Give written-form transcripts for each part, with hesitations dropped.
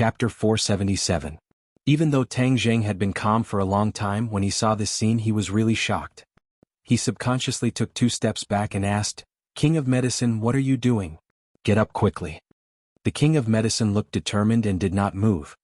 Chapter 477. Even though Tang Zheng had been calm for a long time, when he saw this scene he was really shocked. He subconsciously took 2 steps back and asked, "King of Medicine, what are you doing? Get up quickly." The King of Medicine looked determined and did not move.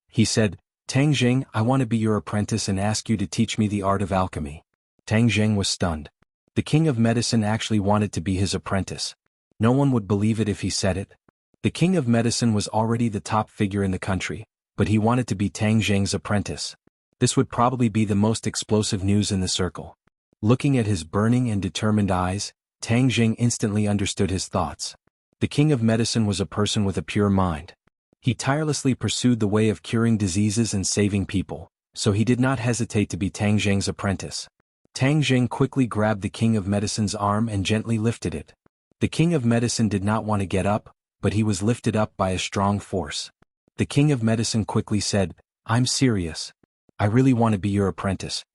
He said, "Tang Zheng, I want to be your apprentice and ask you to teach me the art of alchemy." Tang Zheng was stunned. The King of Medicine actually wanted to be his apprentice. No one would believe it if he said it. The King of Medicine was already the top figure in the country, but he wanted to be Tang Zheng's apprentice. This would probably be the most explosive news in the circle. Looking at his burning and determined eyes, Tang Zheng instantly understood his thoughts. The King of Medicine was a person with a pure mind. He tirelessly pursued the way of curing diseases and saving people, so he did not hesitate to be Tang Zheng's apprentice. Tang Zheng quickly grabbed the King of Medicine's arm and gently lifted it. The King of Medicine did not want to get up, but he was lifted up by a strong force. The King of Medicine quickly said, "I'm serious. I really want to be your apprentice."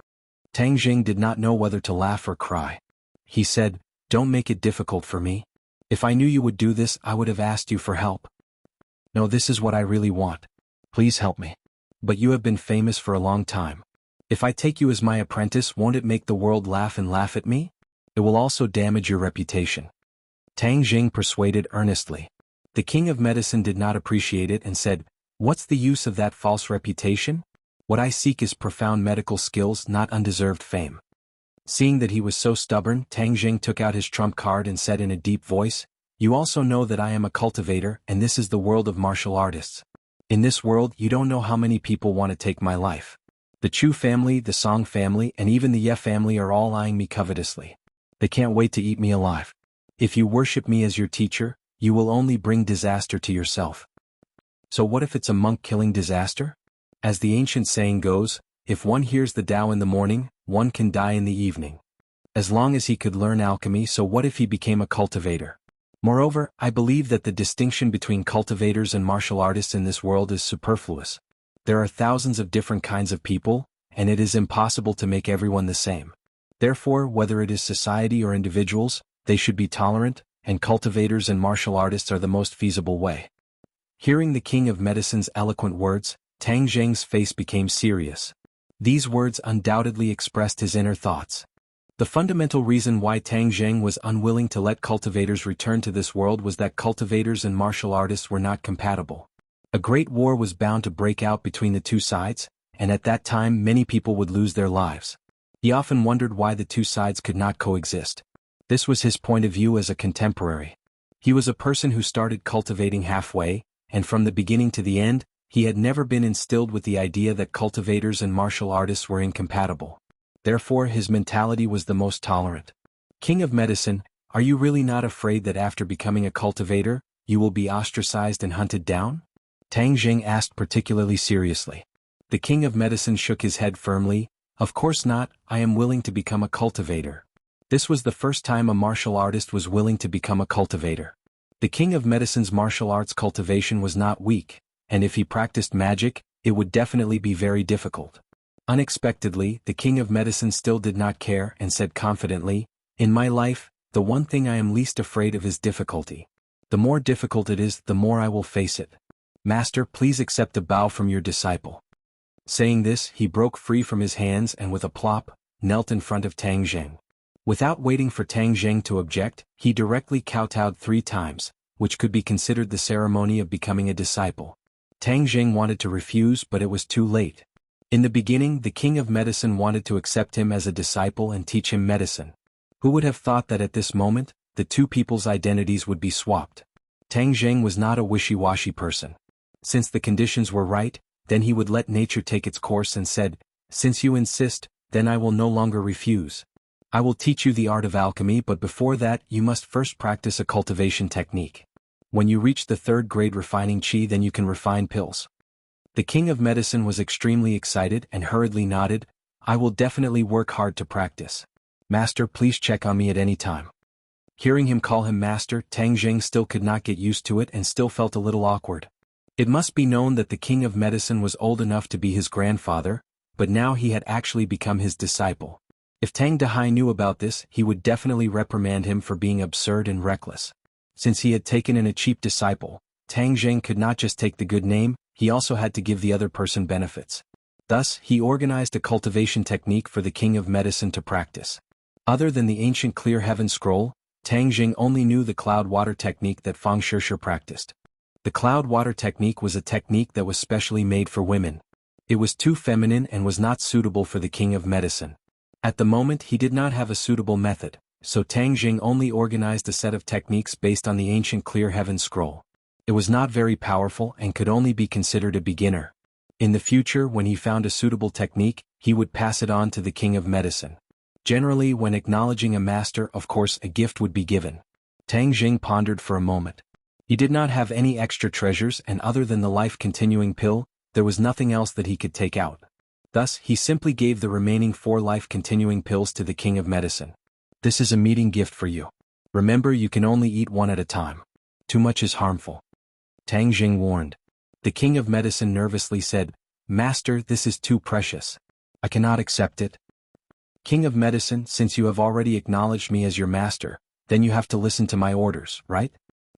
Tang Zheng did not know whether to laugh or cry. He said, "Don't make it difficult for me. If I knew you would do this, I would have asked you for help. No, this is what I really want. Please help me. But you have been famous for a long time. If I take you as my apprentice, won't it make the world laugh and laugh at me? It will also damage your reputation." Tang Zheng persuaded earnestly. The King of Medicine did not appreciate it and said, "What's the use of that false reputation? What I seek is profound medical skills, not undeserved fame." Seeing that he was so stubborn, Tang Zheng took out his trump card and said in a deep voice, "You also know that I am a cultivator, and this is the world of martial artists. In this world, you don't know how many people want to take my life. The Chu family, the Song family, and even the Ye family are all eyeing me covetously. They can't wait to eat me alive. If you worship me as your teacher, you will only bring disaster to yourself." So what if it's a monk-killing disaster? As the ancient saying goes, if one hears the Tao in the morning, one can die in the evening. As long as he could learn alchemy, so what if he became a cultivator? Moreover, I believe that the distinction between cultivators and martial artists in this world is superfluous. There are thousands of different kinds of people, and it is impossible to make everyone the same. Therefore, whether it is society or individuals, they should be tolerant, and cultivators and martial artists are the most feasible way. Hearing the King of Medicine's eloquent words, Tang Zheng's face became serious. These words undoubtedly expressed his inner thoughts. The fundamental reason why Tang Zheng was unwilling to let cultivators return to this world was that cultivators and martial artists were not compatible. A great war was bound to break out between the two sides, and at that time many people would lose their lives. He often wondered why the two sides could not coexist. This was his point of view as a contemporary. He was a person who started cultivating halfway, and from the beginning to the end, he had never been instilled with the idea that cultivators and martial artists were incompatible. Therefore his mentality was the most tolerant. "King of Medicine, are you really not afraid that after becoming a cultivator, you will be ostracized and hunted down?" Tang Zheng asked particularly seriously. The King of Medicine shook his head firmly. "Of course not, I am willing to become a cultivator." This was the first time a martial artist was willing to become a cultivator. The King of Medicine's martial arts cultivation was not weak, and if he practiced magic, it would definitely be very difficult. Unexpectedly, the King of Medicine still did not care and said confidently, "In my life, the one thing I am least afraid of is difficulty. The more difficult it is, the more I will face it. Master, please accept a bow from your disciple." Saying this, he broke free from his hands and with a plop, knelt in front of Tang Zheng. Without waiting for Tang Zheng to object, he directly kowtowed 3 times, which could be considered the ceremony of becoming a disciple. Tang Zheng wanted to refuse, but it was too late. In the beginning, the King of Medicine wanted to accept him as a disciple and teach him medicine. Who would have thought that at this moment, the two people's identities would be swapped? Tang Zheng was not a wishy-washy person. Since the conditions were right, then he would let nature take its course and said, "Since you insist, then I will no longer refuse. I will teach you the art of alchemy, but before that you must first practice a cultivation technique. When you reach the 3rd grade refining qi, then you can refine pills." The King of Medicine was extremely excited and hurriedly nodded, "I will definitely work hard to practice. Master, please check on me at any time." Hearing him call him master, Tang Zheng still could not get used to it and still felt a little awkward. It must be known that the King of Medicine was old enough to be his grandfather, but now he had actually become his disciple. If Tang Dehai knew about this, he would definitely reprimand him for being absurd and reckless. Since he had taken in a cheap disciple, Tang Zheng could not just take the good name, he also had to give the other person benefits. Thus, he organized a cultivation technique for the king of medicine to practice. Other than the ancient clear heaven scroll, Tang Jing only knew the cloud water technique that Fang Shishir practiced. The cloud water technique was a technique that was specially made for women. It was too feminine and was not suitable for the king of medicine. At the moment he did not have a suitable method, so Tang Jing only organized a set of techniques based on the ancient clear heaven scroll. It was not very powerful and could only be considered a beginner. In the future, when he found a suitable technique, he would pass it on to the king of medicine. Generally, when acknowledging a master, of course, a gift would be given. Tang Jing pondered for a moment. He did not have any extra treasures, and other than the life-continuing pill, there was nothing else that he could take out. Thus, he simply gave the remaining 4 life-continuing pills to the king of medicine. This is a meeting gift for you. Remember, you can only eat one at a time. Too much is harmful. Tang Jing warned. The king of medicine nervously said, "Master, this is too precious. I cannot accept it." King of medicine, since you have already acknowledged me as your master, then you have to listen to my orders, right?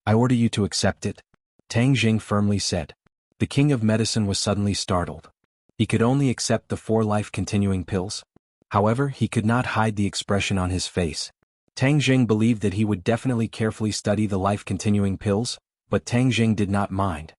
I order you to accept it. Tang Jing firmly said. The king of medicine was suddenly startled. He could only accept the 4 life-continuing pills. However, he could not hide the expression on his face. Tang Jing believed that he would definitely carefully study the life-continuing pills, but Tang Jing did not mind.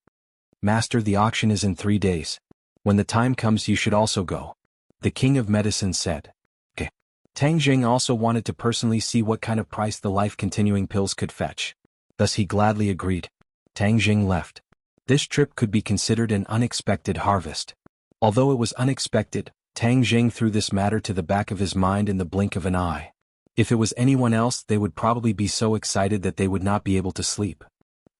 Master, the auction is in 3 days. When the time comes you should also go. The king of medicine said. Okay. Tang Jing also wanted to personally see what kind of price the life-continuing pills could fetch. Thus he gladly agreed. Tang Jing left. This trip could be considered an unexpected harvest. Although it was unexpected, Tang Jing threw this matter to the back of his mind in the blink of an eye. If it was anyone else, they would probably be so excited that they would not be able to sleep.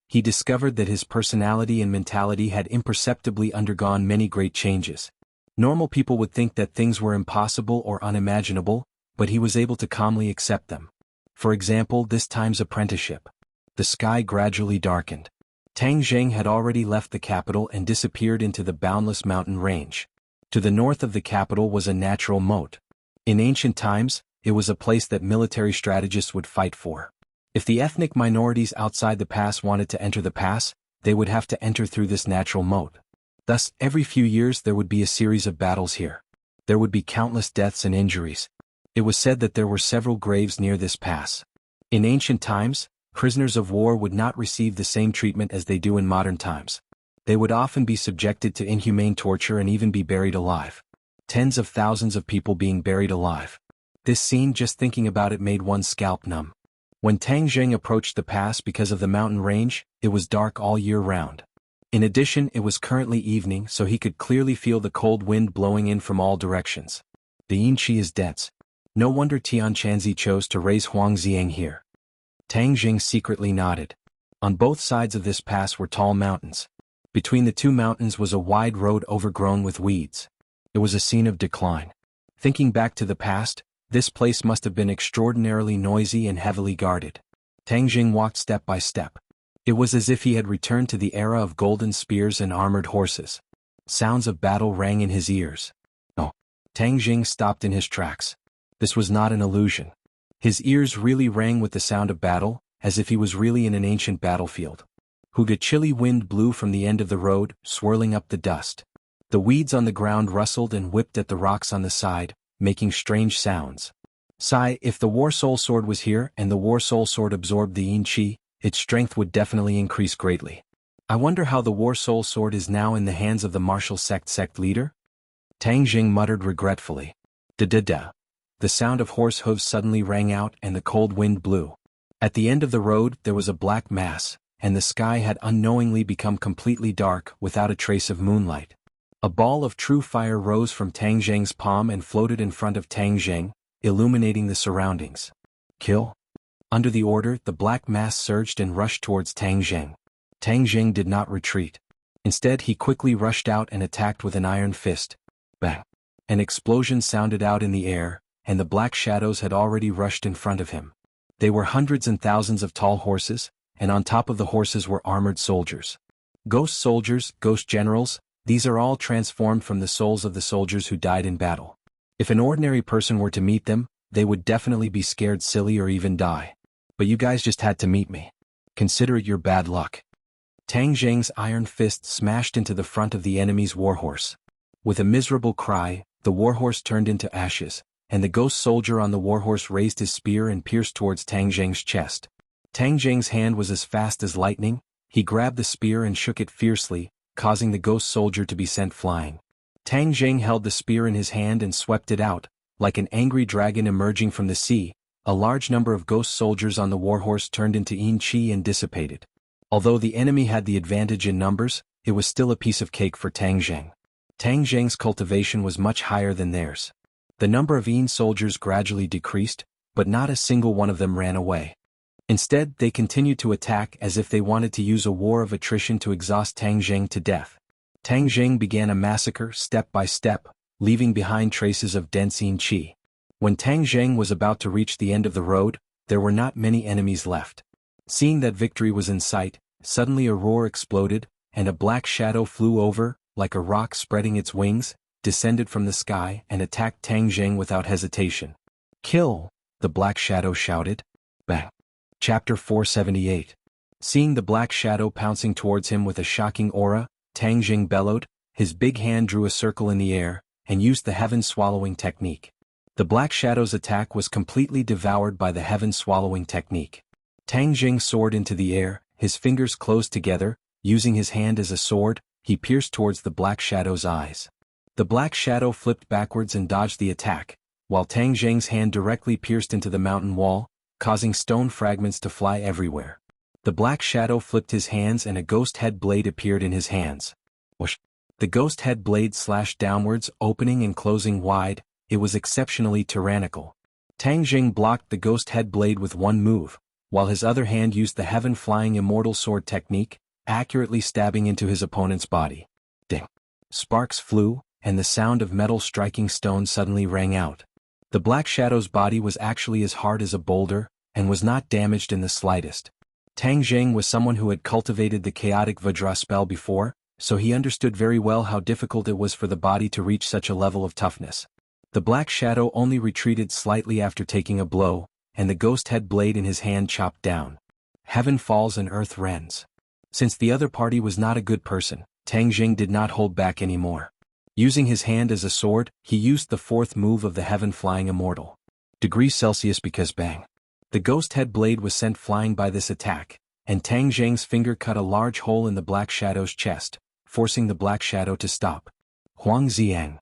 He discovered that his personality and mentality had imperceptibly undergone many great changes. Normal people would think that things were impossible or unimaginable, but he was able to calmly accept them. For example, this time's apprenticeship. The sky gradually darkened. Tang Jing had already left the capital and disappeared into the boundless mountain range. To the north of the capital was a natural moat. In ancient times, it was a place that military strategists would fight for. If the ethnic minorities outside the pass wanted to enter the pass, they would have to enter through this natural moat. Thus, every few years there would be a series of battles here. There would be countless deaths and injuries. It was said that there were several graves near this pass. In ancient times, prisoners of war would not receive the same treatment as they do in modern times. They would often be subjected to inhumane torture and even be buried alive. Tens of thousands of people being buried alive. This scene, just thinking about it, made one's scalp numb. When Tang Jing approached the pass because of the mountain range, it was dark all year round. In addition, it was currently evening, so he could clearly feel the cold wind blowing in from all directions. The yin qi is dense. No wonder Tian Chanzi chose to raise Huang Xiang here. Tang Jing secretly nodded. On both sides of this pass were tall mountains. Between the 2 mountains was a wide road overgrown with weeds. It was a scene of decline. Thinking back to the past, this place must have been extraordinarily noisy and heavily guarded. Tang Jing walked step by step. It was as if he had returned to the era of golden spears and armored horses. Sounds of battle rang in his ears. Oh! Tang Jing stopped in his tracks. This was not an illusion. His ears really rang with the sound of battle, as if he was really in an ancient battlefield. A chilly wind blew from the end of the road, swirling up the dust. The weeds on the ground rustled and whipped at the rocks on the side, making strange sounds. Sigh, if the War Soul Sword was here and the War Soul Sword absorbed the yin qi, its strength would definitely increase greatly. I wonder how the War Soul Sword is now in the hands of the martial sect leader? Tang Jing muttered regretfully. Da-da-da. The sound of horse hooves suddenly rang out and the cold wind blew. At the end of the road there was a black mass, and the sky had unknowingly become completely dark without a trace of moonlight. A ball of true fire rose from Tang Jing's palm and floated in front of Tang Jing, illuminating the surroundings. Kill? Under the order, the black mass surged and rushed towards Tang Jing. Tang Jing did not retreat. Instead, he quickly rushed out and attacked with an iron fist. Bang! An explosion sounded out in the air, and the black shadows had already rushed in front of him. They were hundreds and thousands of tall horses, and on top of the horses were armored soldiers. Ghost soldiers, ghost generals, these are all transformed from the souls of the soldiers who died in battle. If an ordinary person were to meet them, they would definitely be scared silly or even die. But you guys just had to meet me. Consider it your bad luck. Tang Zheng's iron fist smashed into the front of the enemy's warhorse. With a miserable cry, the warhorse turned into ashes, and the ghost soldier on the warhorse raised his spear and pierced towards Tang Zheng's chest. Tang Zheng's hand was as fast as lightning. He grabbed the spear and shook it fiercely, causing the ghost soldier to be sent flying. Tang Zheng held the spear in his hand and swept it out, like an angry dragon emerging from the sea. A large number of ghost soldiers on the warhorse turned into yin qi and dissipated. Although the enemy had the advantage in numbers, it was still a piece of cake for Tang Zheng. Tang Zheng's cultivation was much higher than theirs. The number of yin soldiers gradually decreased, but not a single one of them ran away. Instead, they continued to attack as if they wanted to use a war of attrition to exhaust Tang Zheng to death. Tang Zheng began a massacre step by step, leaving behind traces of dense yin qi. When Tang Zheng was about to reach the end of the road, there were not many enemies left. Seeing that victory was in sight, suddenly a roar exploded, and a black shadow flew over, like a rock spreading its wings, descended from the sky and attacked Tang Zheng without hesitation. "Kill!" the black shadow shouted. Bang! Chapter 478. Seeing the black shadow pouncing towards him with a shocking aura, Tang Zheng bellowed. His big hand drew a circle in the air, and used the heaven-swallowing technique. The black shadow's attack was completely devoured by the heaven-swallowing technique. Tang Zheng soared into the air, his fingers closed together. Using his hand as a sword, he pierced towards the black shadow's eyes. The black shadow flipped backwards and dodged the attack, while Tang Zheng's hand directly pierced into the mountain wall, causing stone fragments to fly everywhere. The black shadow flipped his hands and a ghost head blade appeared in his hands. Whoosh! The ghost head blade slashed downwards, opening and closing wide. It was exceptionally tyrannical. Tang Zheng blocked the ghost head blade with one move, while his other hand used the heaven-flying immortal sword technique, accurately stabbing into his opponent's body. Ding! Sparks flew, and the sound of metal striking stone suddenly rang out. The black shadow's body was actually as hard as a boulder, and was not damaged in the slightest. Tang Zheng was someone who had cultivated the chaotic Vajra spell before, so he understood very well how difficult it was for the body to reach such a level of toughness. The black shadow only retreated slightly after taking a blow, and the ghost head blade in his hand chopped down. Heaven falls and earth rends. Since the other party was not a good person, Tang Zheng did not hold back anymore. Using his hand as a sword, he used the fourth move of the heaven-flying immortal. Degrees Celsius because bang! The ghost head blade was sent flying by this attack, and Tang Zheng's finger cut a large hole in the black shadow's chest, forcing the black shadow to stop. Huang Xiang.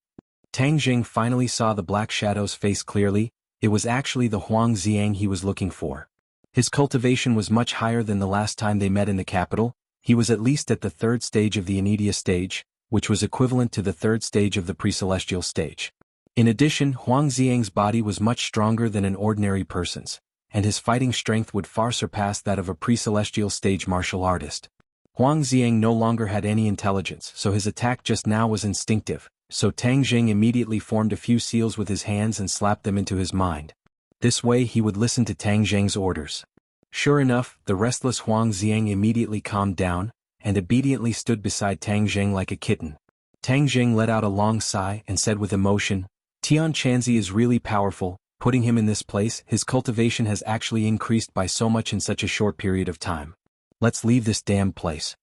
Tang Zheng finally saw the black shadow's face clearly. It was actually the Huang Xiang he was looking for. His cultivation was much higher than the last time they met in the capital. He was at least at the third stage of the Anidia stage, which was equivalent to the third stage of the pre-celestial stage. In addition, Huang Xiang's body was much stronger than an ordinary person's, and his fighting strength would far surpass that of a pre-celestial stage martial artist. Huang Xiang no longer had any intelligence, so his attack just now was instinctive, so Tang Zheng immediately formed a few seals with his hands and slapped them into his mind. This way he would listen to Tang Zheng's orders. Sure enough, the restless Huang Xiang immediately calmed down, and obediently stood beside Tang Zheng like a kitten. Tang Zheng let out a long sigh and said with emotion, "Tian Chanzi is really powerful. Putting him in this place, his cultivation has actually increased by so much in such a short period of time. Let's leave this damn place."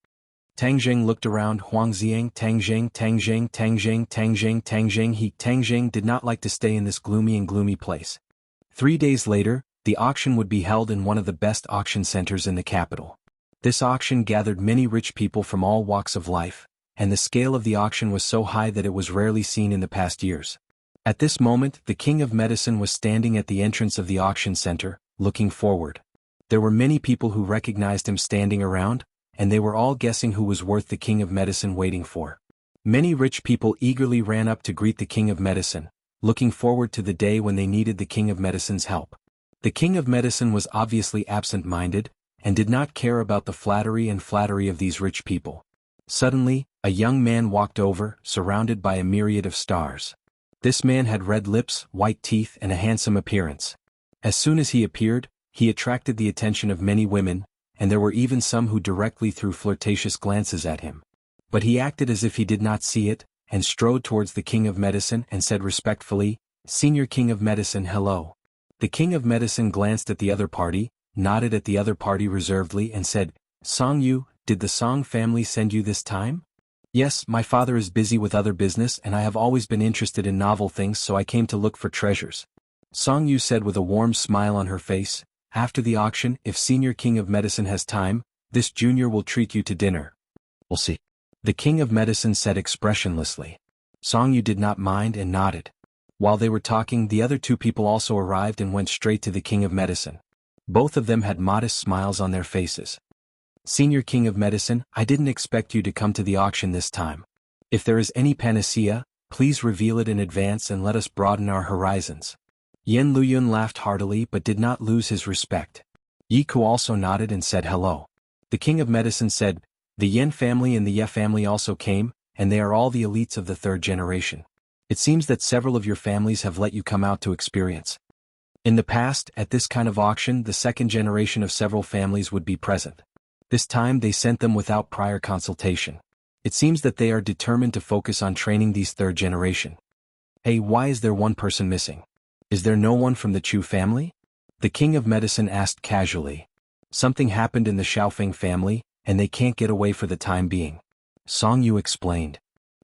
Tang Zheng looked around. Huang Xiang, Tang Zheng, Tang Zheng, Tang Zheng, Tang Zheng, Tang Zheng. Tang Zheng did not like to stay in this gloomy place. 3 days later, the auction would be held in one of the best auction centers in the capital. This auction gathered many rich people from all walks of life, and the scale of the auction was so high that it was rarely seen in the past years. At this moment, the King of Medicine was standing at the entrance of the auction center, looking forward. There were many people who recognized him standing around, and they were all guessing who was worth the King of Medicine waiting for. Many rich people eagerly ran up to greet the King of Medicine, looking forward to the day when they needed the King of Medicine's help. The King of Medicine was obviously absent-minded, and did not care about the flattery of these rich people. Suddenly, a young man walked over, surrounded by a myriad of stars. This man had red lips, white teeth, and a handsome appearance. As soon as he appeared, he attracted the attention of many women, and there were even some who directly threw flirtatious glances at him. But he acted as if he did not see it, and strode towards the King of Medicine and said respectfully, "Senior King of Medicine, hello." The King of Medicine glanced at the other party, nodded at the other party reservedly and said, "Song Yu, did the Song family send you this time? Yes, my father is busy with other business and I have always been interested in novel things, so I came to look for treasures. Song Yu said with a warm smile on her face. After the auction, if Senior King of Medicine has time, this junior will treat you to dinner. We'll see. The King of Medicine said expressionlessly. Song Yu did not mind and nodded. While they were talking, the other two people also arrived and went straight to the King of Medicine. Both of them had modest smiles on their faces. Senior King of Medicine, I didn't expect you to come to the auction this time. If there is any panacea, please reveal it in advance and let us broaden our horizons. Yen Luyun laughed heartily but did not lose his respect. Yi Ku also nodded and said hello. The King of Medicine said, the Yen family and the Ye family also came, and they are all the elites of the third generation. It seems that several of your families have let you come out to experience. In the past, at this kind of auction, the second generation of several families would be present. This time they sent them without prior consultation. It seems that they are determined to focus on training these third generation. Hey, why is there one person missing? Is there no one from the Chu family? The King of Medicine asked casually. Something happened in the Xiaofan family, and they can't get away for the time being. Song Yu explained.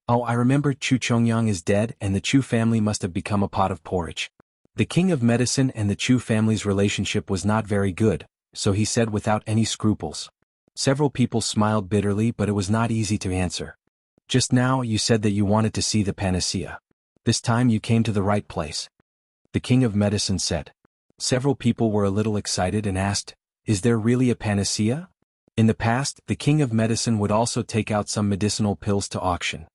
Oh, I remember Chu Chongyang is dead and the Chu family must have become a pot of porridge. The King of Medicine and the Chu family's relationship was not very good, so he said without any scruples. Several people smiled bitterly, but it was not easy to answer. Just now you said that you wanted to see the panacea. This time you came to the right place. The King of Medicine said. Several people were a little excited and asked, is there really a panacea? In the past, the King of Medicine would also take out some medicinal pills to auction.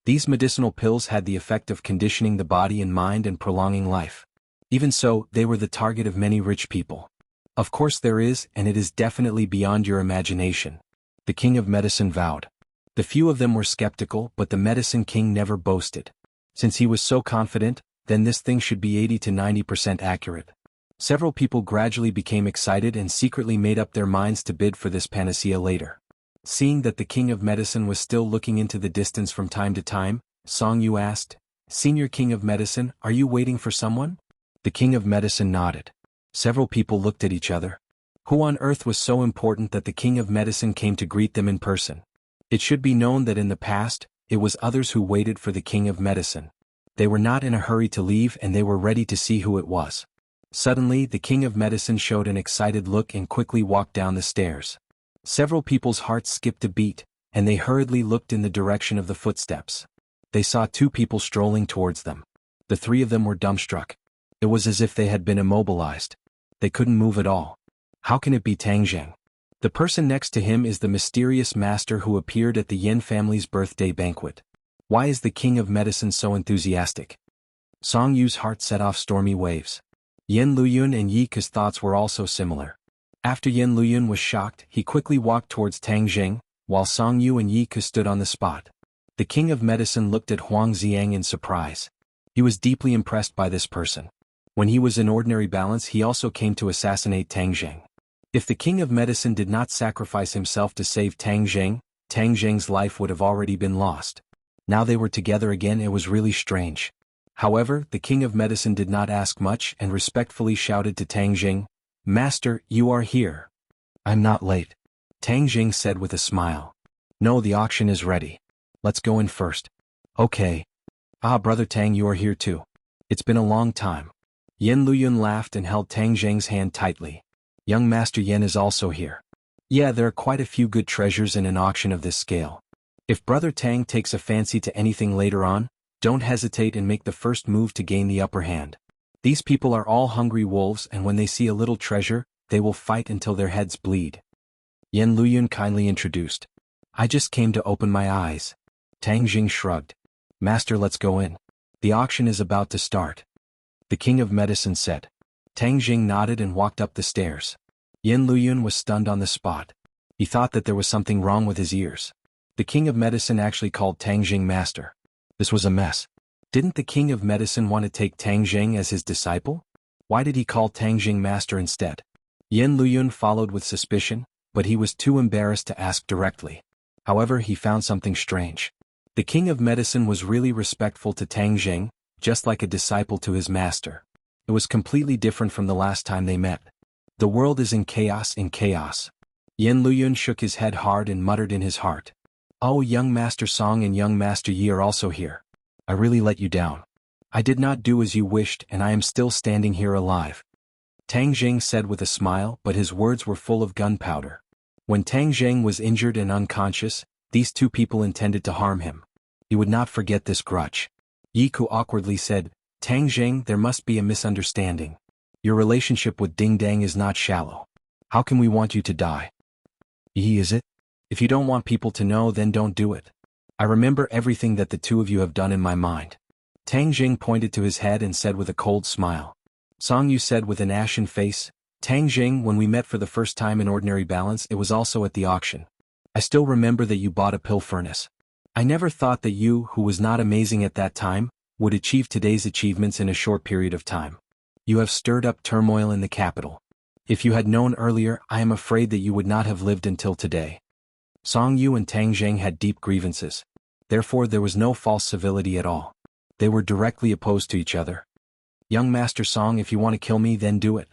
These medicinal pills had the effect of conditioning the body and mind and prolonging life. Even so, they were the target of many rich people. Of course there is, and it is definitely beyond your imagination. The King of Medicine vowed. The few of them were skeptical, but the Medicine King never boasted. Since he was so confident, then this thing should be 80 to 90% accurate. Several people gradually became excited and secretly made up their minds to bid for this panacea later. Seeing that the King of Medicine was still looking into the distance from time to time, Song Yu asked, Senior King of Medicine, are you waiting for someone? The King of Medicine nodded. Several people looked at each other. Who on earth was so important that the King of Medicine came to greet them in person? It should be known that in the past, it was others who waited for the King of Medicine. They were not in a hurry to leave and they were ready to see who it was. Suddenly, the King of Medicine showed an excited look and quickly walked down the stairs. Several people's hearts skipped a beat, and they hurriedly looked in the direction of the footsteps. They saw two people strolling towards them. The three of them were dumbstruck. It was as if they had been immobilized. They couldn't move at all. How can it be Tang Zheng? The person next to him is the mysterious master who appeared at the Yin family's birthday banquet. Why is the King of Medicine so enthusiastic? Song Yu's heart set off stormy waves. Yen Luyun and Yi Ke's thoughts were also similar. After Yen Luyun was shocked, he quickly walked towards Tang Zheng, while Song Yu and Yi Ke stood on the spot. The King of Medicine looked at Huang Xiang in surprise. He was deeply impressed by this person. When he was in ordinary balance, he also came to assassinate Tang Zheng. If the King of Medicine did not sacrifice himself to save Tang Zheng's life would have already been lost. Now they were together again. It was really strange. However, the King of Medicine did not ask much and respectfully shouted to Tang Zheng, Master, you are here. I'm not late. Tang Zheng said with a smile. No, the auction is ready. Let's go in first. Okay. Ah, Brother Tang, you are here too. It's been a long time. Yen Luyun laughed and held Tang Zheng's hand tightly. Young Master Yen is also here. Yeah, there are quite a few good treasures in an auction of this scale. If Brother Tang takes a fancy to anything later on, don't hesitate and make the first move to gain the upper hand. These people are all hungry wolves, and when they see a little treasure, they will fight until their heads bleed. Yen Luyun kindly introduced. I just came to open my eyes. Tang Zheng shrugged. Master, let's go in. The auction is about to start. The King of Medicine said. Tang Zheng nodded and walked up the stairs. Yen Luyun was stunned on the spot. He thought that there was something wrong with his ears. The King of Medicine actually called Tang Zheng master. This was a mess. Didn't the King of Medicine want to take Tang Zheng as his disciple? Why did he call Tang Zheng master instead? Yen Luyun followed with suspicion, but he was too embarrassed to ask directly. However, he found something strange. The King of Medicine was really respectful to Tang Zheng, just like a disciple to his master. It was completely different from the last time they met. The world is in chaos. Yin Luyun shook his head hard and muttered in his heart. Oh, young Master Song and young Master Yi are also here. I really let you down. I did not do as you wished and I am still standing here alive. Tang Jing said with a smile, but his words were full of gunpowder. When Tang Jing was injured and unconscious, these two people intended to harm him. He would not forget this grudge. Yi Ku awkwardly said, Tang Jing, there must be a misunderstanding. Your relationship with Ding Dang is not shallow. How can we want you to die? Yi, is it? If you don't want people to know, then don't do it. I remember everything that the two of you have done in my mind. Tang Jing pointed to his head and said with a cold smile. Song Yu said with an ashen face, Tang Jing, when we met for the first time in Ordinary Balance, it was also at the auction. I still remember that you bought a pill furnace. I never thought that you, who was not amazing at that time, would achieve today's achievements in a short period of time. You have stirred up turmoil in the capital. If you had known earlier, I am afraid that you would not have lived until today. Song Yu and Tang Jing had deep grievances. Therefore there was no false civility at all. They were directly opposed to each other. Young Master Song, if you want to kill me, then do it.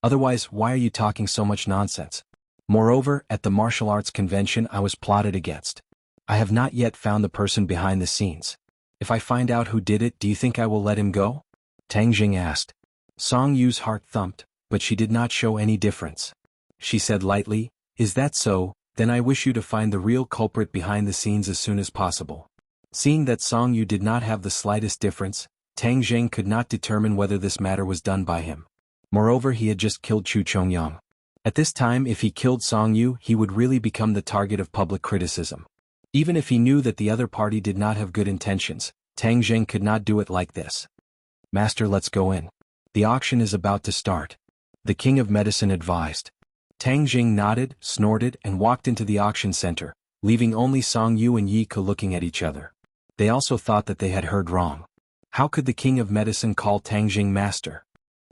Otherwise, why are you talking so much nonsense? Moreover, at the martial arts convention I was plotted against. I have not yet found the person behind the scenes. If I find out who did it, do you think I will let him go? Tang Jing asked. Song Yu's heart thumped, but she did not show any difference. She said lightly, Is that so? Then I wish you to find the real culprit behind the scenes as soon as possible. Seeing that Song Yu did not have the slightest difference, Tang Jing could not determine whether this matter was done by him. Moreover, he had just killed Chu Chongyang. At this time, if he killed Song Yu, he would really become the target of public criticism. Even if he knew that the other party did not have good intentions, Tang Jing could not do it like this. Master, let's go in. The auction is about to start. The King of Medicine advised. Tang Jing nodded, snorted, and walked into the auction center, leaving only Song Yu and Yi Ke looking at each other. They also thought that they had heard wrong. How could the King of Medicine call Tang Jing master?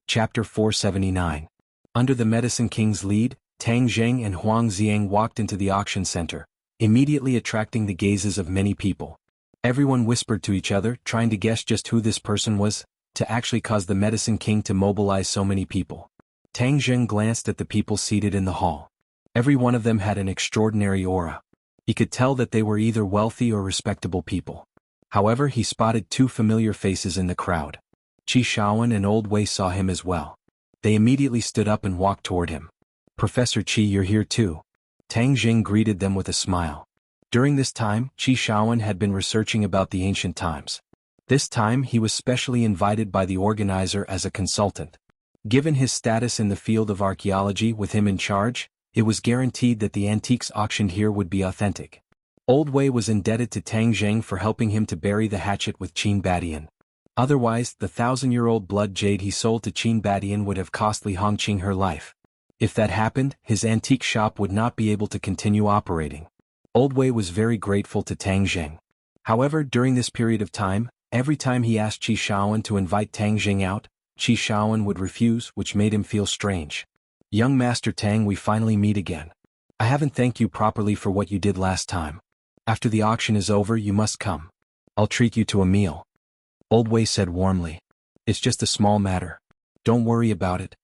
Chapter 479. Under the Medicine King's lead, Tang Jing and Huang Xiang walked into the auction center, immediately attracting the gazes of many people. Everyone whispered to each other, trying to guess just who this person was, to actually cause the Medicine King to mobilize so many people. Tang Jing glanced at the people seated in the hall. Every one of them had an extraordinary aura. He could tell that they were either wealthy or respectable people. However, he spotted two familiar faces in the crowd. Qi Xiaofan and Old Wei saw him as well. They immediately stood up and walked toward him. Professor Qi, you're here too. Tang Jing greeted them with a smile. During this time, Qi Xiaofan had been researching about the ancient times. This time he was specially invited by the organizer as a consultant. Given his status in the field of archaeology with him in charge, it was guaranteed that the antiques auctioned here would be authentic. Old Wei was indebted to Tang Jing for helping him to bury the hatchet with Qin Badian. Otherwise, the 1,000-year-old blood jade he sold to Qin Badian would have costly Hongqing her life. If that happened, his antique shop would not be able to continue operating. Old Wei was very grateful to Tang Jing. However, during this period of time, every time he asked Qi Xiaofan to invite Tang Jing out, Qi Xiaofan would refuse, which made him feel strange. Young Master Tang, we finally meet again. I haven't thanked you properly for what you did last time. After the auction is over, you must come. I'll treat you to a meal. Old Wei said warmly. It's just a small matter. Don't worry about it.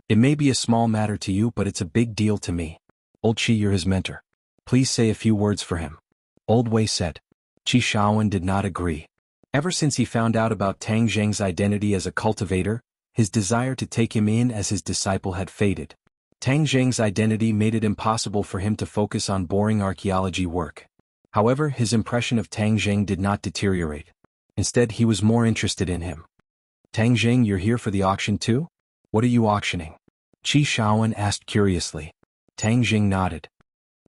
It may be a small matter to you, but it's a big deal to me. Old Qi, you're his mentor. Please say a few words for him. Old Wei said. Qi Xiaofan did not agree. Ever since he found out about Tang Jing's identity as a cultivator, his desire to take him in as his disciple had faded. Tang Jing's identity made it impossible for him to focus on boring archaeology work. However, his impression of Tang Jing did not deteriorate. Instead, he was more interested in him. Tang Jing, you're here for the auction too? What are you auctioning? Qi Xiaofan asked curiously. Tang Jing nodded.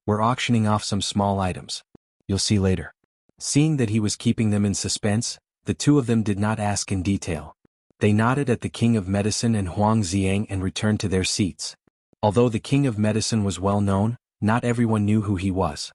We're auctioning off some small items. You'll see later. Seeing that he was keeping them in suspense, the two of them did not ask in detail. They nodded at the King of Medicine and Huang Xiang and returned to their seats. Although the King of Medicine was well known, not everyone knew who he was.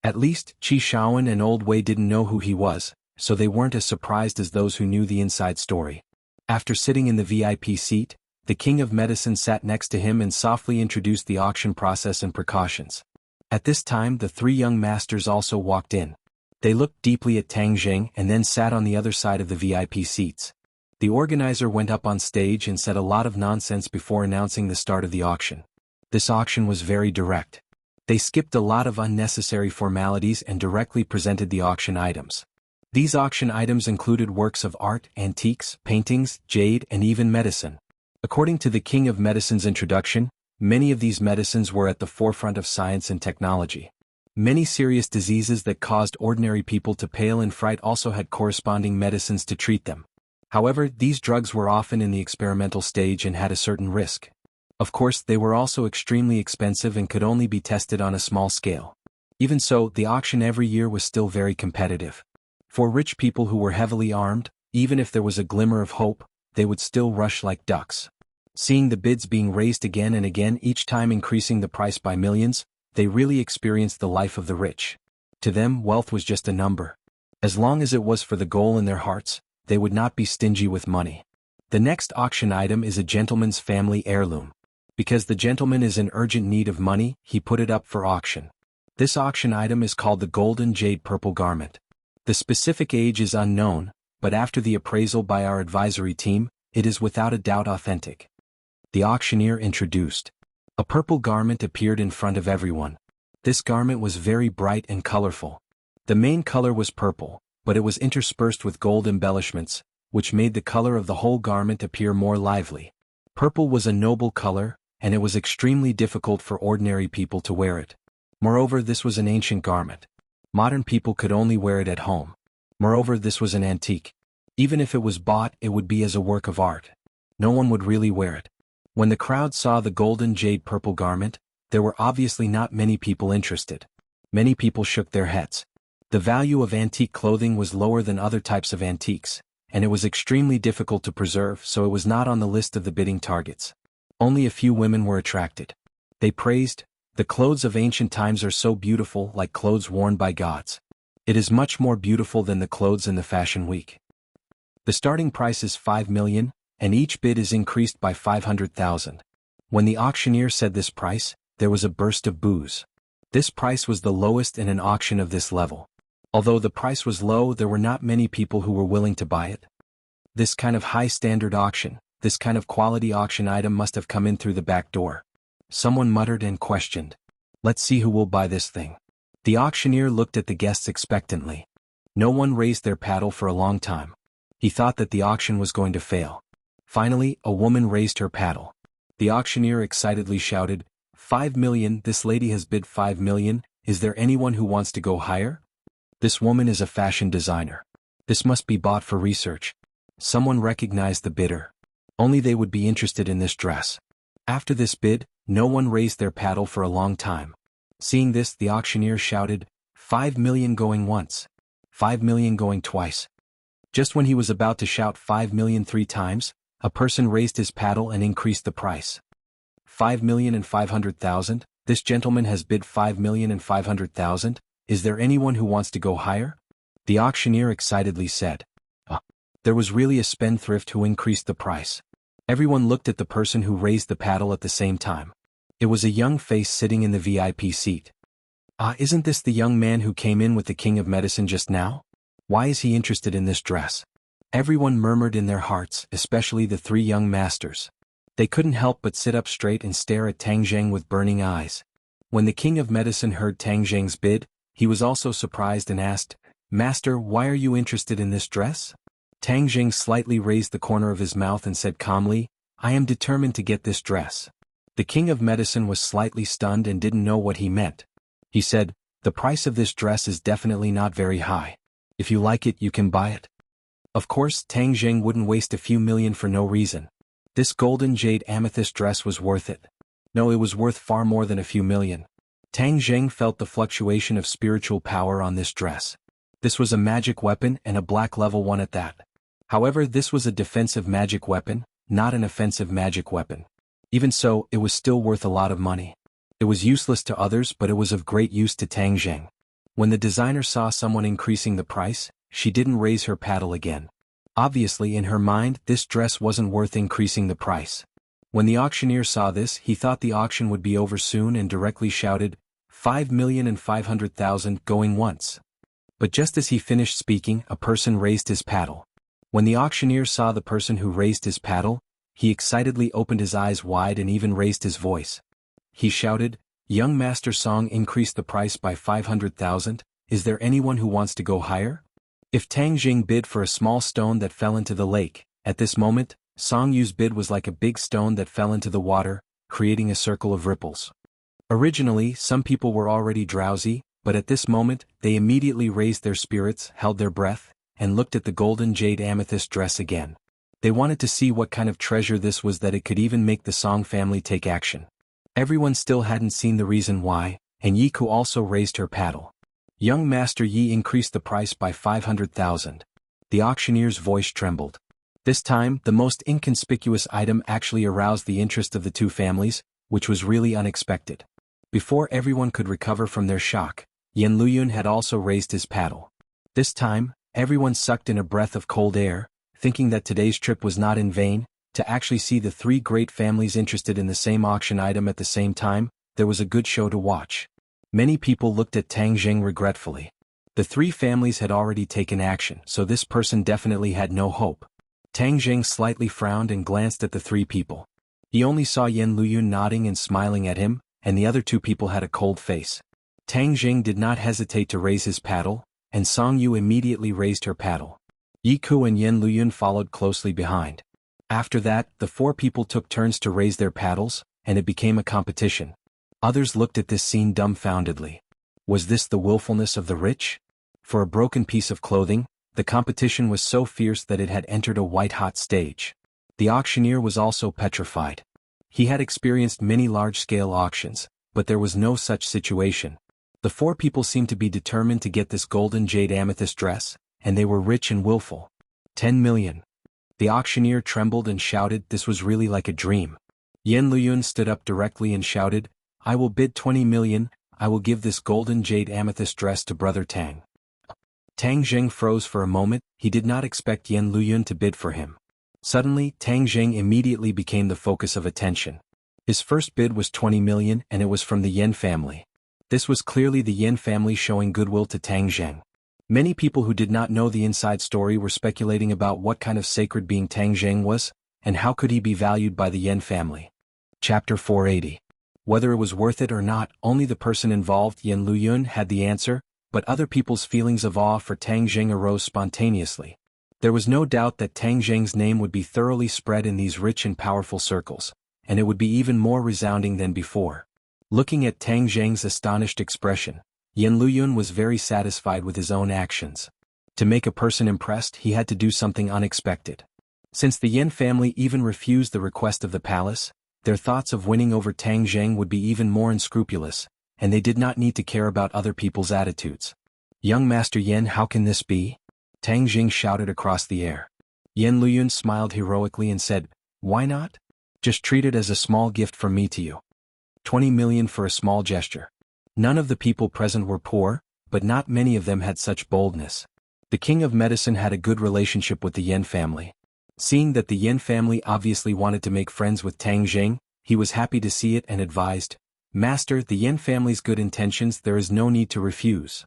At least, Qi Xiaofan and Old Wei didn't know who he was, so they weren't as surprised as those who knew the inside story. After sitting in the VIP seat, the King of Medicine sat next to him and softly introduced the auction process and precautions. At this time, the three young masters also walked in. They looked deeply at Tang Jing and then sat on the other side of the VIP seats. The organizer went up on stage and said a lot of nonsense before announcing the start of the auction. This auction was very direct. They skipped a lot of unnecessary formalities and directly presented the auction items. These auction items included works of art, antiques, paintings, jade, and even medicine. According to the King of Medicine's introduction, many of these medicines were at the forefront of science and technology. Many serious diseases that caused ordinary people to pale in fright also had corresponding medicines to treat them. However, these drugs were often in the experimental stage and had a certain risk. Of course, they were also extremely expensive and could only be tested on a small scale. Even so, the auction every year was still very competitive. For rich people who were heavily armed, even if there was a glimmer of hope, they would still rush like ducks. Seeing the bids being raised again and again, each time increasing the price by millions, they really experienced the life of the rich. To them, wealth was just a number. As long as it was for the goal in their hearts, they would not be stingy with money. The next auction item is a gentleman's family heirloom. Because the gentleman is in urgent need of money, he put it up for auction. This auction item is called the golden jade purple garment. The specific age is unknown, but after the appraisal by our advisory team, it is without a doubt authentic. The auctioneer introduced. A purple garment appeared in front of everyone. This garment was very bright and colorful. The main color was purple, but it was interspersed with gold embellishments, which made the color of the whole garment appear more lively. Purple was a noble color, and it was extremely difficult for ordinary people to wear it. Moreover, this was an ancient garment. Modern people could only wear it at home. Moreover, this was an antique. Even if it was bought, it would be as a work of art. No one would really wear it. When the crowd saw the golden jade purple garment, there were obviously not many people interested. Many people shook their heads. The value of antique clothing was lower than other types of antiques, and it was extremely difficult to preserve, so it was not on the list of the bidding targets. Only a few women were attracted. They praised, "The clothes of ancient times are so beautiful, like clothes worn by gods. It is much more beautiful than the clothes in the fashion week." The starting price is 5 million, and each bid is increased by 500,000. When the auctioneer said this price, there was a burst of boos. This price was the lowest in an auction of this level. Although the price was low, there were not many people who were willing to buy it. This kind of high-standard auction, this kind of quality auction item must have come in through the back door. Someone muttered and questioned. "Let's see who will buy this thing." The auctioneer looked at the guests expectantly. No one raised their paddle for a long time. He thought that the auction was going to fail. Finally, a woman raised her paddle. The auctioneer excitedly shouted, 5 million, this lady has bid 5 million, is there anyone who wants to go higher? This woman is a fashion designer. This must be bought for research. Someone recognized the bidder. Only they would be interested in this dress. After this bid, no one raised their paddle for a long time. Seeing this, the auctioneer shouted, 5 million going once. 5 million going twice. Just when he was about to shout 5 million 3 times, a person raised his paddle and increased the price. 5,500,000, this gentleman has bid 5,500,000, is there anyone who wants to go higher? The auctioneer excitedly said. There was really a spendthrift who increased the price. Everyone looked at the person who raised the paddle at the same time. It was a young face sitting in the VIP seat. Isn't this the young man who came in with the King of Medicine just now? Why is he interested in this dress? Everyone murmured in their hearts, especially the 3 young masters. They couldn't help but sit up straight and stare at Tang Zheng with burning eyes. When the King of Medicine heard Tang Zheng's bid, he was also surprised and asked, "Master, why are you interested in this dress?" Tang Zheng slightly raised the corner of his mouth and said calmly, "I am determined to get this dress." The King of Medicine was slightly stunned and didn't know what he meant. He said, "The price of this dress is definitely not very high. If you like it, you can buy it." Of course, Tang Zheng wouldn't waste a few million for no reason. This golden jade amethyst dress was worth it. No, it was worth far more than a few million. Tang Zheng felt the fluctuation of spiritual power on this dress. This was a magic weapon and a black level 1 at that. However, this was a defensive magic weapon, not an offensive magic weapon. Even so, it was still worth a lot of money. It was useless to others, but it was of great use to Tang Zheng. When the designer saw someone increasing the price, she didn't raise her paddle again. Obviously, in her mind, this dress wasn't worth increasing the price. When the auctioneer saw this, he thought the auction would be over soon and directly shouted, 5,500,000 going once. But just as he finished speaking, a person raised his paddle. When the auctioneer saw the person who raised his paddle, he excitedly opened his eyes wide and even raised his voice. He shouted, Young Master Song increased the price by 500,000, is there anyone who wants to go higher? If Tang Jing bid for a small stone that fell into the lake, at this moment, Song Yu's bid was like a big stone that fell into the water, creating a circle of ripples. Originally, some people were already drowsy, but at this moment, they immediately raised their spirits, held their breath, and looked at the golden jade amethyst dress again. They wanted to see what kind of treasure this was that it could even make the Song family take action. Everyone still hadn't seen the reason why, and Yi Ku also raised her paddle. Young Master Yi increased the price by 500,000. The auctioneer's voice trembled. This time, the most inconspicuous item actually aroused the interest of the two families, which was really unexpected. Before everyone could recover from their shock, Yan Luyun had also raised his paddle. This time, everyone sucked in a breath of cold air, thinking that today's trip was not in vain. To actually see the three great families interested in the same auction item at the same time, there was a good show to watch. Many people looked at Tang Jing regretfully. The three families had already taken action, so this person definitely had no hope. Tang Jing slightly frowned and glanced at the three people. He only saw Yan Luyun nodding and smiling at him, and the other two people had a cold face. Tang Jing did not hesitate to raise his paddle, and Song Yu immediately raised her paddle. Yi Ku and Yan Luyun followed closely behind. After that, the four people took turns to raise their paddles, and it became a competition. Others looked at this scene dumbfoundedly. Was this the willfulness of the rich? For a broken piece of clothing, the competition was so fierce that it had entered a white-hot stage. The auctioneer was also petrified. He had experienced many large-scale auctions, but there was no such situation. The four people seemed to be determined to get this golden jade amethyst dress, and they were rich and willful. 10 million. The auctioneer trembled and shouted this was really like a dream. Yan Luyun stood up directly and shouted, I will bid 20 million, I will give this golden jade amethyst dress to Brother Tang. Tang Jing froze for a moment, he did not expect Yan Luyun to bid for him. Suddenly, Tang Jing immediately became the focus of attention. His first bid was 20 million and it was from the Yan family. This was clearly the Yan family showing goodwill to Tang Jing. Many people who did not know the inside story were speculating about what kind of sacred being Tang Jing was, and how could he be valued by the Yan family. Chapter 480. Whether it was worth it or not, only the person involved, Yan Luyun, had the answer, but other people's feelings of awe for Tang Jing arose spontaneously. There was no doubt that Tang Jing's name would be thoroughly spread in these rich and powerful circles, and it would be even more resounding than before. Looking at Tang Jing's astonished expression, Yan Luyun was very satisfied with his own actions. To make a person impressed, he had to do something unexpected. Since the Yan family even refused the request of the palace, their thoughts of winning over Tang Jing would be even more unscrupulous, and they did not need to care about other people's attitudes. Young Master Yan, how can this be? Tang Jing shouted across the air. Yan Luyun smiled heroically and said, why not? Just treat it as a small gift from me to you. 20 million for a small gesture. None of the people present were poor, but not many of them had such boldness. The King of Medicine had a good relationship with the Yan family. Seeing that the Yan family obviously wanted to make friends with Tang Jing, he was happy to see it and advised, Master, the Yan family's good intentions, there is no need to refuse.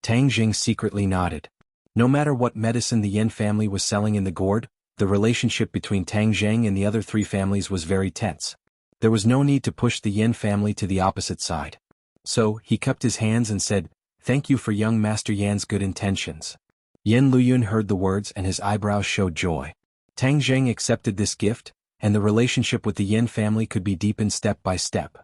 Tang Jing secretly nodded. No matter what medicine the Yan family was selling in the gourd, the relationship between Tang Jing and the other three families was very tense. There was no need to push the Yan family to the opposite side. So, he cupped his hands and said, thank you for young Master Yan's good intentions. Yan Luyun heard the words and his eyebrows showed joy. Tang Jing accepted this gift, and the relationship with the Yan family could be deepened step by step.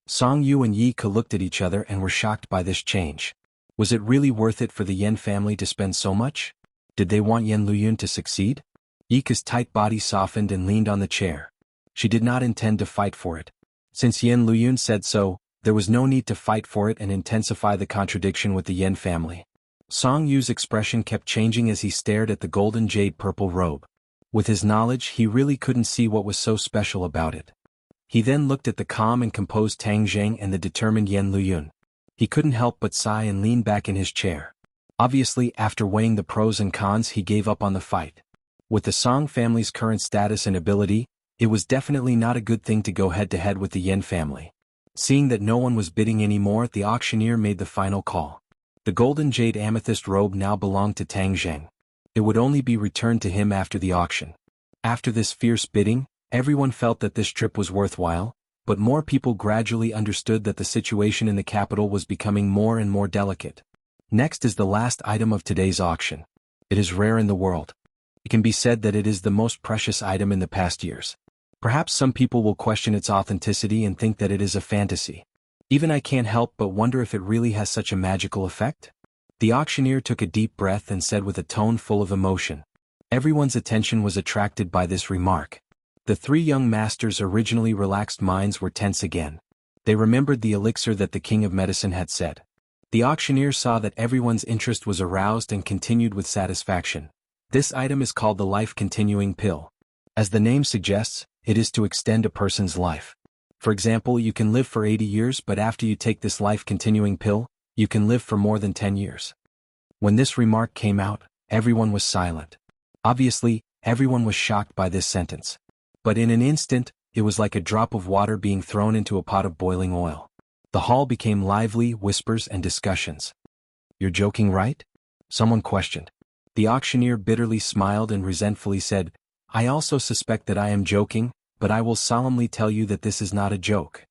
Song Yu and Yi Ke looked at each other and were shocked by this change. Was it really worth it for the Yan family to spend so much? Did they want Yan Luyun to succeed? Yi Ke's tight body softened and leaned on the chair. She did not intend to fight for it. Since Yan Luyun said so, there was no need to fight for it and intensify the contradiction with the Yan family. Song Yu's expression kept changing as he stared at the golden jade purple robe. With his knowledge, he really couldn't see what was so special about it. He then looked at the calm and composed Tang Jing and the determined Yan Luyun. He couldn't help but sigh and lean back in his chair. Obviously, after weighing the pros and cons, he gave up on the fight. With the Song family's current status and ability, it was definitely not a good thing to go head-to-head with the Yan family. Seeing that no one was bidding anymore, the auctioneer made the final call. The golden jade amethyst robe now belonged to Tang Jing. It would only be returned to him after the auction. After this fierce bidding, everyone felt that this trip was worthwhile, But more people gradually understood that the situation in the capital was becoming more and more delicate. Next is the last item of today's auction. It is rare in the world. It can be said that it is the most precious item in the past years. Perhaps some people will question its authenticity and think that it is a fantasy. Even I can't help but wonder if it really has such a magical effect. The auctioneer took a deep breath and said with a tone full of emotion. Everyone's attention was attracted by this remark. The three young masters' originally relaxed minds were tense again. They remembered the elixir that the King of Medicine had said. The auctioneer saw that everyone's interest was aroused and continued with satisfaction. This item is called the life-continuing pill. As the name suggests, it is to extend a person's life. For example, you can live for 80 years, but after you take this life-continuing pill, you can live for more than 10 years. When this remark came out, everyone was silent. Obviously, everyone was shocked by this sentence. But in an instant, it was like a drop of water being thrown into a pot of boiling oil. The hall became lively, whispers and discussions. "You're joking, right?" someone questioned. The auctioneer bitterly smiled and resentfully said, "I also suspect that I am joking, but I will solemnly tell you that this is not a joke."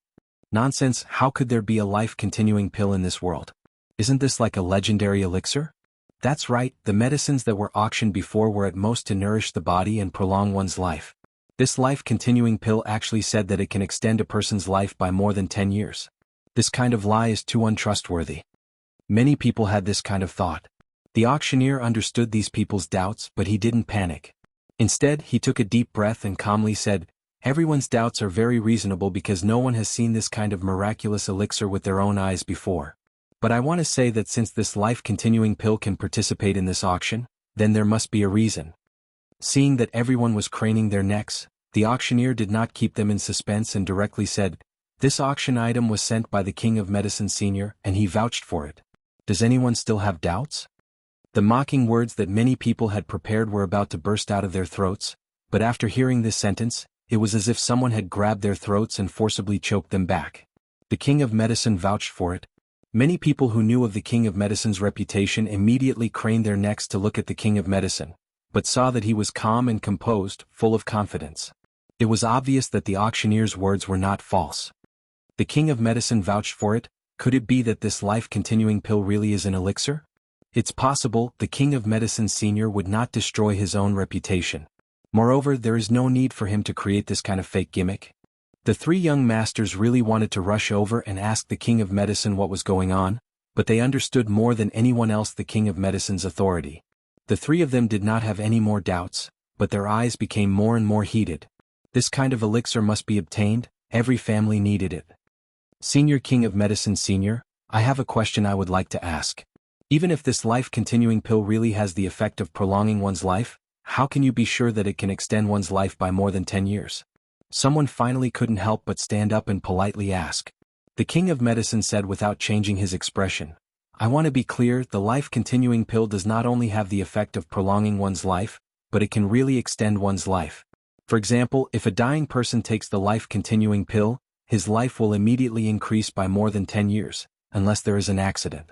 "Nonsense, how could there be a life-continuing pill in this world? Isn't this like a legendary elixir?" "That's right, the medicines that were auctioned before were at most to nourish the body and prolong one's life. This life-continuing pill actually said that it can extend a person's life by more than 10 years. This kind of lie is too untrustworthy." Many people had this kind of thought. The auctioneer understood these people's doubts, but he didn't panic. Instead, he took a deep breath and calmly said, "Everyone's doubts are very reasonable because no one has seen this kind of miraculous elixir with their own eyes before. But I want to say that since this life-continuing pill can participate in this auction, then there must be a reason." Seeing that everyone was craning their necks, the auctioneer did not keep them in suspense and directly said, "This auction item was sent by the King of Medicine Senior, and he vouched for it. Does anyone still have doubts?" The mocking words that many people had prepared were about to burst out of their throats, but after hearing this sentence, it was as if someone had grabbed their throats and forcibly choked them back. The King of Medicine vouched for it. Many people who knew of the King of Medicine's reputation immediately craned their necks to look at the King of Medicine, but saw that he was calm and composed, full of confidence. It was obvious that the auctioneer's words were not false. The King of Medicine vouched for it. Could it be that this life-continuing pill really is an elixir? It's possible. The King of Medicine Senior would not destroy his own reputation. Moreover, there is no need for him to create this kind of fake gimmick. The three young masters really wanted to rush over and ask the King of Medicine what was going on, but they understood more than anyone else the King of Medicine's authority. The three of them did not have any more doubts, but their eyes became more and more heated. This kind of elixir must be obtained. Every family needed it. "Senior King of Medicine Senior, I have a question I would like to ask. Even if this life-continuing pill really has the effect of prolonging one's life, how can you be sure that it can extend one's life by more than 10 years? Someone finally couldn't help but stand up and politely ask. The King of Medicine said without changing his expression, "I want to be clear, the life-continuing pill does not only have the effect of prolonging one's life, but it can really extend one's life. For example, if a dying person takes the life-continuing pill, his life will immediately increase by more than 10 years, unless there is an accident."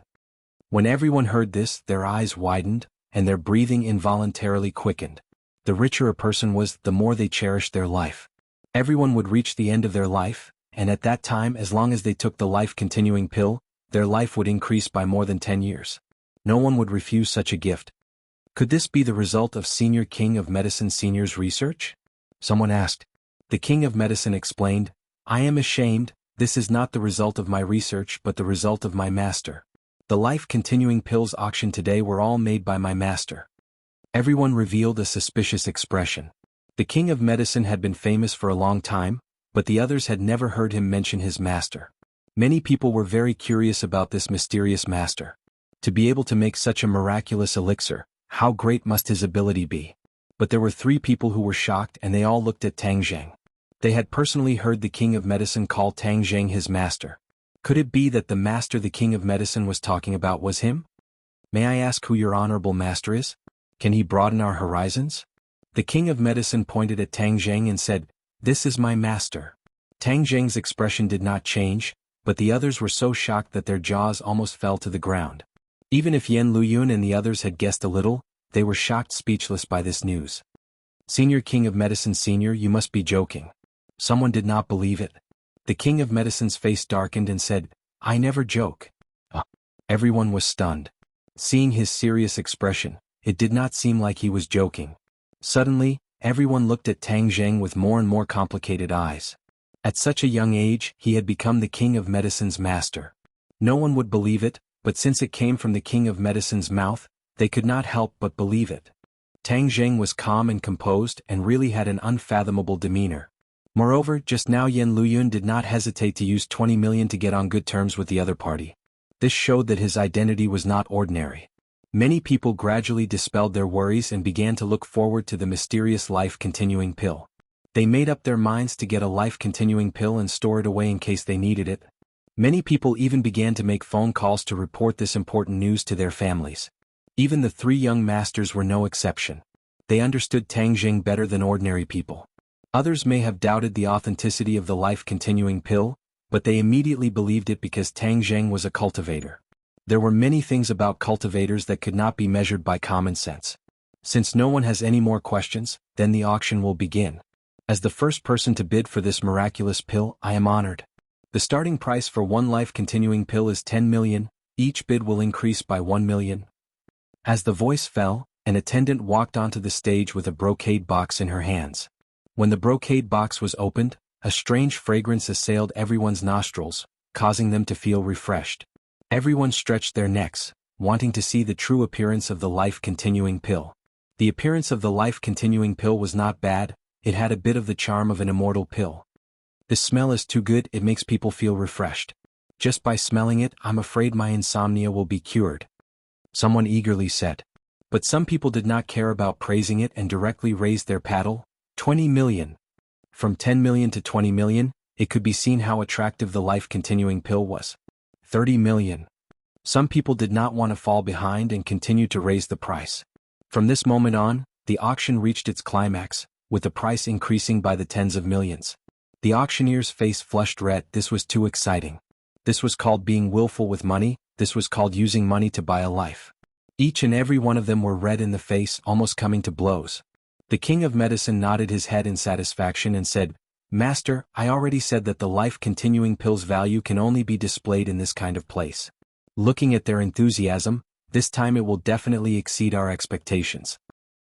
When everyone heard this, their eyes widened, and their breathing involuntarily quickened. The richer a person was, the more they cherished their life. Everyone would reach the end of their life, and at that time, as long as they took the life-continuing pill, their life would increase by more than 10 years. No one would refuse such a gift. Could this be the result of Senior King of Medicine Senior's research? Someone asked. The King of Medicine explained, "I am ashamed, this is not the result of my research but the result of my master. The life-continuing pills auctioned today were all made by my master." Everyone revealed a suspicious expression. The King of Medicine had been famous for a long time, but the others had never heard him mention his master. Many people were very curious about this mysterious master. To be able to make such a miraculous elixir, how great must his ability be? But there were three people who were shocked, and they all looked at Tang Zheng. They had personally heard the King of Medicine call Tang Zheng his master. Could it be that the master the King of Medicine was talking about was him? "May I ask who your honorable master is? Can he broaden our horizons?" The King of Medicine pointed at Tang Zheng and said, "This is my master." Tang Zheng's expression did not change, but the others were so shocked that their jaws almost fell to the ground. Even if Yan Luyun and the others had guessed a little, they were shocked speechless by this news. "Senior King of Medicine Senior, you must be joking." Someone did not believe it. The king of medicine's face darkened and said, "I never joke." Everyone was stunned. Seeing his serious expression, it did not seem like he was joking. Suddenly, everyone looked at Tang Zheng with more and more complicated eyes. At such a young age, he had become the king of medicine's master. No one would believe it, but since it came from the king of medicine's mouth, they could not help but believe it. Tang Zheng was calm and composed and really had an unfathomable demeanor. Moreover, just now Yan Luyun did not hesitate to use 20 million to get on good terms with the other party. This showed that his identity was not ordinary. Many people gradually dispelled their worries and began to look forward to the mysterious life-continuing pill. They made up their minds to get a life-continuing pill and store it away in case they needed it. Many people even began to make phone calls to report this important news to their families. Even the three young masters were no exception. They understood Tang Zheng better than ordinary people. Others may have doubted the authenticity of the life-continuing pill, but they immediately believed it because Tang Zheng was a cultivator. There were many things about cultivators that could not be measured by common sense. Since no one has any more questions, then the auction will begin. As the first person to bid for this miraculous pill, I am honored. The starting price for one life-continuing pill is 10 million, each bid will increase by 1 million. As the voice fell, an attendant walked onto the stage with a brocade box in her hands. When the brocade box was opened, a strange fragrance assailed everyone's nostrils, causing them to feel refreshed. Everyone stretched their necks, wanting to see the true appearance of the life-continuing pill. The appearance of the life-continuing pill was not bad, it had a bit of the charm of an immortal pill. The smell is too good, it makes people feel refreshed. Just by smelling it, I'm afraid my insomnia will be cured. Someone eagerly said. But some people did not care about praising it and directly raised their paddle. 20 million. From 10 million to 20 million, it could be seen how attractive the life-continuing pill was. 30 million. Some people did not want to fall behind and continued to raise the price. From this moment on, the auction reached its climax, with the price increasing by the tens of millions. The auctioneer's face flushed red. This was too exciting. This was called being willful with money, this was called using money to buy a life. Each and every one of them were red in the face, almost coming to blows. The king of medicine nodded his head in satisfaction and said, "Master, I already said that the life-continuing pill's value can only be displayed in this kind of place. Looking at their enthusiasm, this time it will definitely exceed our expectations."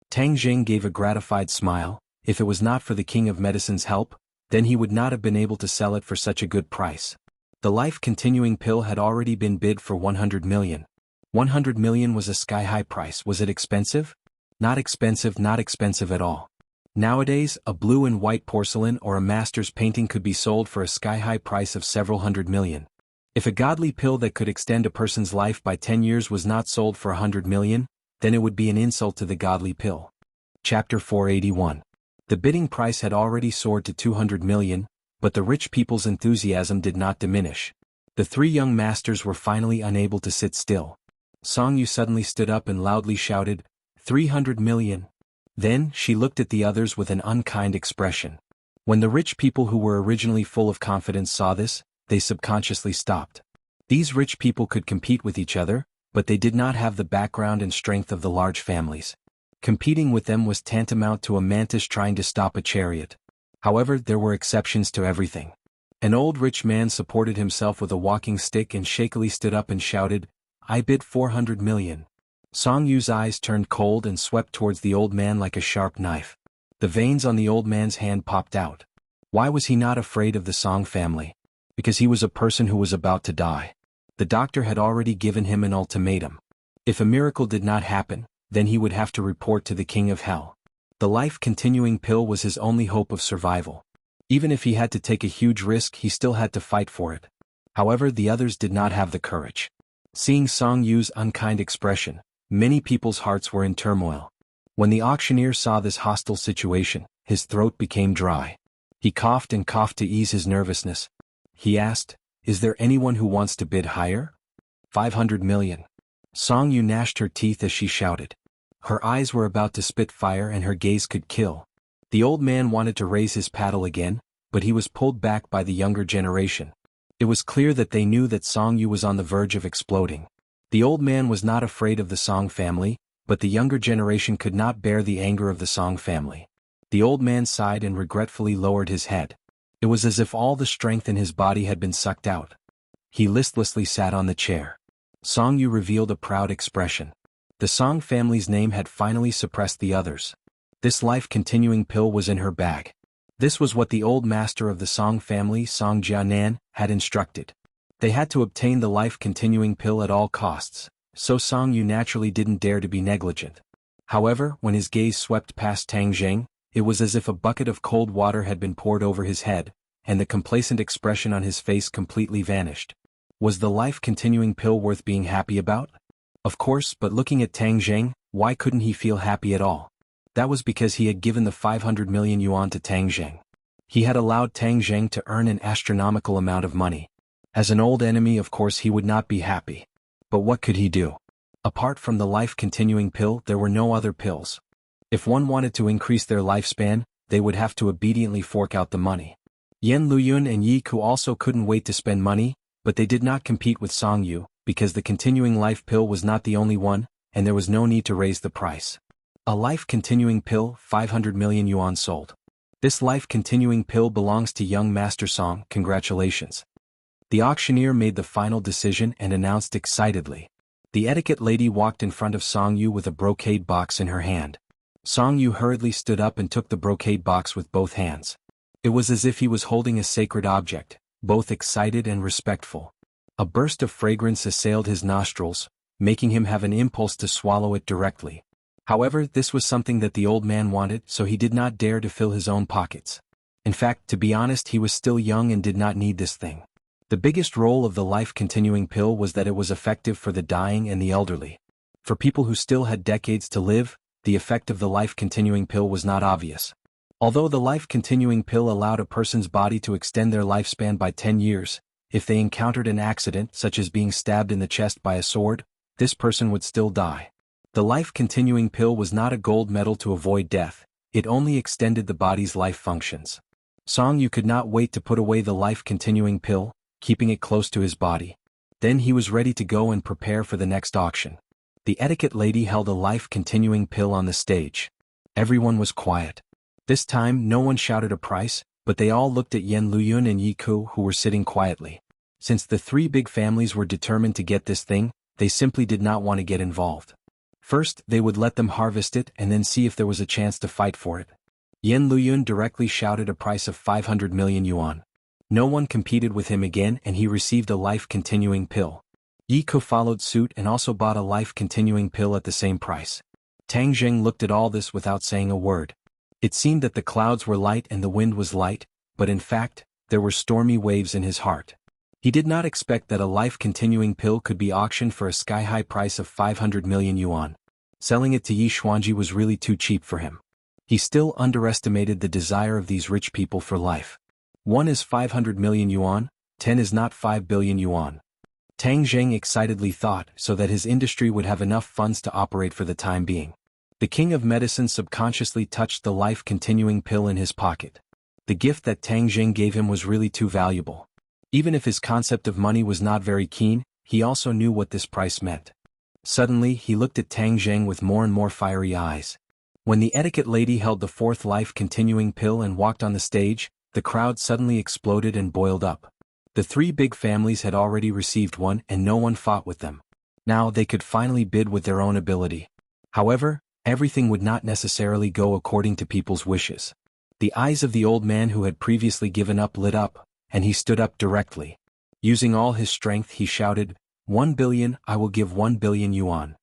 Tang Zheng gave a gratified smile. If it was not for the king of medicine's help, then he would not have been able to sell it for such a good price. The life-continuing pill had already been bid for 100 million. 100 million was a sky-high price. Was it expensive? Not expensive at all. Nowadays, a blue and white porcelain or a master's painting could be sold for a sky-high price of several hundred million. If a godly pill that could extend a person's life by 10 years was not sold for 100 million, then it would be an insult to the godly pill. Chapter 481. The bidding price had already soared to 200 million, but the rich people's enthusiasm did not diminish. The three young masters were finally unable to sit still. Song Yu suddenly stood up and loudly shouted, 300 million. Then, she looked at the others with an unkind expression. When the rich people who were originally full of confidence saw this, they subconsciously stopped. These rich people could compete with each other, but they did not have the background and strength of the large families. Competing with them was tantamount to a mantis trying to stop a chariot. However, there were exceptions to everything. An old rich man supported himself with a walking stick and shakily stood up and shouted, "I bid 400 million. Song Yu's eyes turned cold and swept towards the old man like a sharp knife. The veins on the old man's hand popped out. Why was he not afraid of the Song family? Because he was a person who was about to die. The doctor had already given him an ultimatum. If a miracle did not happen, then he would have to report to the king of hell. The life-continuing pill was his only hope of survival. Even if he had to take a huge risk, he still had to fight for it. However, the others did not have the courage. Seeing Song Yu's unkind expression, many people's hearts were in turmoil. When the auctioneer saw this hostile situation, his throat became dry. He coughed and coughed to ease his nervousness. He asked, "Is there anyone who wants to bid higher?" 500 million. Song Yu gnashed her teeth as she shouted. Her eyes were about to spit fire and her gaze could kill. The old man wanted to raise his paddle again, but he was pulled back by the younger generation. It was clear that they knew that Song Yu was on the verge of exploding. The old man was not afraid of the Song family, but the younger generation could not bear the anger of the Song family. The old man sighed and regretfully lowered his head. It was as if all the strength in his body had been sucked out. He listlessly sat on the chair. Song Yu revealed a proud expression. The Song family's name had finally suppressed the others. This life-continuing pill was in her bag. This was what the old master of the Song family, Song Jianan, had instructed. They had to obtain the life-continuing pill at all costs, so Song Yu naturally didn't dare to be negligent. However, when his gaze swept past Tang Zheng, it was as if a bucket of cold water had been poured over his head, and the complacent expression on his face completely vanished. Was the life-continuing pill worth being happy about? Of course, but looking at Tang Zheng, why couldn't he feel happy at all? That was because he had given the 500 million yuan to Tang Zheng. He had allowed Tang Zheng to earn an astronomical amount of money. As an old enemy, of course he would not be happy. But what could he do? Apart from the life-continuing pill, there were no other pills. If one wanted to increase their lifespan, they would have to obediently fork out the money. Yan Luyun and Yi Ku also couldn't wait to spend money, but they did not compete with Song Yu, because the continuing life pill was not the only one, and there was no need to raise the price. A life-continuing pill, 500 million yuan sold. This life-continuing pill belongs to young Master Song, congratulations. The auctioneer made the final decision and announced excitedly. The etiquette lady walked in front of Song Yu with a brocade box in her hand. Song Yu hurriedly stood up and took the brocade box with both hands. It was as if he was holding a sacred object, both excited and respectful. A burst of fragrance assailed his nostrils, making him have an impulse to swallow it directly. However, this was something that the old man wanted, so he did not dare to fill his own pockets. In fact, to be honest, he was still young and did not need this thing. The biggest role of the life-continuing pill was that it was effective for the dying and the elderly. For people who still had decades to live, the effect of the life-continuing pill was not obvious. Although the life-continuing pill allowed a person's body to extend their lifespan by 10 years, if they encountered an accident such as being stabbed in the chest by a sword, this person would still die. The life-continuing pill was not a gold medal to avoid death, it only extended the body's life functions. Song Yu could not wait to put away the life-continuing pill, keeping it close to his body. Then he was ready to go and prepare for the next auction. The etiquette lady held a life-continuing pill on the stage. Everyone was quiet. This time no one shouted a price, but they all looked at Yan Luyun and Yi Ku who were sitting quietly. Since the three big families were determined to get this thing, they simply did not want to get involved. First, they would let them harvest it and then see if there was a chance to fight for it. Yan Luyun directly shouted a price of 500 million yuan. No one competed with him again and he received a life-continuing pill. Yi Ku followed suit and also bought a life-continuing pill at the same price. Tang Zheng looked at all this without saying a word. It seemed that the clouds were light and the wind was light, but in fact, there were stormy waves in his heart. He did not expect that a life-continuing pill could be auctioned for a sky-high price of 500 million yuan. Selling it to Yi Xuanji was really too cheap for him. He still underestimated the desire of these rich people for life. 1 is 500 million yuan, 10 is not 5 billion yuan. Tang Zheng excitedly thought so that his industry would have enough funds to operate for the time being. The king of medicine subconsciously touched the life-continuing pill in his pocket. The gift that Tang Zheng gave him was really too valuable. Even if his concept of money was not very keen, he also knew what this price meant. Suddenly, he looked at Tang Zheng with more and more fiery eyes. When the etiquette lady held the fourth life-continuing pill and walked on the stage, the crowd suddenly exploded and boiled up. The three big families had already received one and no one fought with them. Now they could finally bid with their own ability. However, everything would not necessarily go according to people's wishes. The eyes of the old man who had previously given up lit up, and he stood up directly. Using all his strength he shouted, 1 billion, I will give 1 billion yuan.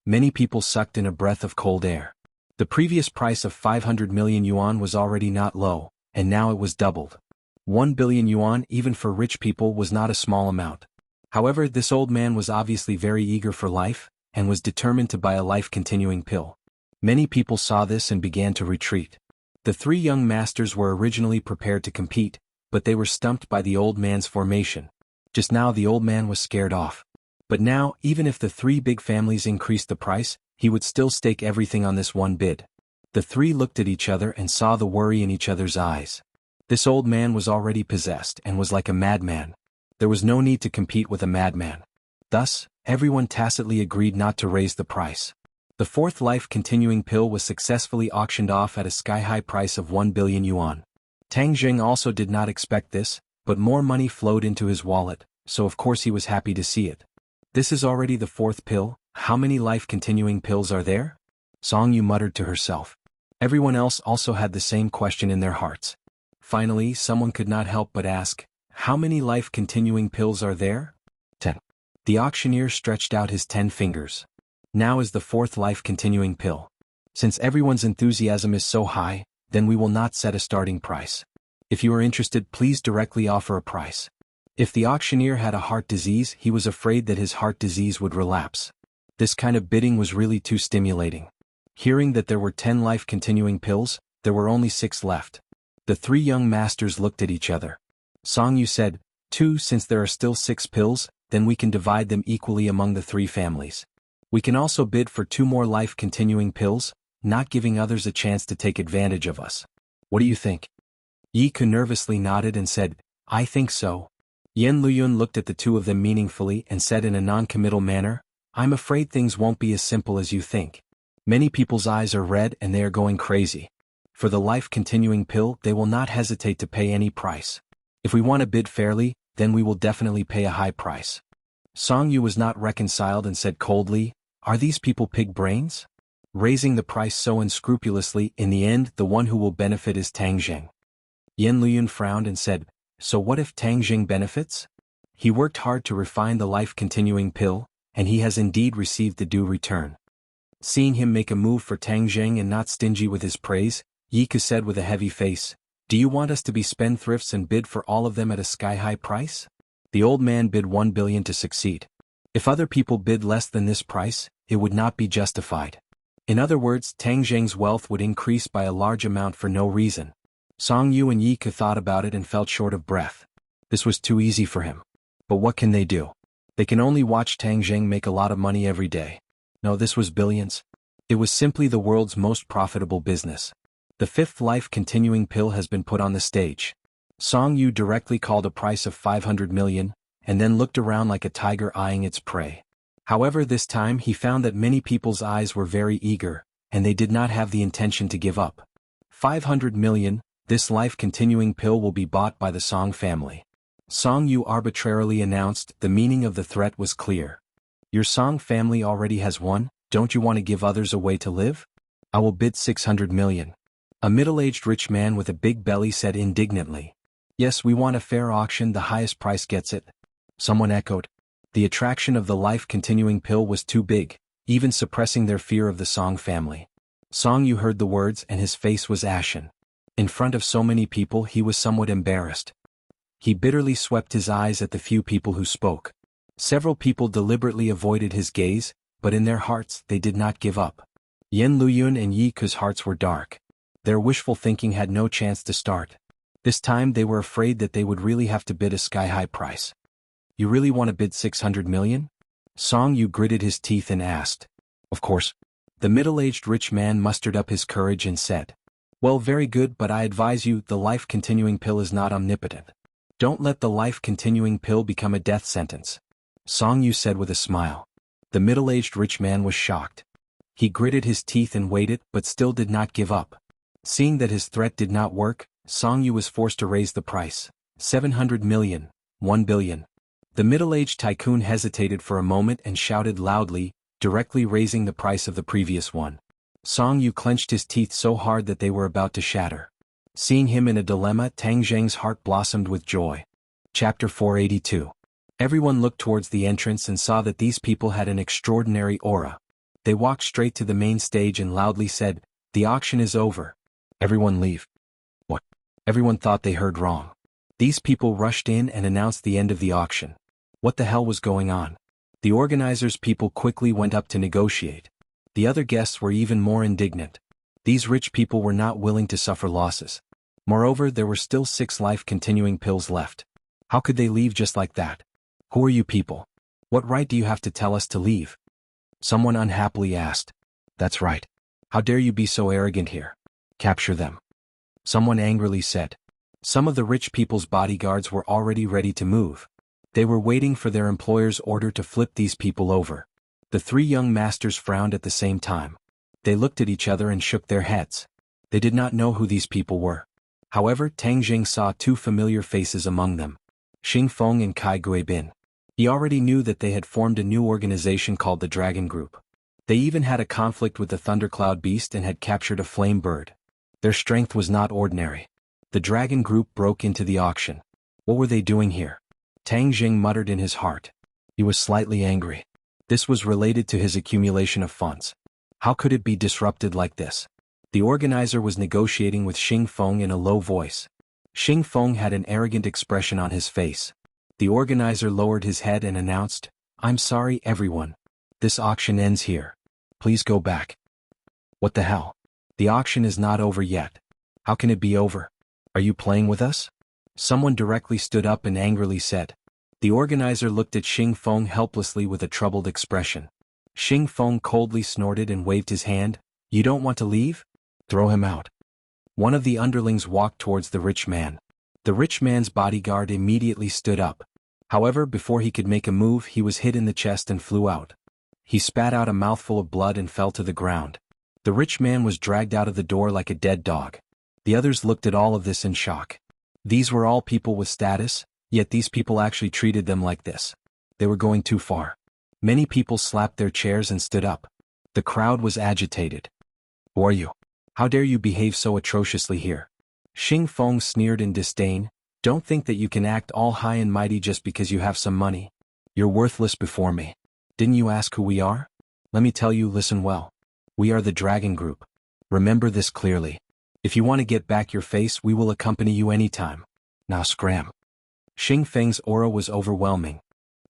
Many people sucked in a breath of cold air. The previous price of 500 million yuan was already not low, and now it was doubled. 1 billion yuan even for rich people was not a small amount. However, this old man was obviously very eager for life, and was determined to buy a life-continuing pill. Many people saw this and began to retreat. The three young masters were originally prepared to compete, but they were stumped by the old man's formation. Just now the old man was scared off. But now, even if the three big families increased the price, he would still stake everything on this one bid. The three looked at each other and saw the worry in each other's eyes. This old man was already possessed and was like a madman. There was no need to compete with a madman. Thus, everyone tacitly agreed not to raise the price. The fourth life-continuing pill was successfully auctioned off at a sky-high price of 1 billion yuan. Tang Jing also did not expect this, but more money flowed into his wallet, so of course he was happy to see it. This is already the fourth pill. How many life-continuing pills are there? Song Yu muttered to herself. Everyone else also had the same question in their hearts. Finally, someone could not help but ask, how many life-continuing pills are there? 10. The auctioneer stretched out his 10 fingers. Now is the fourth life-continuing pill. Since everyone's enthusiasm is so high, then we will not set a starting price. If you are interested, please directly offer a price. If the auctioneer had a heart disease, he was afraid that his heart disease would relapse. This kind of bidding was really too stimulating. Hearing that there were 10 life-continuing pills, there were only 6 left. The 3 young masters looked at each other. Song Yu said, 2. Since there are still 6 pills, then we can divide them equally among the 3 families. We can also bid for 2 more life-continuing pills, not giving others a chance to take advantage of us. What do you think? Yi Ke nervously nodded and said, I think so. Yan Luyun looked at the 2 of them meaningfully and said in a non-committal manner, I'm afraid things won't be as simple as you think. Many people's eyes are red and they are going crazy. For the life-continuing pill, they will not hesitate to pay any price. If we want to bid fairly, then we will definitely pay a high price. Song Yu was not reconciled and said coldly, Are these people pig brains? Raising the price so unscrupulously, in the end the one who will benefit is Tang Jing. Yan Luyun frowned and said, So what if Tang Jing benefits? He worked hard to refine the life-continuing pill, and he has indeed received the due return. Seeing him make a move for Tang Jing and not stingy with his praise, Yi Ke said with a heavy face, Do you want us to be spendthrifts and bid for all of them at a sky-high price? The old man bid 1 billion to succeed. If other people bid less than this price, it would not be justified. In other words, Tang Jing's wealth would increase by a large amount for no reason. Song Yu and Yi Ke thought about it and felt short of breath. This was too easy for him. But what can they do? They can only watch Tang Jing make a lot of money every day. No, this was billions. It was simply the world's most profitable business. The 5th life-continuing pill has been put on the stage. Song Yu directly called a price of 500 million, and then looked around like a tiger eyeing its prey. However, this time he found that many people's eyes were very eager, and they did not have the intention to give up. 500 million, this life-continuing pill will be bought by the Song family. Song Yu arbitrarily announced. The meaning of the threat was clear. Your Song family already has one, don't you want to give others a way to live? I will bid 600 million. A middle-aged rich man with a big belly said indignantly. Yes, we want a fair auction, the highest price gets it. Someone echoed. The attraction of the life-continuing pill was too big, even suppressing their fear of the Song family. Song Yu heard the words and his face was ashen. In front of so many people he was somewhat embarrassed. He bitterly swept his eyes at the few people who spoke. Several people deliberately avoided his gaze, but in their hearts they did not give up. Yan Luyun and Yi Ke's hearts were dark. Their wishful thinking had no chance to start. This time they were afraid that they would really have to bid a sky-high price. You really want to bid 600 million? Song Yu gritted his teeth and asked. Of course. The middle-aged rich man mustered up his courage and said. Well, very good, but I advise you, the life-continuing pill is not omnipotent. Don't let the life-continuing pill become a death sentence. Song Yu said with a smile. The middle-aged rich man was shocked. He gritted his teeth and waited, but still did not give up. Seeing that his threat did not work, Song Yu was forced to raise the price. 700 million, 1 billion. The middle-aged tycoon hesitated for a moment and shouted loudly, directly raising the price of the previous one. Song Yu clenched his teeth so hard that they were about to shatter. Seeing him in a dilemma, Tang Jing's heart blossomed with joy. Chapter 482. Everyone looked towards the entrance and saw that these people had an extraordinary aura. They walked straight to the main stage and loudly said, The auction is over. Everyone leave. What? Everyone thought they heard wrong. These people rushed in and announced the end of the auction. What the hell was going on? The organizers' people quickly went up to negotiate. The other guests were even more indignant. These rich people were not willing to suffer losses. Moreover, there were still 6 life-continuing pills left. How could they leave just like that? Who are you people? What right do you have to tell us to leave? Someone unhappily asked. That's right. How dare you be so arrogant here? Capture them. Someone angrily said. Some of the rich people's bodyguards were already ready to move. They were waiting for their employer's order to flip these people over. The 3 young masters frowned at the same time. They looked at each other and shook their heads. They did not know who these people were. However, Tang Jing saw two familiar faces among them, Xing Feng and Kai Guibin. He already knew that they had formed a new organization called the Dragon Group. They even had a conflict with the Thundercloud Beast and had captured a flame bird. Their strength was not ordinary. The Dragon Group broke into the auction. What were they doing here? Tang Jing muttered in his heart. He was slightly angry. This was related to his accumulation of funds. How could it be disrupted like this? The organizer was negotiating with Xing Feng in a low voice. Xing Feng had an arrogant expression on his face. The organizer lowered his head and announced, "I'm sorry, everyone. This auction ends here. Please go back." What the hell? The auction is not over yet. How can it be over? Are you playing with us? Someone directly stood up and angrily said. The organizer looked at Xing Feng helplessly with a troubled expression. Xing Feng coldly snorted and waved his hand. "You don't want to leave? Throw him out." One of the underlings walked towards the rich man. The rich man's bodyguard immediately stood up. However, before he could make a move, he was hit in the chest and flew out. He spat out a mouthful of blood and fell to the ground. The rich man was dragged out of the door like a dead dog. The others looked at all of this in shock. These were all people with status, yet these people actually treated them like this. They were going too far. Many people slapped their chairs and stood up. The crowd was agitated. "Who are you? How dare you behave so atrociously here?" Xing Feng sneered in disdain. "Don't think that you can act all high and mighty just because you have some money. You're worthless before me. Didn't you ask who we are? Let me tell you, listen well. We are the Dragon Group. Remember this clearly. If you want to get back your face, we will accompany you anytime. Now scram." Xing Feng's aura was overwhelming.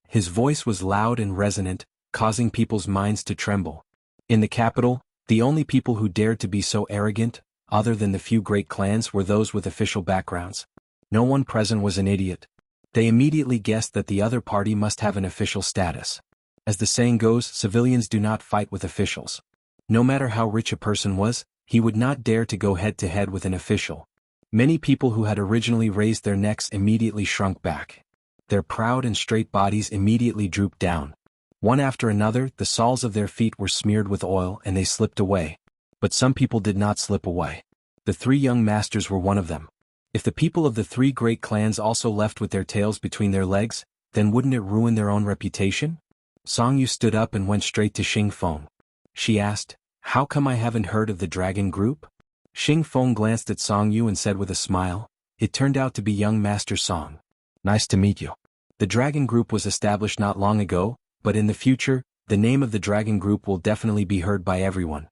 His voice was loud and resonant, causing people's minds to tremble. In the capital, the only people who dared to be so arrogant, other than the few great clans, were those with official backgrounds. No one present was an idiot. They immediately guessed that the other party must have an official status. As the saying goes, civilians do not fight with officials. No matter how rich a person was, he would not dare to go head-to-head with an official. Many people who had originally raised their necks immediately shrunk back. Their proud and straight bodies immediately drooped down. One after another, the soles of their feet were smeared with oil and they slipped away. But some people did not slip away. The three young masters were one of them. If the people of the three great clans also left with their tails between their legs, then wouldn't it ruin their own reputation? Song Yu stood up and went straight to Xing Feng. She asked, "How come I haven't heard of the Dragon Group?" Xing Feng glanced at Song Yu and said with a smile, "It turned out to be young Master Song. Nice to meet you." The Dragon Group was established not long ago, but in the future, the name of the Dragon Group will definitely be heard by everyone.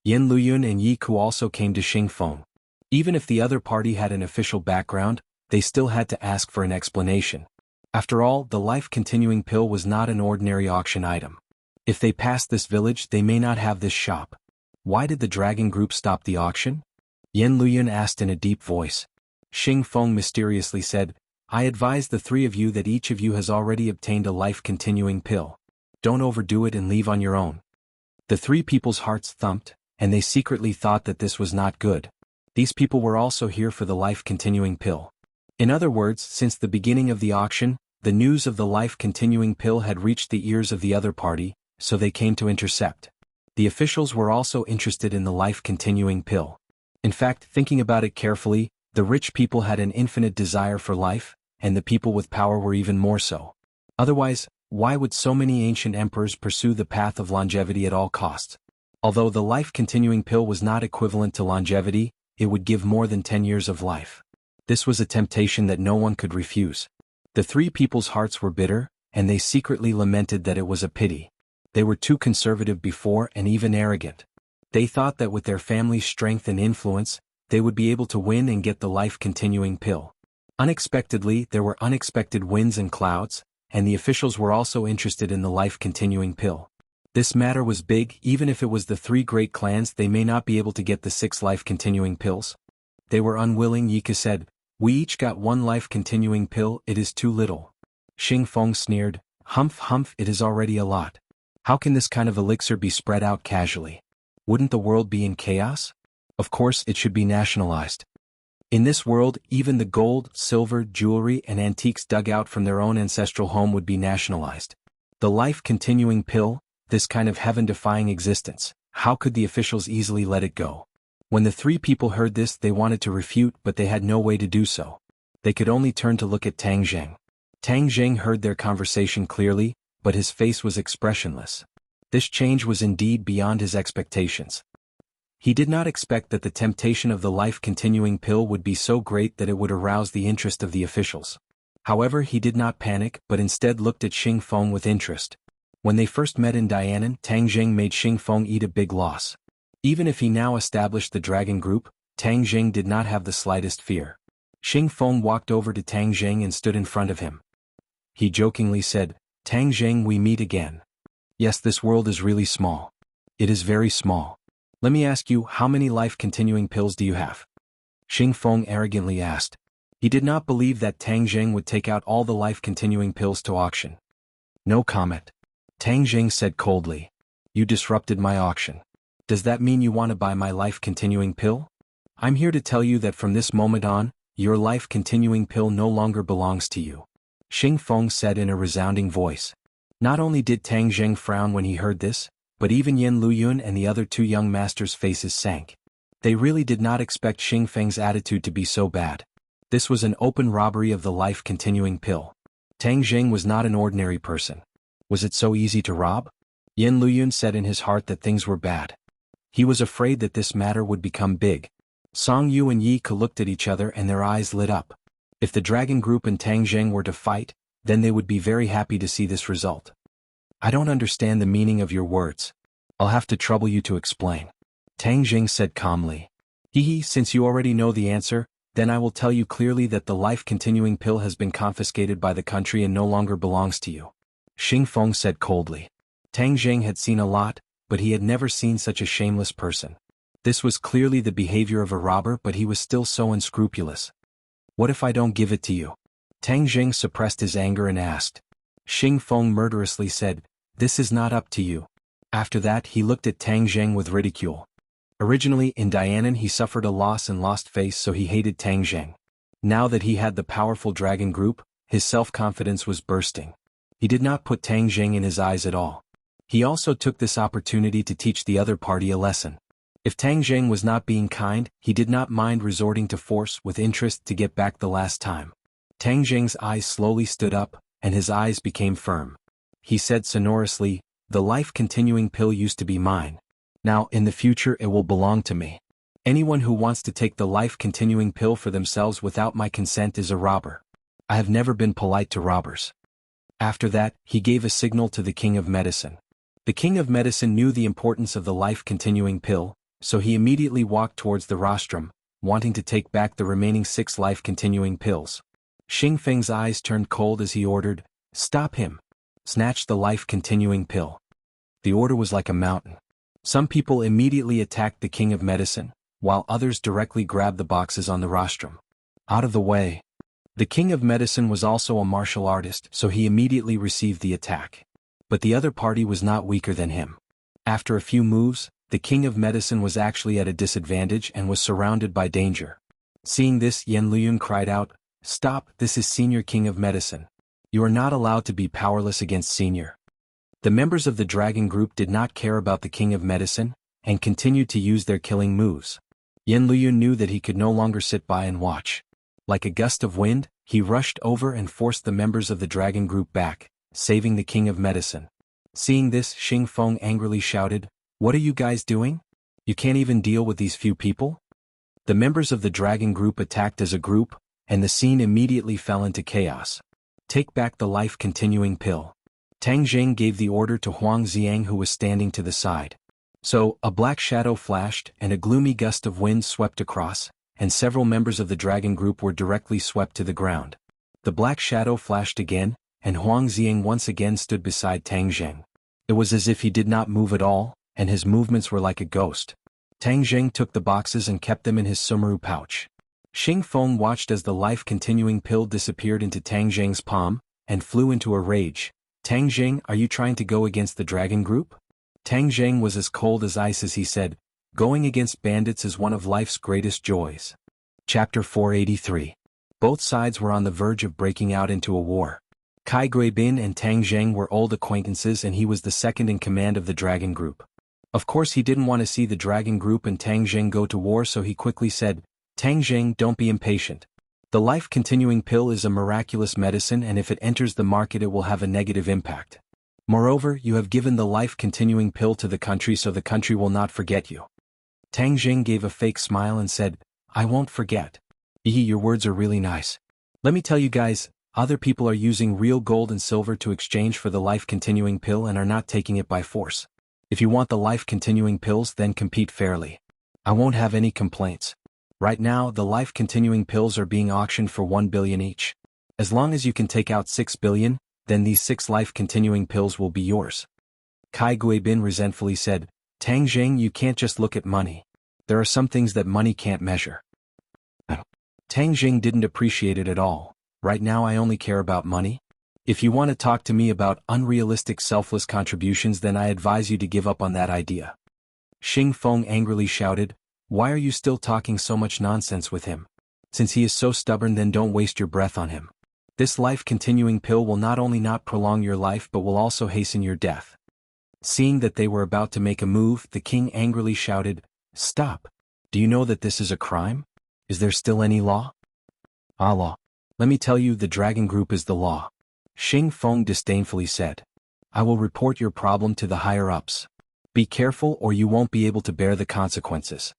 Yin Luyun and Yi Ku also came to Xing Feng. Even if the other party had an official background, they still had to ask for an explanation. After all, the life-continuing pill was not an ordinary auction item. If they passed this village, they may not have this shop. Why did the Dragon Group stop the auction? Yin Luyun asked in a deep voice. Xing Feng mysteriously said, "I advise the three of you that each of you has already obtained a life-continuing pill. Don't overdo it and leave on your own." The three people's hearts thumped, and they secretly thought that this was not good. These people were also here for the life-continuing pill. In other words, since the beginning of the auction, the news of the life-continuing pill had reached the ears of the other party, so they came to intercept. The officials were also interested in the life-continuing pill. In fact, thinking about it carefully, the rich people had an infinite desire for life, and the people with power were even more so. Otherwise, why would so many ancient emperors pursue the path of longevity at all costs? Although the life-continuing pill was not equivalent to longevity, it would give more than 10 years of life. This was a temptation that no one could refuse. The three people's hearts were bitter, and they secretly lamented that it was a pity. They were too conservative before and even arrogant. They thought that with their family's strength and influence, they would be able to win and get the life-continuing pill. Unexpectedly, there were unexpected winds and clouds, and the officials were also interested in the life-continuing pill. This matter was big. Even if it was the three great clans, they may not be able to get the 6 life-continuing pills. They were unwilling. Yika said, "We each got 1 life-continuing pill, it is too little." Xing Feng sneered, "Humph humph, it is already a lot. How can this kind of elixir be spread out casually? Wouldn't the world be in chaos? Of course it should be nationalized. In this world, even the gold, silver, jewelry and antiques dug out from their own ancestral home would be nationalized. The life-continuing pill, this kind of heaven-defying existence, how could the officials easily let it go? When the three people heard this, they wanted to refute, but they had no way to do so. They could only turn to look at Tang Zheng. Tang Zheng heard their conversation clearly, but his face was expressionless. This change was indeed beyond his expectations. He did not expect that the temptation of the life-continuing pill would be so great that it would arouse the interest of the officials. However, he did not panic, but instead looked at Xing Feng with interest. When they first met in Dianan, Tang Zheng made Xing Feng eat a big loss. Even if he now established the dragon group, Tang Zheng did not have the slightest fear. Xing Feng walked over to Tang Zheng and stood in front of him. He jokingly said, "Tang Zheng, we meet again. Yes, this world is really small. It is very small. Let me ask you, how many life-continuing pills do you have?" Xing Feng arrogantly asked. He did not believe that Tang Zheng would take out all the life-continuing pills to auction. No comment. Tang Zheng said coldly. "You disrupted my auction. Does that mean you want to buy my life-continuing pill? I'm here to tell you that from this moment on, your life-continuing pill no longer belongs to you," Xing Feng said in a resounding voice. Not only did Tang Zheng frown when he heard this, but even Yen Luyun and the other two young masters' faces sank. They really did not expect Xing Feng's attitude to be so bad. This was an open robbery of the life-continuing pill. Tang Zheng was not an ordinary person. Was it so easy to rob? Yen Luyun said in his heart that things were bad. He was afraid that this matter would become big. Song Yu and Yi Ke looked at each other and their eyes lit up. If the dragon group and Tang Zheng were to fight, then they would be very happy to see this result. "I don't understand the meaning of your words. I'll have to trouble you to explain," Tang Zheng said calmly. Since you already know the answer, then I will tell you clearly that the life-continuing pill has been confiscated by the country and no longer belongs to you," Xing Feng said coldly. Tang Zheng had seen a lot, but he had never seen such a shameless person. This was clearly the behavior of a robber, but he was still so unscrupulous. "What if I don't give it to you?" Tang Zheng suppressed his anger and asked. Xing Feng murderously said, "This is not up to you." After that, he looked at Tang Zheng with ridicule. Originally, in Dianan he suffered a loss and lost face, so he hated Tang Zheng. Now that he had the powerful dragon group, his self-confidence was bursting. He did not put Tang Zheng in his eyes at all. He also took this opportunity to teach the other party a lesson. If Tang Zheng was not being kind, he did not mind resorting to force with interest to get back the last time. Tang Zheng's eyes slowly stood up, and his eyes became firm. He said sonorously, "The life-continuing pill used to be mine. Now, in the future it will belong to me. Anyone who wants to take the life-continuing pill for themselves without my consent is a robber. I have never been polite to robbers." After that, he gave a signal to the King of Medicine. The King of Medicine knew the importance of the life-continuing pill, so he immediately walked towards the rostrum, wanting to take back the remaining 6 life-continuing pills. Xing Feng's eyes turned cold as he ordered, "Stop him. Snatch the life-continuing pill." The order was like a mountain. Some people immediately attacked the King of Medicine, while others directly grabbed the boxes on the rostrum. Out of the way. The King of Medicine was also a martial artist, so he immediately received the attack. But the other party was not weaker than him. After a few moves, the King of Medicine was actually at a disadvantage and was surrounded by danger. Seeing this, Yen Luyun cried out, "Stop, this is Senior King of Medicine. You are not allowed to be powerless against Senior." The members of the dragon group did not care about the King of Medicine, and continued to use their killing moves. Yen Luyun knew that he could no longer sit by and watch. Like a gust of wind, he rushed over and forced the members of the dragon group back, saving the King of Medicine. Seeing this, Xing Feng angrily shouted, "What are you guys doing? You can't even deal with these few people?" The members of the dragon group attacked as a group, and the scene immediately fell into chaos. "Take back the life-continuing pill." Tang Zheng gave the order to Huang Xiang, who was standing to the side. So, a black shadow flashed, and a gloomy gust of wind swept across, and several members of the dragon group were directly swept to the ground. The black shadow flashed again, and Huang Xiang once again stood beside Tang Zheng. It was as if he did not move at all, and his movements were like a ghost. Tang Zheng took the boxes and kept them in his sumaru pouch. Xing Feng watched as the life-continuing pill disappeared into Tang Zheng's palm, and flew into a rage. "Tang Zheng, are you trying to go against the dragon group?" Tang Zheng was as cold as ice as he said, "Going against bandits is one of life's greatest joys." Chapter 483. Both sides were on the verge of breaking out into a war. Kai Guibin and Tang Zheng were old acquaintances, and he was the second in command of the dragon group. Of course he didn't want to see the dragon group and Tang Jing go to war, so he quickly said, Tang Jing, don't be impatient. The life-continuing pill is a miraculous medicine, and if it enters the market it will have a negative impact. Moreover, you have given the life-continuing pill to the country, so the country will not forget you. Tang Jing gave a fake smile and said, I won't forget. Your words are really nice. Let me tell you guys, other people are using real gold and silver to exchange for the life-continuing pill and are not taking it by force. If you want the life-continuing pills, then compete fairly. I won't have any complaints. Right now, the life-continuing pills are being auctioned for 1 billion each. As long as you can take out 6 billion, then these 6 life-continuing pills will be yours. Kai Guibin resentfully said, Tang Jing, you can't just look at money. There are some things that money can't measure. Tang Jing didn't appreciate it at all. Right now I only care about money. If you want to talk to me about unrealistic selfless contributions, then I advise you to give up on that idea. Xing Feng angrily shouted, Why are you still talking so much nonsense with him? Since he is so stubborn, then don't waste your breath on him. This life-continuing pill will not only not prolong your life but will also hasten your death. Seeing that they were about to make a move, the king angrily shouted, Stop! Do you know that this is a crime? Is there still any law? Law. Let me tell you, the dragon group is the law. Xing Feng disdainfully said. I will report your problem to the higher-ups. Be careful or you won't be able to bear the consequences.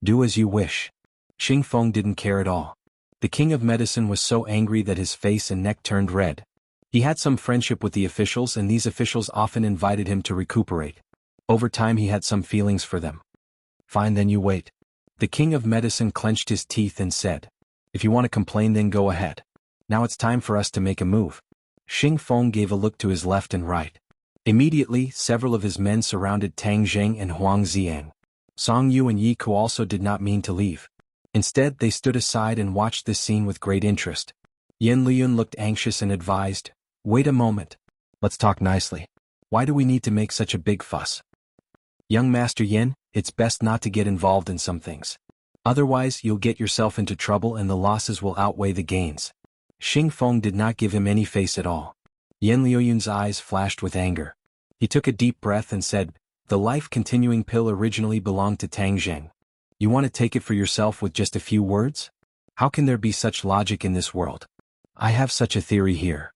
Do as you wish. Xing Feng didn't care at all. The king of medicine was so angry that his face and neck turned red. He had some friendship with the officials, and these officials often invited him to recuperate. Over time he had some feelings for them. Fine, then you wait. The king of medicine clenched his teeth and said, If you want to complain, then go ahead. Now it's time for us to make a move. Xing Feng gave a look to his left and right. Immediately, several of his men surrounded Tang Jing and Huang Xiang. Song Yu and Yi Ku also did not mean to leave. Instead, they stood aside and watched this scene with great interest. Yan Liyun looked anxious and advised, Wait a moment. Let's talk nicely. Why do we need to make such a big fuss? Young Master Yan, it's best not to get involved in some things. Otherwise, you'll get yourself into trouble and the losses will outweigh the gains. Xing Feng did not give him any face at all. Yan Liyun's eyes flashed with anger. He took a deep breath and said, The life-continuing pill originally belonged to Tang Jing. You want to take it for yourself with just a few words? How can there be such logic in this world? I have such a theory here.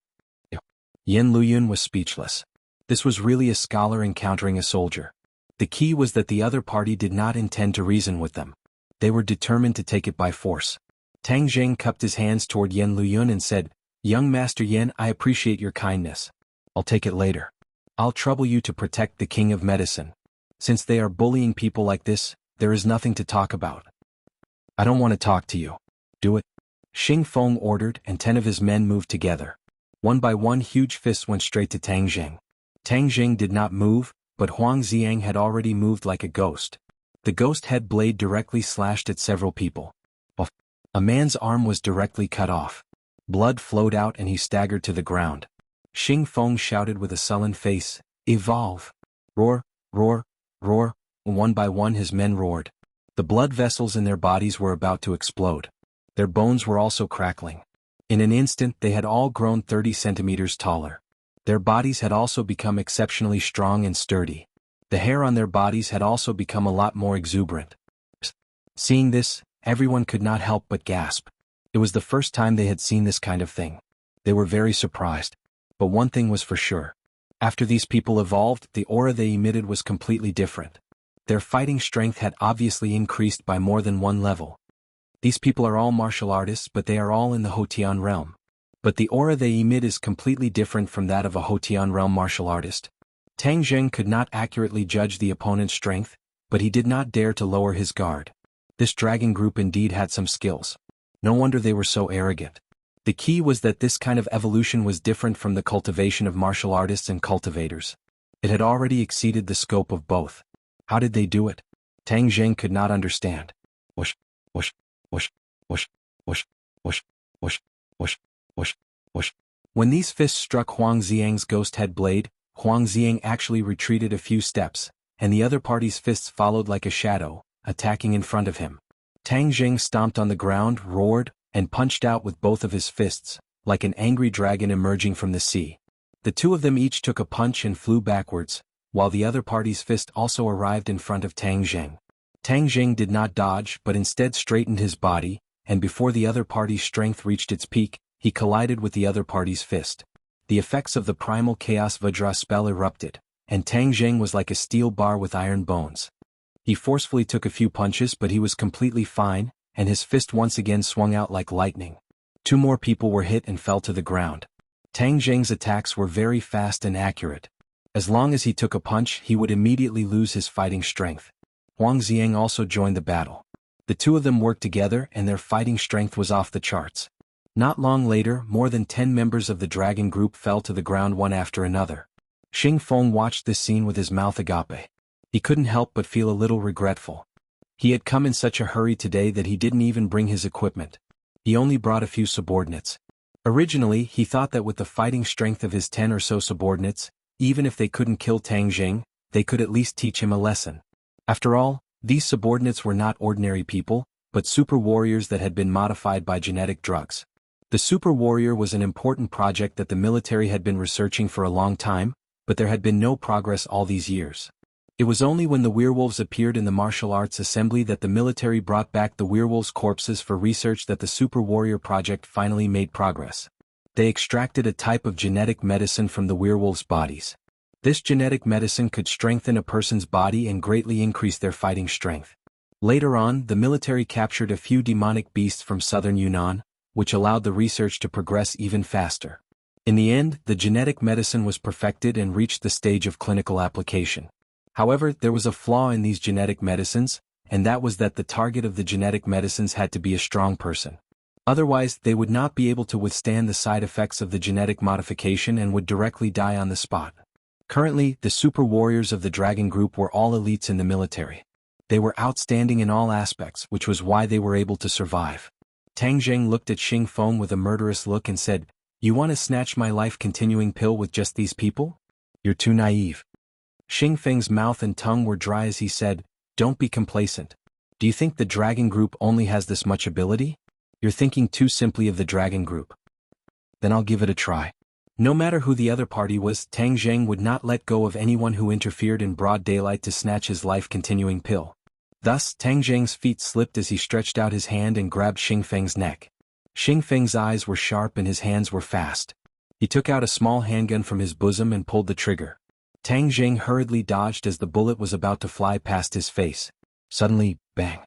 Yan Liyun was speechless. This was really a scholar encountering a soldier. The key was that the other party did not intend to reason with them. They were determined to take it by force. Tang Jing cupped his hands toward Yan Liyun and said, Young Master Yan, I appreciate your kindness. I'll take it later. I'll trouble you to protect the king of medicine. Since they are bullying people like this, there is nothing to talk about. I don't want to talk to you. Do it. Xing Feng ordered, and 10 of his men moved together. One by one, huge fists went straight to Tang Jing. Tang Jing did not move, but Huang Xiang had already moved like a ghost. The ghost head blade directly slashed at several people. A man's arm was directly cut off. Blood flowed out and he staggered to the ground. Xing Feng shouted with a sullen face, Evolve! Roar, roar, roar. One by one his men roared. The blood vessels in their bodies were about to explode. Their bones were also crackling. In an instant they had all grown 30 centimeters taller. Their bodies had also become exceptionally strong and sturdy. The hair on their bodies had also become a lot more exuberant. Seeing this, everyone could not help but gasp. It was the first time they had seen this kind of thing. They were very surprised. But one thing was for sure. After these people evolved, the aura they emitted was completely different. Their fighting strength had obviously increased by more than one level. These people are all martial artists, but they are all in the Hotian realm. But the aura they emit is completely different from that of a Hotian realm martial artist. Tang Jing could not accurately judge the opponent's strength, but he did not dare to lower his guard. This dragon group indeed had some skills. No wonder they were so arrogant. The key was that this kind of evolution was different from the cultivation of martial artists and cultivators. It had already exceeded the scope of both. How did they do it? Tang Jing could not understand. Whoosh, whoosh, whoosh, whoosh, whoosh, whoosh, whoosh, whoosh, whoosh, whoosh. When these fists struck Huang Xiang's ghost head blade, Huang Xiang actually retreated a few steps, and the other party's fists followed like a shadow, attacking in front of him. Tang Jing stomped on the ground, roared, and punched out with both of his fists, like an angry dragon emerging from the sea. The two of them each took a punch and flew backwards, while the other party's fist also arrived in front of Tang Zheng. Tang Zheng did not dodge but instead straightened his body, and before the other party's strength reached its peak, he collided with the other party's fist. The effects of the primal chaos Vajra spell erupted, and Tang Zheng was like a steel bar with iron bones. He forcefully took a few punches but he was completely fine, and his fist once again swung out like lightning. 2 more people were hit and fell to the ground. Tang Zheng's attacks were very fast and accurate. As long as he took a punch, he would immediately lose his fighting strength. Huang Xiang also joined the battle. The 2 of them worked together and their fighting strength was off the charts. Not long later, more than 10 members of the dragon group fell to the ground one after another. Xiaofan watched this scene with his mouth agape. He couldn't help but feel a little regretful. He had come in such a hurry today that he didn't even bring his equipment. He only brought a few subordinates. Originally, he thought that with the fighting strength of his 10 or so subordinates, even if they couldn't kill Tang Zheng, they could at least teach him a lesson. After all, these subordinates were not ordinary people, but super warriors that had been modified by genetic drugs. The super warrior was an important project that the military had been researching for a long time, but there had been no progress all these years. It was only when the werewolves appeared in the martial arts assembly that the military brought back the werewolves' corpses for research that the super warrior project finally made progress. They extracted a type of genetic medicine from the werewolves' bodies. This genetic medicine could strengthen a person's body and greatly increase their fighting strength. Later on, the military captured a few demonic beasts from southern Yunnan, which allowed the research to progress even faster. In the end, the genetic medicine was perfected and reached the stage of clinical application. However, there was a flaw in these genetic medicines, and that was that the target of the genetic medicines had to be a strong person. Otherwise, they would not be able to withstand the side effects of the genetic modification and would directly die on the spot. Currently, the super warriors of the dragon group were all elites in the military. They were outstanding in all aspects, which was why they were able to survive. Tang Zheng looked at Xiaofan with a murderous look and said, "You want to snatch my life-continuing pill with just these people? You're too naive." Xiaofan's mouth and tongue were dry as he said, "Don't be complacent. Do you think the dragon group only has this much ability? You're thinking too simply of the dragon group." "Then I'll give it a try." No matter who the other party was, Tang Zheng would not let go of anyone who interfered in broad daylight to snatch his life-continuing pill. Thus, Tang Zheng's feet slipped as he stretched out his hand and grabbed Xiaofan's neck. Xiaofan's eyes were sharp and his hands were fast. He took out a small handgun from his bosom and pulled the trigger. Tang Zheng hurriedly dodged as the bullet was about to fly past his face. Suddenly, bang!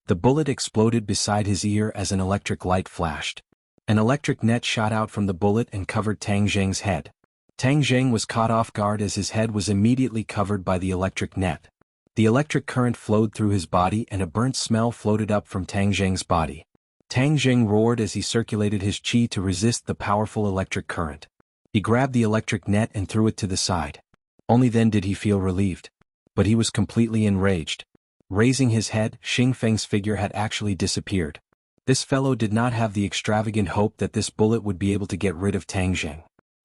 The bullet exploded beside his ear as an electric light flashed. An electric net shot out from the bullet and covered Tang Zheng's head. Tang Zheng was caught off guard as his head was immediately covered by the electric net. The electric current flowed through his body and a burnt smell floated up from Tang Zheng's body. Tang Zheng roared as he circulated his qi to resist the powerful electric current. He grabbed the electric net and threw it to the side. Only then did he feel relieved. But he was completely enraged. Raising his head, Xiaofan's figure had actually disappeared. This fellow did not have the extravagant hope that this bullet would be able to get rid of Tang Zheng.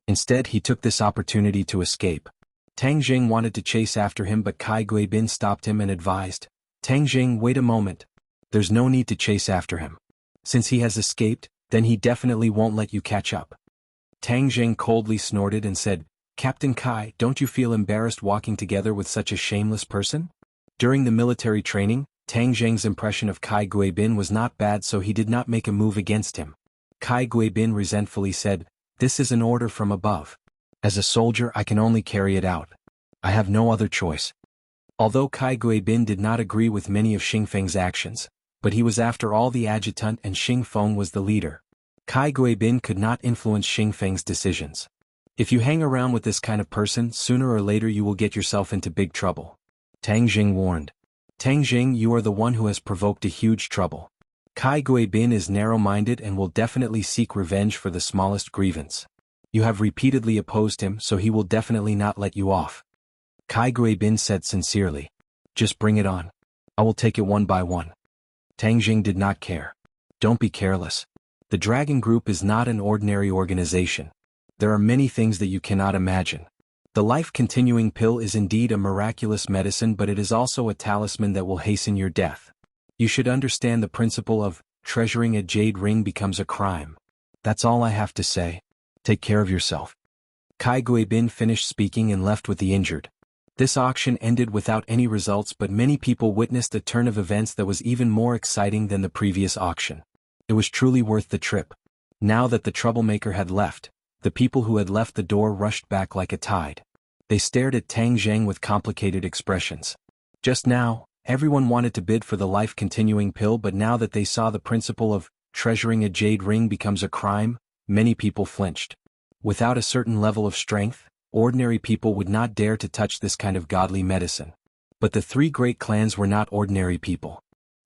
Instead, he took this opportunity to escape. Tang Zheng wanted to chase after him but Kai Guibin stopped him and advised, "Tang Zheng, wait a moment. There's no need to chase after him. Since he has escaped, then he definitely won't let you catch up." Tang Zheng coldly snorted and said, "Captain Kai, don't you feel embarrassed walking together with such a shameless person?" During the military training, Tang Zheng's impression of Kai Guibin was not bad, so he did not make a move against him. Kai Guibin resentfully said, "This is an order from above. As a soldier I can only carry it out. I have no other choice." Although Kai Guibin did not agree with many of Xiaofan's actions, but he was after all the adjutant and Xiaofan was the leader. Kai Guibin could not influence Xiaofan's decisions. If you hang around with this kind of person, sooner or later you will get yourself into big trouble. Tang Zheng warned. "Tang Zheng, you are the one who has provoked a huge trouble. Kai Guibin is narrow-minded and will definitely seek revenge for the smallest grievance. You have repeatedly opposed him, so he will definitely not let you off." Kai Guibin said sincerely, "Just bring it on. I will take it one by one." Tang Zheng did not care. "Don't be careless. The Dragon Group is not an ordinary organization. There are many things that you cannot imagine. The life-continuing pill is indeed a miraculous medicine, but it is also a talisman that will hasten your death. You should understand the principle of treasuring a jade ring becomes a crime. That's all I have to say. Take care of yourself." Kai Guibin finished speaking and left with the injured. This auction ended without any results, but many people witnessed a turn of events that was even more exciting than the previous auction. It was truly worth the trip. Now that the troublemaker had left, the people who had left the door rushed back like a tide. They stared at Tang Zheng with complicated expressions. Just now, everyone wanted to bid for the life-continuing pill, but now that they saw the principle of treasuring a jade ring becomes a crime, many people flinched. Without a certain level of strength, ordinary people would not dare to touch this kind of godly medicine. But the three great clans were not ordinary people.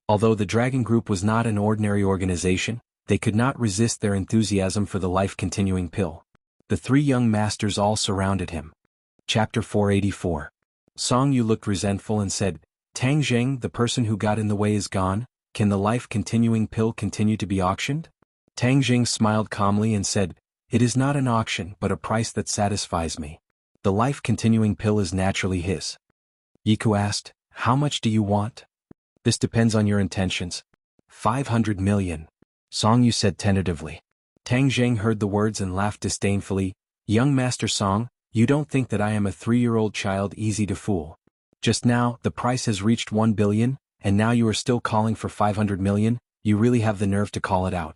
Although the Dragon Group was not an ordinary organization, they could not resist their enthusiasm for the life-continuing pill. The three young masters all surrounded him. Chapter 484. Song Yu looked resentful and said, Tang Zheng, the person who got in the way is gone, can the life-continuing pill continue to be auctioned? Tang Zheng smiled calmly and said, It is not an auction but a price that satisfies me. The life-continuing pill is naturally his. Yiku asked, How much do you want? This depends on your intentions. 500 million. Song Yu said tentatively. Tang Zheng heard the words and laughed disdainfully. Young Master Song, you don't think that I am a 3-year-old child easy to fool. Just now, the price has reached 1 billion, and now you are still calling for 500 million, you really have the nerve to call it out.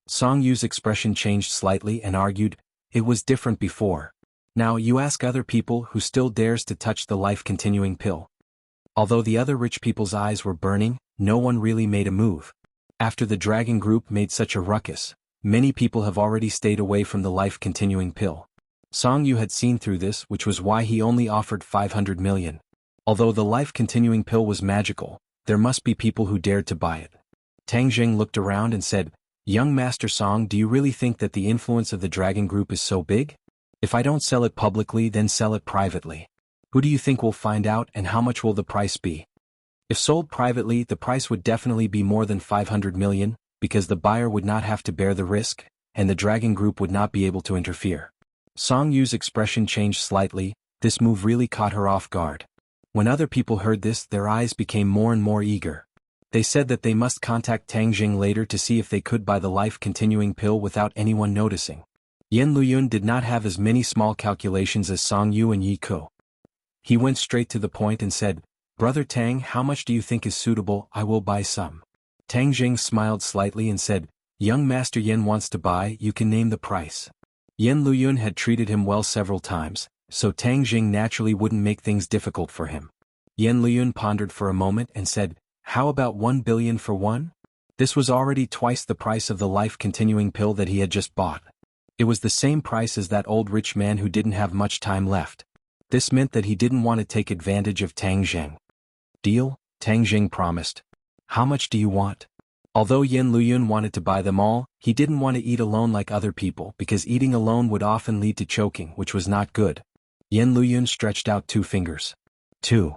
Song Yu's expression changed slightly and argued, It was different before. Now you ask other people who still dares to touch the life-continuing pill. Although the other rich people's eyes were burning, no one really made a move. After the Dragon Group made such a ruckus, many people have already stayed away from the life-continuing pill. Song Yu had seen through this, which was why he only offered 500 million. Although the life-continuing pill was magical, there must be people who dared to buy it. Tang Zheng looked around and said, Young Master Song, do you really think that the influence of the Dragon Group is so big? If I don't sell it publicly, then sell it privately. Who do you think will find out, and how much will the price be? If sold privately, the price would definitely be more than 500 million, because the buyer would not have to bear the risk, and the Dragon Group would not be able to interfere. Song Yu's expression changed slightly. This move really caught her off guard. When other people heard this, their eyes became more and more eager. They said that they must contact Tang Zheng later to see if they could buy the life-continuing pill without anyone noticing. Yan Luyun did not have as many small calculations as Song Yu and Yi Ke. He went straight to the point and said, Brother Tang, how much do you think is suitable? I will buy some. Tang Zheng smiled slightly and said, Young Master Yan wants to buy, you can name the price. Yan Luyun had treated him well several times, so Tang Zheng naturally wouldn't make things difficult for him. Yan Luyun pondered for a moment and said, How about 1 billion for one? This was already twice the price of the life-continuing pill that he had just bought. It was the same price as that old rich man who didn't have much time left. This meant that he didn't want to take advantage of Tang Zheng. Deal? Tang Zheng promised. How much do you want? Although Yan Luyun wanted to buy them all, he didn't want to eat alone like other people because eating alone would often lead to choking, which was not good. Yan Luyun stretched out 2 fingers. 2.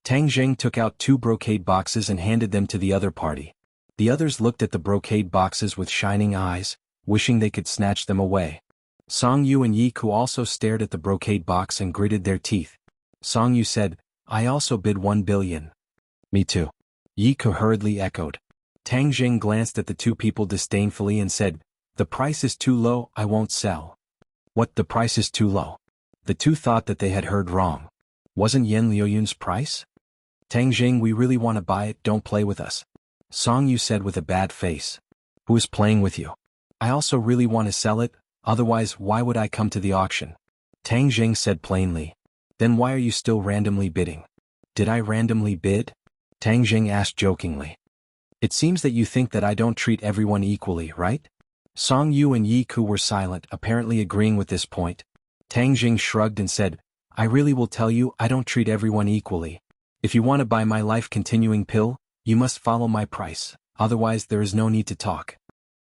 Tang Zheng took out 2 brocade boxes and handed them to the other party. The others looked at the brocade boxes with shining eyes, wishing they could snatch them away. Song Yu and Yi Ke also stared at the brocade box and gritted their teeth. Song Yu said, I also bid 1 billion. Me too. Yi Ke hurriedly echoed. Tang Zheng glanced at the 2 people disdainfully and said, The price is too low, I won't sell. What, the price is too low? The 2 thought that they had heard wrong. Wasn't Yan Luyun's price? Tang Zheng, we really want to buy it, don't play with us. Song Yu said with a bad face. Who is playing with you? I also really want to sell it, otherwise why would I come to the auction? Tang Zheng said plainly. Then why are you still randomly bidding? Did I randomly bid? Tang Zheng asked jokingly. It seems that you think that I don't treat everyone equally, right? Song Yu and Yi Ke were silent, apparently agreeing with this point. Tang Zheng shrugged and said, I really will tell you, I don't treat everyone equally. If you want to buy my life-continuing pill, you must follow my price, otherwise there is no need to talk.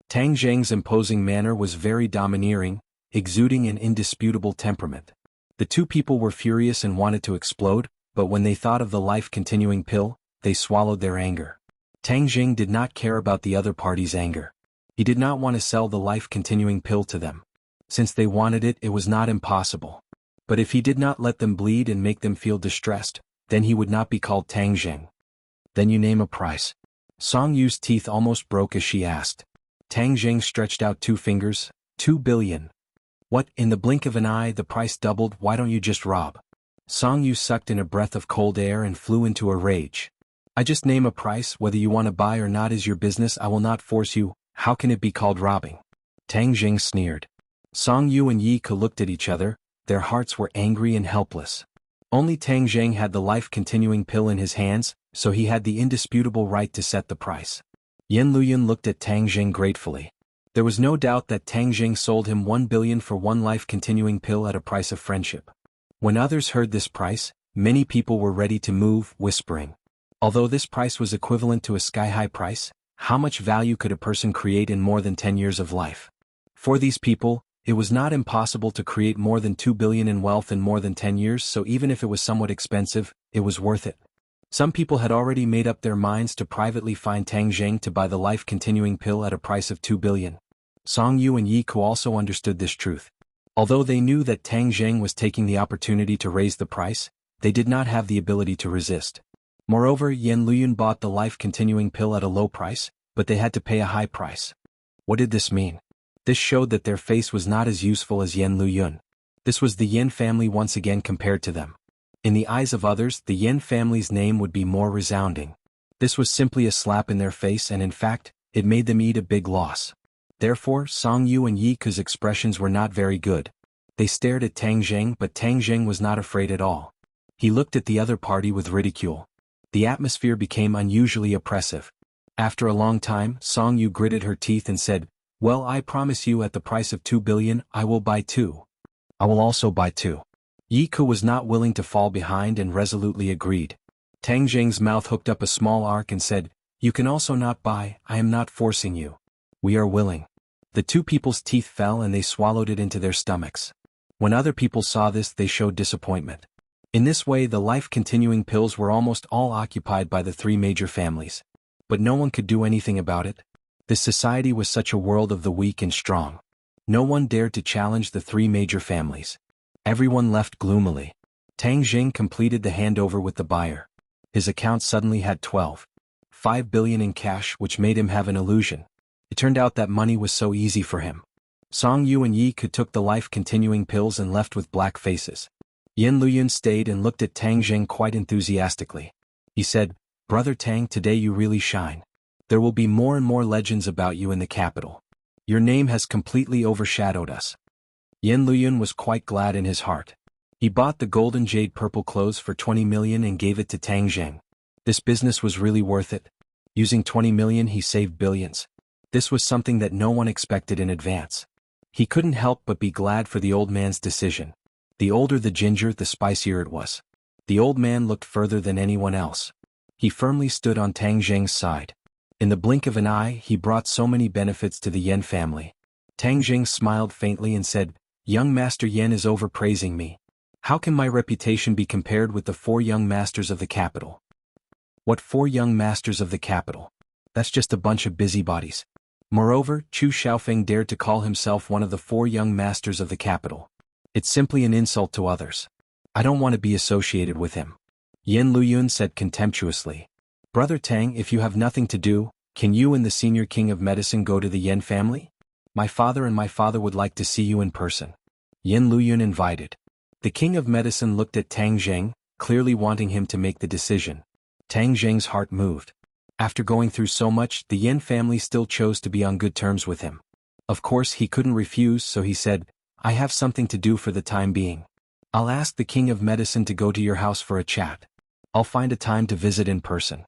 Tang Zheng's imposing manner was very domineering, exuding an indisputable temperament. The 2 people were furious and wanted to explode, but when they thought of the life-continuing pill, they swallowed their anger. Tang Zheng did not care about the other party's anger. He did not want to sell the life-continuing pill to them. Since they wanted it, it was not impossible. But if he did not let them bleed and make them feel distressed, then he would not be called Tang Zheng. Then you name a price. Song Yu's teeth almost broke as she asked. Tang Zheng stretched out 2 fingers. 2 billion. What, in the blink of an eye the price doubled, why don't you just rob? Song Yu sucked in a breath of cold air and flew into a rage. I just name a price, whether you want to buy or not is your business, I will not force you, how can it be called robbing? Tang Jing sneered. Song Yu and Yi Ke looked at each other, their hearts were angry and helpless. Only Tang Jing had the life-continuing pill in his hands, so he had the indisputable right to set the price. Yen Luyan looked at Tang Jing gratefully. There was no doubt that Tang Jing sold him 1 billion for one life-continuing pill at a price of friendship. When others heard this price, many people were ready to move, whispering. Although this price was equivalent to a sky-high price, how much value could a person create in more than 10 years of life? For these people, it was not impossible to create more than 2 billion in wealth in more than 10 years, so even if it was somewhat expensive, it was worth it. Some people had already made up their minds to privately find Tang Jing to buy the life-continuing pill at a price of 2 billion. Song Yu and Yi Ke also understood this truth. Although they knew that Tang Jing was taking the opportunity to raise the price, they did not have the ability to resist. Moreover, Yen Luyan bought the life-continuing pill at a low price, but they had to pay a high price. What did this mean? This showed that their face was not as useful as Yen Luyan. This was the Yen family once again compared to them. In the eyes of others, the Yen family's name would be more resounding. This was simply a slap in their face, and in fact, it made them eat a big loss. Therefore, Song Yu and Yi Ke's expressions were not very good. They stared at Tang Jing, but Tang Jing was not afraid at all. He looked at the other party with ridicule. The atmosphere became unusually oppressive. After a long time, Song Yu gritted her teeth and said, "Well, I promise you at the price of 2 billion, I will buy 2. I will also buy 2. Yi Ke was not willing to fall behind and resolutely agreed. Tang Jing's mouth hooked up a small arc and said, "You can also not buy, I am not forcing you. We are willing." The two people's teeth fell and they swallowed it into their stomachs. When other people saw this, they showed disappointment. In this way, the life-continuing pills were almost all occupied by the three major families. But no one could do anything about it. This society was such a world of the weak and strong. No one dared to challenge the three major families. Everyone left gloomily. Tang Jing completed the handover with the buyer. His account suddenly had 12.5 billion in cash, which made him have an illusion. It turned out that money was so easy for him. Song Yu and Yi Ke took the life-continuing pills and left with black faces. Yen Luyan stayed and looked at Tang Jing quite enthusiastically. He said, "Brother Tang, today you really shine. There will be more and more legends about you in the capital. Your name has completely overshadowed us." Yen Luyan was quite glad in his heart. He bought the golden jade purple clothes for 20 million and gave it to Tang Jing. This business was really worth it. Using 20 million he saved billions. This was something that no one expected in advance. He couldn't help but be glad for the old man's decision. The older the ginger, the spicier it was. The old man looked further than anyone else. He firmly stood on Tang Jing's side. In the blink of an eye, he brought so many benefits to the Yen family. Tang Jing smiled faintly and said, "Young Master Yen is overpraising me. How can my reputation be compared with the 4 young masters of the capital?" "What 4 young masters of the capital? That's just a bunch of busybodies." Moreover, Chu Xiaofan dared to call himself one of the 4 young masters of the capital. It's simply an insult to others. I don't want to be associated with him. Yen Luyan said contemptuously. "Brother Tang, if you have nothing to do, can you and the senior king of medicine go to the Yen family? My father and my father would like to see you in person." Yen Luyan invited. The king of medicine looked at Tang Jing, clearly wanting him to make the decision. Tang Jing's heart moved. After going through so much, the Yen family still chose to be on good terms with him. Of course he couldn't refuse, so he said, "I have something to do for the time being. I'll ask the king of medicine to go to your house for a chat. I'll find a time to visit in person."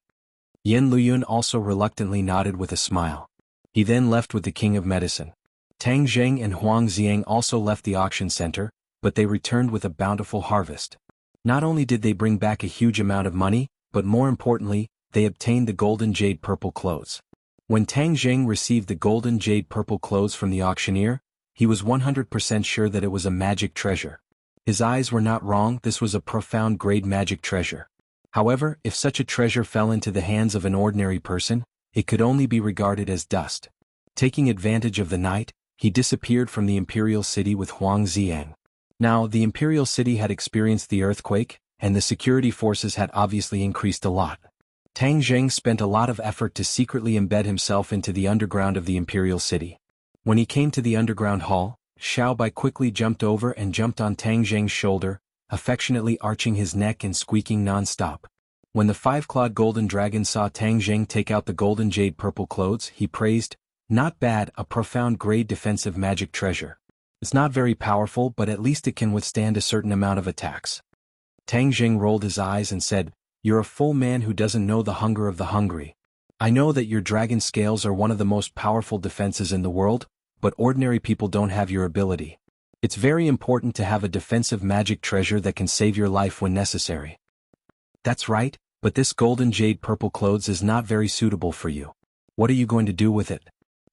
Yen Luyan also reluctantly nodded with a smile. He then left with the king of medicine. Tang Jing and Huang Xiang also left the auction center, but they returned with a bountiful harvest. Not only did they bring back a huge amount of money, but more importantly, they obtained the golden jade purple clothes. When Tang Jing received the golden jade purple clothes from the auctioneer, he was 100% sure that it was a magic treasure. His eyes were not wrong, this was a profound grade magic treasure. However, if such a treasure fell into the hands of an ordinary person, it could only be regarded as dust. Taking advantage of the night, he disappeared from the imperial city with Huang Xiang. Now, the imperial city had experienced the earthquake, and the security forces had obviously increased a lot. Tang Jing spent a lot of effort to secretly embed himself into the underground of the imperial city. When he came to the underground hall, Xiao Bai quickly jumped over and jumped on Tang Jing's shoulder, affectionately arching his neck and squeaking non-stop. When the five-clawed golden dragon saw Tang Jing take out the golden jade purple clothes, he praised, "Not bad, a profound grade defensive magic treasure. It's not very powerful, but at least it can withstand a certain amount of attacks." Tang Jing rolled his eyes and said, "You're a full man who doesn't know the hunger of the hungry. I know that your dragon scales are one of the most powerful defenses in the world, but ordinary people don't have your ability. It's very important to have a defensive magic treasure that can save your life when necessary." "That's right, but this golden jade purple clothes is not very suitable for you. What are you going to do with it?"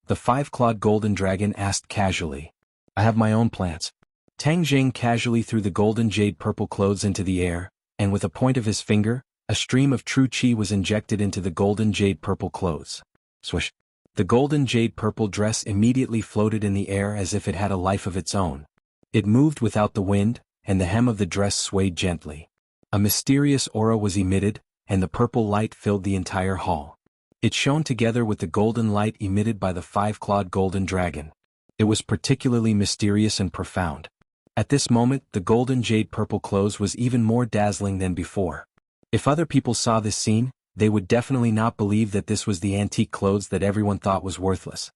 The five-clawed golden dragon asked casually. "I have my own plans." Tang Jing casually threw the golden jade purple clothes into the air, and with a point of his finger, a stream of true qi was injected into the golden jade purple clothes. Swish! The golden jade purple dress immediately floated in the air as if it had a life of its own. It moved without the wind, and the hem of the dress swayed gently. A mysterious aura was emitted, and the purple light filled the entire hall. It shone together with the golden light emitted by the five-clawed golden dragon. It was particularly mysterious and profound. At this moment, the golden jade purple clothes was even more dazzling than before. If other people saw this scene, they would definitely not believe that this was the antique clothes that everyone thought was worthless.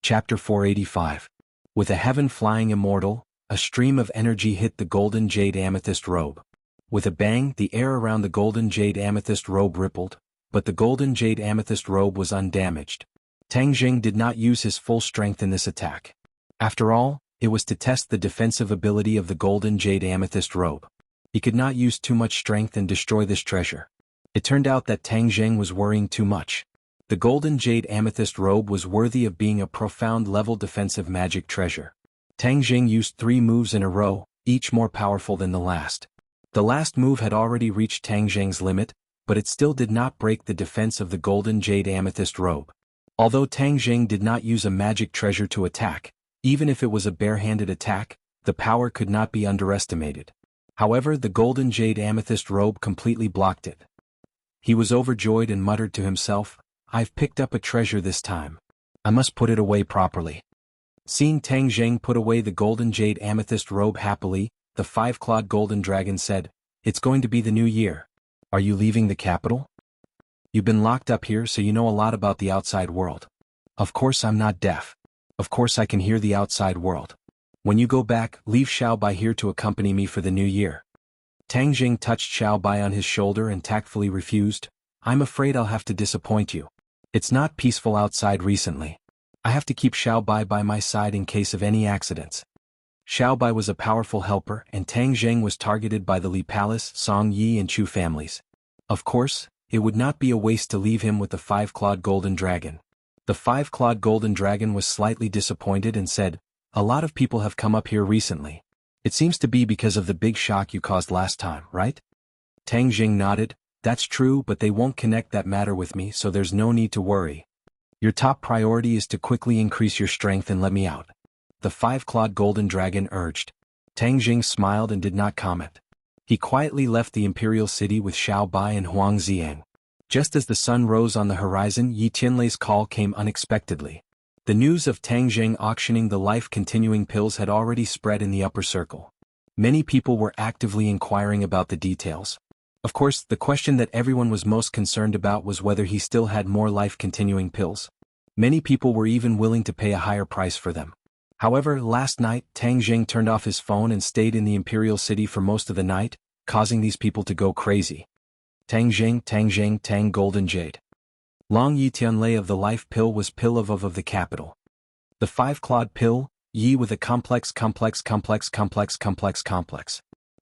Chapter 485. With a heaven flying immortal, a stream of energy hit the golden jade amethyst robe. With a bang, the air around the golden jade amethyst robe rippled, but the golden jade amethyst robe was undamaged. Tang Jing did not use his full strength in this attack. After all, it was to test the defensive ability of the golden jade amethyst robe. He could not use too much strength and destroy this treasure. It turned out that Tang Jing was worrying too much. The golden jade amethyst robe was worthy of being a profound level defensive magic treasure. Tang Jing used 3 moves in a row, each more powerful than the last. The last move had already reached Tang Jing's limit, but it still did not break the defense of the golden jade amethyst robe. Although Tang Jing did not use a magic treasure to attack, even if it was a bare-handed attack, the power could not be underestimated. However, the golden jade amethyst robe completely blocked it. He was overjoyed and muttered to himself, "I've picked up a treasure this time. I must put it away properly." Seeing Tang Jing put away the golden jade amethyst robe happily, the five-clawed golden dragon said, "It's going to be the new year. Are you leaving the capital? You've been locked up here, so you know a lot about the outside world." "Of course I'm not deaf. Of course I can hear the outside world. When you go back, leave Xiaobai here to accompany me for the new year." Tang Jing touched Xiaobai on his shoulder and tactfully refused, "I'm afraid I'll have to disappoint you. It's not peaceful outside recently. I have to keep Xiaobai by my side in case of any accidents." Xiaobai was a powerful helper, and Tang Jing was targeted by the Li Palace, Song Yi and Chu families. Of course, it would not be a waste to leave him with the five-clawed golden dragon. The five-clawed golden dragon was slightly disappointed and said, "A lot of people have come up here recently. It seems to be because of the big shock you caused last time, right?" Tang Jing nodded, "That's true, but they won't connect that matter with me, so there's no need to worry. Your top priority is to quickly increase your strength and let me out," the five-clawed golden dragon urged. Tang Jing smiled and did not comment. He quietly left the imperial city with Xiaobai and Huang Ziang. Just as the sun rose on the horizon, Yi Tianlei's call came unexpectedly. The news of Tang Jing auctioning the life-continuing pills had already spread in the upper circle. Many people were actively inquiring about the details. Of course, the question that everyone was most concerned about was whether he still had more life-continuing pills. Many people were even willing to pay a higher price for them. However, last night, Tang Jing turned off his phone and stayed in the imperial city for most of the night, causing these people to go crazy. Tang Jing, Tang Golden Jade. Long Yi Tianlei of the life pill was pill of the capital. The five-clawed pill, Yi with a complex.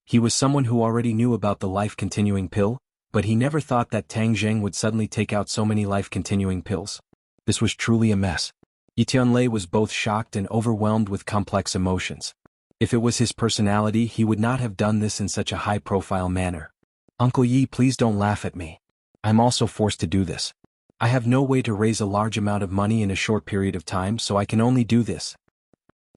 He was someone who already knew about the life-continuing pill, but he never thought that Tang Jing would suddenly take out so many life-continuing pills. This was truly a mess. Yi Tianlei was both shocked and overwhelmed with complex emotions. If it was his personality, he would not have done this in such a high-profile manner. "Uncle Yi, please don't laugh at me. I'm also forced to do this. I have no way to raise a large amount of money in a short period of time, so I can only do this."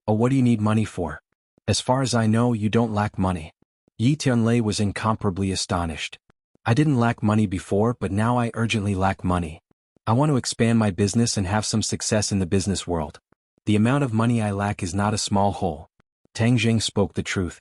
"Oh, what do you need money for? As far as I know, you don't lack money." Yi Tianlei was incomparably astonished. "I didn't lack money before, but now I urgently lack money. I want to expand my business and have some success in the business world. The amount of money I lack is not a small hole." Tang Jing spoke the truth.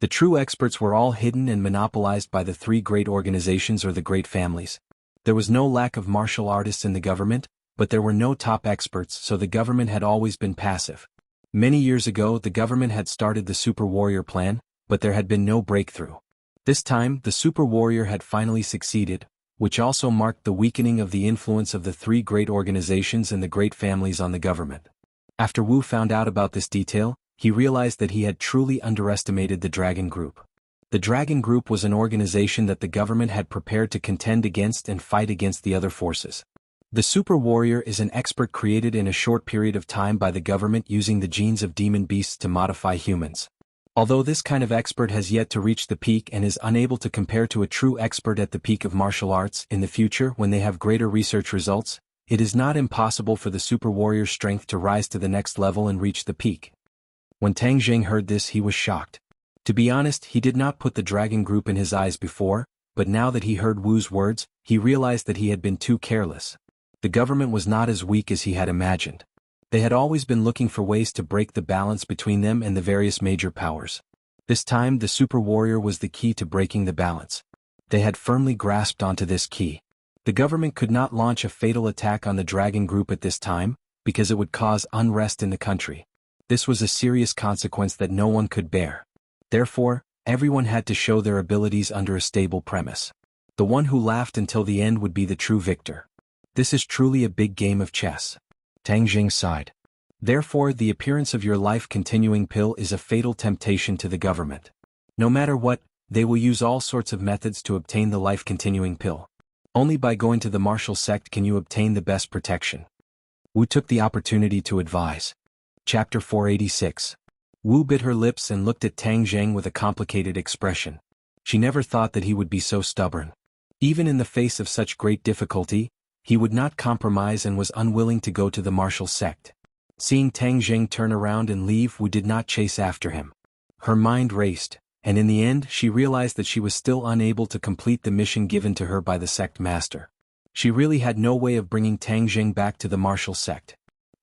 The true experts were all hidden and monopolized by the three great organizations or the great families. There was no lack of martial artists in the government, but there were no top experts, so the government had always been passive. Many years ago the government had started the Super Warrior plan, but there had been no breakthrough. This time, the Super Warrior had finally succeeded, which also marked the weakening of the influence of the three great organizations and the great families on the government. After Wu found out about this detail, he realized that he had truly underestimated the Dragon Group. The Dragon Group was an organization that the government had prepared to contend against and fight against the other forces. The Super Warrior is an expert created in a short period of time by the government using the genes of demon beasts to modify humans. Although this kind of expert has yet to reach the peak and is unable to compare to a true expert at the peak of martial arts in the future when they have greater research results, it is not impossible for the Super Warrior's strength to rise to the next level and reach the peak. When Tang Jing heard this, he was shocked. To be honest, he did not put the Dragon Group in his eyes before, but now that he heard Wu's words, he realized that he had been too careless. The government was not as weak as he had imagined. They had always been looking for ways to break the balance between them and the various major powers. This time the Super Warrior was the key to breaking the balance. They had firmly grasped onto this key. The government could not launch a fatal attack on the Dragon Group at this time, because it would cause unrest in the country. This was a serious consequence that no one could bear. Therefore, everyone had to show their abilities under a stable premise. The one who laughed until the end would be the true victor. This is truly a big game of chess. Tang Jing sighed. Therefore, the appearance of your life-continuing pill is a fatal temptation to the government. No matter what, they will use all sorts of methods to obtain the life-continuing pill. Only by going to the martial sect can you obtain the best protection. Wu took the opportunity to advise. Chapter 486. Wu bit her lips and looked at Tang Jing with a complicated expression. She never thought that he would be so stubborn. Even in the face of such great difficulty, he would not compromise and was unwilling to go to the martial sect. Seeing Tang Jing turn around and leave, Wu did not chase after him. Her mind raced, and in the end she realized that she was still unable to complete the mission given to her by the sect master. She really had no way of bringing Tang Jing back to the martial sect.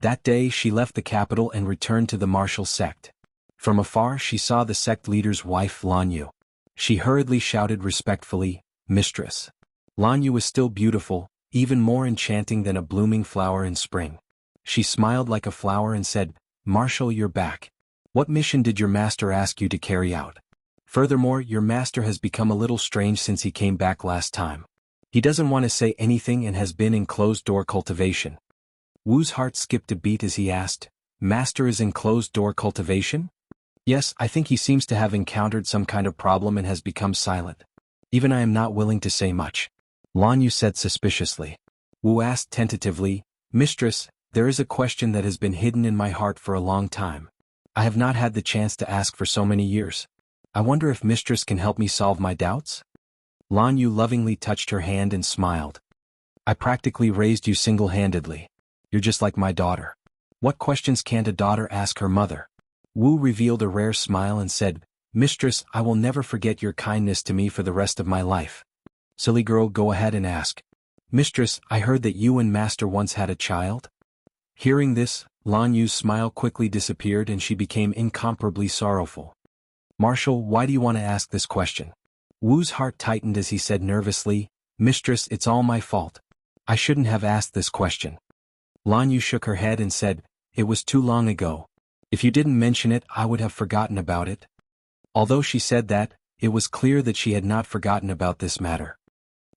That day she left the capital and returned to the martial sect. From afar she saw the sect leader's wife Lan Yu. She hurriedly shouted respectfully, "Mistress." Lan Yu was still beautiful, even more enchanting than a blooming flower in spring. She smiled like a flower and said, "Marshal, you're back. What mission did your master ask you to carry out? Furthermore, your master has become a little strange since he came back last time. He doesn't want to say anything and has been in closed-door cultivation." Wu's heart skipped a beat as he asked, "Master is in closed-door cultivation?" "Yes, I think he seems to have encountered some kind of problem and has become silent. Even I am not willing to say much," Lan Yu said suspiciously. Wu asked tentatively, "Mistress, there is a question that has been hidden in my heart for a long time. I have not had the chance to ask for so many years. I wonder if Mistress can help me solve my doubts?" Lan Yu lovingly touched her hand and smiled. "I practically raised you single-handedly. You're just like my daughter. What questions can't a daughter ask her mother?" Wu revealed a rare smile and said, "Mistress, I will never forget your kindness to me for the rest of my life." "Silly girl, go ahead and ask." "Mistress, I heard that you and Master once had a child?" Hearing this, Lan Yu's smile quickly disappeared and she became incomparably sorrowful. "Marshal, why do you want to ask this question?" Wu's heart tightened as he said nervously, "Mistress, it's all my fault. I shouldn't have asked this question." Lan Yu shook her head and said, "It was too long ago. If you didn't mention it, I would have forgotten about it." Although she said that, it was clear that she had not forgotten about this matter.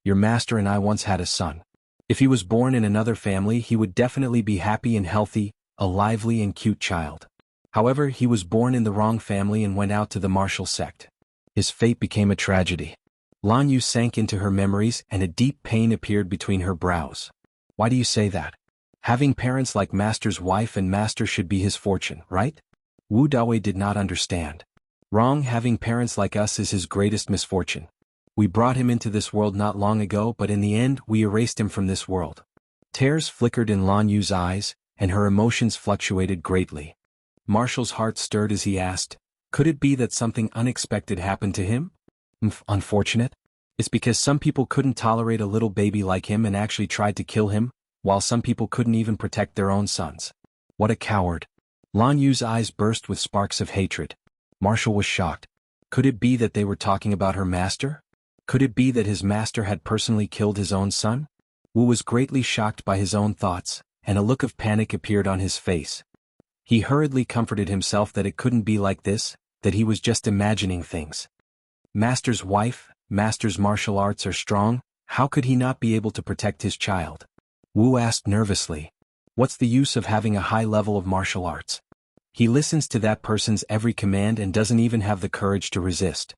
"Your master and I once had a son. If he was born in another family, he would definitely be happy and healthy, a lively and cute child. However, he was born in the wrong family and went out to the martial sect. His fate became a tragedy." Lan Yu sank into her memories and a deep pain appeared between her brows. "Why do you say that? Having parents like Master's wife and Master should be his fortune, right?" Wu Dawei did not understand. "Wrong, having parents like us is his greatest misfortune. We brought him into this world not long ago, but in the end we erased him from this world." Tears flickered in Lan Yu's eyes, and her emotions fluctuated greatly. Marshall's heart stirred as he asked, "Could it be that something unexpected happened to him?" "Unfortunate? It's because some people couldn't tolerate a little baby like him and actually tried to kill him, while some people couldn't even protect their own sons. What a coward." Lan Yu's eyes burst with sparks of hatred. Marshall was shocked. Could it be that they were talking about her master? Could it be that his master had personally killed his own son? Wu was greatly shocked by his own thoughts, and a look of panic appeared on his face. He hurriedly comforted himself that it couldn't be like this, that he was just imagining things. Master's wife, master's martial arts are strong, how could he not be able to protect his child? Wu asked nervously. What's the use of having a high level of martial arts? He listens to that person's every command and doesn't even have the courage to resist.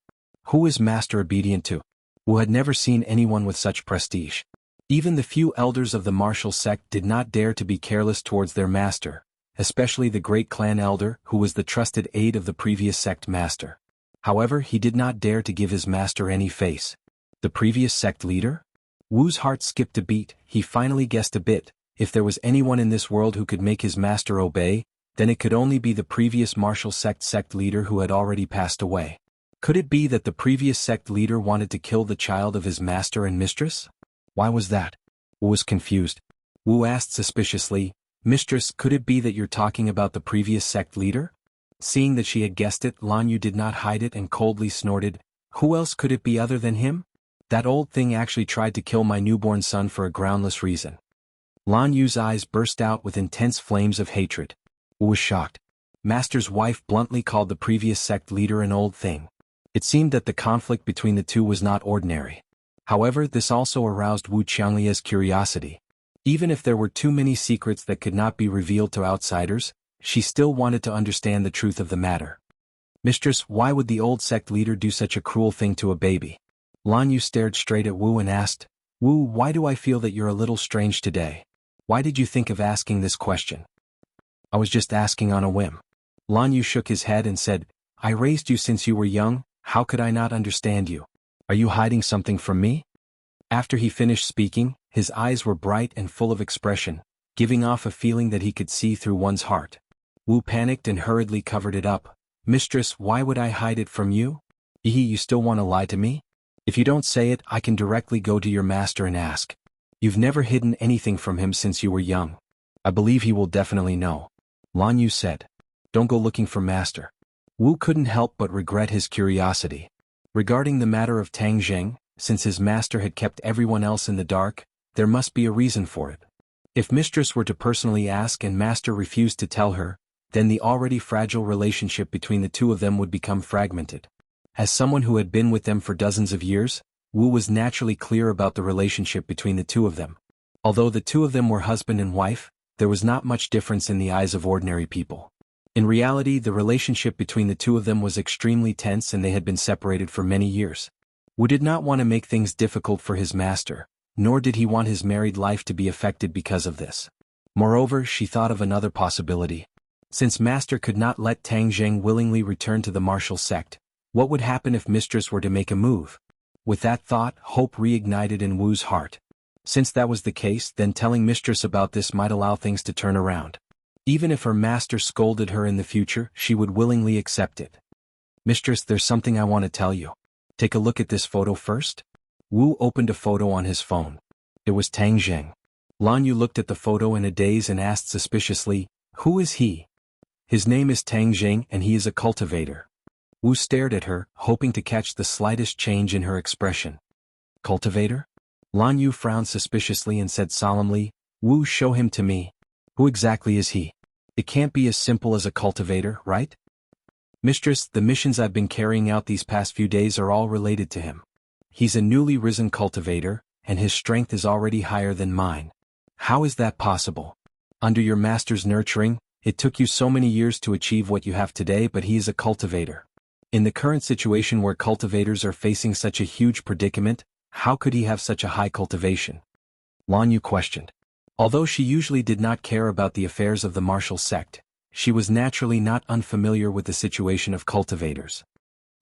Who is master obedient to? Wu had never seen anyone with such prestige. Even the few elders of the martial sect did not dare to be careless towards their master, especially the great clan elder who was the trusted aide of the previous sect master. However, he did not dare to give his master any face. The previous sect leader? Wu's heart skipped a beat. He finally guessed a bit. If there was anyone in this world who could make his master obey, then it could only be the previous martial sect leader who had already passed away. Could it be that the previous sect leader wanted to kill the child of his master and mistress? Why was that? Wu was confused. Wu asked suspiciously, Mistress, could it be that you're talking about the previous sect leader? Seeing that she had guessed it, Lan Yu did not hide it and coldly snorted, Who else could it be other than him? That old thing actually tried to kill my newborn son for a groundless reason. Lan Yu's eyes burst out with intense flames of hatred. Wu was shocked. Master's wife bluntly called the previous sect leader an old thing. It seemed that the conflict between the two was not ordinary. However, this also aroused Wu Qianglia's curiosity. Even if there were too many secrets that could not be revealed to outsiders, she still wanted to understand the truth of the matter. Mistress, why would the old sect leader do such a cruel thing to a baby? Lan Yu stared straight at Wu and asked, Wu, why do I feel that you're a little strange today? Why did you think of asking this question? I was just asking on a whim. Lan Yu shook his head and said, I raised you since you were young, how could I not understand you? Are you hiding something from me? After he finished speaking, his eyes were bright and full of expression, giving off a feeling that he could see through one's heart. Wu panicked and hurriedly covered it up. Mistress, why would I hide it from you? You still want to lie to me? If you don't say it, I can directly go to your master and ask. You've never hidden anything from him since you were young. I believe he will definitely know. Lan Yu said. Don't go looking for master. Wu couldn't help but regret his curiosity. Regarding the matter of Tang Zheng, since his master had kept everyone else in the dark, there must be a reason for it. If mistress were to personally ask and master refused to tell her, then the already fragile relationship between the two of them would become fragmented. As someone who had been with them for dozens of years, Wu was naturally clear about the relationship between the two of them. Although the two of them were husband and wife, there was not much difference in the eyes of ordinary people. In reality, the relationship between the two of them was extremely tense and they had been separated for many years. Wu did not want to make things difficult for his master, nor did he want his married life to be affected because of this. Moreover, she thought of another possibility. Since master could not let Tang Zheng willingly return to the martial sect, what would happen if mistress were to make a move? With that thought, hope reignited in Wu's heart. Since that was the case, then telling mistress about this might allow things to turn around. Even if her master scolded her in the future, she would willingly accept it. Mistress, there's something I want to tell you. Take a look at this photo first. Wu opened a photo on his phone. It was Tang Zheng. Lan Yu looked at the photo in a daze and asked suspiciously, Who is he? His name is Tang Zheng and he is a cultivator. Wu stared at her, hoping to catch the slightest change in her expression. Cultivator? Lan Yu frowned suspiciously and said solemnly, Wu, show him to me. Who exactly is he? It can't be as simple as a cultivator, right? Mistress, the missions I've been carrying out these past few days are all related to him. He's a newly risen cultivator, and his strength is already higher than mine. How is that possible? Under your master's nurturing, it took you so many years to achieve what you have today, but he is a cultivator. In the current situation where cultivators are facing such a huge predicament, how could he have such a high cultivation? Lan Yu questioned. Although she usually did not care about the affairs of the martial sect, she was naturally not unfamiliar with the situation of cultivators.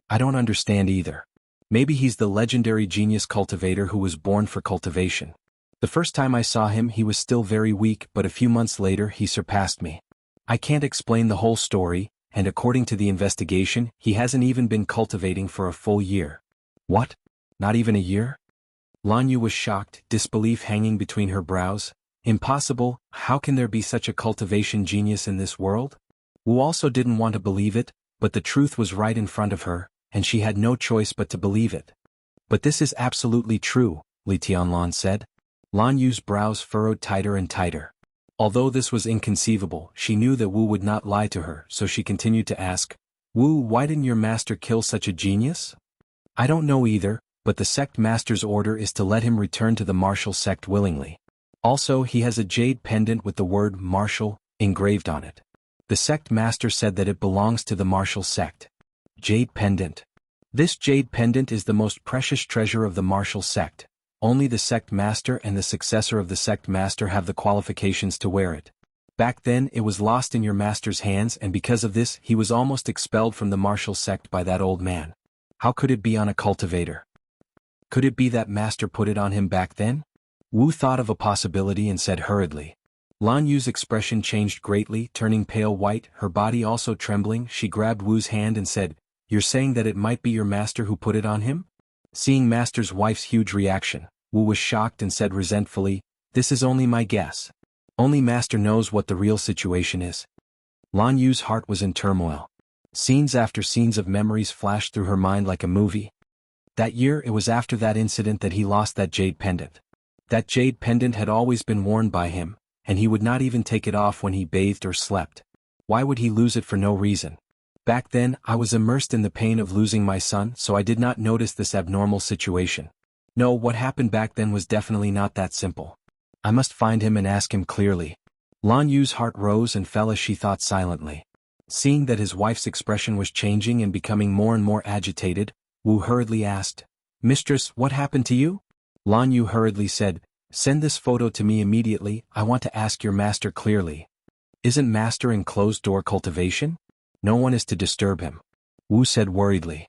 I don't understand either. Maybe he's the legendary genius cultivator who was born for cultivation. The first time I saw him he was still very weak, but a few months later he surpassed me. I can't explain the whole story, and according to the investigation, he hasn't even been cultivating for a full year. What? Not even a year? Lan Yu was shocked, disbelief hanging between her brows. Impossible, how can there be such a cultivation genius in this world? Wu also didn't want to believe it, but the truth was right in front of her. and she had no choice but to believe it. But this is absolutely true, Li Tianlan said. Lan Yu's brows furrowed tighter and tighter. Although this was inconceivable, she knew that Wu would not lie to her, so she continued to ask, Wu, why didn't your master kill such a genius? I don't know either, but the sect master's order is to let him return to the martial sect willingly. Also, he has a jade pendant with the word martial engraved on it. The sect master said that it belongs to the martial sect. Jade pendant. This jade pendant is the most precious treasure of the martial sect. Only the sect master and the successor of the sect master have the qualifications to wear it. Back then it was lost in your master's hands, and because of this he was almost expelled from the martial sect by that old man. How could it be on a cultivator? Could it be that master put it on him back then? Wu thought of a possibility and said hurriedly. Lan Yu's expression changed greatly, turning pale white, her body also trembling. She grabbed Wu's hand and said, You're saying that it might be your master who put it on him? Seeing master's wife's huge reaction, Wu was shocked and said resentfully, This is only my guess. Only master knows what the real situation is. Lan Yu's heart was in turmoil. Scenes after scenes of memories flashed through her mind like a movie. That year it was after that incident that he lost that jade pendant. That jade pendant had always been worn by him, and he would not even take it off when he bathed or slept. Why would he lose it for no reason? Back then, I was immersed in the pain of losing my son, so I did not notice this abnormal situation. No, what happened back then was definitely not that simple. I must find him and ask him clearly. Lan Yu's heart rose and fell as she thought silently. Seeing that his wife's expression was changing and becoming more and more agitated, Wu hurriedly asked, Mistress, what happened to you? Lan Yu hurriedly said, Send this photo to me immediately, I want to ask your master clearly. Isn't master in closed-door cultivation? No one is to disturb him. Wu said worriedly.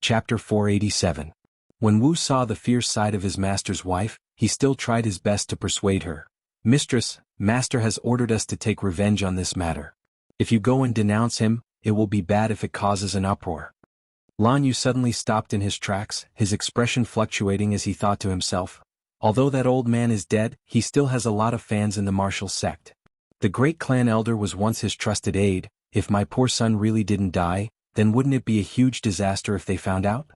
Chapter 487. When Wu saw the fierce side of his master's wife, he still tried his best to persuade her. Mistress, master has ordered us to take revenge on this matter. If you go and denounce him, it will be bad if it causes an uproar. Lan Yu suddenly stopped in his tracks, his expression fluctuating as he thought to himself. Although that old man is dead, he still has a lot of fans in the martial sect. The great clan elder was once his trusted aide. If my poor son really didn't die, then wouldn't it be a huge disaster if they found out?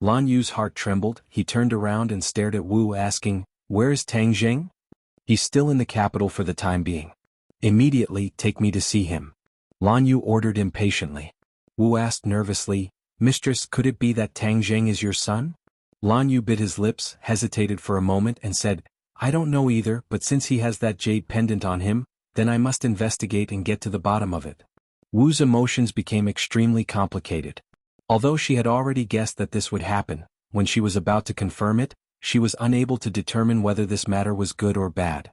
Lan Yu's heart trembled. He turned around and stared at Wu, asking, Where is Tang Jing? He's still in the capital for the time being. Immediately take me to see him. Lan Yu ordered impatiently. Wu asked nervously, Mistress, could it be that Tang Jing is your son? Lan Yu bit his lips, hesitated for a moment and said, I don't know either, but since he has that jade pendant on him, then I must investigate and get to the bottom of it. Wu's emotions became extremely complicated. Although she had already guessed that this would happen, when she was about to confirm it, she was unable to determine whether this matter was good or bad.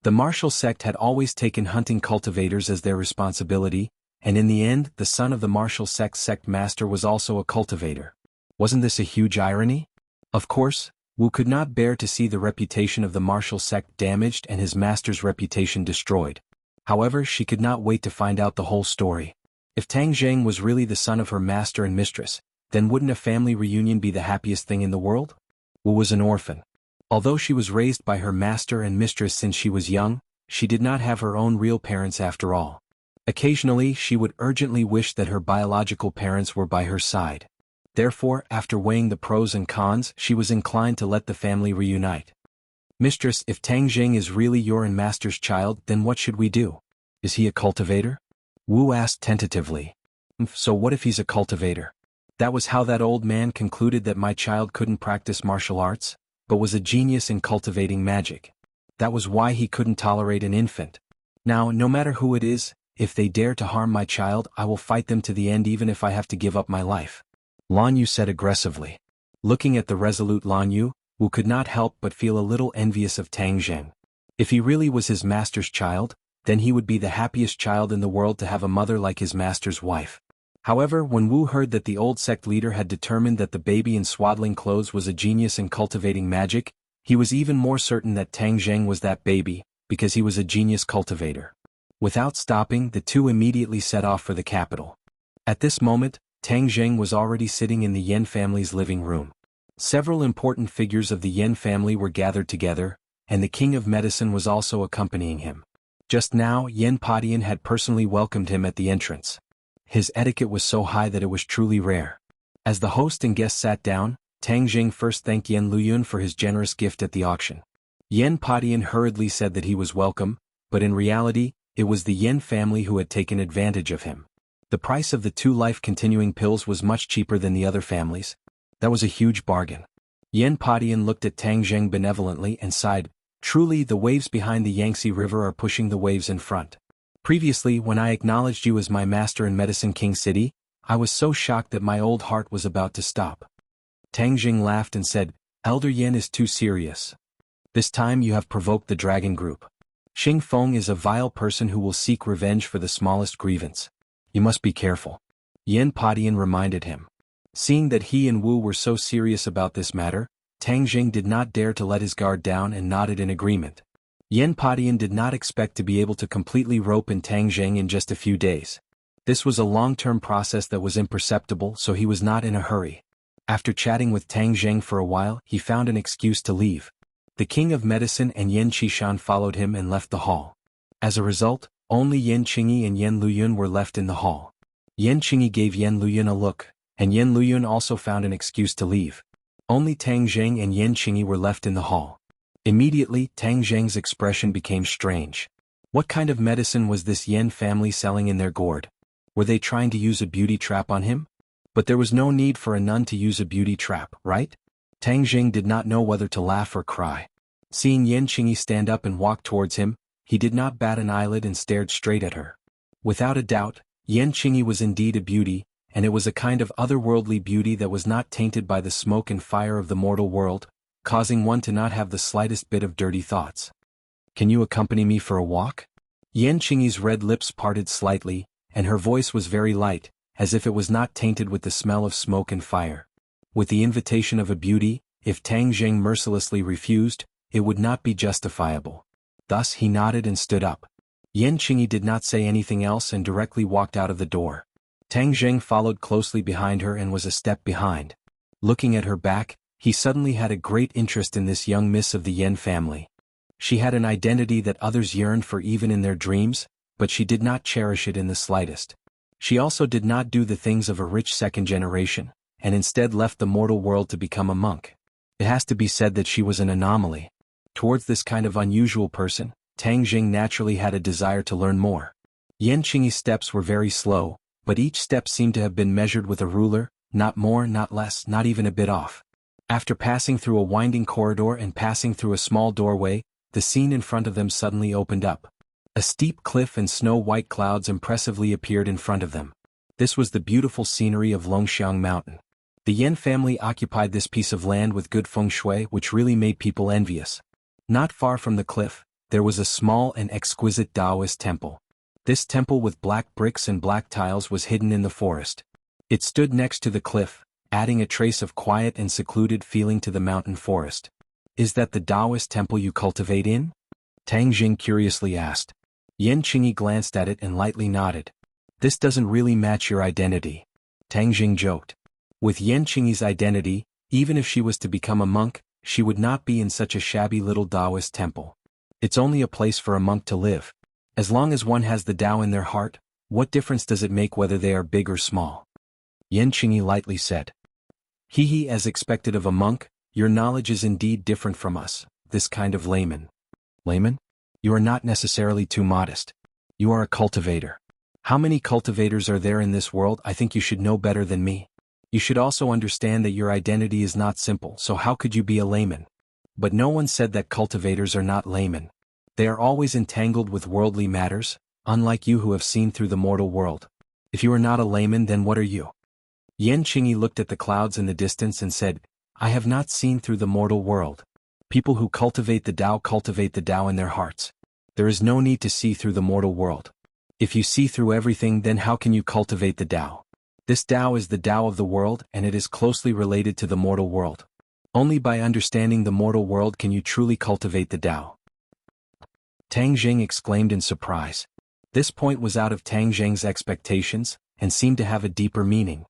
The martial sect had always taken hunting cultivators as their responsibility, and in the end, the son of the martial sect master was also a cultivator. Wasn't this a huge irony? Of course, Wu could not bear to see the reputation of the martial sect damaged and his master's reputation destroyed. However, she could not wait to find out the whole story. If Tang Zheng was really the son of her master and mistress, then wouldn't a family reunion be the happiest thing in the world? Wu was an orphan. Although she was raised by her master and mistress since she was young, she did not have her own real parents after all. Occasionally she would urgently wish that her biological parents were by her side. Therefore, after weighing the pros and cons, she was inclined to let the family reunite. Mistress, if Tang Jing is really your and master's child, then what should we do? Is he a cultivator? Wu asked tentatively. So what if he's a cultivator? That was how that old man concluded that my child couldn't practice martial arts, but was a genius in cultivating magic. That was why he couldn't tolerate an infant. Now, no matter who it is, if they dare to harm my child, I will fight them to the end even if I have to give up my life. Lan Yu said aggressively. Looking at the resolute Lan Yu, Wu could not help but feel a little envious of Tang Zheng. If he really was his master's child, then he would be the happiest child in the world to have a mother like his master's wife. However, when Wu heard that the old sect leader had determined that the baby in swaddling clothes was a genius in cultivating magic, he was even more certain that Tang Zheng was that baby, because he was a genius cultivator. Without stopping, the two immediately set off for the capital. At this moment, Tang Zheng was already sitting in the Yen family's living room. Several important figures of the Yen family were gathered together, and the king of medicine was also accompanying him. Just now, Yen Padian had personally welcomed him at the entrance. His etiquette was so high that it was truly rare. As the host and guests sat down, Tang Jing first thanked Yan Luyun for his generous gift at the auction. Yan Padian hurriedly said that he was welcome, but in reality, it was the Yan family who had taken advantage of him. The price of the 2 life-continuing pills was much cheaper than the other families. That was a huge bargain. Yan Padian looked at Tang Jing benevolently and sighed, "Truly, the waves behind the Yangtze River are pushing the waves in front. Previously, when I acknowledged you as my master in Medicine King City, I was so shocked that my old heart was about to stop." Tang Jing laughed and said, "Elder Yan is too serious. This time you have provoked the dragon group. Xing Feng is a vile person who will seek revenge for the smallest grievance. You must be careful." Yan Padian reminded him. Seeing that he and Wu were so serious about this matter, Tang Jing did not dare to let his guard down and nodded in agreement. Yan Padian did not expect to be able to completely rope in Tang Jing in just a few days. This was a long-term process that was imperceptible, so he was not in a hurry. After chatting with Tang Jing for a while, he found an excuse to leave. The King of Medicine and Yan Qishan followed him and left the hall. As a result, only Yan Qingyi and Yan Luyun were left in the hall. Yan Qingyi gave Yan Luyun a look, and Yan Luyun also found an excuse to leave. Only Tang Jing and Yan Qingyi were left in the hall. Immediately, Tang Jing's expression became strange. What kind of medicine was this Yan family selling in their gourd? Were they trying to use a beauty trap on him? But there was no need for a nun to use a beauty trap, right? Tang Jing did not know whether to laugh or cry. Seeing Yan Qingyi stand up and walk towards him, he did not bat an eyelid and stared straight at her. Without a doubt, Yan Qingyi was indeed a beauty, and it was a kind of otherworldly beauty that was not tainted by the smoke and fire of the mortal world, causing one to not have the slightest bit of dirty thoughts. "Can you accompany me for a walk?" Yan Qingyi's red lips parted slightly, and her voice was very light, as if it was not tainted with the smell of smoke and fire. With the invitation of a beauty, if Tang Jing mercilessly refused, it would not be justifiable. Thus he nodded and stood up. Yan Qingyi did not say anything else and directly walked out of the door. Tang Jing followed closely behind her and was a step behind. Looking at her back, he suddenly had a great interest in this young miss of the Yan family. She had an identity that others yearned for even in their dreams, but she did not cherish it in the slightest. She also did not do the things of a rich second generation, and instead left the mortal world to become a monk. It has to be said that she was an anomaly. Towards this kind of unusual person, Tang Jing naturally had a desire to learn more. Yan Qingyi's steps were very slow, but each step seemed to have been measured with a ruler, not more, not less, not even a bit off. After passing through a winding corridor and passing through a small doorway, the scene in front of them suddenly opened up. A steep cliff and snow-white clouds impressively appeared in front of them. This was the beautiful scenery of Longxiang Mountain. The Yan family occupied this piece of land with good feng shui, which really made people envious. Not far from the cliff, there was a small and exquisite Taoist temple. This temple with black bricks and black tiles was hidden in the forest. It stood next to the cliff, adding a trace of quiet and secluded feeling to the mountain forest. "Is that the Taoist temple you cultivate in?" Tang Jing curiously asked. Yan Qingyi glanced at it and lightly nodded. "This doesn't really match your identity," Tang Jing joked. With Yan Qingyi's identity, even if she was to become a monk, she would not be in such a shabby little Taoist temple. It's only a place for a monk to live. As long as one has the Tao in their heart, what difference does it make whether they are big or small? Yan Qingyi lightly said. "He as expected of a monk, your knowledge is indeed different from us, this kind of layman." "Layman? You are not necessarily too modest. You are a cultivator. How many cultivators are there in this world? I think you should know better than me. You should also understand that your identity is not simple, so how could you be a layman?" But no one said that cultivators are not laymen. They are always entangled with worldly matters, unlike you who have seen through the mortal world. If you are not a layman, then what are you? Yan Qingyi looked at the clouds in the distance and said, "I have not seen through the mortal world. People who cultivate the Tao in their hearts. There is no need to see through the mortal world. If you see through everything, then how can you cultivate the Tao? This Tao is the Tao of the world, and it is closely related to the mortal world. Only by understanding the mortal world can you truly cultivate the Tao." Tang Jing exclaimed in surprise. This point was out of Tang Jing's expectations, and seemed to have a deeper meaning.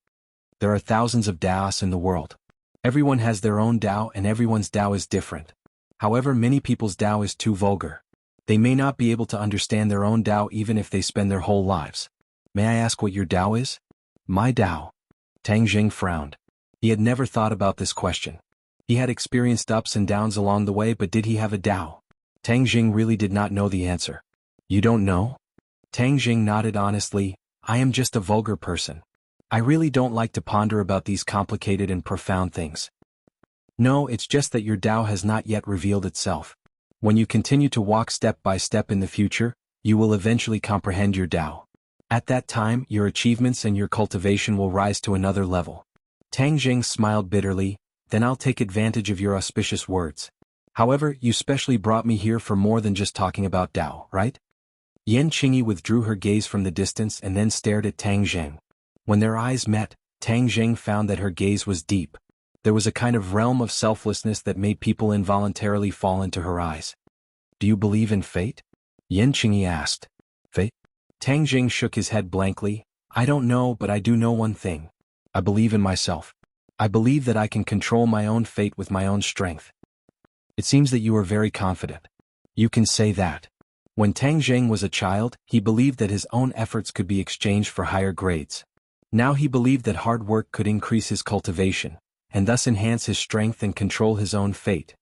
There are thousands of Taoists in the world. Everyone has their own Tao and everyone's Tao is different. However, many people's Tao is too vulgar. They may not be able to understand their own Tao even if they spend their whole lives. "May I ask what your Tao is?" "My Tao." Tang Jing frowned. He had never thought about this question. He had experienced ups and downs along the way, but did he have a Tao? Tang Jing really did not know the answer. You don't know? Tang Jing nodded honestly. I am just a vulgar person. I really don't like to ponder about these complicated and profound things. No, it's just that your Tao has not yet revealed itself. When you continue to walk step by step in the future, you will eventually comprehend your Tao. At that time, your achievements and your cultivation will rise to another level. Tang Jing smiled bitterly. Then I'll take advantage of your auspicious words. However, you specially brought me here for more than just talking about Tao, right? Yan Qingyi withdrew her gaze from the distance and then stared at Tang Jing. When their eyes met, Tang Jing found that her gaze was deep. There was a kind of realm of selflessness that made people involuntarily fall into her eyes. Do you believe in fate? Yan Qingyi asked. Fate? Tang Jing shook his head blankly. I don't know, but I do know one thing. I believe in myself. I believe that I can control my own fate with my own strength. It seems that you are very confident. You can say that. When Tang Jing was a child, he believed that his own efforts could be exchanged for higher grades. Now he believed that hard work could increase his cultivation, and thus enhance his strength and control his own fate.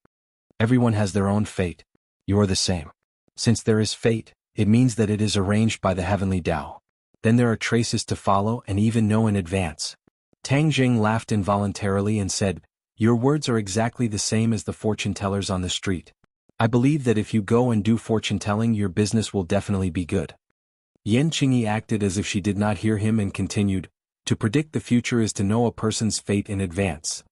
Everyone has their own fate. You are the same. Since there is fate, it means that it is arranged by the heavenly Tao. Then there are traces to follow and even know in advance. Tang Jing laughed involuntarily and said, Your words are exactly the same as the fortune tellers on the street. I believe that if you go and do fortune telling, your business will definitely be good. Yan Qingyi acted as if she did not hear him and continued, To predict the future is to know a person's fate in advance.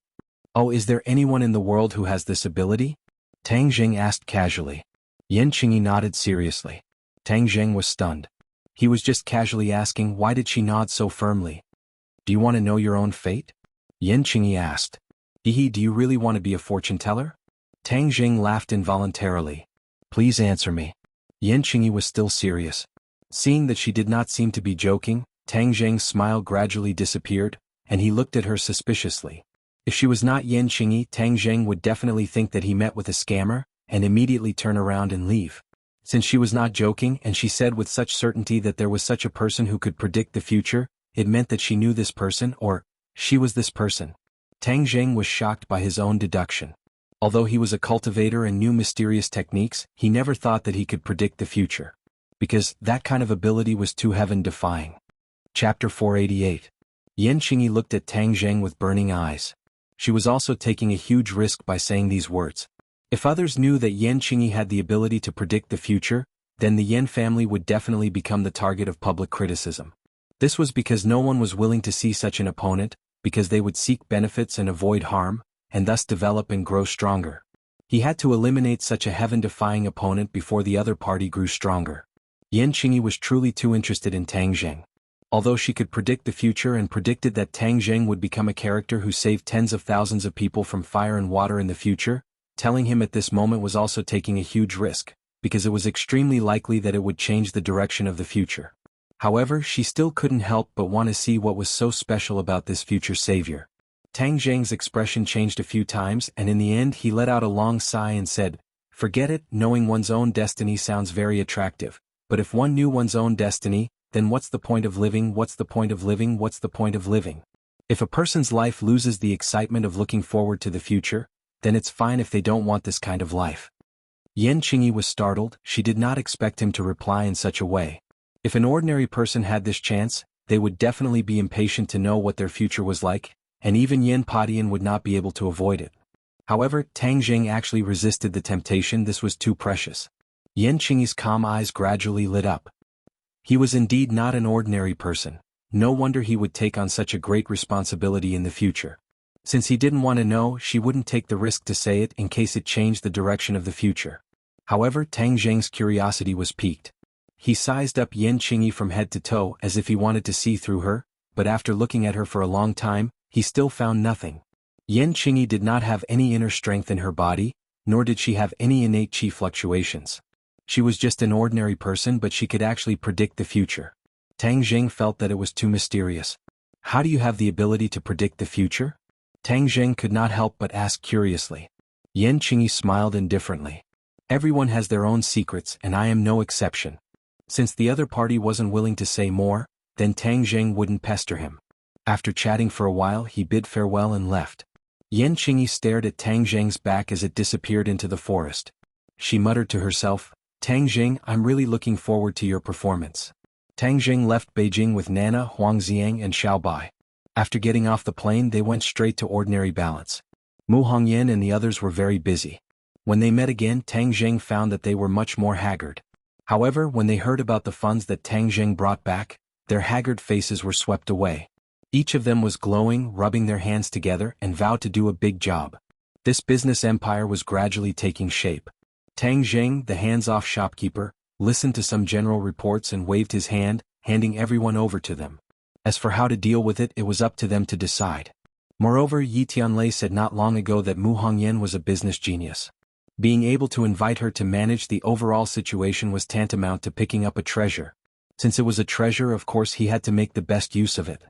Oh, is there anyone in the world who has this ability? Tang Jing asked casually. Yan Qingyi nodded seriously. Tang Jing was stunned. He was just casually asking, why did she nod so firmly? Do you want to know your own fate? Yan Qingyi asked. Do you really want to be a fortune teller? Tang Jing laughed involuntarily. Please answer me. Yan Qingyi was still serious. Seeing that she did not seem to be joking, Tang Jing's smile gradually disappeared, and he looked at her suspiciously. If she was not Yan Qingyi, Tang Jing would definitely think that he met with a scammer, and immediately turn around and leave. Since she was not joking and she said with such certainty that there was such a person who could predict the future, it meant that she knew this person, or she was this person. Tang Jing was shocked by his own deduction. Although he was a cultivator and knew mysterious techniques, he never thought that he could predict the future. Because that kind of ability was too heaven-defying. Chapter 488. Yan Qingyi looked at Tang Jing with burning eyes. She was also taking a huge risk by saying these words. If others knew that Yan Qingyi had the ability to predict the future, then the Yan family would definitely become the target of public criticism. This was because no one was willing to see such an opponent, because they would seek benefits and avoid harm, and thus develop and grow stronger. He had to eliminate such a heaven-defying opponent before the other party grew stronger. Yan Qingyi was truly too interested in Tang Jing. Although she could predict the future and predicted that Tang Jing would become a character who saved tens of thousands of people from fire and water in the future, telling him at this moment was also taking a huge risk, because it was extremely likely that it would change the direction of the future. However, she still couldn't help but want to see what was so special about this future savior. Tang Jing's expression changed a few times, and in the end he let out a long sigh and said, Forget it, knowing one's own destiny sounds very attractive, but if one knew one's own destiny, then what's the point of living, what's the point of living, what's the point of living? If a person's life loses the excitement of looking forward to the future, then it's fine if they don't want this kind of life. Yan Qingyi was startled. She did not expect him to reply in such a way. If an ordinary person had this chance, they would definitely be impatient to know what their future was like, and even Yan Padian would not be able to avoid it. However, Tang Jing actually resisted the temptation. This was too precious. Yan Qingyi's calm eyes gradually lit up. He was indeed not an ordinary person. No wonder he would take on such a great responsibility in the future. Since he didn't want to know, she wouldn't take the risk to say it in case it changed the direction of the future. However, Tang Jing's curiosity was piqued. He sized up Yan Qingyi from head to toe as if he wanted to see through her, but after looking at her for a long time, he still found nothing. Yan Qingyi did not have any inner strength in her body, nor did she have any innate qi fluctuations. She was just an ordinary person, but she could actually predict the future. Tang Jing felt that it was too mysterious. How do you have the ability to predict the future? Tang Jing could not help but ask curiously. Yan Qingyi smiled indifferently. Everyone has their own secrets, and I am no exception. Since the other party wasn't willing to say more, then Tang Jing wouldn't pester him. After chatting for a while, he bid farewell and left. Yan Qingyi stared at Tang Zheng's back as it disappeared into the forest. She muttered to herself, Tang Zheng, I'm really looking forward to your performance. Tang Zheng left Beijing with Nana, Huang Xiang and Xiao Bai. After getting off the plane, they went straight to ordinary balance. Mu Hongyan and the others were very busy. When they met again, Tang Zheng found that they were much more haggard. However, when they heard about the funds that Tang Zheng brought back, their haggard faces were swept away. Each of them was glowing, rubbing their hands together, and vowed to do a big job. This business empire was gradually taking shape. Tang Zheng, the hands-off shopkeeper, listened to some general reports and waved his hand, handing everyone over to them. As for how to deal with it, it was up to them to decide. Moreover, Yi Tianlei said not long ago that Mu Hongyan was a business genius. Being able to invite her to manage the overall situation was tantamount to picking up a treasure. Since it was a treasure, of course he had to make the best use of it.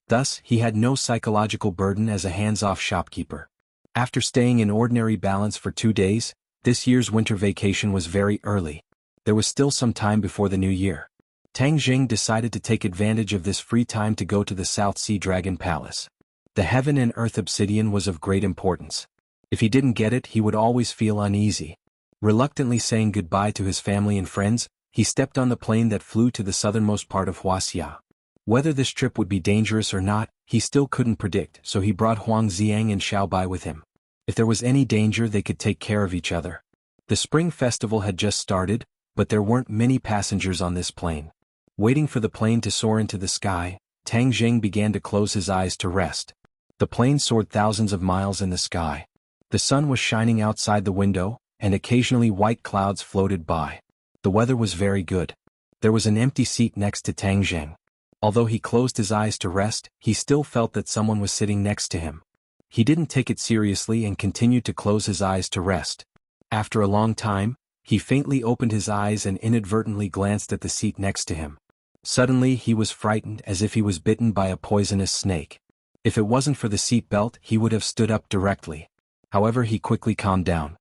Thus, he had no psychological burden as a hands-off shopkeeper. After staying in ordinary balance for 2 days, this year's winter vacation was very early. There was still some time before the new year. Tang Zheng decided to take advantage of this free time to go to the South Sea Dragon Palace. The Heaven and Earth Obsidian was of great importance. If he didn't get it, he would always feel uneasy. Reluctantly saying goodbye to his family and friends, he stepped on the plane that flew to the southernmost part of Wuxia. Whether this trip would be dangerous or not, he still couldn't predict, so he brought Huang Xiang and Xiao Bai with him. If there was any danger, they could take care of each other. The spring festival had just started, but there weren't many passengers on this plane. Waiting for the plane to soar into the sky, Tang Zheng began to close his eyes to rest. The plane soared thousands of miles in the sky. The sun was shining outside the window, and occasionally white clouds floated by. The weather was very good. There was an empty seat next to Tang Zheng. Although he closed his eyes to rest, he still felt that someone was sitting next to him. He didn't take it seriously and continued to close his eyes to rest. After a long time, he faintly opened his eyes and inadvertently glanced at the seat next to him. Suddenly he was frightened as if he was bitten by a poisonous snake. If it wasn't for the seat belt, he would have stood up directly. However, he quickly calmed down.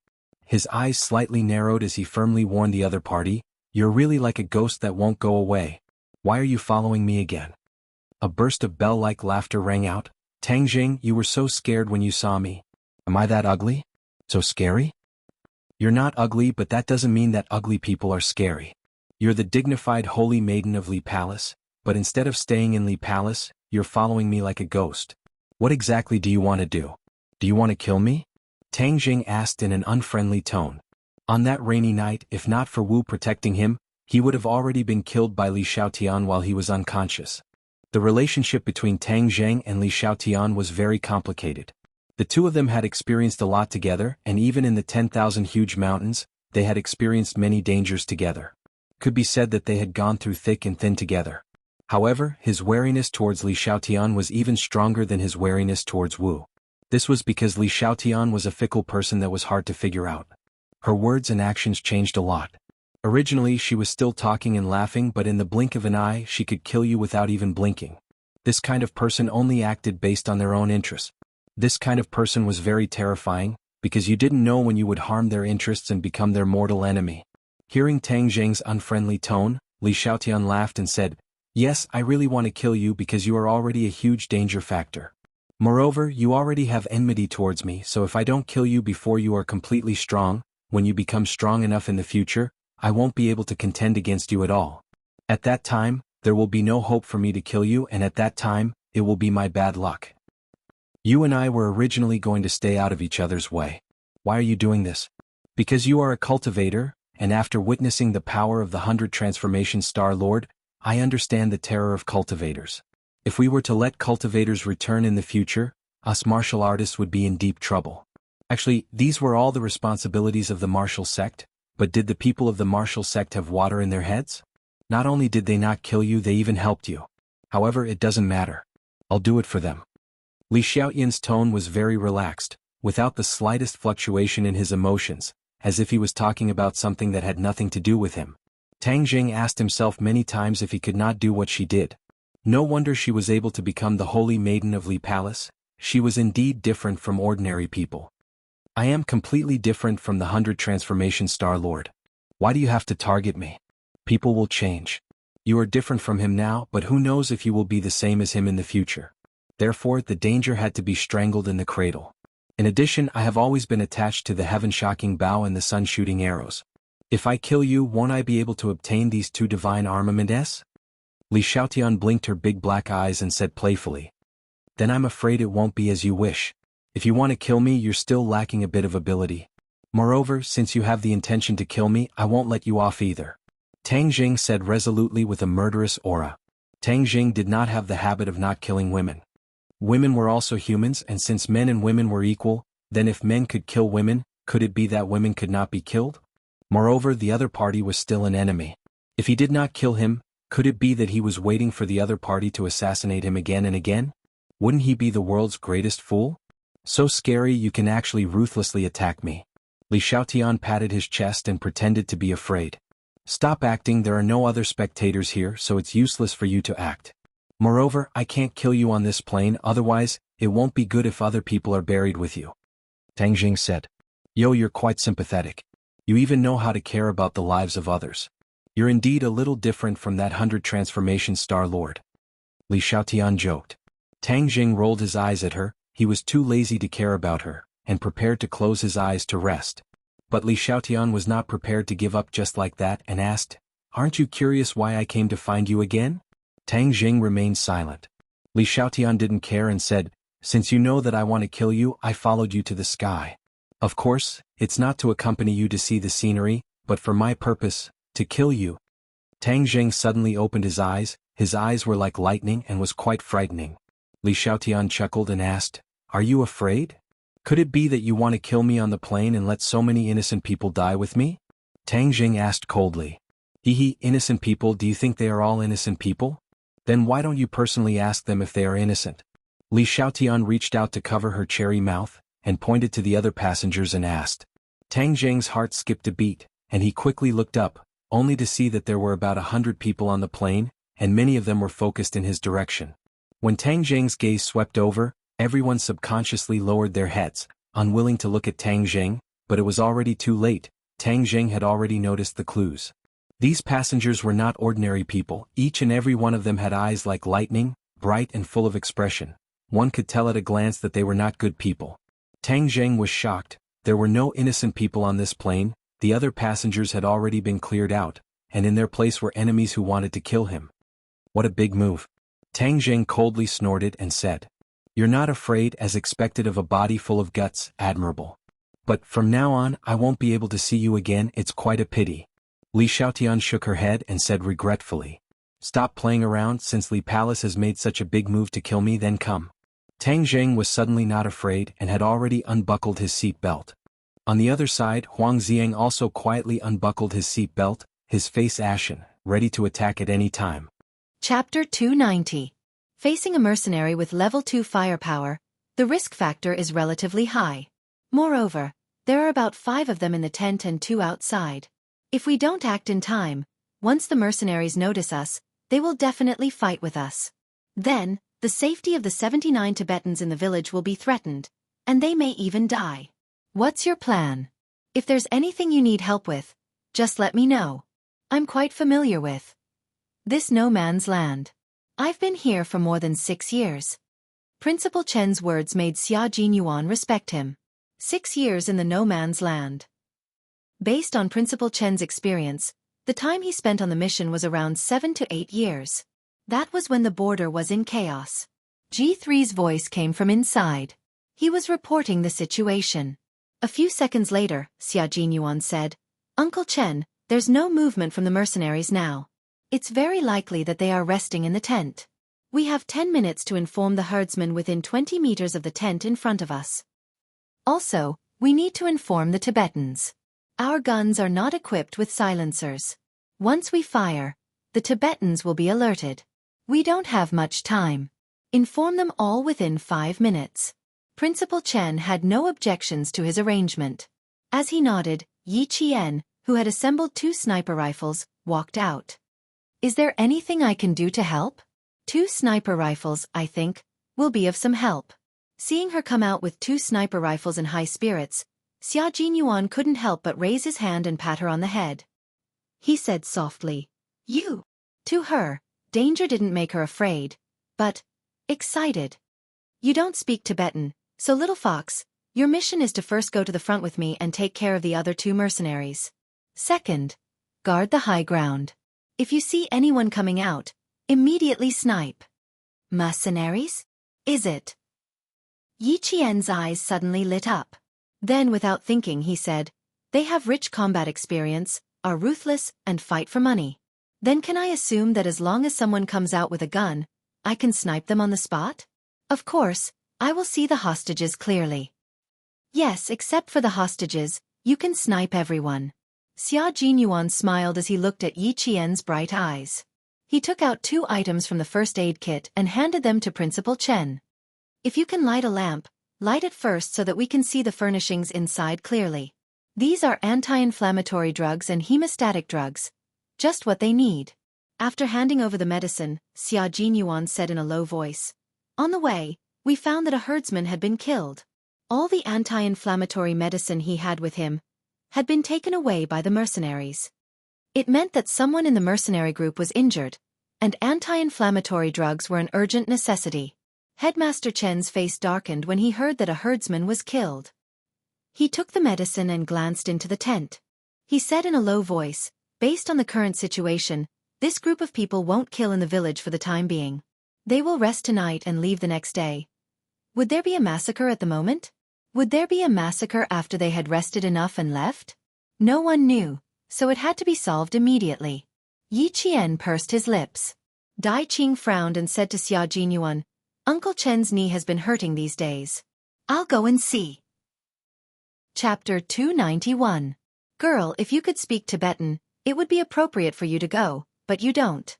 His eyes slightly narrowed as he firmly warned the other party, "You're really like a ghost that won't go away. Why are you following me again?" A burst of bell-like laughter rang out. "Tang Zheng, you were so scared when you saw me. Am I that ugly? So scary?" "You're not ugly, but that doesn't mean that ugly people are scary. You're the dignified holy maiden of Li Palace, but instead of staying in Li Palace, you're following me like a ghost. What exactly do you want to do? Do you want to kill me?" Tang Zheng asked in an unfriendly tone. On that rainy night, if not for Wu protecting him, he would have already been killed by Li Xiaotian while he was unconscious. The relationship between Tang Zheng and Li Xiaotian was very complicated. The two of them had experienced a lot together, and even in the 10,000 huge mountains, they had experienced many dangers together. Could be said that they had gone through thick and thin together. However, his wariness towards Li Xiaotian was even stronger than his wariness towards Wu. This was because Li Xiaotian was a fickle person that was hard to figure out. Her words and actions changed a lot. Originally she was still talking and laughing, but in the blink of an eye she could kill you without even blinking. This kind of person only acted based on their own interests. This kind of person was very terrifying, because you didn't know when you would harm their interests and become their mortal enemy. Hearing Tang Zheng's unfriendly tone, Li Xiaotian laughed and said, "Yes, I really want to kill you because you are already a huge danger factor. Moreover, you already have enmity towards me, so if I don't kill you before you are completely strong, when you become strong enough in the future, I won't be able to contend against you at all. At that time, there will be no hope for me to kill you, and at that time, it will be my bad luck. You and I were originally going to stay out of each other's way. Why are you doing this? Because you are a cultivator, and after witnessing the power of the 100 Transformation Star Lord, I understand the terror of cultivators. If we were to let cultivators return in the future, us martial artists would be in deep trouble. Actually, these were all the responsibilities of the martial sect, but did the people of the martial sect have water in their heads? Not only did they not kill you, they even helped you. However, it doesn't matter. I'll do it for them." Li Xiaoyan's tone was very relaxed, without the slightest fluctuation in his emotions, as if he was talking about something that had nothing to do with him. Tang Zheng asked himself many times if he could not do what she did. No wonder she was able to become the holy maiden of Li Palace. She was indeed different from ordinary people. "I am completely different from the 100 Transformation Star Lord. Why do you have to target me? People will change. You are different from him now, but who knows if you will be the same as him in the future. Therefore, the danger had to be strangled in the cradle. In addition, I have always been attached to the heaven-shocking bow and the sun shooting arrows. If I kill you, won't I be able to obtain these two divine armaments? Li Xiaotian blinked her big black eyes and said playfully. Then I'm afraid it won't be as you wish. If you want to kill me, you're still lacking a bit of ability. Moreover, since you have the intention to kill me, I won't let you off either. Tang Jing said resolutely with a murderous aura. Tang Jing did not have the habit of not killing women. Women were also humans, and since men and women were equal, then if men could kill women, could it be that women could not be killed? Moreover, the other party was still an enemy. If he did not kill him, could it be that he was waiting for the other party to assassinate him again and again? Wouldn't he be the world's greatest fool? So scary you can actually ruthlessly attack me. Li Xiaotian patted his chest and pretended to be afraid. Stop acting, there are no other spectators here, so it's useless for you to act. Moreover, I can't kill you on this plane, otherwise, it won't be good if other people are buried with you. Tang Jing said. Yo, you're quite sympathetic. You even know how to care about the lives of others. You're indeed a little different from that 100 transformation Star Lord. Li Xiaotian joked. Tang Jing rolled his eyes at her, he was too lazy to care about her, and prepared to close his eyes to rest. But Li Xiaotian was not prepared to give up just like that and asked, Aren't you curious why I came to find you again? Tang Jing remained silent. Li Xiaotian didn't care and said, Since you know that I want to kill you, I followed you to the sky. Of course, it's not to accompany you to see the scenery, but for my purpose, to kill you. Tang Jing suddenly opened his eyes were like lightning and was quite frightening. Li Xiaotian chuckled and asked, Are you afraid? Could it be that you want to kill me on the plane and let so many innocent people die with me? Tang Jing asked coldly. Innocent people, do you think they are all innocent people? Then why don't you personally ask them if they are innocent? Li Xiaotian reached out to cover her cherry mouth, and pointed to the other passengers and asked. Tang Jing's heart skipped a beat, and he quickly looked up, only to see that there were about 100 people on the plane, and many of them were focused in his direction. When Tang Jing's gaze swept over, everyone subconsciously lowered their heads, unwilling to look at Tang Jing, but it was already too late. Tang Jing had already noticed the clues. These passengers were not ordinary people, each and every one of them had eyes like lightning, bright and full of expression. One could tell at a glance that they were not good people. Tang Jing was shocked, there were no innocent people on this plane, the other passengers had already been cleared out, and in their place were enemies who wanted to kill him. What a big move. Tang Jing coldly snorted and said. You're not afraid as expected of a body full of guts, admirable. But from now on, I won't be able to see you again, it's quite a pity. Li Xiaotian shook her head and said regretfully. Stop playing around, since Li Palace has made such a big move to kill me, then come. Tang Jing was suddenly not afraid and had already unbuckled his seat belt. On the other side, Huang Xiang also quietly unbuckled his seat belt, his face ashen, ready to attack at any time. Chapter 290. Facing a mercenary with level 2 firepower, the risk factor is relatively high. Moreover, there are about 5 of them in the tent and 2 outside. If we don't act in time, once the mercenaries notice us, they will definitely fight with us. Then, the safety of the 79 Tibetans in the village will be threatened, and they may even die. What's your plan? If there's anything you need help with, just let me know. I'm quite familiar with this no man's land. I've been here for more than 6 years. Principal Chen's words made Xia Jinyuan respect him. 6 years in the no man's land. Based on Principal Chen's experience, the time he spent on the mission was around 7 to 8 years. That was when the border was in chaos. G3's voice came from inside. He was reporting the situation. A few seconds later, Xia Jinyuan said, Uncle Chen, there's no movement from the mercenaries now. It's very likely that they are resting in the tent. We have 10 minutes to inform the herdsmen within 20 meters of the tent in front of us. Also, we need to inform the Tibetans. Our guns are not equipped with silencers. Once we fire, the Tibetans will be alerted. We don't have much time. Inform them all within 5 minutes. Principal Chen had no objections to his arrangement. As he nodded, Yi Qian, who had assembled 2 sniper rifles, walked out. Is there anything I can do to help? 2 sniper rifles, I think, will be of some help. Seeing her come out with 2 sniper rifles in high spirits, Xia Jinyuan couldn't help but raise his hand and pat her on the head. He said softly, You. To her, danger didn't make her afraid, but excited. You don't speak Tibetan, so little fox, your mission is to first go to the front with me and take care of the other two mercenaries. Second, guard the high ground. If you see anyone coming out, immediately snipe. Mercenaries? Is it? Yi Qian's eyes suddenly lit up. Then without thinking he said, they have rich combat experience, are ruthless, and fight for money. Then can I assume that as long as someone comes out with a gun, I can snipe them on the spot? Of course, I will see the hostages clearly. Yes, except for the hostages, you can snipe everyone. Xia Jinyuan smiled as he looked at Yi Qian's bright eyes. He took out 2 items from the first aid kit and handed them to Principal Chen. If you can light a lamp, light it first so that we can see the furnishings inside clearly. These are anti-inflammatory drugs and hemostatic drugs. Just what they need. After handing over the medicine, Xia Jinyuan said in a low voice, on the way, we found that a herdsman had been killed. All the anti-inflammatory medicine he had with him had been taken away by the mercenaries. It meant that someone in the mercenary group was injured, and anti-inflammatory drugs were an urgent necessity. Headmaster Chen's face darkened when he heard that a herdsman was killed. He took the medicine and glanced into the tent. He said in a low voice, based on the current situation, this group of people won't kill in the village for the time being. They will rest tonight and leave the next day. Would there be a massacre at the moment? Would there be a massacre after they had rested enough and left? No one knew, so it had to be solved immediately. Yi Qian pursed his lips. Dai Qing frowned and said to Xia Jinyuan, Uncle Chen's knee has been hurting these days. I'll go and see. Chapter 291. Girl, if you could speak Tibetan, it would be appropriate for you to go, but you don't.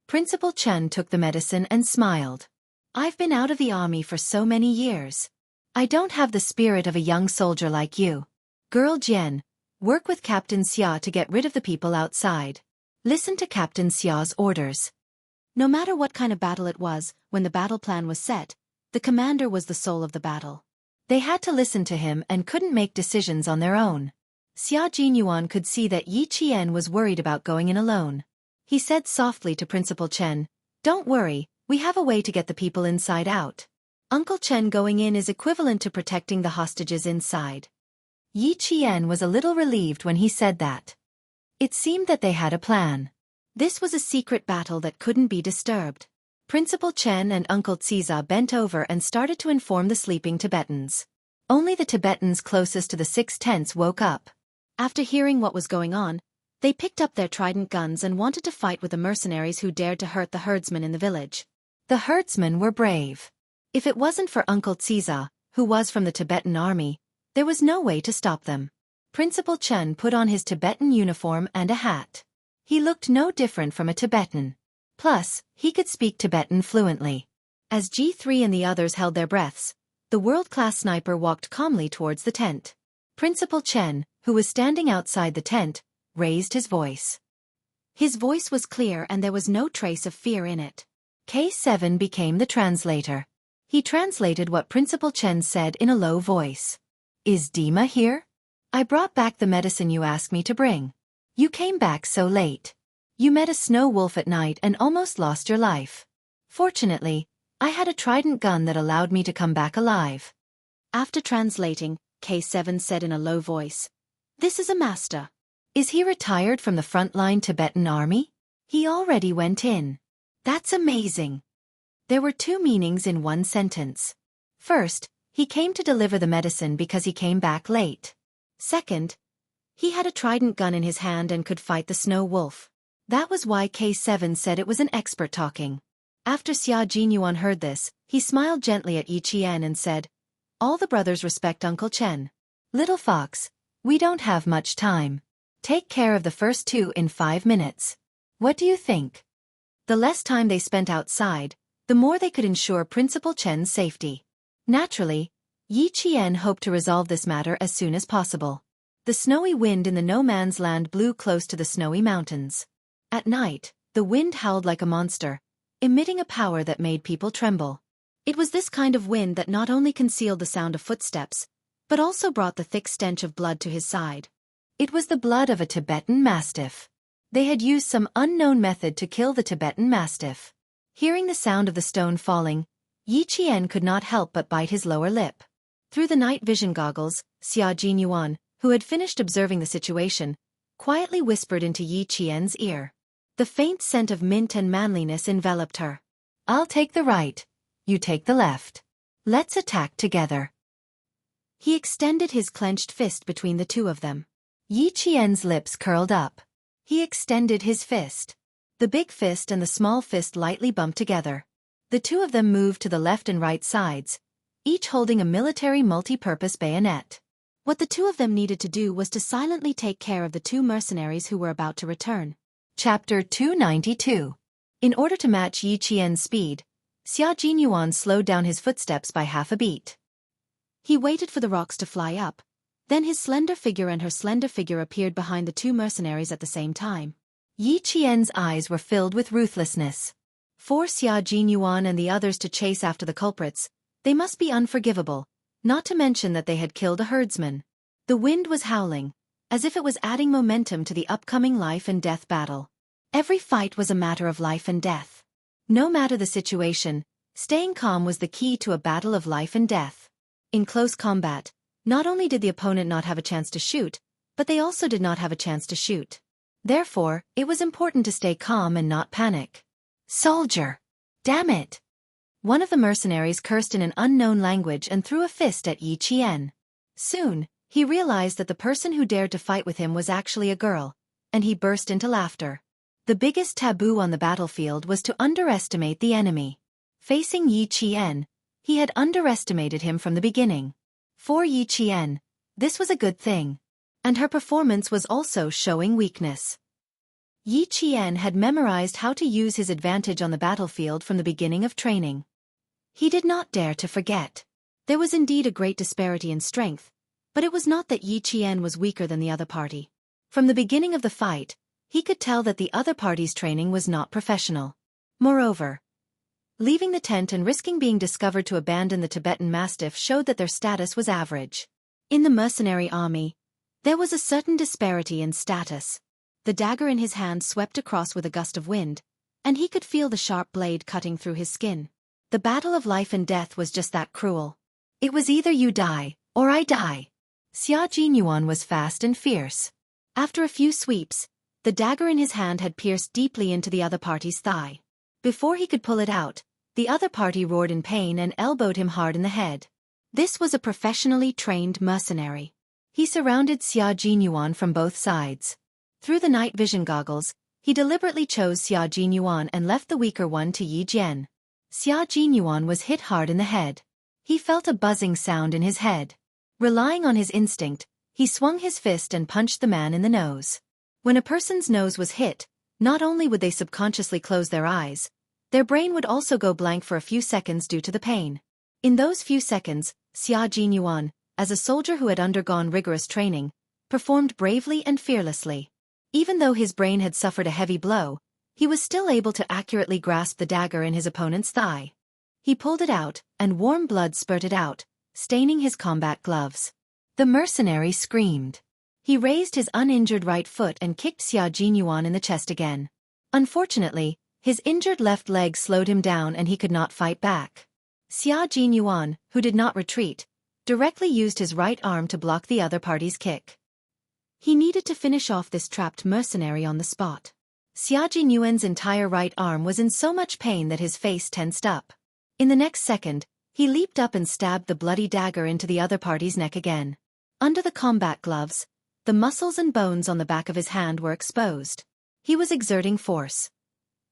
Principal Chen took the medicine and smiled. I've been out of the army for so many years. I don't have the spirit of a young soldier like you. Girl Jian, work with Captain Xia to get rid of the people outside. Listen to Captain Xia's orders. No matter what kind of battle it was, when the battle plan was set, the commander was the soul of the battle. They had to listen to him and couldn't make decisions on their own. Xia Jinyuan could see that Yi Qian was worried about going in alone. He said softly to Principal Chen, don't worry, we have a way to get the people inside out. Uncle Chen going in is equivalent to protecting the hostages inside. Yi Qian was a little relieved when he said that. It seemed that they had a plan. This was a secret battle that couldn't be disturbed. Principal Chen and Uncle Xiza bent over and started to inform the sleeping Tibetans. Only the Tibetans closest to the 6 tents woke up. After hearing what was going on, they picked up their trident guns and wanted to fight with the mercenaries who dared to hurt the herdsmen in the village. The herdsmen were brave. If it wasn't for Uncle Xiza, who was from the Tibetan army, there was no way to stop them. Principal Chen put on his Tibetan uniform and a hat. He looked no different from a Tibetan. Plus, he could speak Tibetan fluently. As G3 and the others held their breaths, the world-class sniper walked calmly towards the tent. Principal Chen, who was standing outside the tent, raised his voice. His voice was clear and there was no trace of fear in it. K7 became the translator. He translated what Principal Chen said in a low voice. Is Dima here? I brought back the medicine you asked me to bring. You came back so late. You met a snow wolf at night and almost lost your life. Fortunately, I had a trident gun that allowed me to come back alive. After translating, K7 said in a low voice, this is a master. Is he retired from the frontline Tibetan army? He already went in. That's amazing. There were 2 meanings in one sentence. First, he came to deliver the medicine because he came back late. Second, he had a trident gun in his hand and could fight the snow wolf. That was why K7 said it was an expert talking. After Xia Jinyuan heard this, he smiled gently at Yi Qian and said, all the brothers respect Uncle Chen. Little fox, we don't have much time. Take care of the first 2 in 5 minutes. What do you think? The less time they spent outside, the more they could ensure Principal Chen's safety. Naturally, Yi Qian hoped to resolve this matter as soon as possible. The snowy wind in the no-man's land blew close to the snowy mountains. At night, the wind howled like a monster, emitting a power that made people tremble. It was this kind of wind that not only concealed the sound of footsteps, but also brought the thick stench of blood to his side. It was the blood of a Tibetan mastiff. They had used some unknown method to kill the Tibetan mastiff. Hearing the sound of the stone falling, Yi Qian could not help but bite his lower lip. Through the night vision goggles, Xia Jinyuan, who had finished observing the situation, quietly whispered into Yi Qian's ear. The faint scent of mint and manliness enveloped her. "I'll take the right. You take the left. Let's attack together." He extended his clenched fist between the two of them. Yi Qian's lips curled up. He extended his fist. The big fist and the small fist lightly bumped together. The two of them moved to the left and right sides, each holding a military multi-purpose bayonet. What the two of them needed to do was to silently take care of the two mercenaries who were about to return. Chapter 292. In order to match Yi Qian's speed, Xia Jinyuan slowed down his footsteps by half a beat. He waited for the rocks to fly up. Then his slender figure and her slender figure appeared behind the two mercenaries at the same time. Yi Qian's eyes were filled with ruthlessness. For Xia Jinyuan and the others to chase after the culprits, they must be unforgivable, not to mention that they had killed a herdsman. The wind was howling, as if it was adding momentum to the upcoming life and death battle. Every fight was a matter of life and death. No matter the situation, staying calm was the key to a battle of life and death. In close combat, not only did the opponent not have a chance to shoot, but they also did not have a chance to shoot. Therefore, it was important to stay calm and not panic. "Soldier! Damn it!" One of the mercenaries cursed in an unknown language and threw a fist at Yi Qian. Soon, he realized that the person who dared to fight with him was actually a girl, and he burst into laughter. The biggest taboo on the battlefield was to underestimate the enemy. Facing Yi Qian, he had underestimated him from the beginning. For Yi Qian, this was a good thing. And her performance was also showing weakness. Yi Qian had memorized how to use his advantage on the battlefield from the beginning of training. He did not dare to forget. There was indeed a great disparity in strength, but it was not that Yi Qian was weaker than the other party. From the beginning of the fight, he could tell that the other party's training was not professional. Moreover, leaving the tent and risking being discovered to abandon the Tibetan Mastiff showed that their status was average. In the mercenary army, there was a certain disparity in status. The dagger in his hand swept across with a gust of wind, and he could feel the sharp blade cutting through his skin. The battle of life and death was just that cruel. It was either you die, or I die. Xia Jinyuan was fast and fierce. After a few sweeps, the dagger in his hand had pierced deeply into the other party's thigh. Before he could pull it out, the other party roared in pain and elbowed him hard in the head. This was a professionally trained mercenary. He surrounded Xia Jinyuan from both sides. Through the night vision goggles, he deliberately chose Xia Jinyuan and left the weaker one to Yi Jian. Xia Jinyuan was hit hard in the head. He felt a buzzing sound in his head. Relying on his instinct, he swung his fist and punched the man in the nose. When a person's nose was hit, not only would they subconsciously close their eyes, their brain would also go blank for a few seconds due to the pain. In those few seconds, Xia Jinyuan, as a soldier who had undergone rigorous training, performed bravely and fearlessly. Even though his brain had suffered a heavy blow, he was still able to accurately grasp the dagger in his opponent's thigh. He pulled it out, and warm blood spurted out, staining his combat gloves. The mercenary screamed. He raised his uninjured right foot and kicked Xia Jinyuan in the chest again. Unfortunately, his injured left leg slowed him down and he could not fight back. Xia Jinyuan, who did not retreat, directly used his right arm to block the other party's kick. He needed to finish off this trapped mercenary on the spot. Xia Jinyuan's entire right arm was in so much pain that his face tensed up. In the next second, he leaped up and stabbed the bloody dagger into the other party's neck again. Under the combat gloves, the muscles and bones on the back of his hand were exposed. He was exerting force,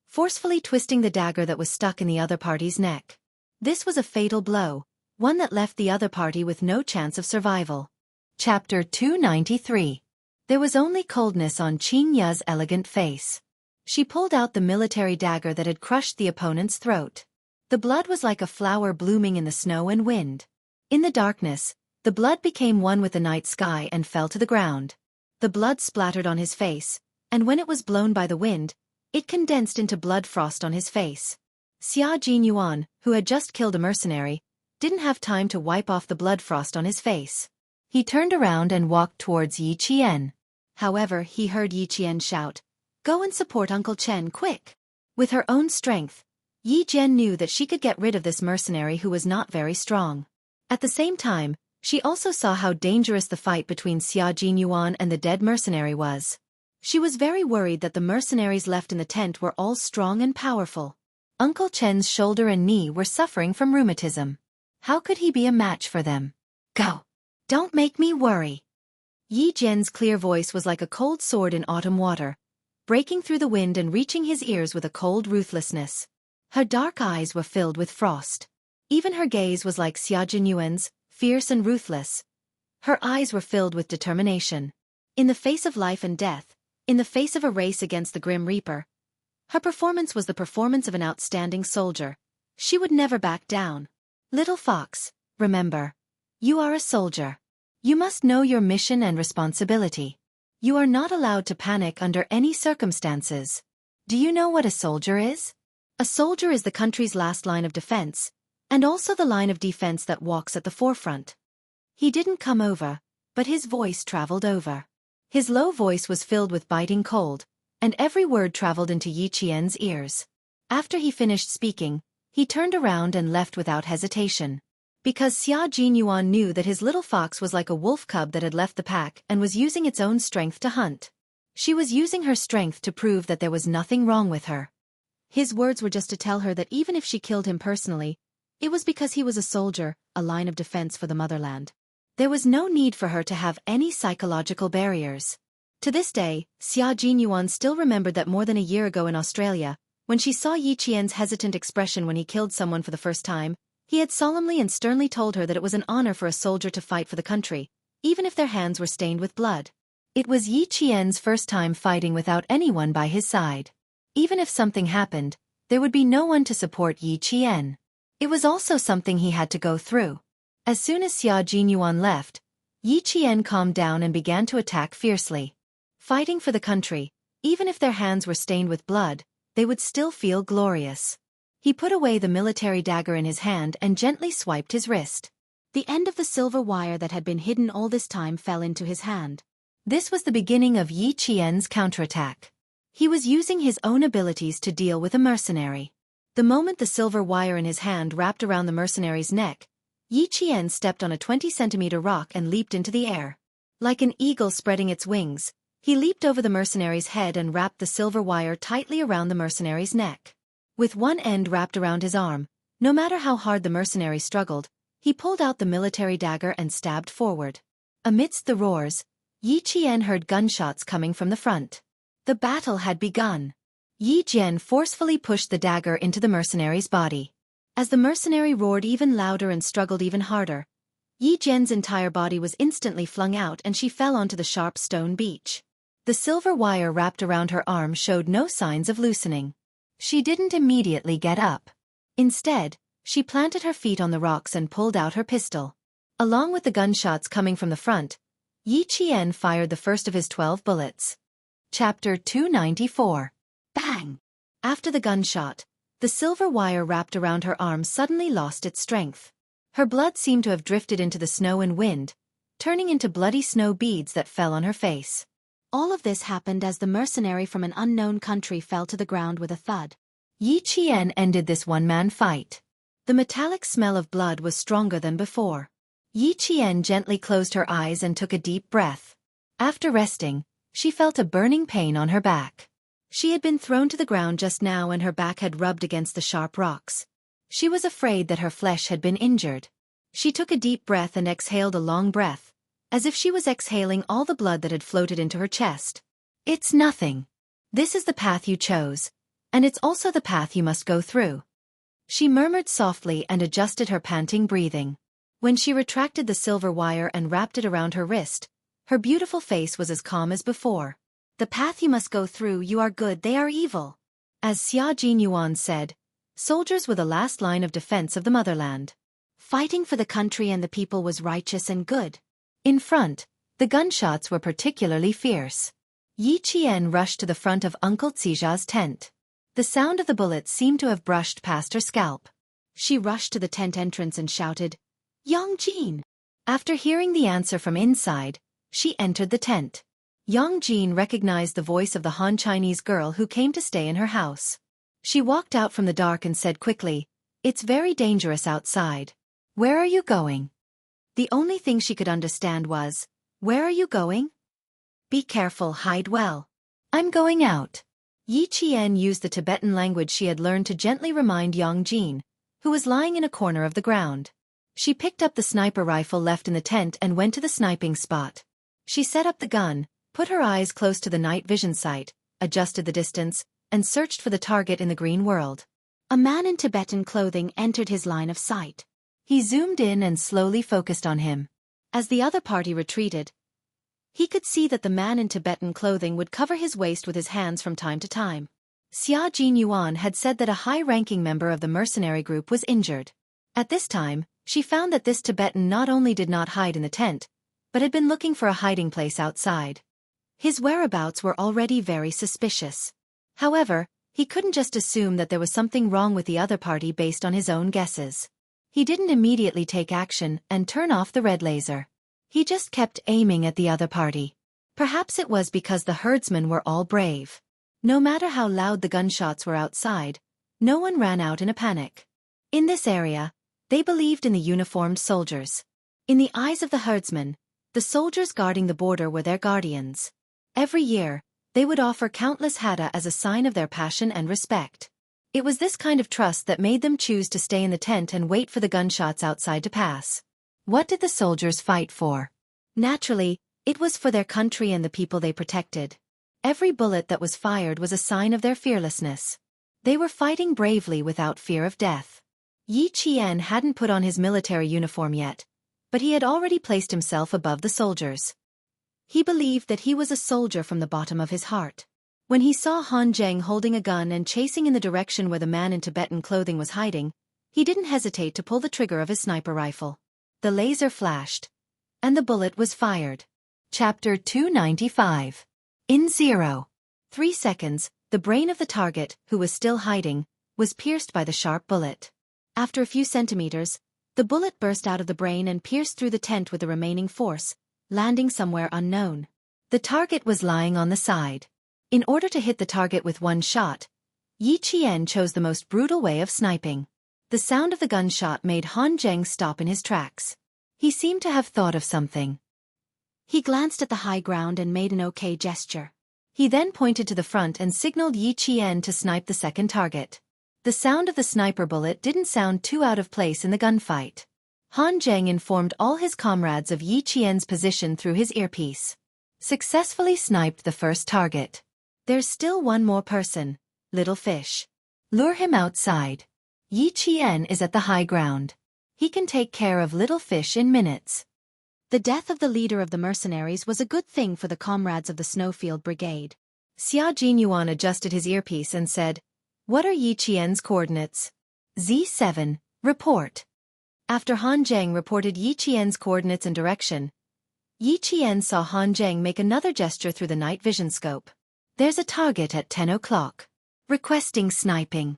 forcefully twisting the dagger that was stuck in the other party's neck. This was a fatal blow, one that left the other party with no chance of survival. Chapter 293. There was only coldness on Qin Ya's elegant face. She pulled out the military dagger that had crushed the opponent's throat. The blood was like a flower blooming in the snow and wind. In the darkness, the blood became one with the night sky and fell to the ground. The blood splattered on his face, and when it was blown by the wind, it condensed into blood frost on his face. Xia Jinyuan, who had just killed a mercenary, didn't have time to wipe off the blood frost on his face. He turned around and walked towards Yi Qian. However, he heard Yi Qian shout, "Go and support Uncle Chen, quick!" With her own strength, Yi Jian knew that she could get rid of this mercenary who was not very strong. At the same time, she also saw how dangerous the fight between Xia Jinyuan and the dead mercenary was. She was very worried that the mercenaries left in the tent were all strong and powerful. Uncle Chen's shoulder and knee were suffering from rheumatism. How could he be a match for them? Go! Don't make me worry. Yi Jian's clear voice was like a cold sword in autumn water, breaking through the wind and reaching his ears with a cold ruthlessness. Her dark eyes were filled with frost. Even her gaze was like Xia Jinyuan's, fierce and ruthless. Her eyes were filled with determination. In the face of life and death, in the face of a race against the Grim Reaper, her performance was the performance of an outstanding soldier. She would never back down. Little fox, remember, you are a soldier. You must know your mission and responsibility. You are not allowed to panic under any circumstances. Do you know what a soldier is? A soldier is the country's last line of defense, and also the line of defense that walks at the forefront. He didn't come over, but his voice traveled over. His low voice was filled with biting cold, and every word traveled into Yi Qian's ears. After he finished speaking, he turned around and left without hesitation. Because Xia Jinyuan knew that his little fox was like a wolf cub that had left the pack and was using its own strength to hunt. She was using her strength to prove that there was nothing wrong with her. His words were just to tell her that even if she killed him personally, it was because he was a soldier, a line of defense for the motherland. There was no need for her to have any psychological barriers. To this day, Xia Jinyuan still remembered that more than a year ago in Australia, when she saw Yi Qian's hesitant expression when he killed someone for the first time, he had solemnly and sternly told her that it was an honor for a soldier to fight for the country, even if their hands were stained with blood. It was Yi Qian's first time fighting without anyone by his side. Even if something happened, there would be no one to support Yi Qian. It was also something he had to go through. As soon as Xia Jinyuan left, Yi Qian calmed down and began to attack fiercely. Fighting for the country, even if their hands were stained with blood, they would still feel glorious. He put away the military dagger in his hand and gently swiped his wrist. The end of the silver wire that had been hidden all this time fell into his hand. This was the beginning of Yi Qian's counterattack. He was using his own abilities to deal with a mercenary. The moment the silver wire in his hand wrapped around the mercenary's neck, Yi Qian stepped on a 20-centimeter rock and leaped into the air. Like an eagle spreading its wings, he leaped over the mercenary's head and wrapped the silver wire tightly around the mercenary's neck. With one end wrapped around his arm, no matter how hard the mercenary struggled, he pulled out the military dagger and stabbed forward. Amidst the roars, Yi Qian heard gunshots coming from the front. The battle had begun. Yi Jian forcefully pushed the dagger into the mercenary's body. As the mercenary roared even louder and struggled even harder, Yi Jian's entire body was instantly flung out and she fell onto the sharp stone beach. The silver wire wrapped around her arm showed no signs of loosening. She didn't immediately get up. Instead, she planted her feet on the rocks and pulled out her pistol. Along with the gunshots coming from the front, Yi Qian fired the first of his 12 bullets. Chapter 294. Bang! After the gunshot, the silver wire wrapped around her arm suddenly lost its strength. Her blood seemed to have drifted into the snow and wind, turning into bloody snow beads that fell on her face. All of this happened as the mercenary from an unknown country fell to the ground with a thud. Yi Qian ended this one-man fight. The metallic smell of blood was stronger than before. Yi Qian gently closed her eyes and took a deep breath. After resting, she felt a burning pain on her back. She had been thrown to the ground just now and her back had rubbed against the sharp rocks. She was afraid that her flesh had been injured. She took a deep breath and exhaled a long breath, as if she was exhaling all the blood that had floated into her chest. It's nothing. This is the path you chose, and it's also the path you must go through. She murmured softly and adjusted her panting breathing. When she retracted the silver wire and wrapped it around her wrist, her beautiful face was as calm as before. The path you must go through, you are good, they are evil. As Xia Jinyuan said, soldiers were the last line of defense of the motherland. Fighting for the country and the people was righteous and good. In front, the gunshots were particularly fierce. Yi Qian rushed to the front of Uncle Zija's tent. The sound of the bullets seemed to have brushed past her scalp. She rushed to the tent entrance and shouted, "Yang Jin!" After hearing the answer from inside, she entered the tent. Yang Jin recognized the voice of the Han Chinese girl who came to stay in her house. She walked out from the dark and said quickly, "It's very dangerous outside. Where are you going?" The only thing she could understand was, "Where are you going?" "Be careful, hide well." "I'm going out." Yi Qian used the Tibetan language she had learned to gently remind Yang Jin, who was lying in a corner of the ground. She picked up the sniper rifle left in the tent and went to the sniping spot. She set up the gun, put her eyes close to the night vision sight, adjusted the distance, and searched for the target in the green world. A man in Tibetan clothing entered his line of sight. He zoomed in and slowly focused on him. As the other party retreated, he could see that the man in Tibetan clothing would cover his waist with his hands from time to time. Xia Jinyuan had said that a high-ranking member of the mercenary group was injured. At this time, she found that this Tibetan not only did not hide in the tent, but had been looking for a hiding place outside. His whereabouts were already very suspicious. However, he couldn't just assume that there was something wrong with the other party based on his own guesses. He didn't immediately take action and turn off the red laser. He just kept aiming at the other party. Perhaps it was because the herdsmen were all brave. No matter how loud the gunshots were outside, no one ran out in a panic. In this area, they believed in the uniformed soldiers. In the eyes of the herdsmen, the soldiers guarding the border were their guardians. Every year, they would offer countless hada as a sign of their passion and respect. It was this kind of trust that made them choose to stay in the tent and wait for the gunshots outside to pass. What did the soldiers fight for? Naturally, it was for their country and the people they protected. Every bullet that was fired was a sign of their fearlessness. They were fighting bravely without fear of death. Yi Qian hadn't put on his military uniform yet, but he had already placed himself above the soldiers. He believed that he was a soldier from the bottom of his heart. When he saw Han Zheng holding a gun and chasing in the direction where the man in Tibetan clothing was hiding, he didn't hesitate to pull the trigger of his sniper rifle. The laser flashed, and the bullet was fired. Chapter 295. In 0.3 seconds, the brain of the target, who was still hiding, was pierced by the sharp bullet. After a few centimeters, the bullet burst out of the brain and pierced through the tent with the remaining force, landing somewhere unknown. The target was lying on the side. In order to hit the target with one shot, Yi Qian chose the most brutal way of sniping. The sound of the gunshot made Han Zheng stop in his tracks. He seemed to have thought of something. He glanced at the high ground and made an okay gesture. He then pointed to the front and signaled Yi Qian to snipe the second target. The sound of the sniper bullet didn't sound too out of place in the gunfight. Han Zheng informed all his comrades of Yi Qian's position through his earpiece. Successfully sniped the first target. There's still one more person, Little Fish. Lure him outside. Yi Qian is at the high ground. He can take care of Little Fish in minutes. The death of the leader of the mercenaries was a good thing for the comrades of the Snowfield Brigade. Xia Jinyuan adjusted his earpiece and said, "What are Yi Qian's coordinates?" Z7, report. After Han Zheng reported Yi Qian's coordinates and direction, Yi Qian saw Han Zheng make another gesture through the night vision scope. "There's a target at 10 o'clock. Requesting sniping."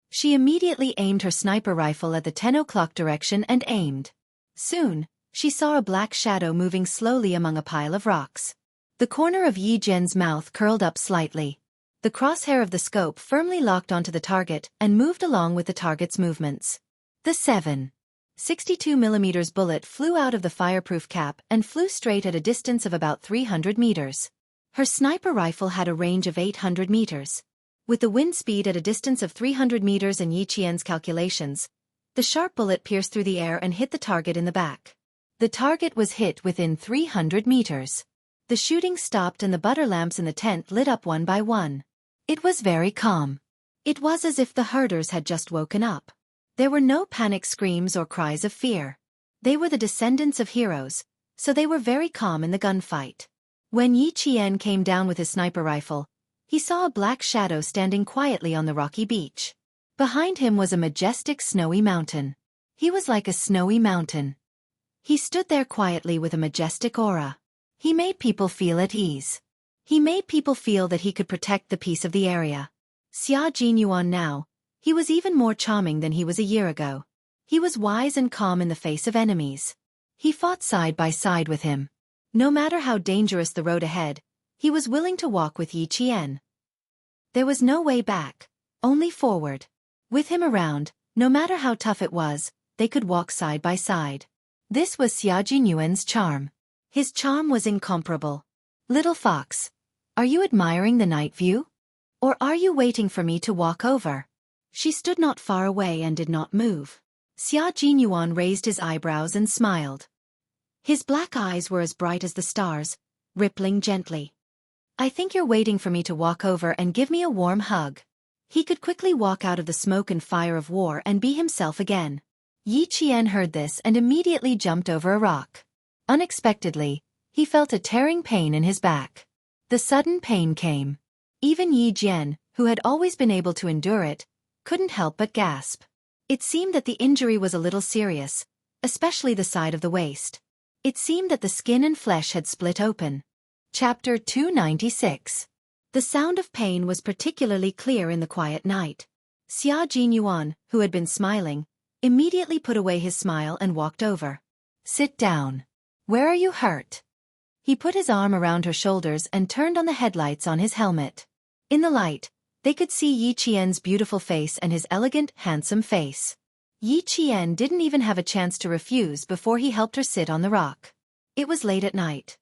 She immediately aimed her sniper rifle at the 10 o'clock direction and aimed. Soon, she saw a black shadow moving slowly among a pile of rocks. The corner of Yi Zhen's mouth curled up slightly. The crosshair of the scope firmly locked onto the target and moved along with the target's movements. The 7.62mm bullet flew out of the fireproof cap and flew straight at a distance of about 300 meters. Her sniper rifle had a range of 800 meters. With the wind speed at a distance of 300 meters and Yi Qian's calculations, the sharp bullet pierced through the air and hit the target in the back. The target was hit within 300 meters. The shooting stopped and the butter lamps in the tent lit up one by one. It was very calm. It was as if the herders had just woken up. There were no panic screams or cries of fear. They were the descendants of heroes, so they were very calm in the gunfight. When Yi Qian came down with his sniper rifle, he saw a black shadow standing quietly on the rocky beach. Behind him was a majestic snowy mountain. He was like a snowy mountain. He stood there quietly with a majestic aura. He made people feel at ease. He made people feel that he could protect the peace of the area. Xia Jinyuan now, he was even more charming than he was a year ago. He was wise and calm in the face of enemies. He fought side by side with him. No matter how dangerous the road ahead, he was willing to walk with Yi Qian. There was no way back. Only forward. With him around, no matter how tough it was, they could walk side by side. This was Xia Jinyuan's charm. His charm was incomparable. Little fox, are you admiring the night view? Or are you waiting for me to walk over? She stood not far away and did not move. Xia Jinyuan raised his eyebrows and smiled. His black eyes were as bright as the stars, rippling gently. I think you're waiting for me to walk over and give me a warm hug. He could quickly walk out of the smoke and fire of war and be himself again. Yi Qian heard this and immediately jumped over a rock. Unexpectedly, he felt a tearing pain in his back. The sudden pain came. Even Yi Jian, who had always been able to endure it, couldn't help but gasp. It seemed that the injury was a little serious, especially the side of the waist. It seemed that the skin and flesh had split open. Chapter 296. The sound of pain was particularly clear in the quiet night. Xia Jinyuan, who had been smiling, immediately put away his smile and walked over. Sit down. Where are you hurt? He put his arm around her shoulders and turned on the headlights on his helmet. In the light, they could see Yi Qian's beautiful face and his elegant, handsome face. Yi Qian didn't even have a chance to refuse before he helped her sit on the rock. It was late at night.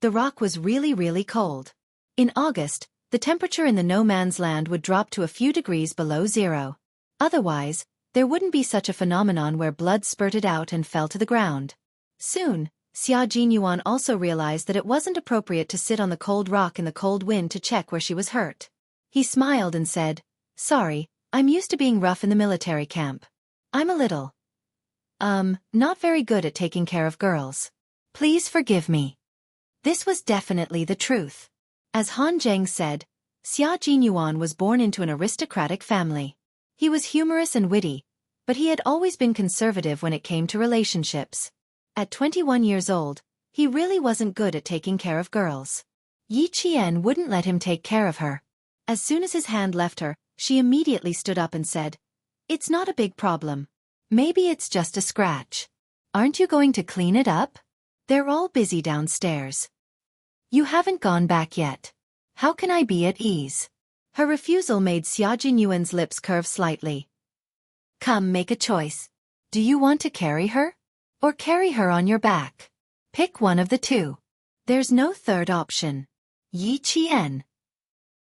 The rock was really cold. In August, the temperature in the no-man's land would drop to a few degrees below zero. Otherwise, there wouldn't be such a phenomenon where blood spurted out and fell to the ground. Soon, Xia Jinyuan also realized that it wasn't appropriate to sit on the cold rock in the cold wind to check where she was hurt. He smiled and said, Sorry, I'm used to being rough in the military camp. I'm a little, not very good at taking care of girls. Please forgive me. This was definitely the truth. As Han Zheng said, Xia Jinyuan was born into an aristocratic family. He was humorous and witty, but he had always been conservative when it came to relationships. At 21 years old, he really wasn't good at taking care of girls. Yi Qian wouldn't let him take care of her. As soon as his hand left her, she immediately stood up and said, It's not a big problem. Maybe it's just a scratch. Aren't you going to clean it up? They're all busy downstairs. You haven't gone back yet. How can I be at ease? Her refusal made Xia Jinyuan's lips curve slightly. Come, make a choice. Do you want to carry her? Or carry her on your back? Pick one of the two. There's no third option. Yi Qian.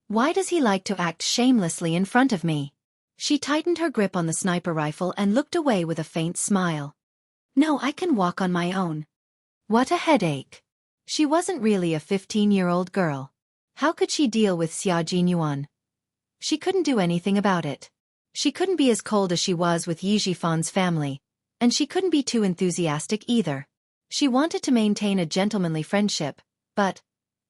Why does he like to act shamelessly in front of me? She tightened her grip on the sniper rifle and looked away with a faint smile. No, I can walk on my own. What a headache. She wasn't really a 15-year-old girl. How could she deal with Xia Jinyuan? She couldn't do anything about it. She couldn't be as cold as she was with Yi Xifan's family, and she couldn't be too enthusiastic either. She wanted to maintain a gentlemanly friendship, but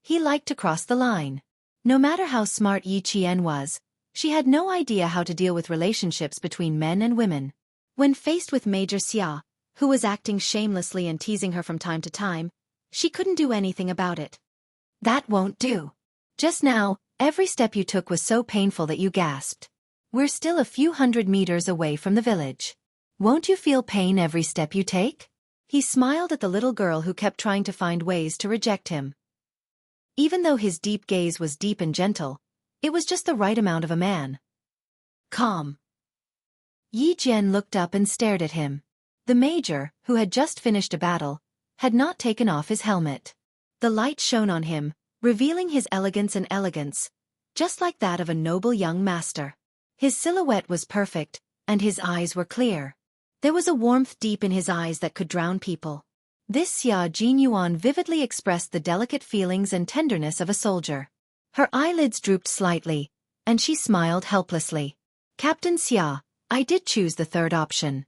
he liked to cross the line. No matter how smart Yi Qian was, she had no idea how to deal with relationships between men and women. When faced with Major Xia, who was acting shamelessly and teasing her from time to time, she couldn't do anything about it. That won't do. Just now, every step you took was so painful that you gasped. We're still a few hundred meters away from the village. Won't you feel pain every step you take? He smiled at the little girl who kept trying to find ways to reject him. Even though his deep gaze was deep and gentle, it was just the right amount of a man. Calm. Yi Jian looked up and stared at him. The major, who had just finished a battle, had not taken off his helmet. The light shone on him, revealing his elegance, just like that of a noble young master. His silhouette was perfect, and his eyes were clear. There was a warmth deep in his eyes that could drown people. This Xia Jinyuan vividly expressed the delicate feelings and tenderness of a soldier. Her eyelids drooped slightly, and she smiled helplessly. Captain Xia, I did choose the third option.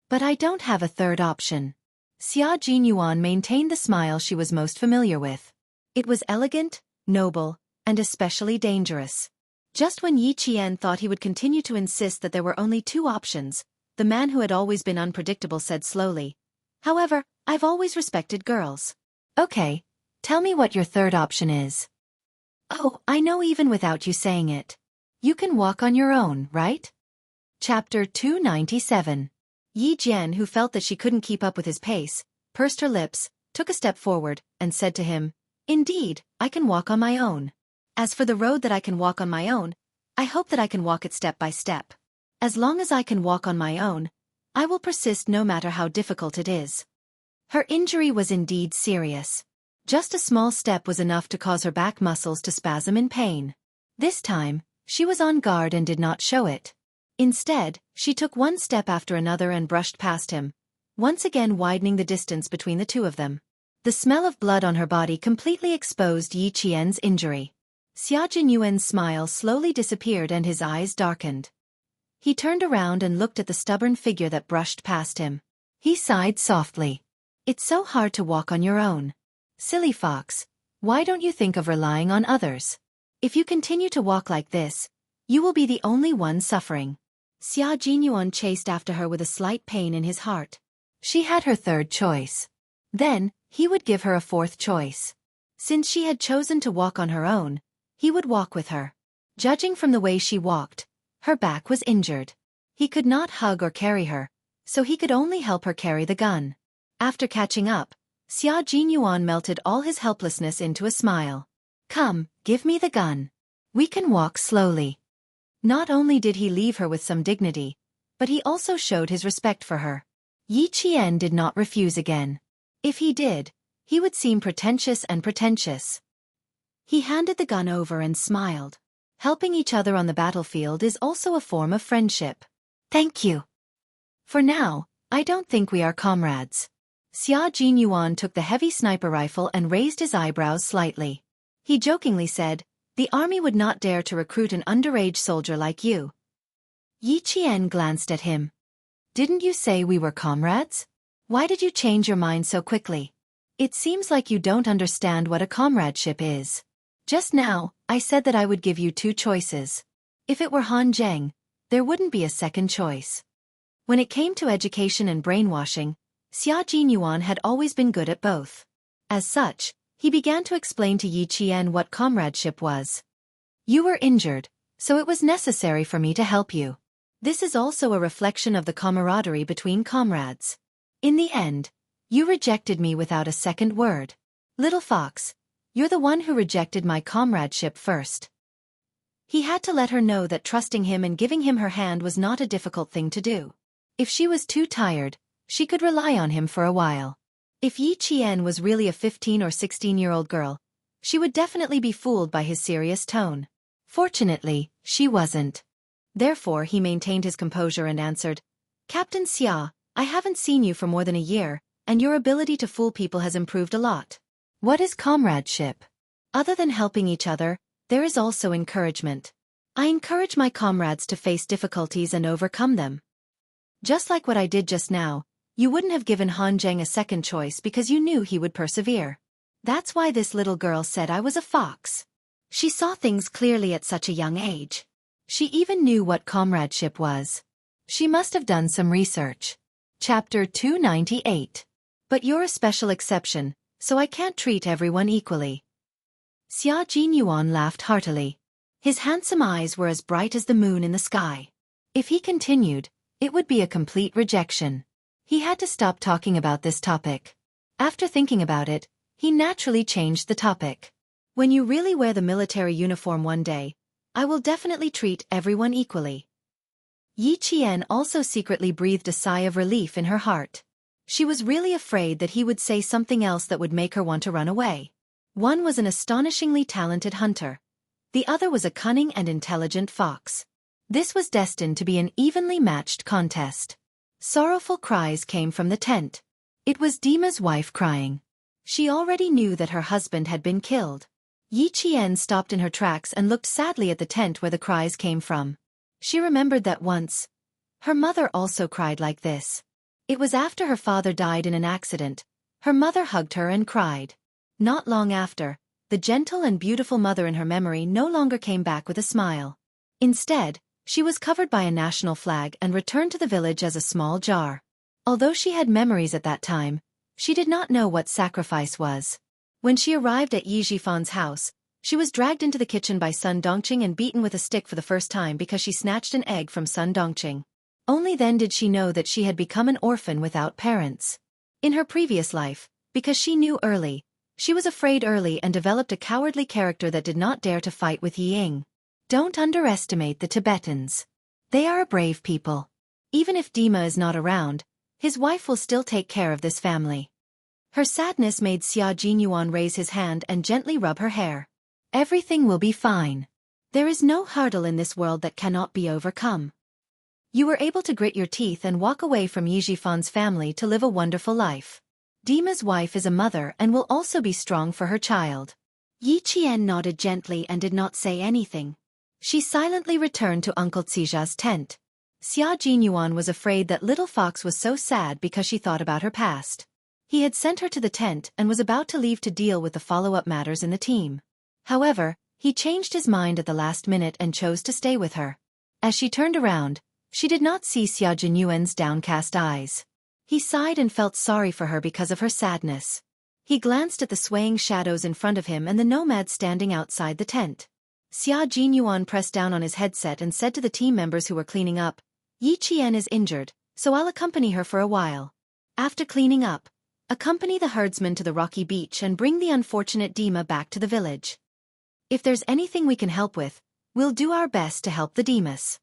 But I don't have a third option. Xia Jinyuan maintained the smile she was most familiar with. It was elegant, noble, and especially dangerous. Just when Yi Qian thought he would continue to insist that there were only two options, the man who had always been unpredictable said slowly, However, I've always respected girls. Okay, tell me what your third option is. Oh, I know even without you saying it. You can walk on your own, right? Chapter 297. Yi Jian, who felt that she couldn't keep up with his pace, pursed her lips, took a step forward, and said to him, Indeed, I can walk on my own. As for the road that I can walk on my own, I hope that I can walk it step by step. As long as I can walk on my own, I will persist no matter how difficult it is. Her injury was indeed serious. Just a small step was enough to cause her back muscles to spasm in pain. This time, she was on guard and did not show it. Instead, she took one step after another and brushed past him, once again widening the distance between the two of them. The smell of blood on her body completely exposed Yi Qian's injury. Xia Jinyuan's smile slowly disappeared and his eyes darkened. He turned around and looked at the stubborn figure that brushed past him. He sighed softly. It's so hard to walk on your own. Silly fox, why don't you think of relying on others? If you continue to walk like this, you will be the only one suffering. Xia Jinyuan chased after her with a slight pain in his heart. She had her third choice. Then, he would give her a fourth choice. Since she had chosen to walk on her own, he would walk with her. Judging from the way she walked, her back was injured. He could not hug or carry her, so he could only help her carry the gun. After catching up, Xia Jinyuan melted all his helplessness into a smile. Come, give me the gun. We can walk slowly. Not only did he leave her with some dignity, but he also showed his respect for her. Yi Qian did not refuse again. If he did, he would seem pretentious and pretentious. He handed the gun over and smiled. Helping each other on the battlefield is also a form of friendship. Thank you. For now, I don't think we are comrades. Xia Jinyuan took the heavy sniper rifle and raised his eyebrows slightly. He jokingly said, the army would not dare to recruit an underage soldier like you. Yi Qian glanced at him. Didn't you say we were comrades? Why did you change your mind so quickly? It seems like you don't understand what a comradeship is. Just now, I said that I would give you two choices. If it were Han Zheng, there wouldn't be a second choice. When it came to education and brainwashing, Xia Jinyuan had always been good at both. As such, he began to explain to Yi Qian what comradeship was. You were injured, so it was necessary for me to help you. This is also a reflection of the camaraderie between comrades. In the end, you rejected me without a second word. Little fox, you're the one who rejected my comradeship first. He had to let her know that trusting him and giving him her hand was not a difficult thing to do. If she was too tired, she could rely on him for a while. If Yi Qian was really a 15 or 16-year-old girl, she would definitely be fooled by his serious tone. Fortunately, she wasn't. Therefore he maintained his composure and answered, Captain Xia, I haven't seen you for more than a year, and your ability to fool people has improved a lot. What is comradeship? Other than helping each other, there is also encouragement. I encourage my comrades to face difficulties and overcome them. Just like what I did just now, you wouldn't have given Han Zheng a second choice because you knew he would persevere. That's why this little girl said I was a fox. She saw things clearly at such a young age. She even knew what comradeship was. She must have done some research. Chapter 298. But you're a special exception, so I can't treat everyone equally. Xia Jinyuan laughed heartily. His handsome eyes were as bright as the moon in the sky. If he continued, it would be a complete rejection. He had to stop talking about this topic. After thinking about it, he naturally changed the topic. When you really wear the military uniform one day, I will definitely treat everyone equally. Yi Qian also secretly breathed a sigh of relief in her heart. She was really afraid that he would say something else that would make her want to run away. One was an astonishingly talented hunter. The other was a cunning and intelligent fox. This was destined to be an evenly matched contest. Sorrowful cries came from the tent. It was Dima's wife crying. She already knew that her husband had been killed. Yi Qian stopped in her tracks and looked sadly at the tent where the cries came from. She remembered that once, her mother also cried like this. It was after her father died in an accident. Her mother hugged her and cried. Not long after, the gentle and beautiful mother in her memory no longer came back with a smile. Instead, she was covered by a national flag and returned to the village as a small jar. Although she had memories at that time, she did not know what sacrifice was. When she arrived at Yi Xiaofan's house, she was dragged into the kitchen by Sun Dongqing and beaten with a stick for the first time because she snatched an egg from Sun Dongqing. Only then did she know that she had become an orphan without parents. In her previous life, because she knew early, she was afraid early and developed a cowardly character that did not dare to fight with Yi Ying. Don't underestimate the Tibetans. They are a brave people. Even if Dima is not around, his wife will still take care of this family. Her sadness made Xia Jinyuan raise his hand and gently rub her hair. Everything will be fine. There is no hurdle in this world that cannot be overcome. You were able to grit your teeth and walk away from Xiaofan's family to live a wonderful life. Dima's wife is a mother and will also be strong for her child. Yi Qian nodded gently and did not say anything. She silently returned to Uncle Xija's tent. Xia Jinyuan was afraid that little fox was so sad because she thought about her past. He had sent her to the tent and was about to leave to deal with the follow-up matters in the team. However, he changed his mind at the last minute and chose to stay with her. As she turned around, she did not see Xia Jinyuan's downcast eyes. He sighed and felt sorry for her because of her sadness. He glanced at the swaying shadows in front of him and the nomad standing outside the tent. Xia Jinyuan pressed down on his headset and said to the team members who were cleaning up, Yi Qian is injured, so I'll accompany her for a while. After cleaning up, accompany the herdsman to the rocky beach and bring the unfortunate Dima back to the village. If there's anything we can help with, we'll do our best to help the Dimas.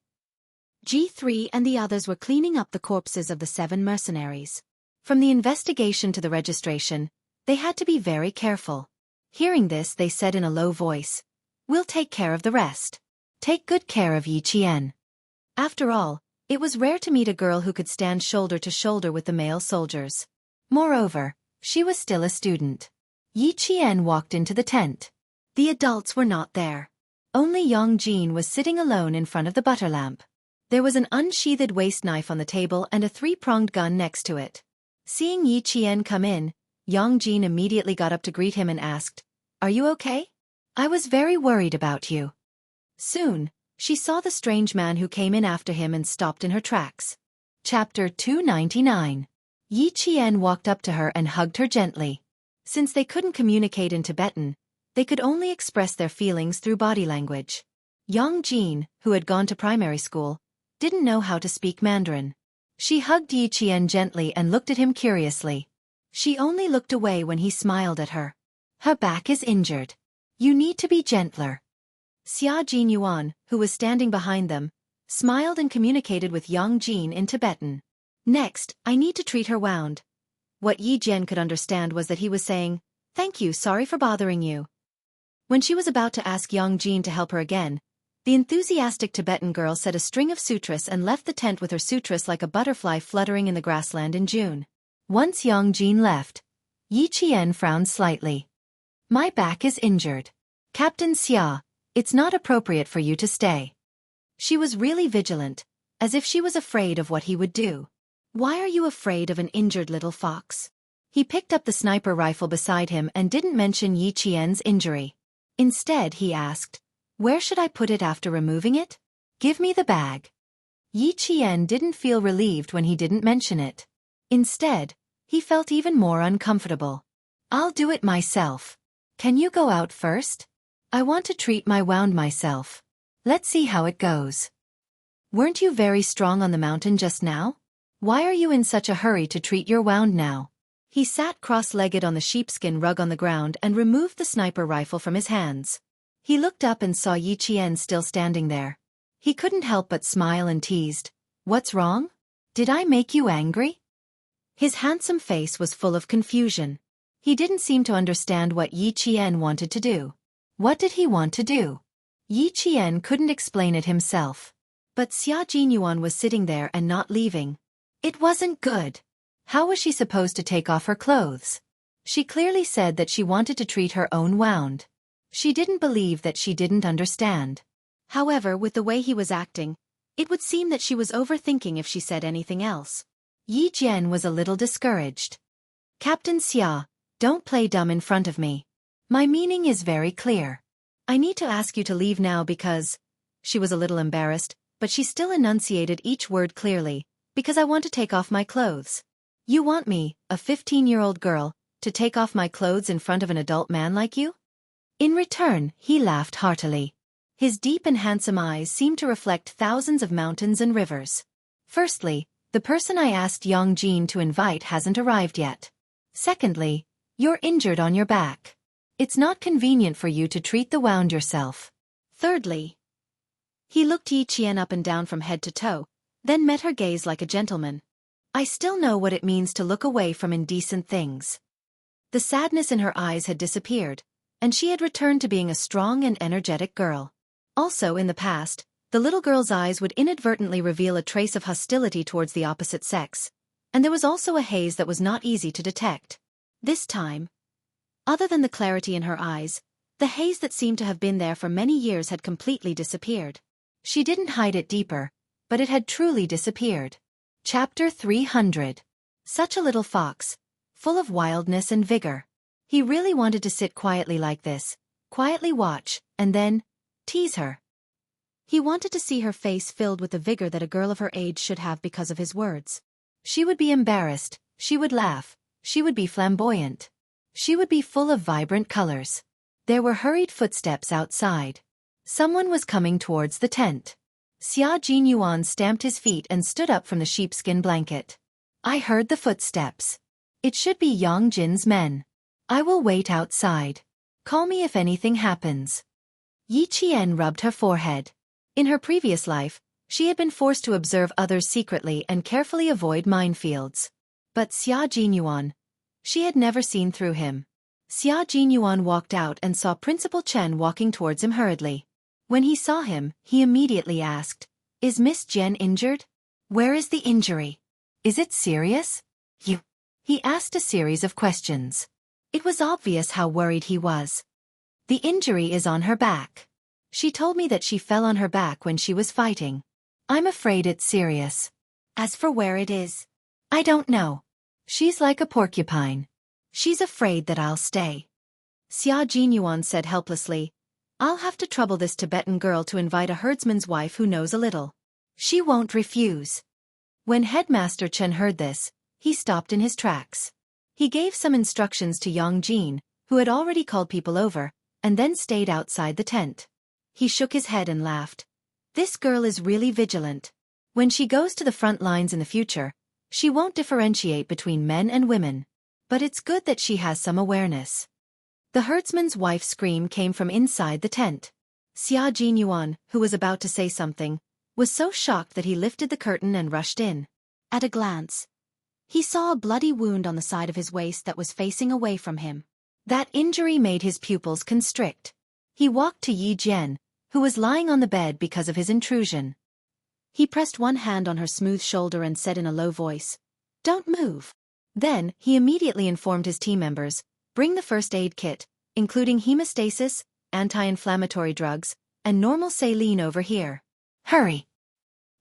G3 and the others were cleaning up the corpses of the 7 mercenaries. From the investigation to the registration, they had to be very careful. Hearing this, they said in a low voice, We'll take care of the rest. Take good care of Yi Qian. After all, it was rare to meet a girl who could stand shoulder to shoulder with the male soldiers. Moreover, she was still a student. Yi Qian walked into the tent. The adults were not there. Only Yang Jin was sitting alone in front of the butter lamp. There was an unsheathed waist knife on the table and a 3-pronged gun next to it. Seeing Yi Qian come in, Yang Jin immediately got up to greet him and asked, Are you okay? I was very worried about you. Soon, she saw the strange man who came in after him and stopped in her tracks. Chapter 299. Yi Qian walked up to her and hugged her gently. Since they couldn't communicate in Tibetan, they could only express their feelings through body language. Yang Jin, who had gone to primary school, didn't know how to speak Mandarin. She hugged Yi Qian gently and looked at him curiously. She only looked away when he smiled at her. Her back is injured. You need to be gentler. Xia Jinyuan, who was standing behind them, smiled and communicated with Yang Jin in Tibetan. Next, I need to treat her wound. What Yi Jian could understand was that he was saying, Thank you, sorry for bothering you. When she was about to ask Yang Jin to help her again, the enthusiastic Tibetan girl said a string of sutras and left the tent with her sutras like a butterfly fluttering in the grassland in June. Once Yang Jin left, Yi Qian frowned slightly. My back is injured. Captain Xia, it's not appropriate for you to stay. She was really vigilant, as if she was afraid of what he would do. Why are you afraid of an injured little fox? He picked up the sniper rifle beside him and didn't mention Yi Qian's injury. Instead, he asked, Where should I put it after removing it? Give me the bag. Yi Qian didn't feel relieved when he didn't mention it. Instead, he felt even more uncomfortable. I'll do it myself. Can you go out first? I want to treat my wound myself. Let's see how it goes. Weren't you very strong on the mountain just now? Why are you in such a hurry to treat your wound now? He sat cross-legged on the sheepskin rug on the ground and removed the sniper rifle from his hands. He looked up and saw Yi Qian still standing there. He couldn't help but smile and teased, What's wrong? Did I make you angry? His handsome face was full of confusion. He didn't seem to understand what Yi Qian wanted to do. What did he want to do? Yi Qian couldn't explain it himself. But Xia Jinyuan was sitting there and not leaving. It wasn't good. How was she supposed to take off her clothes? She clearly said that she wanted to treat her own wound. She didn't believe that she didn't understand. However, with the way he was acting, it would seem that she was overthinking if she said anything else. Yi Jian was a little discouraged. Captain Xia, don't play dumb in front of me. My meaning is very clear. I need to ask you to leave now because... She was a little embarrassed, but she still enunciated each word clearly, because I want to take off my clothes. You want me, a 15-year-old girl, to take off my clothes in front of an adult man like you? In return, he laughed heartily. His deep and handsome eyes seemed to reflect thousands of mountains and rivers. Firstly, the person I asked Yang Jin to invite hasn't arrived yet. Secondly, you're injured on your back. It's not convenient for you to treat the wound yourself. Thirdly, He looked Yi Qian up and down from head to toe, then met her gaze like a gentleman. I still know what it means to look away from indecent things. The sadness in her eyes had disappeared, and she had returned to being a strong and energetic girl. Also in the past, the little girl's eyes would inadvertently reveal a trace of hostility towards the opposite sex, and there was also a haze that was not easy to detect. This time, other than the clarity in her eyes, the haze that seemed to have been there for many years had completely disappeared. She didn't hide it deeper, but it had truly disappeared. Chapter 300. Such a little fox, full of wildness and vigor. He really wanted to sit quietly like this, quietly watch, and then tease her. He wanted to see her face filled with the vigor that a girl of her age should have because of his words. She would be embarrassed, she would laugh, she would be flamboyant. She would be full of vibrant colors. There were hurried footsteps outside. Someone was coming towards the tent. Xia Jinyuan stamped his feet and stood up from the sheepskin blanket. I heard the footsteps. It should be Yang Jin's men. I will wait outside. Call me if anything happens. Yi Qian rubbed her forehead. In her previous life, she had been forced to observe others secretly and carefully avoid minefields. But Xia Jinyuan, she had never seen through him. Xia Jinyuan walked out and saw Principal Chen walking towards him hurriedly. When he saw him, he immediately asked, "Is Miss Jen injured? Where is the injury? Is it serious?" He asked a series of questions. It was obvious how worried he was. "The injury is on her back. She told me that she fell on her back when she was fighting. I'm afraid it's serious. As for where it is, I don't know. She's like a porcupine. She's afraid that I'll stay." Xia Jinyuan said helplessly, "I'll have to trouble this Tibetan girl to invite a herdsman's wife who knows a little. She won't refuse." When Headmaster Chen heard this, he stopped in his tracks. He gave some instructions to Yang Jin, who had already called people over, and then stayed outside the tent. He shook his head and laughed. This girl is really vigilant. When she goes to the front lines in the future, she won't differentiate between men and women. But it's good that she has some awareness. The herdsman's wife's scream came from inside the tent. Xia Jinyuan, who was about to say something, was so shocked that he lifted the curtain and rushed in. At a glance, he saw a bloody wound on the side of his waist that was facing away from him. That injury made his pupils constrict. He walked to Yi Jian, who was lying on the bed because of his intrusion. He pressed one hand on her smooth shoulder and said in a low voice, "Don't move." Then, he immediately informed his team members, "Bring the first aid kit, including hemostasis, anti-inflammatory drugs, and normal saline over here. Hurry."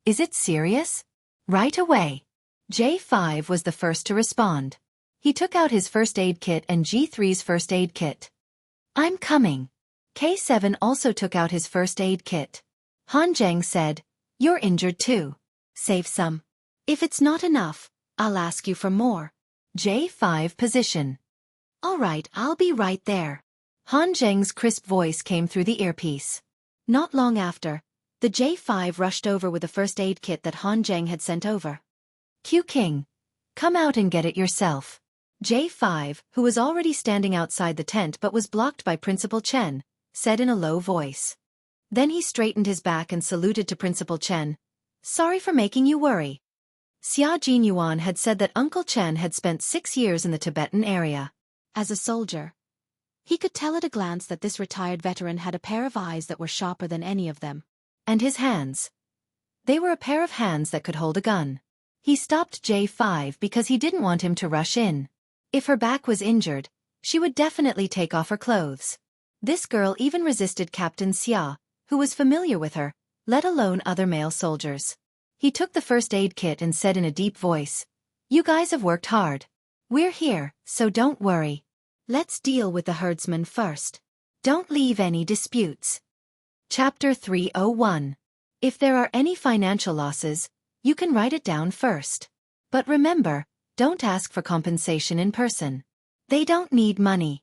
"Is it serious?" "Right away." J5 was the first to respond. He took out his first aid kit and G3's first aid kit. "I'm coming." K7 also took out his first aid kit. Han Zheng said, "You're injured too. Save some. If it's not enough, I'll ask you for more." J5 position. "All right, I'll be right there." Han Zheng's crisp voice came through the earpiece. Not long after, the J5 rushed over with the first aid kit that Han Zheng had sent over. "Q King, come out and get it yourself." J5, who was already standing outside the tent but was blocked by Principal Chen, said in a low voice. Then he straightened his back and saluted to Principal Chen. "Sorry for making you worry." Xia Jinyuan had said that Uncle Chen had spent 6 years in the Tibetan area. As a soldier, he could tell at a glance that this retired veteran had a pair of eyes that were sharper than any of them. And his hands. They were a pair of hands that could hold a gun. He stopped J5 because he didn't want him to rush in. If her back was injured, she would definitely take off her clothes. This girl even resisted Captain Xia, who was familiar with her, let alone other male soldiers. He took the first aid kit and said in a deep voice, "You guys have worked hard. We're here, so don't worry. Let's deal with the herdsman first. Don't leave any disputes." Chapter 301. If there are any financial losses, you can write it down first. But remember, don't ask for compensation in person. They don't need money.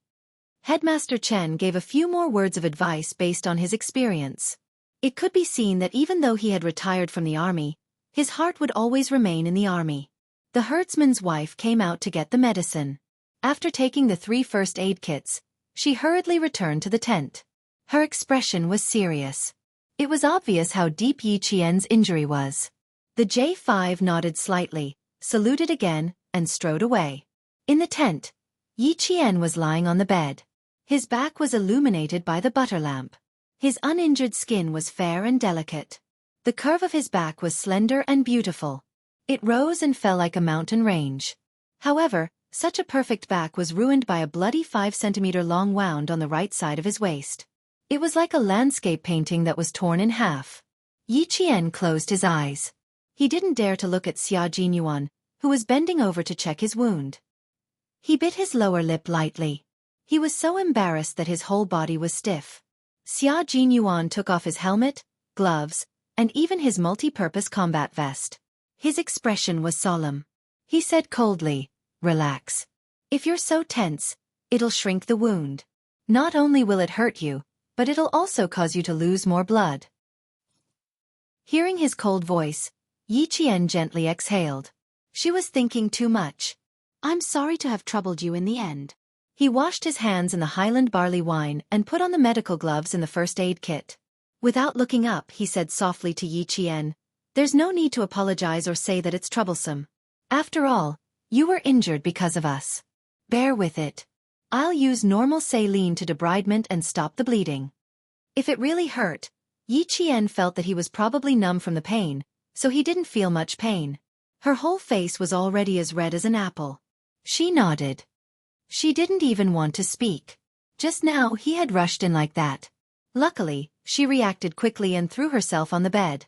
Headmaster Chen gave a few more words of advice based on his experience. It could be seen that even though he had retired from the army, his heart would always remain in the army. The herdsman's wife came out to get the medicine. After taking the 3 first aid kits, she hurriedly returned to the tent. Her expression was serious. It was obvious how deep Yi Qian's injury was. The J5 nodded slightly, saluted again, and strode away. In the tent, Yi Qian was lying on the bed. His back was illuminated by the butter lamp. His uninjured skin was fair and delicate. The curve of his back was slender and beautiful. It rose and fell like a mountain range. However, such a perfect back was ruined by a bloody 5-centimeter-long wound on the right side of his waist. It was like a landscape painting that was torn in half. Yi Qian closed his eyes. He didn't dare to look at Xia Jinyuan, who was bending over to check his wound. He bit his lower lip lightly. He was so embarrassed that his whole body was stiff. Xia Jinyuan took off his helmet, gloves, and even his multi-purpose combat vest. His expression was solemn. He said coldly, "Relax. If you're so tense, it'll shrink the wound. Not only will it hurt you, but it'll also cause you to lose more blood." Hearing his cold voice, Yi Qian gently exhaled. She was thinking too much. "I'm sorry to have troubled you in the end." He washed his hands in the Highland barley wine and put on the medical gloves in the first aid kit. Without looking up, he said softly to Yi Qian, "There's no need to apologize or say that it's troublesome. After all, you were injured because of us. Bear with it. I'll use normal saline to debridement and stop the bleeding." If it really hurt, Yi Qian felt that he was probably numb from the pain, so he didn't feel much pain. Her whole face was already as red as an apple. She nodded. She didn't even want to speak. Just now he had rushed in like that. Luckily, she reacted quickly and threw herself on the bed.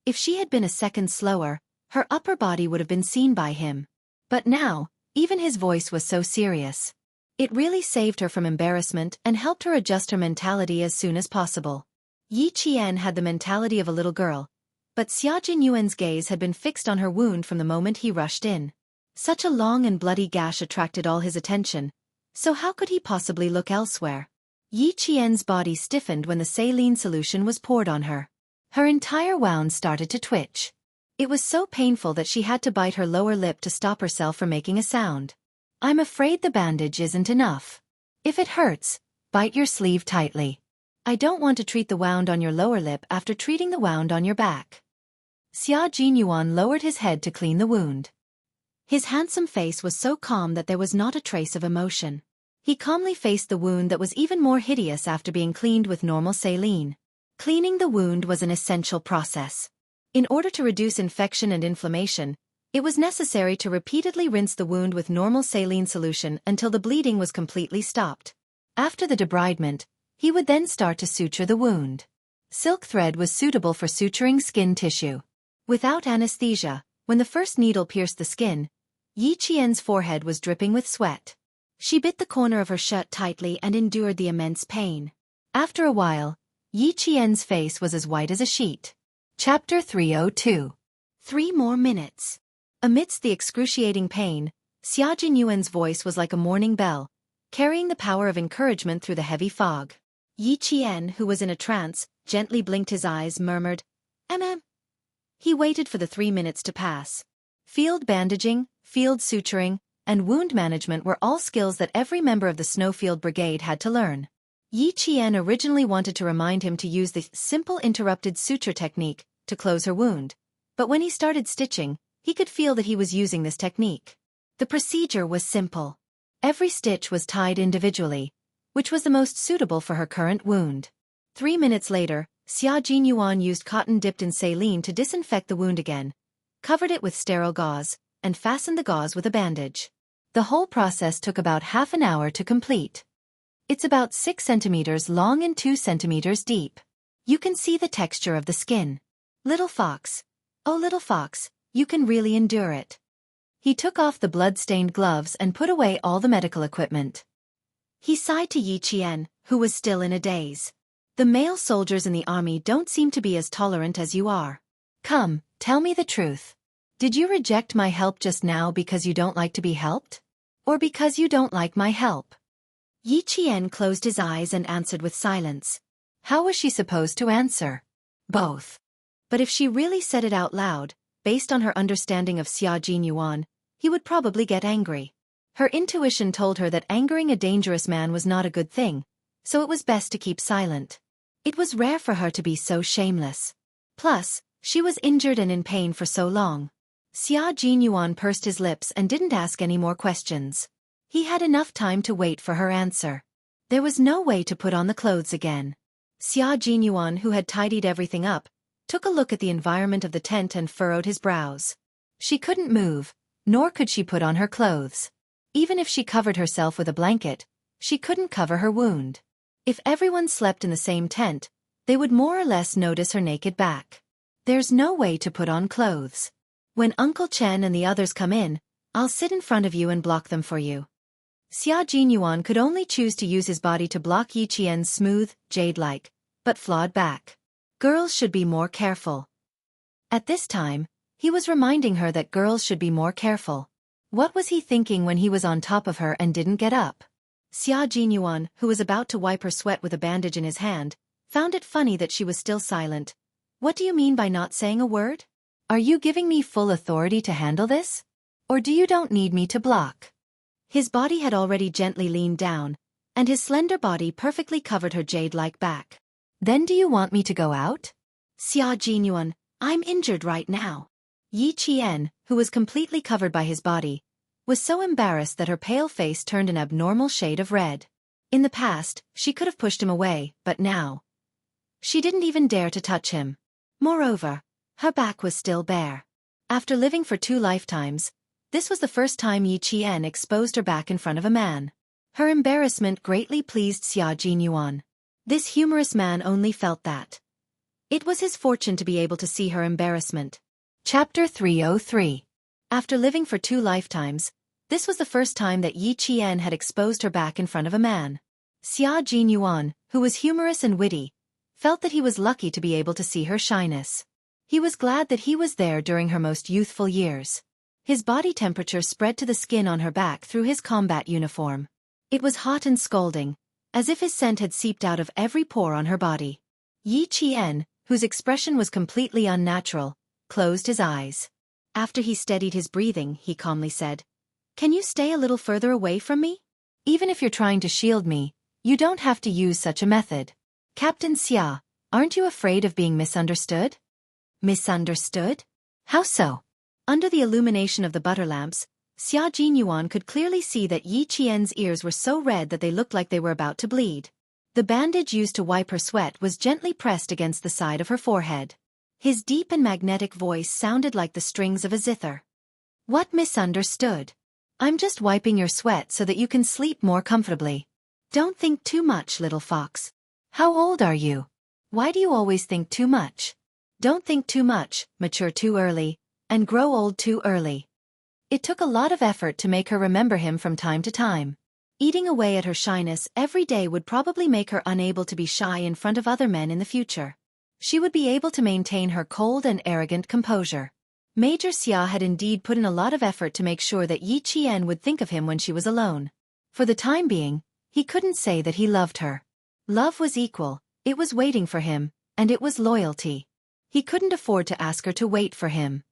If she had been a second slower, her upper body would have been seen by him. But now, even his voice was so serious. It really saved her from embarrassment and helped her adjust her mentality as soon as possible. Yi Qian had the mentality of a little girl, but Xia Jinyuan's gaze had been fixed on her wound from the moment he rushed in. Such a long and bloody gash attracted all his attention, so how could he possibly look elsewhere? Yi Qian's body stiffened when the saline solution was poured on her. Her entire wound started to twitch. It was so painful that she had to bite her lower lip to stop herself from making a sound. "I'm afraid the bandage isn't enough. If it hurts, bite your sleeve tightly. I don't want to treat the wound on your lower lip after treating the wound on your back." Xia Jinyuan lowered his head to clean the wound. His handsome face was so calm that there was not a trace of emotion. He calmly faced the wound that was even more hideous after being cleaned with normal saline. Cleaning the wound was an essential process. In order to reduce infection and inflammation, it was necessary to repeatedly rinse the wound with normal saline solution until the bleeding was completely stopped. After the debridement, he would then start to suture the wound. Silk thread was suitable for suturing skin tissue. Without anesthesia, when the first needle pierced the skin, Yi Qian's forehead was dripping with sweat. She bit the corner of her shirt tightly and endured the immense pain. After a while, Yi Qian's face was as white as a sheet. Chapter 302. 3 more minutes. Amidst the excruciating pain, Xia Jinyuan's voice was like a morning bell, carrying the power of encouragement through the heavy fog. Yi Qian, who was in a trance, gently blinked his eyes, murmured, "Mm." He waited for the 3 minutes to pass. Field bandaging, field suturing, and wound management were all skills that every member of the Snowfield Brigade had to learn. Yi Qian originally wanted to remind him to use the simple interrupted suture technique to close her wound, but when he started stitching, he could feel that he was using this technique. The procedure was simple. Every stitch was tied individually, which was the most suitable for her current wound. 3 minutes later, Xia Jinyuan used cotton dipped in saline to disinfect the wound again, covered it with sterile gauze, and fastened the gauze with a bandage. The whole process took about half an hour to complete. It's about 6 centimeters long and 2 centimeters deep. You can see the texture of the skin. Little fox. Oh, little fox, you can really endure it. He took off the blood-stained gloves and put away all the medical equipment. He sighed to Yi Qian, who was still in a daze. "The male soldiers in the army don't seem to be as tolerant as you are. Come, tell me the truth. Did you reject my help just now because you don't like to be helped? Or because you don't like my help?" Yi Qian closed his eyes and answered with silence. How was she supposed to answer? Both. But if she really said it out loud, based on her understanding of Xia Jinyuan, he would probably get angry. Her intuition told her that angering a dangerous man was not a good thing, so it was best to keep silent. It was rare for her to be so shameless. Plus, she was injured and in pain for so long. Xia Jinyuan pursed his lips and didn't ask any more questions. He had enough time to wait for her answer. There was no way to put on the clothes again. Xia Jinyuan, who had tidied everything up, took a look at the environment of the tent and furrowed his brows. She couldn't move, nor could she put on her clothes. Even if she covered herself with a blanket, she couldn't cover her wound. If everyone slept in the same tent, they would more or less notice her naked back. There's no way to put on clothes. When Uncle Chen and the others come in, I'll sit in front of you and block them for you. Xia Jinyuan could only choose to use his body to block Yi Qian's smooth, jade-like, but flawed back. Girls should be more careful. At this time, he was reminding her that girls should be more careful. What was he thinking when he was on top of her and didn't get up? Xia Jinyuan, who was about to wipe her sweat with a bandage in his hand, found it funny that she was still silent. What do you mean by not saying a word? Are you giving me full authority to handle this? Or do you don't need me to block? His body had already gently leaned down, and his slender body perfectly covered her jade-like back. Then do you want me to go out? Xia Jinyuan, I'm injured right now. Yi Qian, who was completely covered by his body, was so embarrassed that her pale face turned an abnormal shade of red. In the past, she could have pushed him away, but now, she didn't even dare to touch him. Moreover, her back was still bare. After living for 2 lifetimes, this was the first time Yi Qian exposed her back in front of a man. Her embarrassment greatly pleased Xia Jinyuan. This humorous man only felt that it was his fortune to be able to see her embarrassment. Chapter 303. After living for 2 lifetimes, this was the first time that Yi Qian had exposed her back in front of a man. Xia Jinyuan, who was humorous and witty, felt that he was lucky to be able to see her shyness. He was glad that he was there during her most youthful years. His body temperature spread to the skin on her back through his combat uniform. It was hot and scalding, as if his scent had seeped out of every pore on her body. Yi Qian, whose expression was completely unnatural, closed his eyes. After he steadied his breathing, he calmly said, "Can you stay a little further away from me? Even if you're trying to shield me, you don't have to use such a method." Captain Xia, aren't you afraid of being misunderstood? Misunderstood? How so? Under the illumination of the butter lamps, Xia Jinyuan could clearly see that Yi Qian's ears were so red that they looked like they were about to bleed. The bandage used to wipe her sweat was gently pressed against the side of her forehead. His deep and magnetic voice sounded like the strings of a zither. What misunderstood? I'm just wiping your sweat so that you can sleep more comfortably. Don't think too much, little fox. How old are you? Why do you always think too much? Don't think too much, mature too early, and grow old too early. It took a lot of effort to make her remember him from time to time. Eating away at her shyness every day would probably make her unable to be shy in front of other men in the future. She would be able to maintain her cold and arrogant composure. Major Xia had indeed put in a lot of effort to make sure that Yi Qian would think of him when she was alone. For the time being, he couldn't say that he loved her. Love was equal, it was waiting for him, and it was loyalty. He couldn't afford to ask her to wait for him.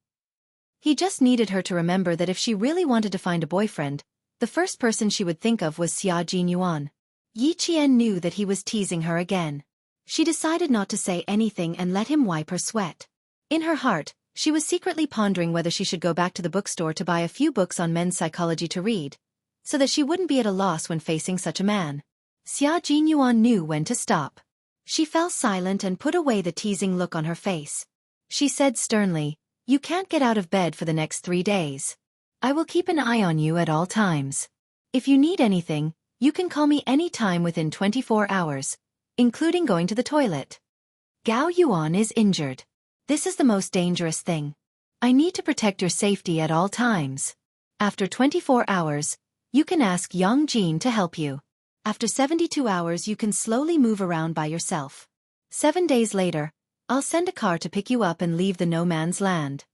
He just needed her to remember that if she really wanted to find a boyfriend, the first person she would think of was Xia Jinyuan. Yi Qian knew that he was teasing her again. She decided not to say anything and let him wipe her sweat. In her heart, she was secretly pondering whether she should go back to the bookstore to buy a few books on men's psychology to read, so that she wouldn't be at a loss when facing such a man. Xia Jinyuan knew when to stop. She fell silent and put away the teasing look on her face. She said sternly, "You can't get out of bed for the next 3 days. I will keep an eye on you at all times. If you need anything, you can call me any time within 24 hours, including going to the toilet. Gao Yuan is injured. This is the most dangerous thing. I need to protect your safety at all times. After 24 hours, you can ask Yang Jin to help you. After 72 hours you can slowly move around by yourself. 7 days later, I'll send a car to pick you up and leave the no man's land."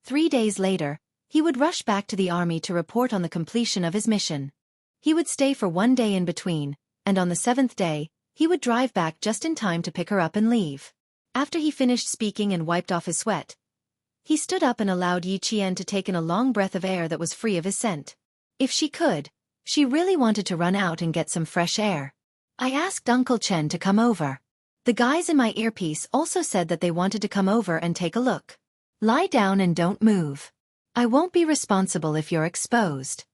3 days later, he would rush back to the army to report on the completion of his mission. He would stay for 1 day in between, and on the 7th day, he would drive back just in time to pick her up and leave. After he finished speaking and wiped off his sweat, he stood up and allowed Yi Qian to take in a long breath of air that was free of his scent. If she could, she really wanted to run out and get some fresh air. "I asked Uncle Chen to come over. The guys in my earpiece also said that they wanted to come over and take a look. Lie down and don't move. I won't be responsible if you're exposed.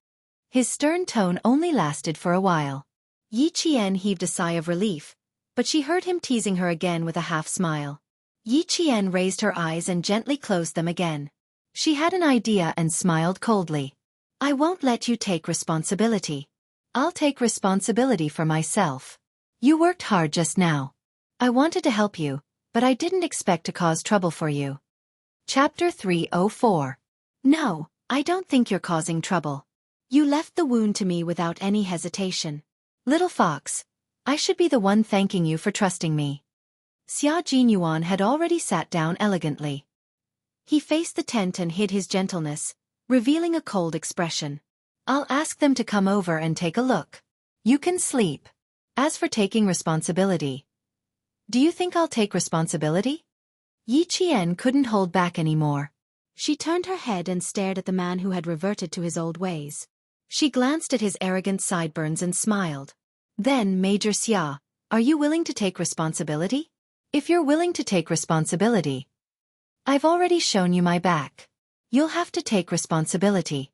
His stern tone only lasted for a while. Yi Qian heaved a sigh of relief, but she heard him teasing her again with a half-smile. Yi Qian raised her eyes and gently closed them again. She had an idea and smiled coldly. I won't let you take responsibility. I'll take responsibility for myself. You worked hard just now. I wanted to help you, but I didn't expect to cause trouble for you. Chapter 304. No, I don't think you're causing trouble. You left the wound to me without any hesitation. Little fox, I should be the one thanking you for trusting me. Xia Jinyuan had already sat down elegantly. He faced the tent and hid his gentleness, revealing a cold expression. I'll ask them to come over and take a look. You can sleep. As for taking responsibility. Do you think I'll take responsibility? Yi Qian couldn't hold back anymore. She turned her head and stared at the man who had reverted to his old ways. She glanced at his arrogant sideburns and smiled. Then, Major Xia, are you willing to take responsibility? If you're willing to take responsibility. I've already shown you my back. You'll have to take responsibility.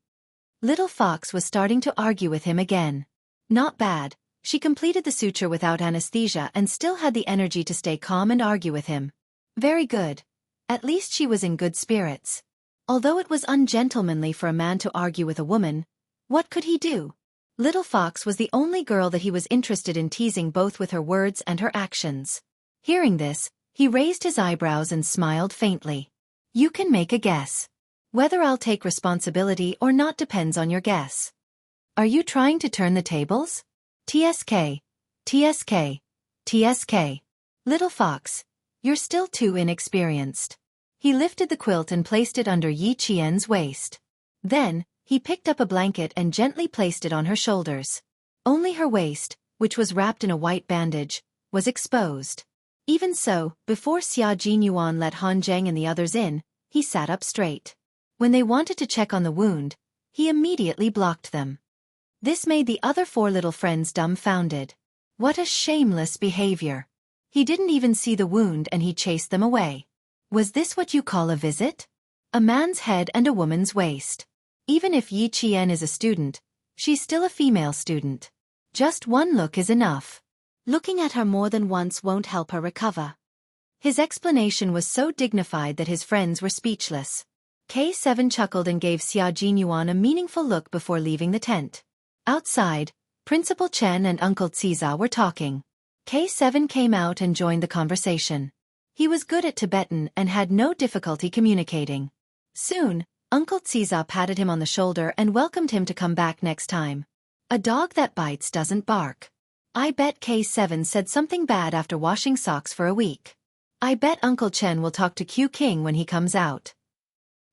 Little Fox was starting to argue with him again. Not bad, she completed the suture without anesthesia and still had the energy to stay calm and argue with him. Very good. At least she was in good spirits. Although it was ungentlemanly for a man to argue with a woman, what could he do? Little Fox was the only girl that he was interested in teasing both with her words and her actions. Hearing this, he raised his eyebrows and smiled faintly. You can make a guess. Whether I'll take responsibility or not depends on your guess. Are you trying to turn the tables? TSK, TSK, TSK. Little Fox, you're still too inexperienced. He lifted the quilt and placed it under Yi Qian's waist. Then, he picked up a blanket and gently placed it on her shoulders. Only her waist, which was wrapped in a white bandage, was exposed. Even so, before Xia Jinyuan let Han Zheng and the others in, he sat up straight. When they wanted to check on the wound, he immediately blocked them. This made the other four little friends dumbfounded. What a shameless behavior. He didn't even see the wound and he chased them away. Was this what you call a visit? A man's head and a woman's waist. Even if Yi Qian is a student, she's still a female student. Just one look is enough. Looking at her more than once won't help her recover. His explanation was so dignified that his friends were speechless. K7 chuckled and gave Xia Jinyuan a meaningful look before leaving the tent. Outside, Principal Chen and Uncle Ciza were talking. K7 came out and joined the conversation. He was good at Tibetan and had no difficulty communicating. Soon, Uncle Ciza patted him on the shoulder and welcomed him to come back next time. A dog that bites doesn't bark. I bet K7 said something bad after washing socks for a week. I bet Uncle Chen will talk to Q King when he comes out.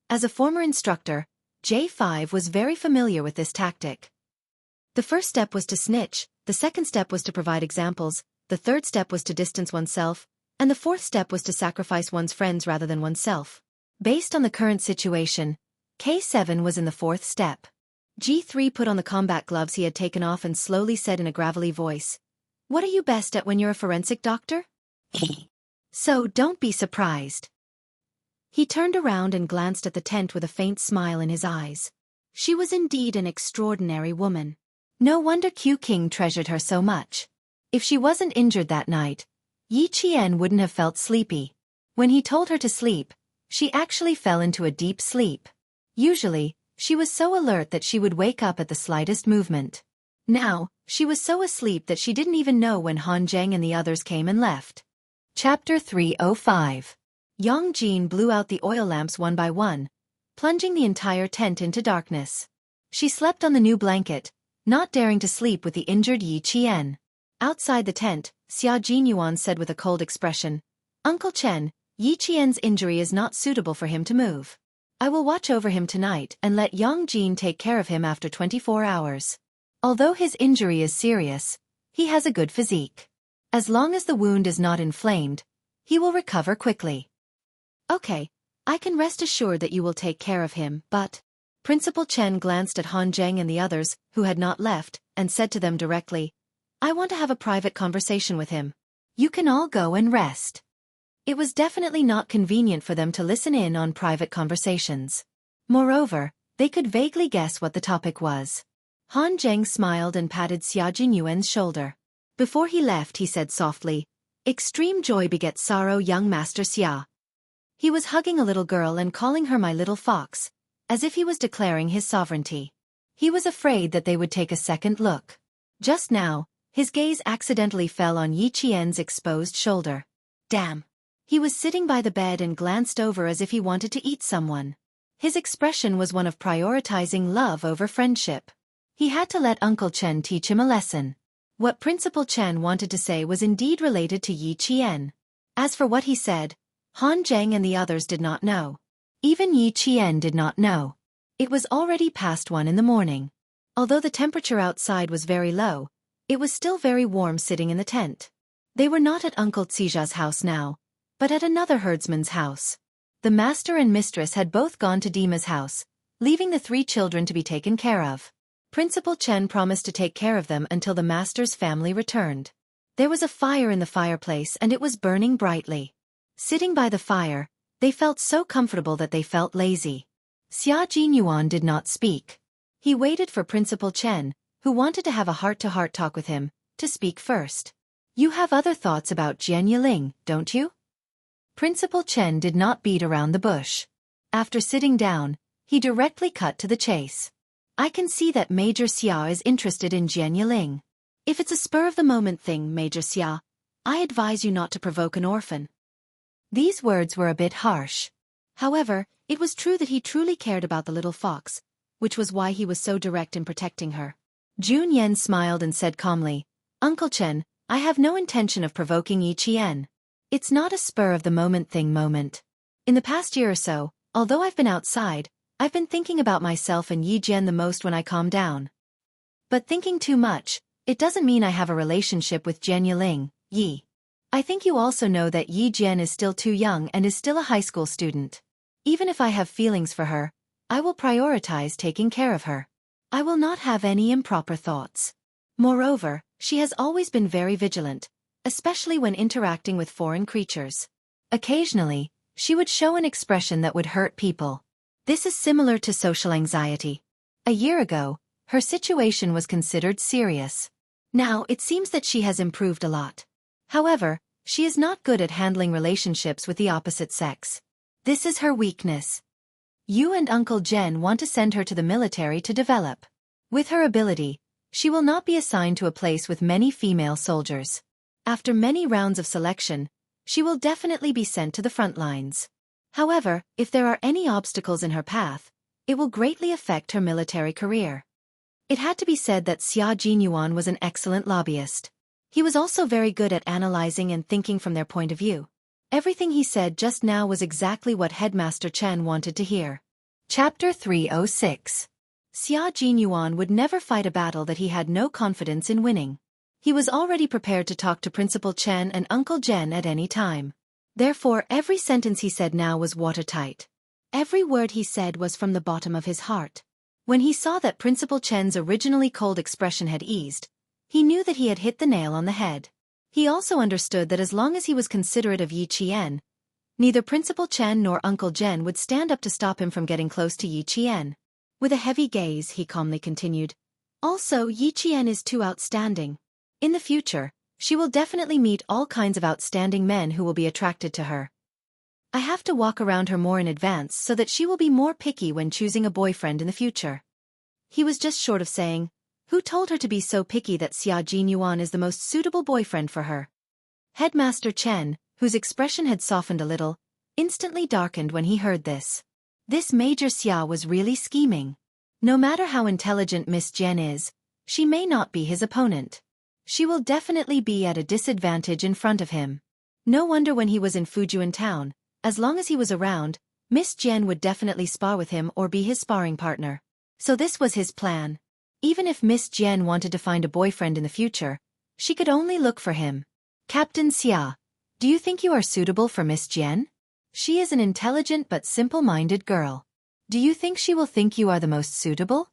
As a former instructor, J5 was very familiar with this tactic. The first step was to snitch, the second step was to provide examples, the third step was to distance oneself, and the fourth step was to sacrifice one's friends rather than oneself. Based on the current situation, K7 was in the fourth step. G3 put on the combat gloves he had taken off and slowly said in a gravelly voice, "What are you best at when you're a forensic doctor?" So don't be surprised. He turned around and glanced at the tent with a faint smile in his eyes. She was indeed an extraordinary woman. No wonder Q King treasured her so much. If she wasn't injured that night, Yi Qian wouldn't have felt sleepy. When he told her to sleep, she actually fell into a deep sleep. Usually, she was so alert that she would wake up at the slightest movement. Now, she was so asleep that she didn't even know when Han Zheng and the others came and left. Chapter 305. Yang Jin blew out the oil lamps one by one, plunging the entire tent into darkness. She slept on the new blanket, not daring to sleep with the injured Yi Qian. Outside the tent, Xia Jinyuan said with a cold expression, "Uncle Chen, Yi Qian's injury is not suitable for him to move. I will watch over him tonight and let Yang Jin take care of him after 24 hours. Although his injury is serious, he has a good physique. As long as the wound is not inflamed, he will recover quickly." "Okay, I can rest assured that you will take care of him, but..." Principal Chen glanced at Han Zheng and the others, who had not left, and said to them directly, "I want to have a private conversation with him." You can all go and rest. It was definitely not convenient for them to listen in on private conversations. Moreover, they could vaguely guess what the topic was. Han Zheng smiled and patted Xia Jinyuan's shoulder. Before he left, he said softly, "Extreme joy begets sorrow, young Master Xia." He was hugging a little girl and calling her my little fox, as if he was declaring his sovereignty. He was afraid that they would take a second look. Just now, his gaze accidentally fell on Yi Qian's exposed shoulder. Damn. He was sitting by the bed and glanced over as if he wanted to eat someone. His expression was one of prioritizing love over friendship. He had to let Uncle Chen teach him a lesson. What Principal Chen wanted to say was indeed related to Yi Qian. As for what he said, Han Zheng and the others did not know. Even Yi Qian did not know. It was already past 1 in the morning. Although the temperature outside was very low, it was still very warm sitting in the tent. They were not at Uncle Xija's house now, but at another herdsman's house. The master and mistress had both gone to Dima's house, leaving the 3 children to be taken care of. Principal Chen promised to take care of them until the master's family returned. There was a fire in the fireplace and it was burning brightly. Sitting by the fire, they felt so comfortable that they felt lazy. Xia Jinyuan did not speak. He waited for Principal Chen, who wanted to have a heart-to-heart talk with him, to speak first. "You have other thoughts about Jian Yiling, don't you?" Principal Chen did not beat around the bush. After sitting down, he directly cut to the chase. "I can see that Major Xia is interested in Jian Yiling. If it's a spur-of-the-moment thing, Major Xia, I advise you not to provoke an orphan." These words were a bit harsh. However, it was true that he truly cared about the little fox, which was why he was so direct in protecting her. Jun Yan smiled and said calmly, "Uncle Chen, I have no intention of provoking Yi Qian. It's not a spur-of-the-moment thing moment. In the past year or so, although I've been outside, I've been thinking about myself and Yi Jian the most when I calm down. But thinking too much, it doesn't mean I have a relationship with Jian Yiling, Yi. I think you also know that Yi Jian is still too young and is still a high school student. Even if I have feelings for her, I will prioritize taking care of her. I will not have any improper thoughts. Moreover, she has always been very vigilant, especially when interacting with foreign creatures. Occasionally, she would show an expression that would hurt people. This is similar to social anxiety. A year ago, her situation was considered serious. Now it seems that she has improved a lot. However, she is not good at handling relationships with the opposite sex. This is her weakness. You and Uncle Jen want to send her to the military to develop. With her ability, she will not be assigned to a place with many female soldiers. After many rounds of selection, she will definitely be sent to the front lines. However, if there are any obstacles in her path, it will greatly affect her military career. It had to be said that Xia Jinyuan was an excellent lobbyist. He was also very good at analyzing and thinking from their point of view. Everything he said just now was exactly what Headmaster Chen wanted to hear. Chapter 306. Xia Jinyuan would never fight a battle that he had no confidence in winning. He was already prepared to talk to Principal Chen and Uncle Jen at any time. Therefore, every sentence he said now was watertight. Every word he said was from the bottom of his heart. When he saw that Principal Chen's originally cold expression had eased, he knew that he had hit the nail on the head. He also understood that as long as he was considerate of Yi Qian, neither Principal Chen nor Uncle Jen would stand up to stop him from getting close to Yi Qian. With a heavy gaze, he calmly continued, "Also, Yi Qian is too outstanding. In the future, she will definitely meet all kinds of outstanding men who will be attracted to her. I have to walk around her more in advance so that she will be more picky when choosing a boyfriend in the future." He was just short of saying, "Who told her to be so picky that Xia Jinyuan is the most suitable boyfriend for her?" Headmaster Chen, whose expression had softened a little, instantly darkened when he heard this. This Major Xia was really scheming. No matter how intelligent Miss Jian is, she may not be his opponent. She will definitely be at a disadvantage in front of him. No wonder when he was in Fujian town, as long as he was around, Miss Jian would definitely spar with him or be his sparring partner. So this was his plan. Even if Miss Jian wanted to find a boyfriend in the future, she could only look for him. "Captain Xia, do you think you are suitable for Miss Jian? She is an intelligent but simple-minded girl. Do you think she will think you are the most suitable?"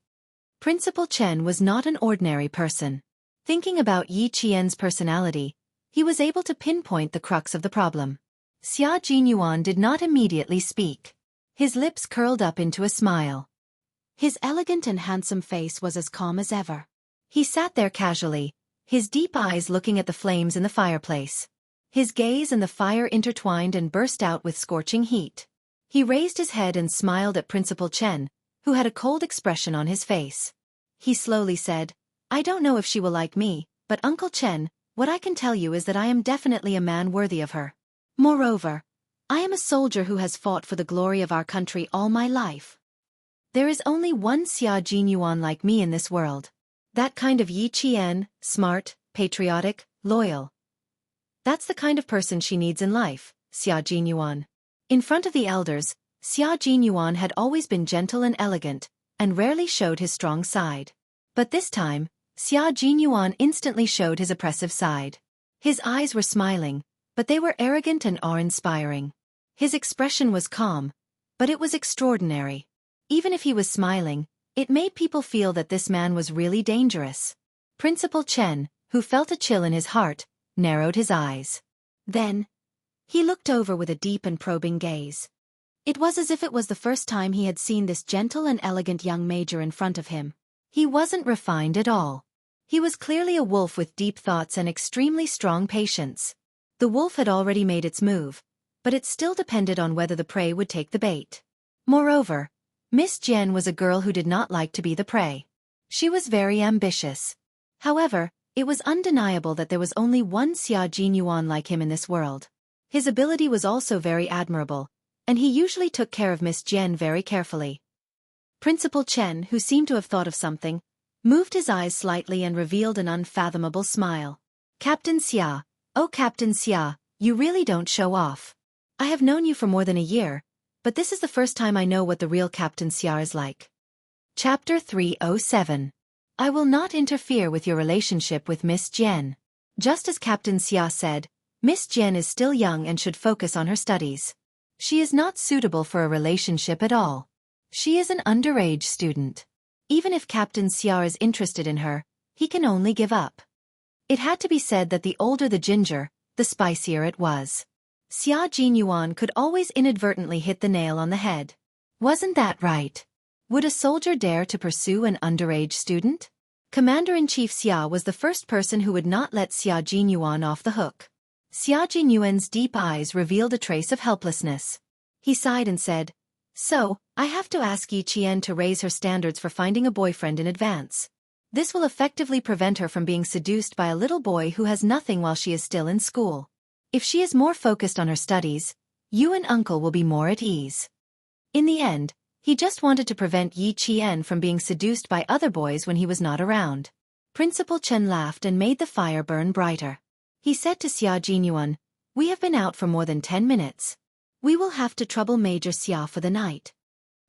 Principal Chen was not an ordinary person. Thinking about Yi Qian's personality, He was able to pinpoint the crux of the problem. Xia Jinyuan did not immediately speak. His lips curled up into a smile. His elegant and handsome face was as calm as ever. He sat there casually, his deep eyes looking at the flames in the fireplace. His gaze and the fire intertwined and burst out with scorching heat. He raised his head and smiled at Principal Chen, who had a cold expression on his face. He slowly said, "I don't know if she will like me, but Uncle Chen, what I can tell you is that I am definitely a man worthy of her. Moreover, I am a soldier who has fought for the glory of our country all my life. There is only one Xia Jinyuan like me in this world. That kind of Yi Qian, smart, patriotic, loyal. That's the kind of person she needs in life, Xia Jinyuan." In front of the elders, Xia Jinyuan had always been gentle and elegant, and rarely showed his strong side. But this time, Xia Jinyuan instantly showed his oppressive side. His eyes were smiling, but they were arrogant and awe-inspiring. His expression was calm, but it was extraordinary. Even if he was smiling, it made people feel that this man was really dangerous. Principal Chen, who felt a chill in his heart, narrowed his eyes. Then, he looked over with a deep and probing gaze. It was as if it was the first time he had seen this gentle and elegant young major in front of him. He wasn't refined at all. He was clearly a wolf with deep thoughts and extremely strong patience. The wolf had already made its move, but it still depended on whether the prey would take the bait. Moreover, Miss Jian was a girl who did not like to be the prey. She was very ambitious. However, it was undeniable that there was only one Xia Jinyuan like him in this world. His ability was also very admirable, and he usually took care of Miss Jian very carefully. Principal Chen, who seemed to have thought of something, moved his eyes slightly and revealed an unfathomable smile. "Captain Xia, oh Captain Xia, you really don't show off. I have known you for more than a year, but this is the first time I know what the real Captain Xia is like." Chapter 307. I will not interfere with your relationship with Miss Jian. Just as Captain Xia said, Miss Jian is still young and should focus on her studies. She is not suitable for a relationship at all. She is an underage student. Even if Captain Xia is interested in her, he can only give up. It had to be said that the older the ginger, the spicier it was. Xia Jinyuan could always inadvertently hit the nail on the head. Wasn't that right? Would a soldier dare to pursue an underage student? Commander-in-Chief Xia was the first person who would not let Xia Jinyuan off the hook. Xia Jinyuan's deep eyes revealed a trace of helplessness. He sighed and said, "So, I have to ask Yi Qian to raise her standards for finding a boyfriend in advance. This will effectively prevent her from being seduced by a little boy who has nothing while she is still in school. If she is more focused on her studies, you and Uncle will be more at ease." In the end, he just wanted to prevent Yi Qian from being seduced by other boys when he was not around. Principal Chen laughed and made the fire burn brighter. He said to Xia Jinyuan, "We have been out for more than 10 minutes. We will have to trouble Major Xia for the night."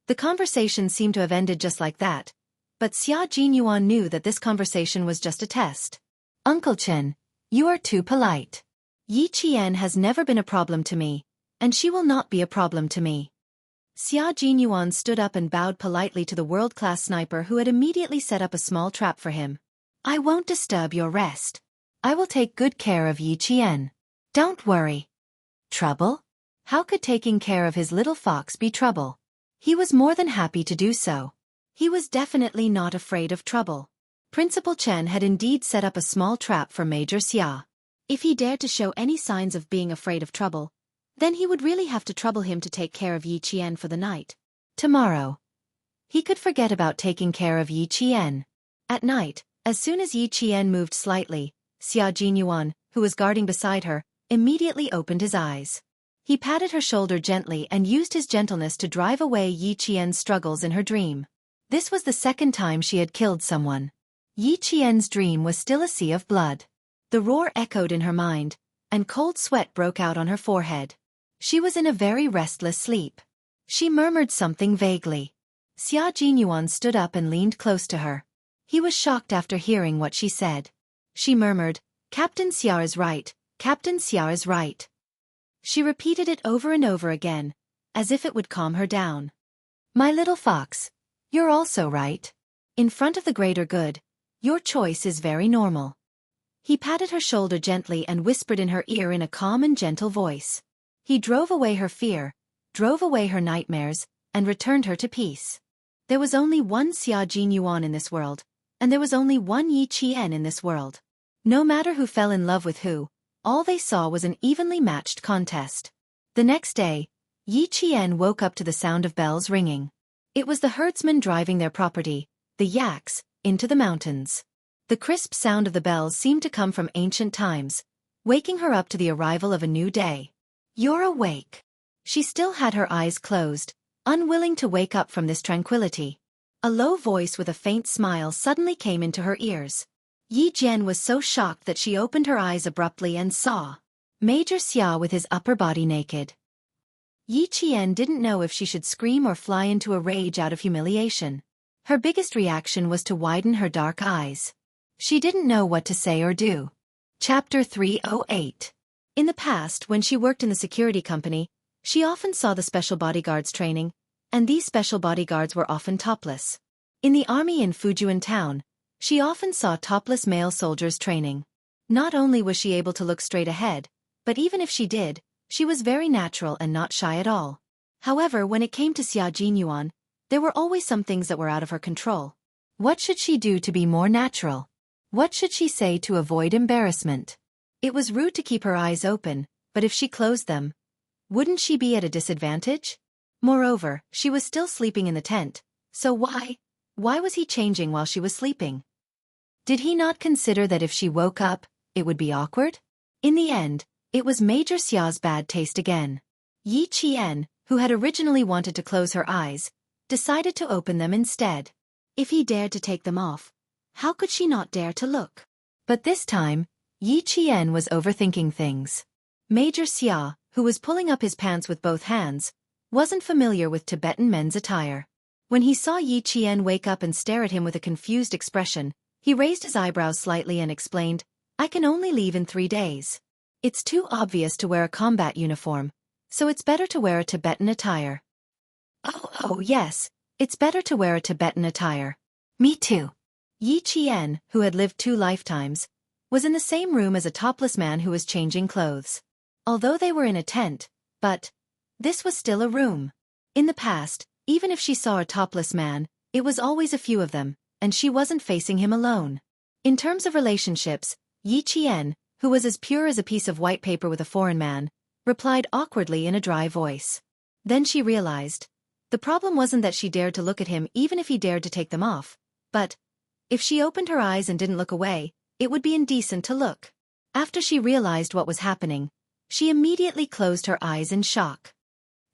The conversation seemed to have ended just like that, but Xia Jinyuan knew that this conversation was just a test. "Uncle Chen, you are too polite. Yi Qian has never been a problem to me, and she will not be a problem to me." Xia Jinyuan stood up and bowed politely to the world-class sniper who had immediately set up a small trap for him. "I won't disturb your rest. I will take good care of Yi Qian. Don't worry." Trouble? How could taking care of his little fox be trouble? He was more than happy to do so. He was definitely not afraid of trouble. Principal Chen had indeed set up a small trap for Major Xia. If he dared to show any signs of being afraid of trouble, then he would really have to trouble him to take care of Yi Qian for the night. Tomorrow, he could forget about taking care of Yi Qian. At night, as soon as Yi Qian moved slightly, Xia Jinyuan, who was guarding beside her, immediately opened his eyes. He patted her shoulder gently and used his gentleness to drive away Yi Qian's struggles in her dream. This was the second time she had killed someone. Yi Qian's dream was still a sea of blood. The roar echoed in her mind, and cold sweat broke out on her forehead. She was in a very restless sleep. She murmured something vaguely. Xia Jinyuan stood up and leaned close to her. He was shocked after hearing what she said. She murmured, "Captain Xia is right, Captain Xia is right." She repeated it over and over again, as if it would calm her down. "My little fox, you're also right. In front of the greater good, your choice is very normal. He patted her shoulder gently and whispered in her ear in a calm and gentle voice. He drove away her fear, drove away her nightmares, and returned her to peace. There was only one Xia Jinyuan in this world, and there was only one Yi Qian in this world. No matter who fell in love with who, all they saw was an evenly matched contest. The next day, Yi Qian woke up to the sound of bells ringing. It was the herdsmen driving their property, the yaks, into the mountains. The crisp sound of the bells seemed to come from ancient times, waking her up to the arrival of a new day. "You're awake." She still had her eyes closed, unwilling to wake up from this tranquility. A low voice with a faint smile suddenly came into her ears. Yi Jian was so shocked that she opened her eyes abruptly and saw Major Xia with his upper body naked. Yi Qian didn't know if she should scream or fly into a rage out of humiliation. Her biggest reaction was to widen her dark eyes. She didn't know what to say or do. Chapter 308. In the past, when she worked in the security company, she often saw the special bodyguards training, and these special bodyguards were often topless. In the army in Fujian town, she often saw topless male soldiers training. Not only was she able to look straight ahead, but even if she did, she was very natural and not shy at all. However, when it came to Xia Jinyuan, there were always some things that were out of her control. What should she do to be more natural? What should she say to avoid embarrassment? It was rude to keep her eyes open, but if she closed them, wouldn't she be at a disadvantage? Moreover, she was still sleeping in the tent, so why was he changing while she was sleeping? Did he not consider that if she woke up, it would be awkward? In the end, it was Major Xia's bad taste again. Yi Qian, who had originally wanted to close her eyes, decided to open them instead. If he dared to take them off, how could she not dare to look? But this time, Yi Qian was overthinking things. Major Xia, who was pulling up his pants with both hands, wasn't familiar with Tibetan men's attire. When he saw Yi Qian wake up and stare at him with a confused expression, he raised his eyebrows slightly and explained, "I can only leave in 3 days. It's too obvious to wear a combat uniform, so it's better to wear a Tibetan attire." Oh yes, it's better to wear a Tibetan attire. Me too. Yi Qian, who had lived 2 lifetimes, was in the same room as a topless man who was changing clothes. Although they were in a tent, but this was still a room. In the past, even if she saw a topless man, it was always a few of them, and she wasn't facing him alone. In terms of relationships, Yi Qian, who was as pure as a piece of white paper with a foreign man, replied awkwardly in a dry voice. Then she realized. The problem wasn't that she dared to look at him even if he dared to take them off, but if she opened her eyes and didn't look away, it would be indecent to look. After she realized what was happening, she immediately closed her eyes in shock.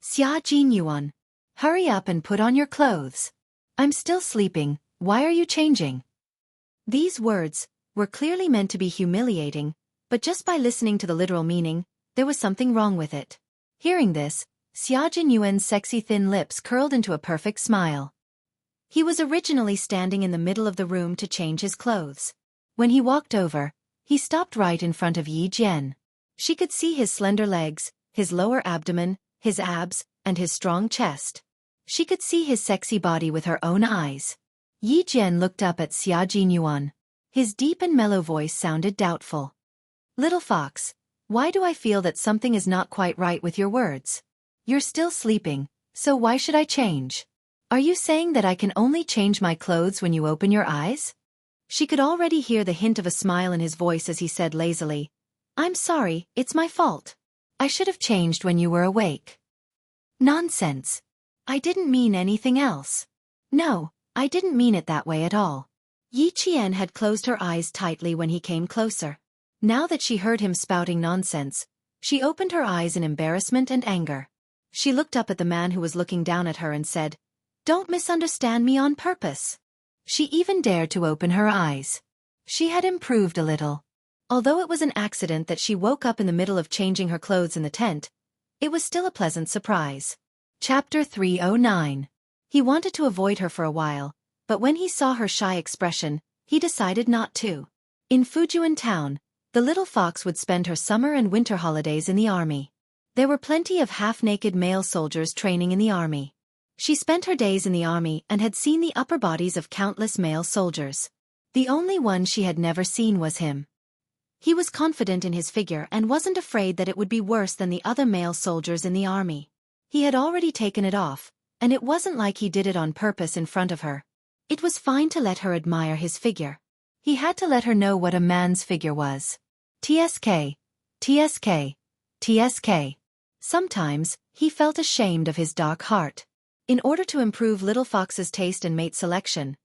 "Xia Jinyuan, hurry up and put on your clothes. I'm still sleeping, why are you changing?" These words were clearly meant to be humiliating, but just by listening to the literal meaning, there was something wrong with it. Hearing this, Xia Jinyuan's sexy thin lips curled into a perfect smile. He was originally standing in the middle of the room to change his clothes. When he walked over, he stopped right in front of Yi Jian. She could see his slender legs, his lower abdomen, his abs, and his strong chest. She could see his sexy body with her own eyes. Yi Jian looked up at Xia Jinyuan. His deep and mellow voice sounded doubtful. "Little fox, why do I feel that something is not quite right with your words? You're still sleeping, so why should I change? Are you saying that I can only change my clothes when you open your eyes?" She could already hear the hint of a smile in his voice as he said lazily, "I'm sorry, it's my fault. I should have changed when you were awake." "Nonsense. I didn't mean anything else." "No, I didn't mean it that way at all." Yi Qian had closed her eyes tightly when he came closer. Now that she heard him spouting nonsense, she opened her eyes in embarrassment and anger. She looked up at the man who was looking down at her and said, "Don't misunderstand me on purpose." She even dared to open her eyes. She had improved a little. Although it was an accident that she woke up in the middle of changing her clothes in the tent, it was still a pleasant surprise. Chapter 309. He wanted to avoid her for a while, but when he saw her shy expression, he decided not to. In Fujian town, the little fox would spend her summer and winter holidays in the army. There were plenty of half-naked male soldiers training in the army. She spent her days in the army and had seen the upper bodies of countless male soldiers. The only one she had never seen was him. He was confident in his figure and wasn't afraid that it would be worse than the other male soldiers in the army. He had already taken it off, and it wasn't like he did it on purpose in front of her. It was fine to let her admire his figure. He had to let her know what a man's figure was. TSK, TSK, TSK. Sometimes, he felt ashamed of his dark heart. In order to improve Little Fox's taste and mate selection,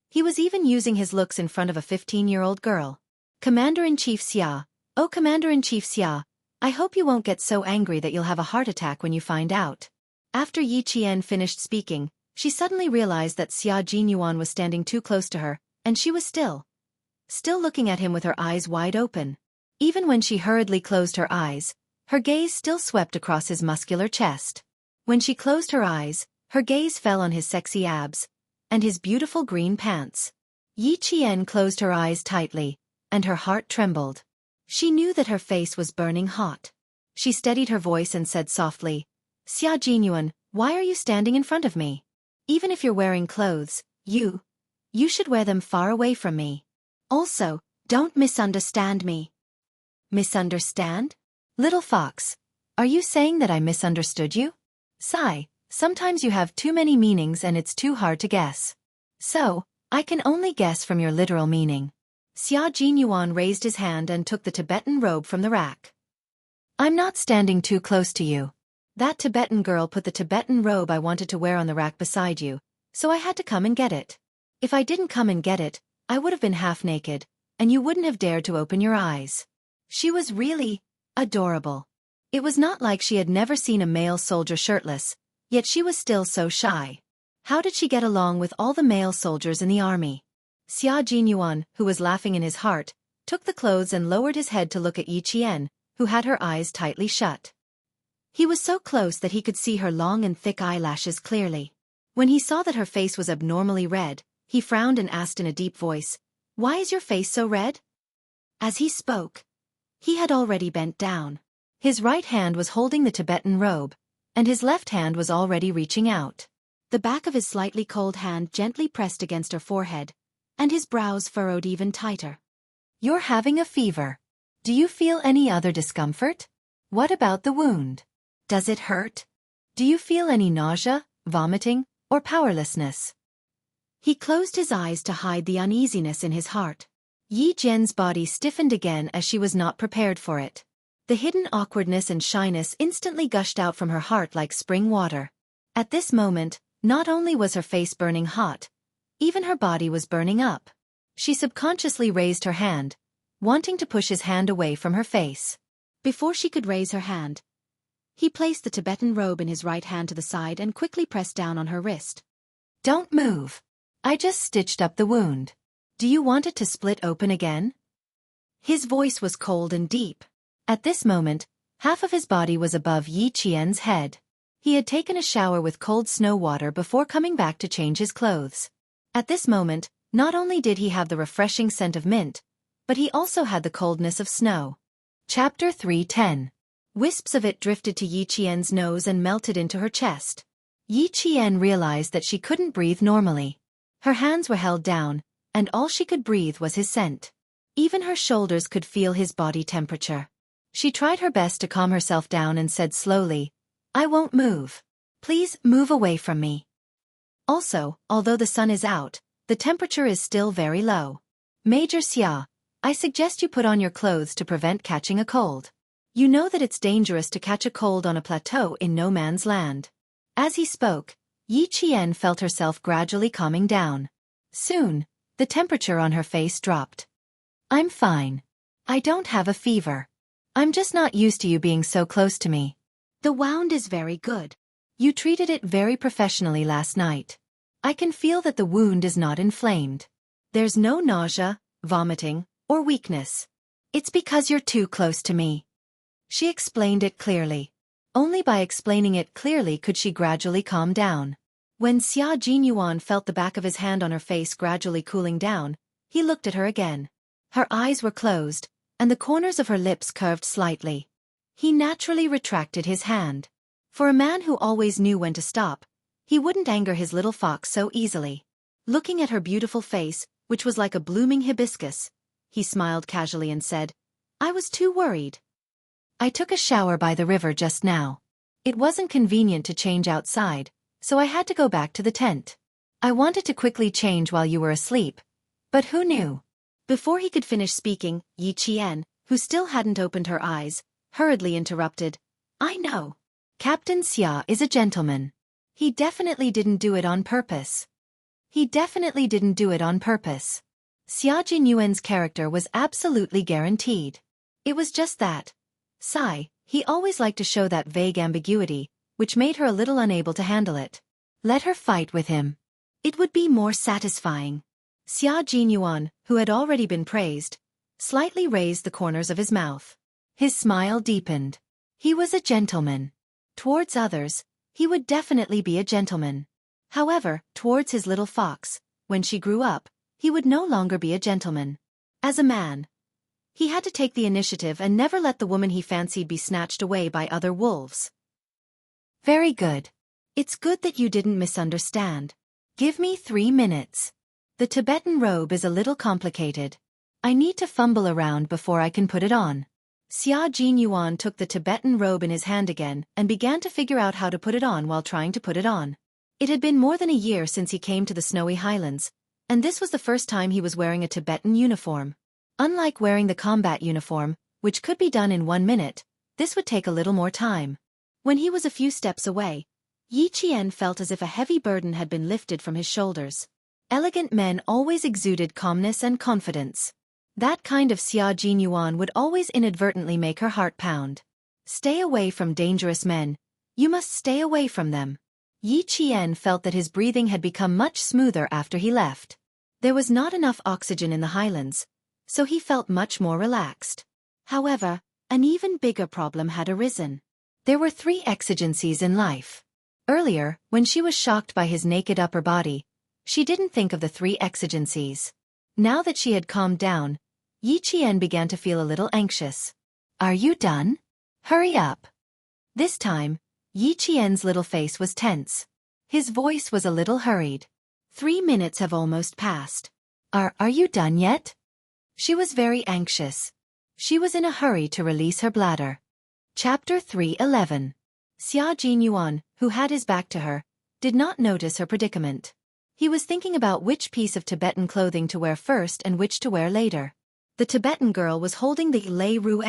he was even using his looks in front of a 15-year-old girl. Commander-in-Chief Xia, oh Commander-in-Chief Xia, I hope you won't get so angry that you'll have a heart attack when you find out. After Yi Qian finished speaking, she suddenly realized that Xia Jinyuan was standing too close to her, and she was still looking at him with her eyes wide open. Even when she hurriedly closed her eyes, her gaze still swept across his muscular chest. When she closed her eyes, her gaze fell on his sexy abs and his beautiful green pants. Yi Qian closed her eyes tightly, and her heart trembled. She knew that her face was burning hot. She steadied her voice and said softly, Xia Jinyuan, why are you standing in front of me? Even if you're wearing clothes, you should wear them far away from me. Also, don't misunderstand me. Misunderstand? Little Fox, are you saying that I misunderstood you? Sigh, sometimes you have too many meanings and it's too hard to guess. So, I can only guess from your literal meaning. Xia Jinyuan raised his hand and took the Tibetan robe from the rack. I'm not standing too close to you. That Tibetan girl put the Tibetan robe I wanted to wear on the rack beside you, so I had to come and get it. If I didn't come and get it, I would have been half naked, and you wouldn't have dared to open your eyes. She was really adorable. It was not like she had never seen a male soldier shirtless, yet she was still so shy. How did she get along with all the male soldiers in the army? Xia Jinyuan, who was laughing in his heart, took the clothes and lowered his head to look at Yi Qian, who had her eyes tightly shut. He was so close that he could see her long and thick eyelashes clearly. When he saw that her face was abnormally red, he frowned and asked in a deep voice, Why is your face so red? As he spoke, he had already bent down. His right hand was holding the Tibetan robe, and his left hand was already reaching out. The back of his slightly cold hand gently pressed against her forehead, and his brows furrowed even tighter. You're having a fever. Do you feel any other discomfort? What about the wound? Does it hurt? Do you feel any nausea, vomiting, or powerlessness? He closed his eyes to hide the uneasiness in his heart. Yi Jian's body stiffened again as she was not prepared for it. The hidden awkwardness and shyness instantly gushed out from her heart like spring water. At this moment, not only was her face burning hot, even her body was burning up. She subconsciously raised her hand, wanting to push his hand away from her face. Before she could raise her hand, he placed the Tibetan robe in his right hand to the side and quickly pressed down on her wrist. Don't move. I just stitched up the wound. Do you want it to split open again? His voice was cold and deep. At this moment, half of his body was above Yi Qian's head. He had taken a shower with cold snow water before coming back to change his clothes. At this moment, not only did he have the refreshing scent of mint, but he also had the coldness of snow. Chapter 3:10. Wisps of it drifted to Yi Qian's nose and melted into her chest. Yi Qian realized that she couldn't breathe normally. Her hands were held down, and all she could breathe was his scent. Even her shoulders could feel his body temperature. She tried her best to calm herself down and said slowly, I won't move. Please move away from me. Also, although the sun is out, the temperature is still very low. Major Xia, I suggest you put on your clothes to prevent catching a cold. You know that it's dangerous to catch a cold on a plateau in no man's land. As he spoke, Yi Qian felt herself gradually calming down. Soon, the temperature on her face dropped. I'm fine. I don't have a fever. I'm just not used to you being so close to me. The wound is very good. You treated it very professionally last night. I can feel that the wound is not inflamed. There's no nausea, vomiting, or weakness. It's because you're too close to me. She explained it clearly. Only by explaining it clearly could she gradually calm down. When Xia Jinyuan felt the back of his hand on her face gradually cooling down, he looked at her again. Her eyes were closed, and the corners of her lips curved slightly. He naturally retracted his hand. For a man who always knew when to stop, he wouldn't anger his little fox so easily. Looking at her beautiful face, which was like a blooming hibiscus, he smiled casually and said, I was too worried. I took a shower by the river just now. It wasn't convenient to change outside, so I had to go back to the tent. I wanted to quickly change while you were asleep, but who knew? Before he could finish speaking, Yi Qian, who still hadn't opened her eyes, hurriedly interrupted. I know. Captain Xia is a gentleman. He definitely didn't do it on purpose. He definitely didn't do it on purpose. Xia Jinyuan's character was absolutely guaranteed. It was just that. Sigh, he always liked to show that vague ambiguity, which made her a little unable to handle it. Let her fight with him. It would be more satisfying. Xia Jinyuan, who had already been praised, slightly raised the corners of his mouth. His smile deepened. He was a gentleman. Towards others, he would definitely be a gentleman. However, towards his little fox, when she grew up, he would no longer be a gentleman. As a man, he had to take the initiative and never let the woman he fancied be snatched away by other wolves. Very good. It's good that you didn't misunderstand. Give me 3 minutes. The Tibetan robe is a little complicated. I need to fumble around before I can put it on. Xia Jinyuan took the Tibetan robe in his hand again and began to figure out how to put it on while trying to put it on. It had been more than a year since he came to the snowy highlands, and this was the first time he was wearing a Tibetan uniform. Unlike wearing the combat uniform, which could be done in 1 minute, this would take a little more time. When he was a few steps away, Yi Qian felt as if a heavy burden had been lifted from his shoulders. Elegant men always exuded calmness and confidence. That kind of Xia Jinyuan would always inadvertently make her heart pound. Stay away from dangerous men. You must stay away from them. Yi Qian felt that his breathing had become much smoother after he left. There was not enough oxygen in the highlands, so he felt much more relaxed. However, an even bigger problem had arisen. There were 3 exigencies in life. Earlier, when she was shocked by his naked upper body, she didn't think of the 3 exigencies. Now that she had calmed down, Yi Qian began to feel a little anxious. Are you done? Hurry up. This time, Yi Qian's little face was tense. His voice was a little hurried. 3 minutes have almost passed. Are you done yet? She was very anxious. She was in a hurry to release her bladder. Chapter 3:11. Xia Jinyuan, who had his back to her, did not notice her predicament. He was thinking about which piece of Tibetan clothing to wear first and which to wear later. The Tibetan girl was holding the lei rue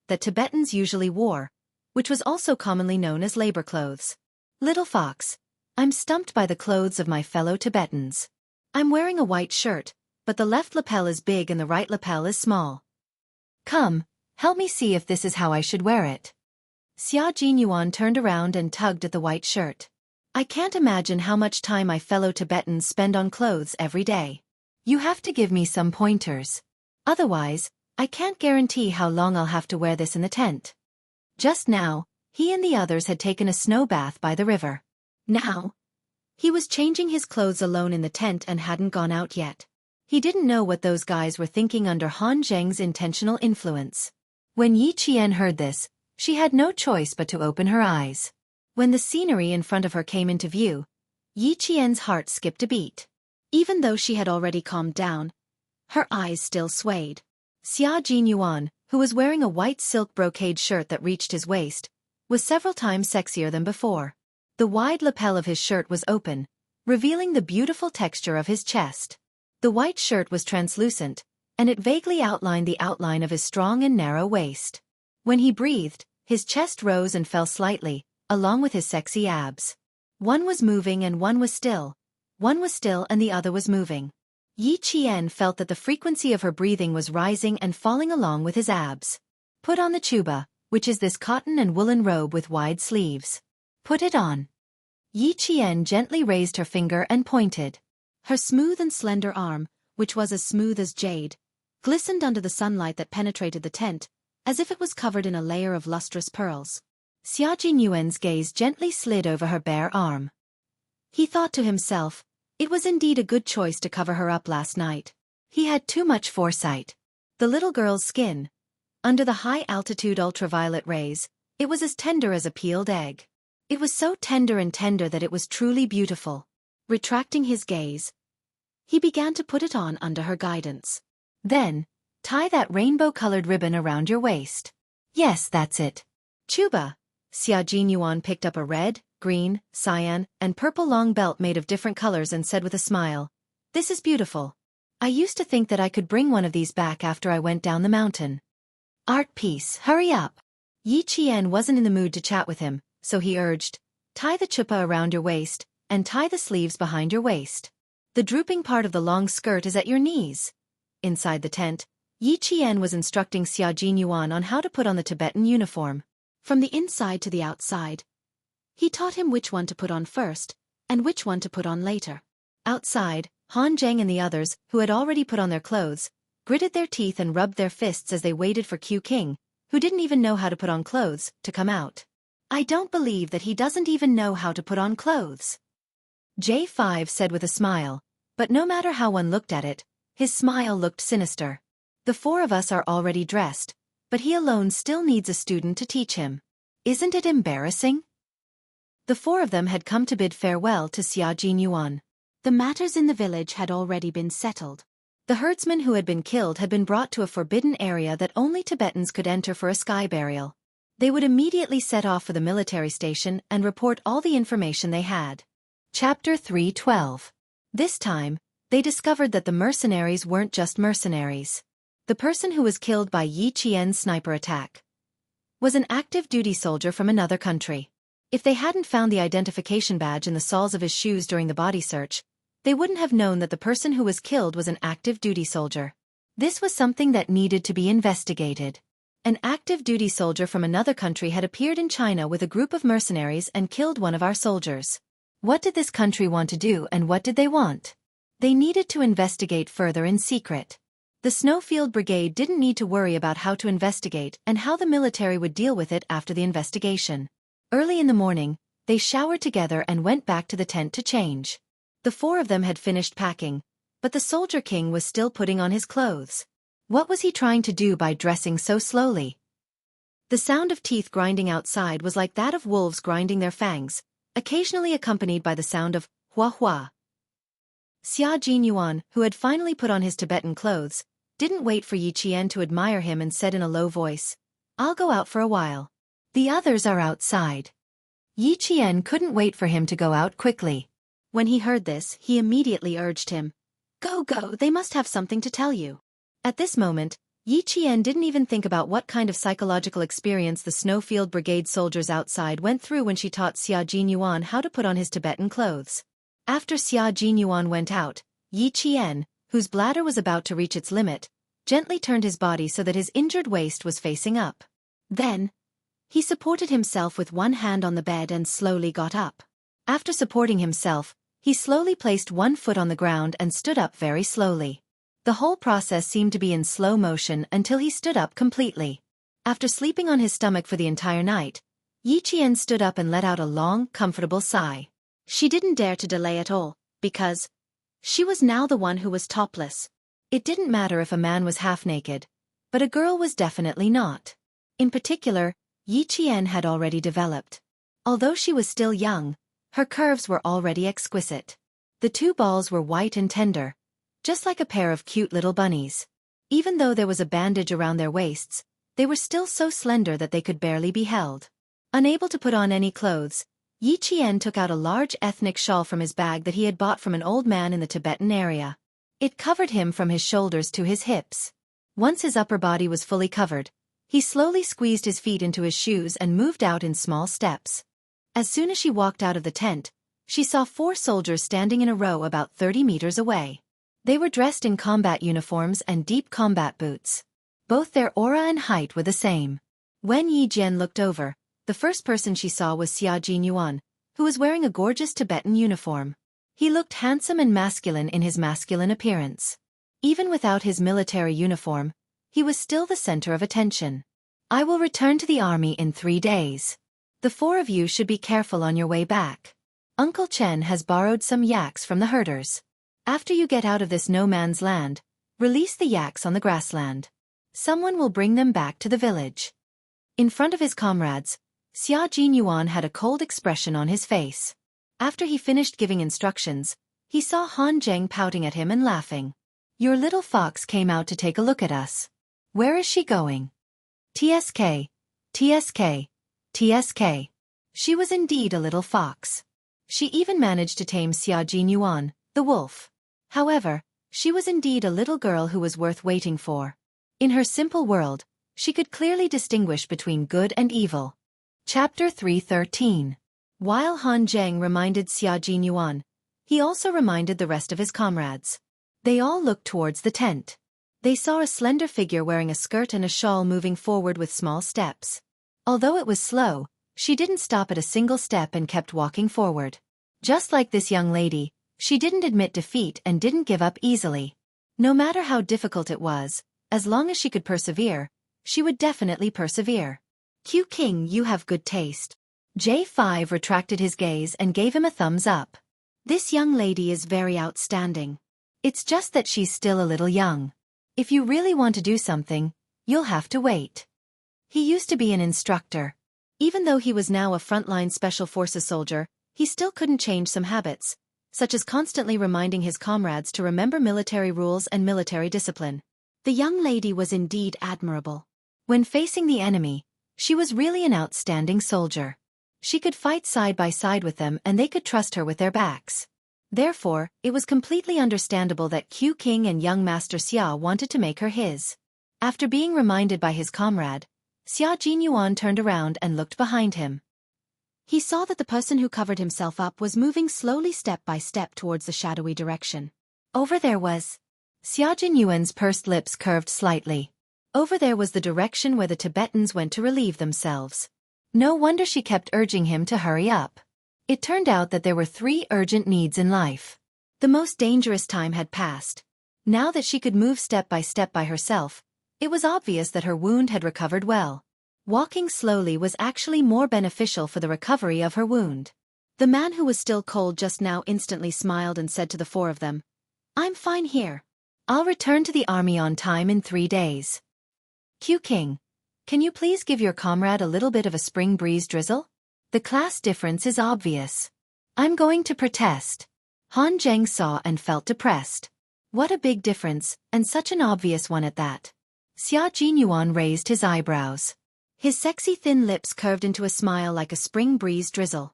that Tibetans usually wore, which was also commonly known as labor clothes. Little fox, I'm stumped by the clothes of my fellow Tibetans. I'm wearing a white shirt, but the left lapel is big and the right lapel is small. Come, help me see if this is how I should wear it. Xia Jinyuan turned around and tugged at the white shirt. I can't imagine how much time my fellow Tibetans spend on clothes every day. You have to give me some pointers. Otherwise, I can't guarantee how long I'll have to wear this in the tent. Just now, he and the others had taken a snow bath by the river. Now, he was changing his clothes alone in the tent and hadn't gone out yet. He didn't know what those guys were thinking under Han Zheng's intentional influence. When Yi Qian heard this, she had no choice but to open her eyes. When the scenery in front of her came into view, Yi Qian's heart skipped a beat. Even though she had already calmed down, her eyes still swayed. Xia Jinyuan, who was wearing a white silk brocade shirt that reached his waist, was several times sexier than before. The wide lapel of his shirt was open, revealing the beautiful texture of his chest. The white shirt was translucent, and it vaguely outlined the outline of his strong and narrow waist. When he breathed, his chest rose and fell slightly, along with his sexy abs. One was moving and one was still. One was still and the other was moving. Yi Qian felt that the frequency of her breathing was rising and falling along with his abs. Put on the chuba, which is this cotton and woolen robe with wide sleeves. Put it on. Yi Qian gently raised her finger and pointed. Her smooth and slender arm, which was as smooth as jade, glistened under the sunlight that penetrated the tent, as if it was covered in a layer of lustrous pearls. Xia Jinyuan's gaze gently slid over her bare arm. He thought to himself, it was indeed a good choice to cover her up last night. He had too much foresight. The little girl's skin, under the high-altitude ultraviolet rays, it was as tender as a peeled egg. It was so tender that it was truly beautiful. Retracting his gaze, he began to put it on under her guidance. Then, Tie that rainbow-colored ribbon around your waist. Yes, that's it. Chuba. Xia Jinyuan picked up a red, green, cyan, and purple long belt made of different colors and said with a smile, "This is beautiful. I used to think that I could bring one of these back after I went down the mountain." Art piece, hurry up. Yi Qian wasn't in the mood to chat with him, so he urged, "Tie the chupa around your waist, and tie the sleeves behind your waist. The drooping part of the long skirt is at your knees." Inside the tent, Yi Qian was instructing Xia Jinyuan on how to put on the Tibetan uniform. From the inside to the outside, he taught him which one to put on first, and which one to put on later. Outside, Han Zheng and the others, who had already put on their clothes, gritted their teeth and rubbed their fists as they waited for Q King, who didn't even know how to put on clothes, to come out. "I don't believe that he doesn't even know how to put on clothes," J5 said with a smile, but no matter how one looked at it, his smile looked sinister. "The four of us are already dressed, but he alone still needs a student to teach him. Isn't it embarrassing?" The four of them had come to bid farewell to Xia Jinyuan. The matters in the village had already been settled. The herdsman who had been killed had been brought to a forbidden area that only Tibetans could enter for a sky burial. They would immediately set off for the military station and report all the information they had. Chapter 312. This time, they discovered that the mercenaries weren't just mercenaries. The person who was killed by Yi Qian's sniper attack was an active duty soldier from another country. If they hadn't found the identification badge in the soles of his shoes during the body search, they wouldn't have known that the person who was killed was an active duty soldier. This was something that needed to be investigated. An active duty soldier from another country had appeared in China with a group of mercenaries and killed one of our soldiers. What did this country want to do and what did they want? They needed to investigate further in secret. The Snowfield Brigade didn't need to worry about how to investigate and how the military would deal with it after the investigation. Early in the morning, they showered together and went back to the tent to change. The four of them had finished packing, but the Soldier King was still putting on his clothes. What was he trying to do by dressing so slowly? The sound of teeth grinding outside was like that of wolves grinding their fangs, occasionally accompanied by the sound of hua hua. Xia Jinyuan, who had finally put on his Tibetan clothes, didn't wait for Yi Qian to admire him and said in a low voice, "I'll go out for a while. The others are outside." Yi Qian couldn't wait for him to go out quickly. When he heard this, he immediately urged him, "Go, go, they must have something to tell you." At this moment, Yi Qian didn't even think about what kind of psychological experience the Snowfield Brigade soldiers outside went through when she taught Xia Jinyuan how to put on his Tibetan clothes. After Xia Jinyuan went out, Yi Qian, whose bladder was about to reach its limit, gently turned his body so that his injured waist was facing up. Then, he supported himself with one hand on the bed and slowly got up. After supporting himself, he slowly placed one foot on the ground and stood up very slowly. The whole process seemed to be in slow motion until he stood up completely. After sleeping on his stomach for the entire night, Yi Qian stood up and let out a long, comfortable sigh. She didn't dare to delay at all, because she was now the one who was topless. It didn't matter if a man was half-naked, but a girl was definitely not. In particular, Yi Qian had already developed. Although she was still young, her curves were already exquisite. The two balls were white and tender, just like a pair of cute little bunnies. Even though there was a bandage around their waists, they were still so slender that they could barely be held. Unable to put on any clothes, Yi Qian took out a large ethnic shawl from his bag that he had bought from an old man in the Tibetan area. It covered him from his shoulders to his hips. Once his upper body was fully covered, he slowly squeezed his feet into his shoes and moved out in small steps. As soon as she walked out of the tent, she saw 4 soldiers standing in a row about 30 meters away. They were dressed in combat uniforms and deep combat boots. Both their aura and height were the same. When Yi Jian looked over, the first person she saw was Xia Jinyuan, who was wearing a gorgeous Tibetan uniform. He looked handsome and masculine in his masculine appearance. Even without his military uniform, he was still the center of attention. "I will return to the army in 3 days. The 4 of you should be careful on your way back. Uncle Chen has borrowed some yaks from the herders. After you get out of this no man's land, release the yaks on the grassland. Someone will bring them back to the village." In front of his comrades, Xia Jinyuan had a cold expression on his face. After he finished giving instructions, he saw Han Zheng pouting at him and laughing. "Your little fox came out to take a look at us. Where is she going? TSK, TSK, TSK. She was indeed a little fox. She even managed to tame Xia Jinyuan, the wolf. However, she was indeed a little girl who was worth waiting for. In her simple world, she could clearly distinguish between good and evil. Chapter 313. While Han Zheng reminded Xia Jinyuan, he also reminded the rest of his comrades. They all looked towards the tent. They saw a slender figure wearing a skirt and a shawl moving forward with small steps. Although it was slow, she didn't stop at a single step and kept walking forward. Just like this young lady, she didn't admit defeat and didn't give up easily. No matter how difficult it was, as long as she could persevere, she would definitely persevere. Q King, you have good taste. J5 retracted his gaze and gave him a thumbs up. This young lady is very outstanding. It's just that she's still a little young. If you really want to do something, you'll have to wait. He used to be an instructor. Even though he was now a frontline special forces soldier, he still couldn't change some habits, such as constantly reminding his comrades to remember military rules and military discipline. The young lady was indeed admirable. When facing the enemy, she was really an outstanding soldier. She could fight side by side with them and they could trust her with their backs. Therefore, it was completely understandable that Q King and young Master Xia wanted to make her his. After being reminded by his comrade, Xia Jinyuan turned around and looked behind him. He saw that the person who covered himself up was moving slowly step by step towards the shadowy direction. Over there was... Xia Jinyuan's pursed lips curved slightly. Over there was the direction where the Tibetans went to relieve themselves. No wonder she kept urging him to hurry up. It turned out that there were 3 urgent needs in life. The most dangerous time had passed. Now that she could move step by herself, it was obvious that her wound had recovered well. Walking slowly was actually more beneficial for the recovery of her wound. The man who was still cold just now instantly smiled and said to the 4 of them, "I'm fine here. I'll return to the army on time in 3 days. Q King, can you please give your comrade a little bit of a spring breeze drizzle? The class difference is obvious." "I'm going to protest." Han Zheng saw and felt depressed. What a big difference, and such an obvious one at that. Xia Jinyuan raised his eyebrows. His sexy thin lips curved into a smile like a spring breeze drizzle.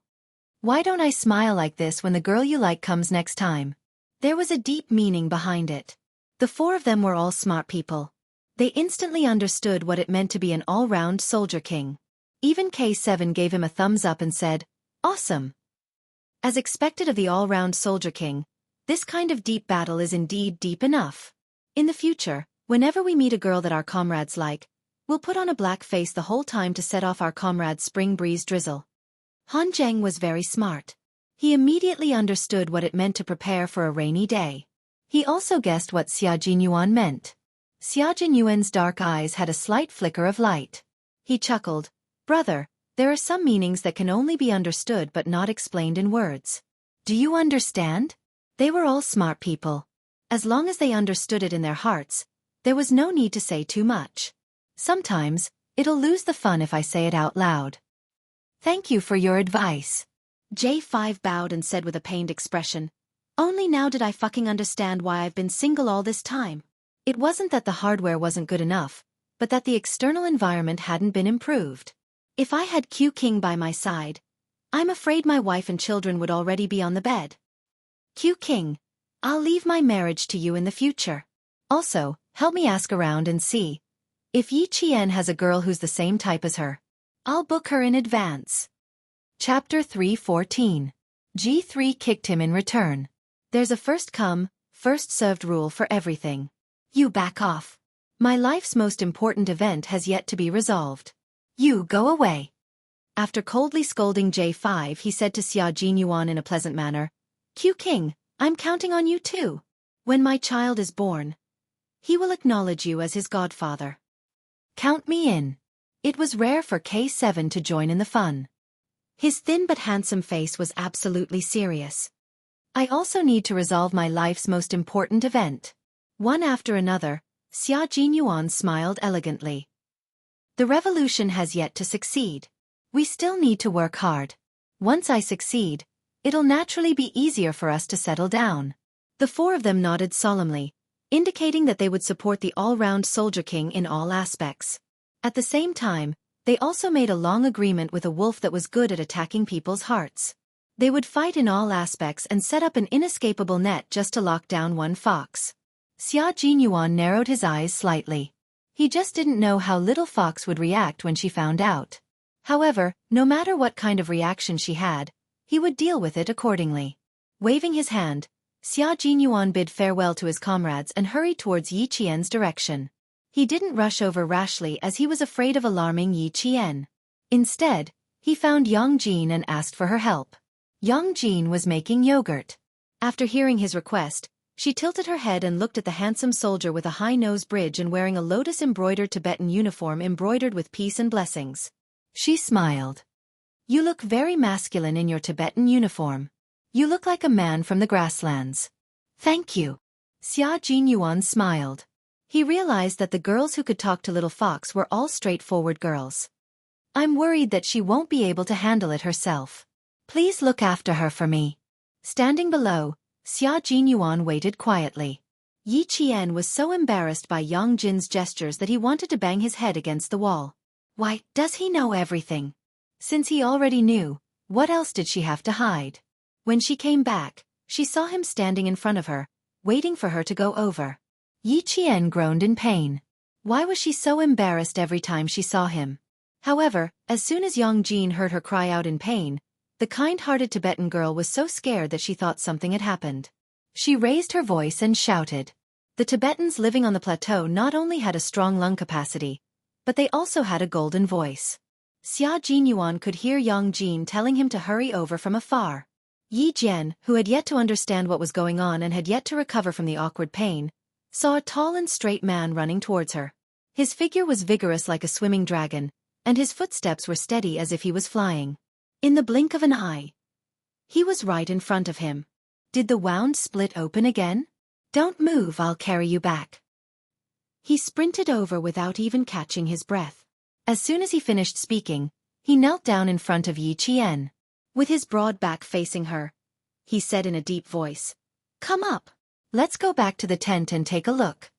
"Why don't I smile like this when the girl you like comes next time?" There was a deep meaning behind it. The 4 of them were all smart people. They instantly understood what it meant to be an all-round soldier king. Even K7 gave him a thumbs up and said, "Awesome." As expected of the all-round soldier king, this kind of deep battle is indeed deep enough. In the future, whenever we meet a girl that our comrades like, we'll put on a black face the whole time to set off our comrade's spring breeze drizzle. Han Zheng was very smart. He immediately understood what it meant to prepare for a rainy day. He also guessed what Xia Jinyuan meant. Xia Jinyuan's dark eyes had a slight flicker of light. He chuckled, "Brother, there are some meanings that can only be understood but not explained in words. Do you understand?" They were all smart people. As long as they understood it in their hearts, there was no need to say too much. Sometimes, it'll lose the fun if I say it out loud. "Thank you for your advice." J5 bowed and said with a pained expression, "Only now did I fucking understand why I've been single all this time. It wasn't that the hardware wasn't good enough, but that the external environment hadn't been improved. If I had Q King by my side, I'm afraid my wife and children would already be on the bed. Q King, I'll leave my marriage to you in the future. Also, help me ask around and see. If Yi Qian has a girl who's the same type as her, I'll book her in advance." Chapter 314. G3 kicked him in return. There's a first come, first served rule for everything. You back off. My life's most important event has yet to be resolved. You go away. After coldly scolding J5, he said to Xia Jinyuan in a pleasant manner, "Q King, I'm counting on you too. When my child is born, he will acknowledge you as his godfather. Count me in." It was rare for K7 to join in the fun. His thin but handsome face was absolutely serious. "I also need to resolve my life's most important event." One after another, Xia Jinyuan smiled elegantly. "The revolution has yet to succeed. We still need to work hard. Once I succeed, it'll naturally be easier for us to settle down." The 4 of them nodded solemnly. indicating that they would support the all-round Soldier King in all aspects. At the same time, they also made a long agreement with a wolf that was good at attacking people's hearts. They would fight in all aspects and set up an inescapable net just to lock down one fox. Xia Jinyuan narrowed his eyes slightly. He just didn't know how Little Fox would react when she found out. However, no matter what kind of reaction she had, he would deal with it accordingly. Waving his hand, Xia Jinyuan bid farewell to his comrades and hurried towards Yi Qian's direction. He didn't rush over rashly as he was afraid of alarming Yi Qian. Instead, he found Yang Jin and asked for her help. Yang Jin was making yogurt. After hearing his request, she tilted her head and looked at the handsome soldier with a high nose bridge and wearing a lotus-embroidered Tibetan uniform embroidered with peace and blessings. She smiled. "You look very masculine in your Tibetan uniform. You look like a man from the grasslands." "Thank you." Xia Jinyuan smiled. He realized that the girls who could talk to Little Fox were all straightforward girls. "I'm worried that she won't be able to handle it herself. Please look after her for me." Standing below, Xia Jinyuan waited quietly. Yi Qian was so embarrassed by Yang Jin's gestures that he wanted to bang his head against the wall. Why, does he know everything? Since he already knew, what else did she have to hide? When she came back, she saw him standing in front of her, waiting for her to go over. Yi Qian groaned in pain. Why was she so embarrassed every time she saw him? However, as soon as Yang Jin heard her cry out in pain, the kind-hearted Tibetan girl was so scared that she thought something had happened. She raised her voice and shouted. The Tibetans living on the plateau not only had a strong lung capacity, but they also had a golden voice. Xia Jinyuan could hear Yang Jin telling him to hurry over from afar. Yi Jian, who had yet to understand what was going on and had yet to recover from the awkward pain, saw a tall and straight man running towards her. His figure was vigorous like a swimming dragon, and his footsteps were steady as if he was flying. In the blink of an eye, he was right in front of him. Did the wound split open again? "Don't move, I'll carry you back." He sprinted over without even catching his breath. As soon as he finished speaking, he knelt down in front of Yi Qian. With his broad back facing her, he said in a deep voice, "Come up. Let's go back to the tent and take a look."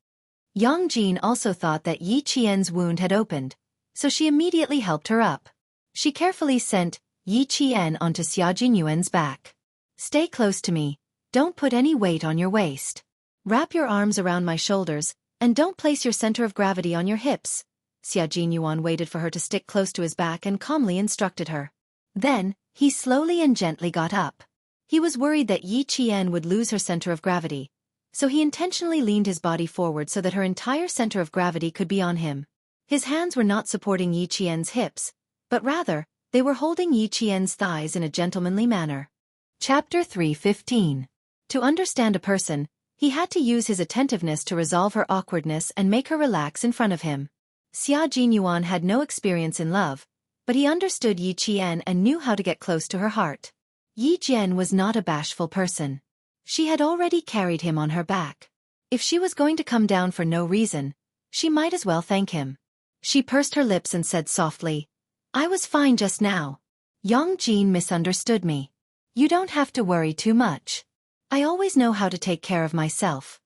Yang Jin also thought that Yi Qian's wound had opened, so she immediately helped her up. She carefully sent Yi Qian onto Xia Jinyuan's back. "Stay close to me, don't put any weight on your waist. Wrap your arms around my shoulders, and don't place your center of gravity on your hips." Xia Jinyuan waited for her to stick close to his back and calmly instructed her. Then, he slowly and gently got up. He was worried that Yi Qian would lose her center of gravity, so he intentionally leaned his body forward so that her entire center of gravity could be on him. His hands were not supporting Yi Qian's hips, but rather, they were holding Yi Qian's thighs in a gentlemanly manner. Chapter 3:15. To understand a person, he had to use his attentiveness to resolve her awkwardness and make her relax in front of him. Xia Jinyuan had no experience in love, but he understood Yi Qian and knew how to get close to her heart. Yi Jian was not a bashful person. She had already carried him on her back. If she was going to come down for no reason, she might as well thank him. She pursed her lips and said softly, "I was fine just now. Yang Jin misunderstood me. You don't have to worry too much. I always know how to take care of myself."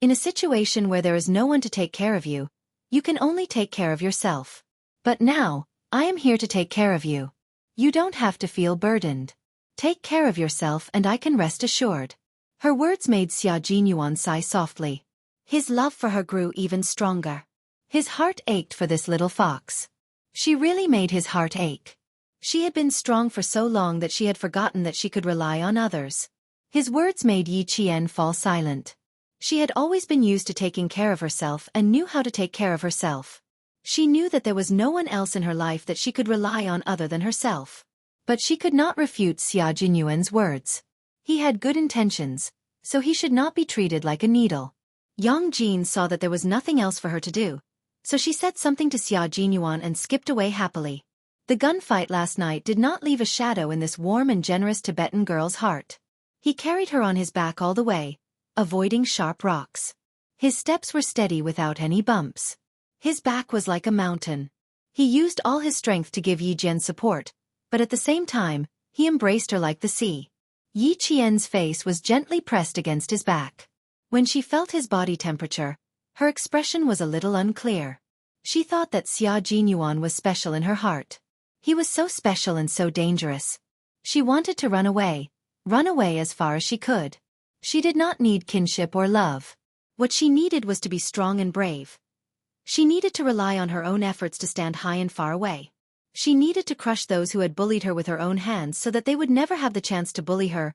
In a situation where there is no one to take care of you, you can only take care of yourself. But now, I am here to take care of you. You don't have to feel burdened. Take care of yourself and I can rest assured. Her words made Xia Jinyuan sigh softly. His love for her grew even stronger. His heart ached for this little fox. She really made his heart ache. She had been strong for so long that she had forgotten that she could rely on others. His words made Yi Qian fall silent. She had always been used to taking care of herself and knew how to take care of herself. She knew that there was no one else in her life that she could rely on other than herself. But she could not refute Xia Jinyuan's words. He had good intentions, so he should not be treated like a needle. Yang Jin saw that there was nothing else for her to do, so she said something to Xia Jinyuan and skipped away happily. The gunfight last night did not leave a shadow in this warm and generous Tibetan girl's heart. He carried her on his back all the way, avoiding sharp rocks. His steps were steady without any bumps. His back was like a mountain. He used all his strength to give Yi Jian support, but at the same time, he embraced her like the sea. Yi Qian's face was gently pressed against his back. When she felt his body temperature, her expression was a little unclear. She thought that Xia Jinyuan was special in her heart. He was so special and so dangerous. She wanted to run away as far as she could. She did not need kinship or love. What she needed was to be strong and brave. She needed to rely on her own efforts to stand high and far away. She needed to crush those who had bullied her with her own hands so that they would never have the chance to bully her,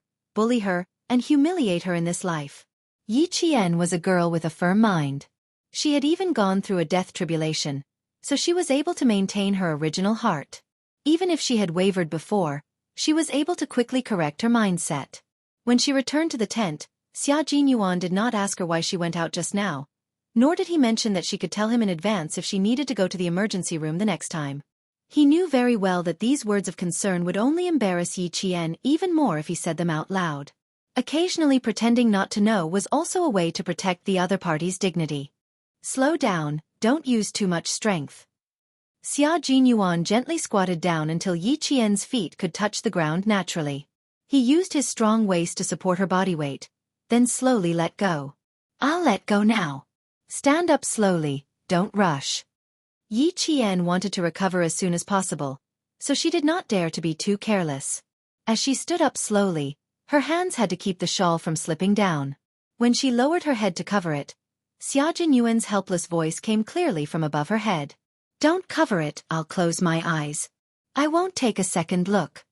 and humiliate her in this life. Yi Qian was a girl with a firm mind. She had even gone through a death tribulation, so she was able to maintain her original heart. Even if she had wavered before, she was able to quickly correct her mindset. When she returned to the tent, Xia Jinyuan did not ask her why she went out just now, nor did he mention that she could tell him in advance if she needed to go to the emergency room the next time. He knew very well that these words of concern would only embarrass Yi Qian even more if he said them out loud. Occasionally pretending not to know was also a way to protect the other party's dignity. Slow down, don't use too much strength. Xia Jinyuan gently squatted down until Yi Qian's feet could touch the ground naturally. He used his strong waist to support her body weight, then slowly let go. I'll let go now. Stand up slowly, don't rush. Yi Qian wanted to recover as soon as possible, so she did not dare to be too careless. As she stood up slowly, her hands had to keep the shawl from slipping down. When she lowered her head to cover it, Xia Jinyuan's helpless voice came clearly from above her head. Don't cover it, I'll close my eyes. I won't take a second look.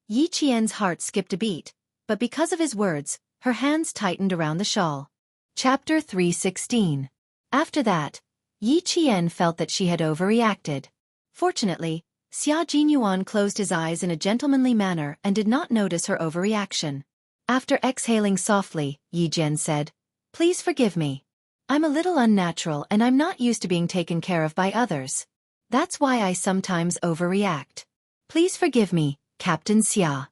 Yi Qian's heart skipped a beat, but because of his words, her hands tightened around the shawl. Chapter 316. After that, Yi Qian felt that she had overreacted. Fortunately, Xia Jinyuan closed his eyes in a gentlemanly manner and did not notice her overreaction. After exhaling softly, Yi Jian said, Please forgive me. I'm a little unnatural and I'm not used to being taken care of by others. That's why I sometimes overreact. Please forgive me, Captain Xia.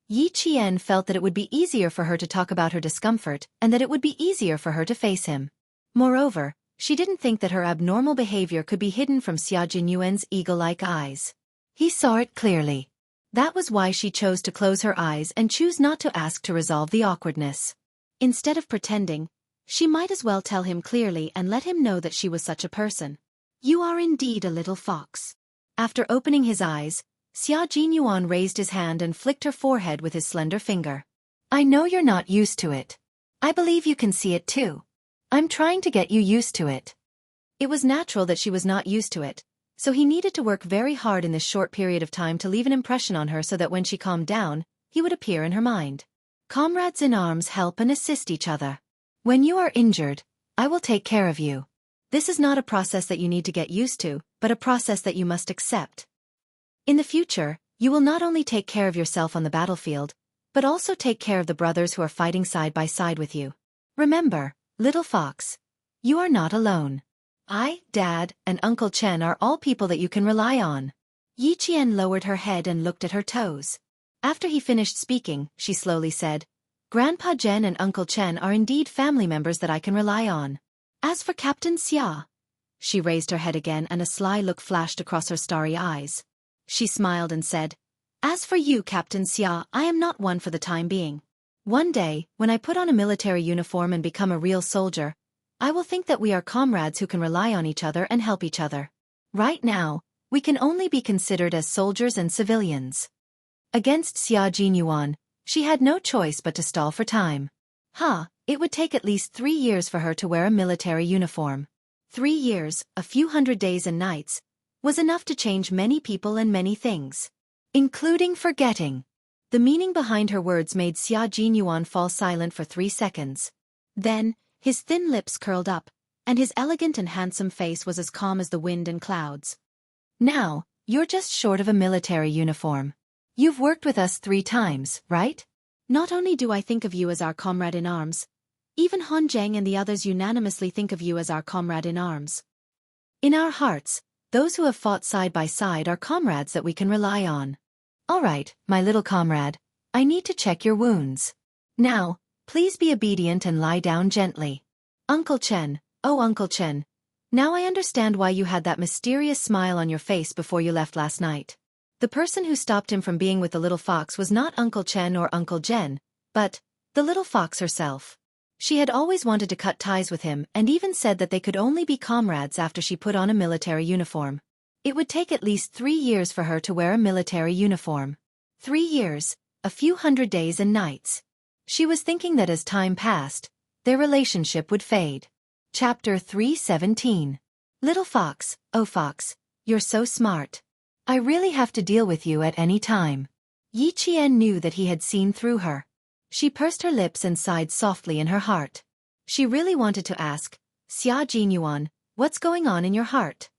Yi Qian felt that it would be easier for her to talk about her discomfort and that it would be easier for her to face him. Moreover, she didn't think that her abnormal behavior could be hidden from Xia Jinyuan's eagle-like eyes. He saw it clearly. That was why she chose to close her eyes and choose not to ask to resolve the awkwardness. Instead of pretending, she might as well tell him clearly and let him know that she was such a person. You are indeed a little fox. After opening his eyes, Xia Jinyuan raised his hand and flicked her forehead with his slender finger. I know you're not used to it. I believe you can see it too. I'm trying to get you used to it. It was natural that she was not used to it, so he needed to work very hard in this short period of time to leave an impression on her so that when she calmed down, he would appear in her mind. Comrades in arms help and assist each other. When you are injured, I will take care of you. This is not a process that you need to get used to, but a process that you must accept. In the future, you will not only take care of yourself on the battlefield, but also take care of the brothers who are fighting side by side with you. Remember, little fox, you are not alone. I, Dad, and Uncle Chen are all people that you can rely on. Yi Qian lowered her head and looked at her toes. After he finished speaking, she slowly said, Grandpa Chen and Uncle Chen are indeed family members that I can rely on. As for Captain Xia, she raised her head again and a sly look flashed across her starry eyes. She smiled and said, As for you, Captain Xia, I am not one for the time being. One day, when I put on a military uniform and become a real soldier, I will think that we are comrades who can rely on each other and help each other. Right now, we can only be considered as soldiers and civilians. Against Xia Jinyuan, she had no choice but to stall for time. It would take at least 3 years for her to wear a military uniform. 3 years, a few hundred days and nights, was enough to change many people and many things, including forgetting. The meaning behind her words made Xia Jinyuan fall silent for 3 seconds. Then, his thin lips curled up, and his elegant and handsome face was as calm as the wind and clouds. Now, you're just short of a military uniform. You've worked with us 3 times, right? Not only do I think of you as our comrade in arms, even Han Zheng and the others unanimously think of you as our comrade in arms. In our hearts, those who have fought side by side are comrades that we can rely on. All right, my little comrade, I need to check your wounds. Now, please be obedient and lie down gently. Uncle Chen, oh Uncle Chen, now I understand why you had that mysterious smile on your face before you left last night. The person who stopped him from being with the little fox was not Uncle Chen or Uncle Jen, but the little fox herself. She had always wanted to cut ties with him and even said that they could only be comrades after she put on a military uniform. It would take at least 3 years for her to wear a military uniform. 3 years, a few hundred days and nights. She was thinking that as time passed, their relationship would fade. Chapter 317. Little Fox, oh Fox, you're so smart. I really have to deal with you at any time. Yi Qian knew that he had seen through her. She pursed her lips and sighed softly in her heart. She really wanted to ask, Xia Jinyuan, what's going on in your heart?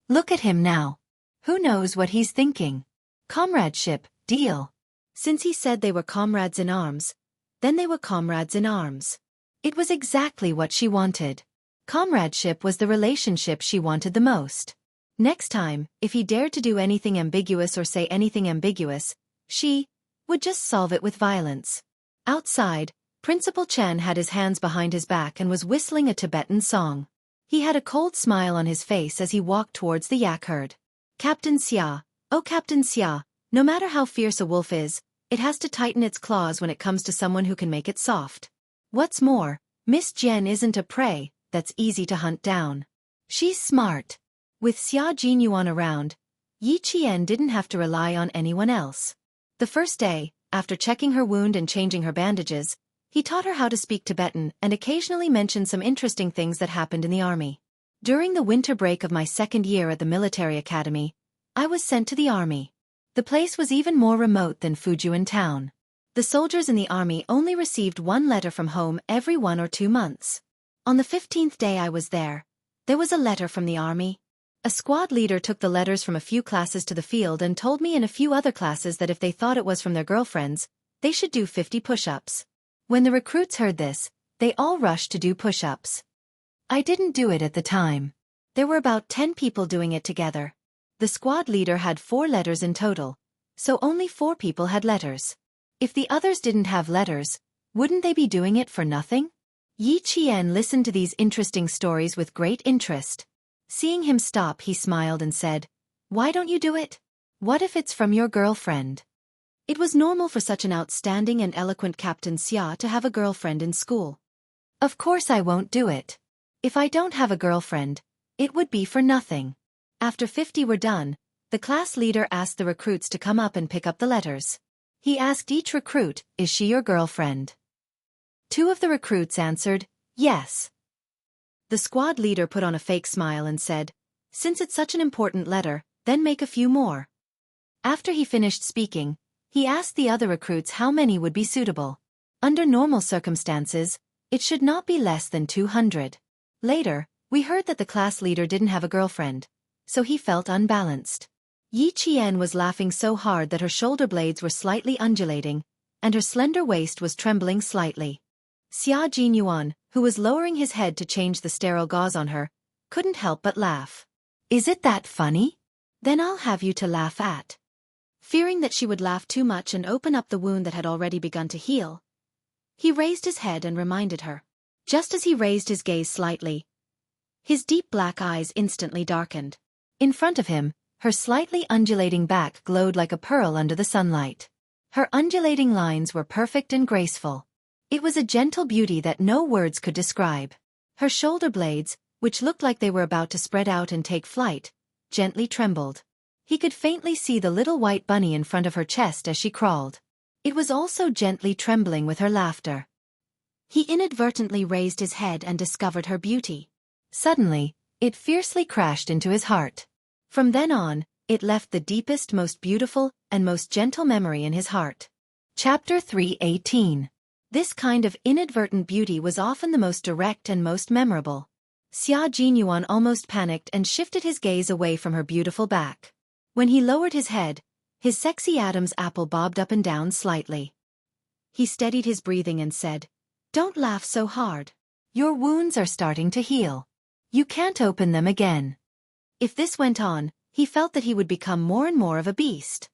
Look at him now. Who knows what he's thinking? Comradeship, deal. Since he said they were comrades in arms, then they were comrades in arms. It was exactly what she wanted. Comradeship was the relationship she wanted the most. Next time, if he dared to do anything ambiguous or say anything ambiguous, she would just solve it with violence. Outside, Principal Chen had his hands behind his back and was whistling a Tibetan song. He had a cold smile on his face as he walked towards the yak herd. Captain Xia, oh Captain Xia, no matter how fierce a wolf is, it has to tighten its claws when it comes to someone who can make it soft. What's more, Miss Jian isn't a prey that's easy to hunt down. She's smart. With Xia Jinyuan around, Yi Qian didn't have to rely on anyone else. The first day, after checking her wound and changing her bandages, he taught her how to speak Tibetan and occasionally mentioned some interesting things that happened in the army. During the winter break of my second year at the military academy, I was sent to the army. The place was even more remote than Fujian town. The soldiers in the army only received one letter from home every 1 or 2 months. On the 15th day I was there was a letter from the army. A squad leader took the letters from a few classes to the field and told me in a few other classes that if they thought it was from their girlfriends, they should do 50 push-ups. When the recruits heard this, they all rushed to do push-ups. I didn't do it at the time. There were about 10 people doing it together. The squad leader had 4 letters in total, so only 4 people had letters. If the others didn't have letters, wouldn't they be doing it for nothing? Yi Qian listened to these interesting stories with great interest. Seeing him stop, he smiled and said, "Why don't you do it? What if it's from your girlfriend?" It was normal for such an outstanding and eloquent Captain Xia to have a girlfriend in school. Of course I won't do it. If I don't have a girlfriend, it would be for nothing. After 50 were done, the class leader asked the recruits to come up and pick up the letters. He asked each recruit, "Is she your girlfriend?" 2 of the recruits answered, "Yes." The squad leader put on a fake smile and said, "Since it's such an important letter, then make a few more." After he finished speaking, he asked the other recruits how many would be suitable. Under normal circumstances, it should not be less than 200. Later, we heard that the class leader didn't have a girlfriend, so he felt unbalanced. Yi Qian was laughing so hard that her shoulder blades were slightly undulating, and her slender waist was trembling slightly. Xia Jinyuan, who was lowering his head to change the sterile gauze on her, couldn't help but laugh. "Is it that funny? Then I'll have you to laugh at." Fearing that she would laugh too much and open up the wound that had already begun to heal, he raised his head and reminded her. Just as he raised his gaze slightly, his deep black eyes instantly darkened. In front of him, her slightly undulating back glowed like a pearl under the sunlight. Her undulating lines were perfect and graceful. It was a gentle beauty that no words could describe. Her shoulder blades, which looked like they were about to spread out and take flight, gently trembled. He could faintly see the little white bunny in front of her chest as she crawled. It was also gently trembling with her laughter. He inadvertently raised his head and discovered her beauty. Suddenly, it fiercely crashed into his heart. From then on, it left the deepest, most beautiful, and most gentle memory in his heart. Chapter 318. This kind of inadvertent beauty was often the most direct and most memorable. Xia Jinyuan almost panicked and shifted his gaze away from her beautiful back. When he lowered his head, his sexy Adam's apple bobbed up and down slightly. He steadied his breathing and said, "Don't laugh so hard. Your wounds are starting to heal. You can't open them again." If this went on, he felt that he would become more and more of a beast.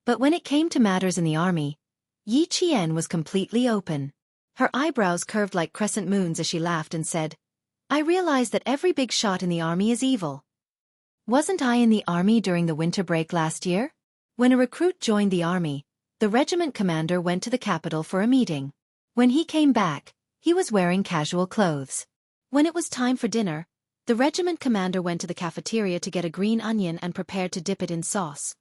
But when it came to matters in the army, Yi Qian was completely open. Her eyebrows curved like crescent moons as she laughed and said, "I realize that every big shot in the army is evil. Wasn't I in the army during the winter break last year?" When a recruit joined the army, the regiment commander went to the capital for a meeting. When he came back, He was wearing casual clothes. When it was time for dinner, the regiment commander went to the cafeteria to get a green onion and prepared to dip it in sauce.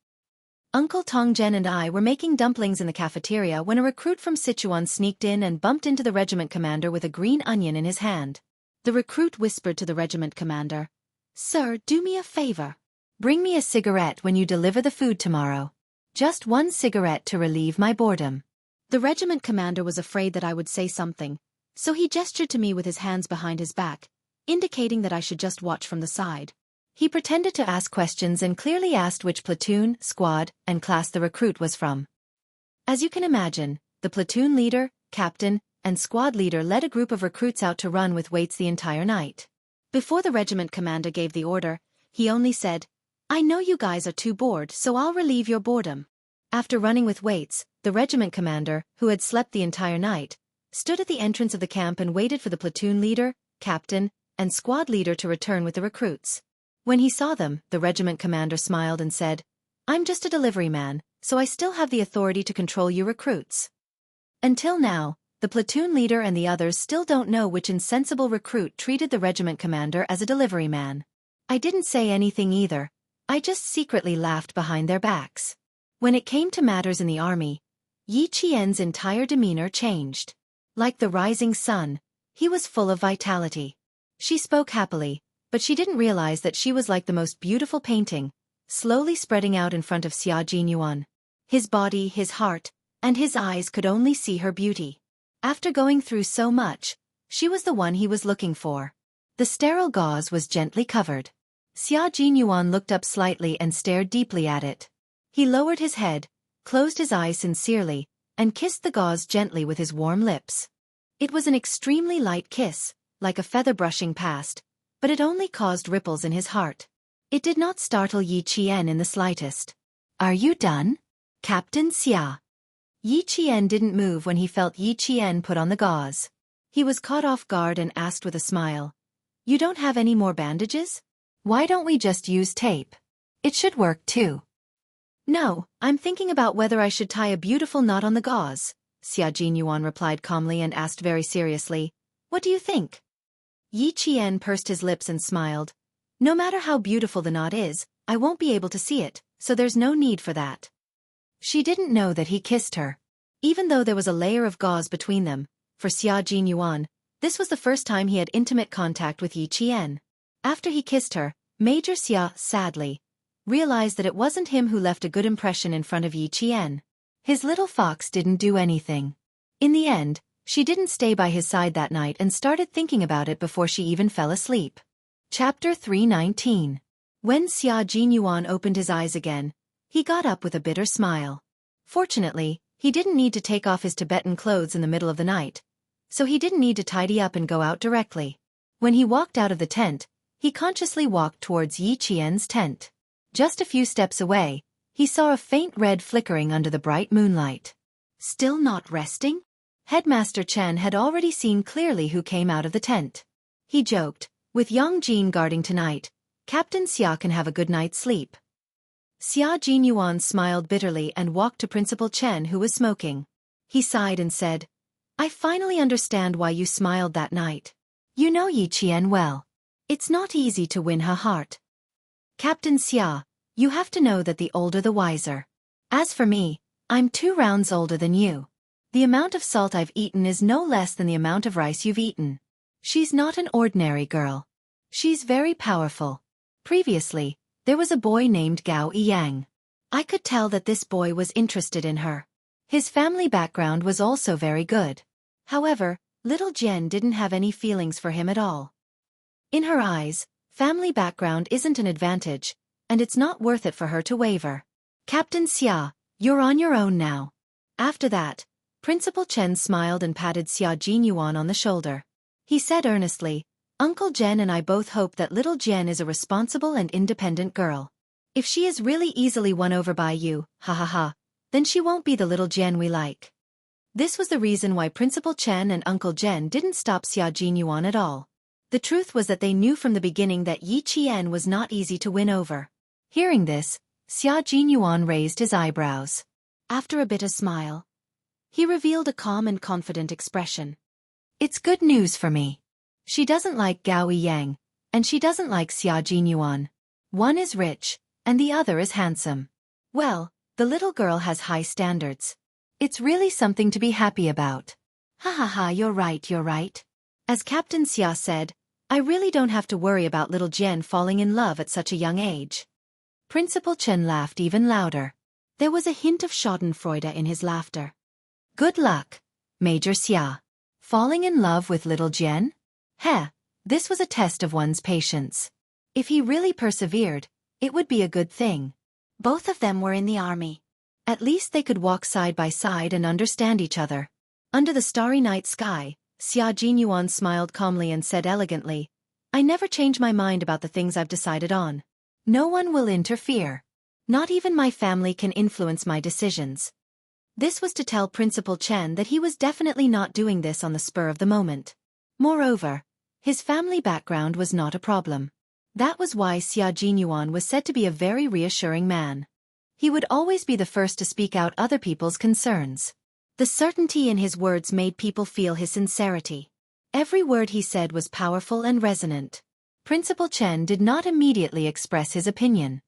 Uncle Tongjen and I were making dumplings in the cafeteria when a recruit from Sichuan sneaked in and bumped into the regiment commander with a green onion in his hand. The recruit whispered to the regiment commander, "Sir, do me a favor. Bring me a cigarette when you deliver the food tomorrow. Just one cigarette to relieve my boredom." The regiment commander was afraid that I would say something, so he gestured to me with his hands behind his back, indicating that I should just watch from the side. He pretended to ask questions and clearly asked which platoon, squad, and class the recruit was from. As you can imagine, the platoon leader, captain, and squad leader led a group of recruits out to run with weights the entire night. Before the regiment commander gave the order, he only said, "I know you guys are too bored, so I'll relieve your boredom." After running with weights, the regiment commander, who had slept the entire night, stood at the entrance of the camp and waited for the platoon leader, captain, and squad leader to return with the recruits. When he saw them, the regiment commander smiled and said, "I'm just a delivery man, so I still have the authority to control you recruits." Until now, the platoon leader and the others still don't know which insensible recruit treated the regiment commander as a delivery man. I didn't say anything either, I just secretly laughed behind their backs. When it came to matters in the army, Yi Qian's entire demeanor changed. Like the rising sun, he was full of vitality. She spoke happily, but she didn't realize that she was like the most beautiful painting, slowly spreading out in front of Xia Jinyuan. His body, his heart, and his eyes could only see her beauty. After going through so much, she was the one he was looking for. The sterile gauze was gently covered. Xia Jinyuan looked up slightly and stared deeply at it. He lowered his head, closed his eyes sincerely, and kissed the gauze gently with his warm lips. It was an extremely light kiss, like a feather brushing past, but it only caused ripples in his heart. It did not startle Yi Qian in the slightest. "Are you done, Captain Xia?" Yi Qian didn't move when he felt Yi Qian put on the gauze. He was caught off guard and asked with a smile, "You don't have any more bandages? Why don't we just use tape? It should work too." "No, I'm thinking about whether I should tie a beautiful knot on the gauze," Xia Jinyuan replied calmly and asked very seriously, "What do you think?" Yi Qian pursed his lips and smiled. "No matter how beautiful the knot is, I won't be able to see it, so there's no need for that." She didn't know that he kissed her. Even though there was a layer of gauze between them, for Xia Jinyuan, this was the first time he had intimate contact with Yi Qian. After he kissed her, Major Xia, sadly, realized that it wasn't him who left a good impression in front of Yi Qian. His little fox didn't do anything. In the end, she didn't stay by his side that night and started thinking about it before she even fell asleep. Chapter 319. When Xia Jinyuan opened his eyes again, he got up with a bitter smile. Fortunately, he didn't need to take off his Tibetan clothes in the middle of the night, so he didn't need to tidy up and go out directly. When he walked out of the tent, he consciously walked towards Yi Qian's tent. Just a few steps away, he saw a faint red flickering under the bright moonlight. Still not resting? Headmaster Chen had already seen clearly who came out of the tent. He joked, "With Yang Jin guarding tonight, Captain Xia can have a good night's sleep." Xia Jinyuan smiled bitterly and walked to Principal Chen, who was smoking. He sighed and said, "I finally understand why you smiled that night. You know Yi Qian well. It's not easy to win her heart. Captain Xia, you have to know that the older the wiser. As for me, I'm 2 rounds older than you. The amount of salt I've eaten is no less than the amount of rice you've eaten. She's not an ordinary girl. She's very powerful. Previously, there was a boy named Gao Yang. I could tell that this boy was interested in her. His family background was also very good. However, little Jen didn't have any feelings for him at all. In her eyes, family background isn't an advantage, and it's not worth it for her to waver. Captain Xia, you're on your own now." After that, Principal Chen smiled and patted Xia Jinyuan on the shoulder. He said earnestly, "Uncle Jen and I both hope that little Jen is a responsible and independent girl. If she is really easily won over by you, ha ha ha, then she won't be the little Jen we like." This was the reason why Principal Chen and Uncle Jen didn't stop Xia Jinyuan at all. The truth was that they knew from the beginning that Yi Qian was not easy to win over. Hearing this, Xia Jinyuan raised his eyebrows. After a bitter smile, he revealed a calm and confident expression. It's good news for me. She doesn't like Gao Yang, and she doesn't like Xia Jinyuan. One is rich, and the other is handsome. Well, the little girl has high standards. It's really something to be happy about. Ha ha ha, you're right. As Captain Xia said, I really don't have to worry about little Jian falling in love at such a young age. Principal Chen laughed even louder. There was a hint of schadenfreude in his laughter. Good luck, Major Xia. Falling in love with little Jian? Heh, this was a test of one's patience. If he really persevered, it would be a good thing. Both of them were in the army. At least they could walk side by side and understand each other. Under the starry night sky, Xia Jinyuan smiled calmly and said elegantly, I never change my mind about the things I've decided on. No one will interfere. Not even my family can influence my decisions. This was to tell Principal Chen that he was definitely not doing this on the spur of the moment. Moreover, his family background was not a problem. That was why Xia Jinyuan was said to be a very reassuring man. He would always be the first to speak out other people's concerns. The certainty in his words made people feel his sincerity. Every word he said was powerful and resonant. Principal Chen did not immediately express his opinion.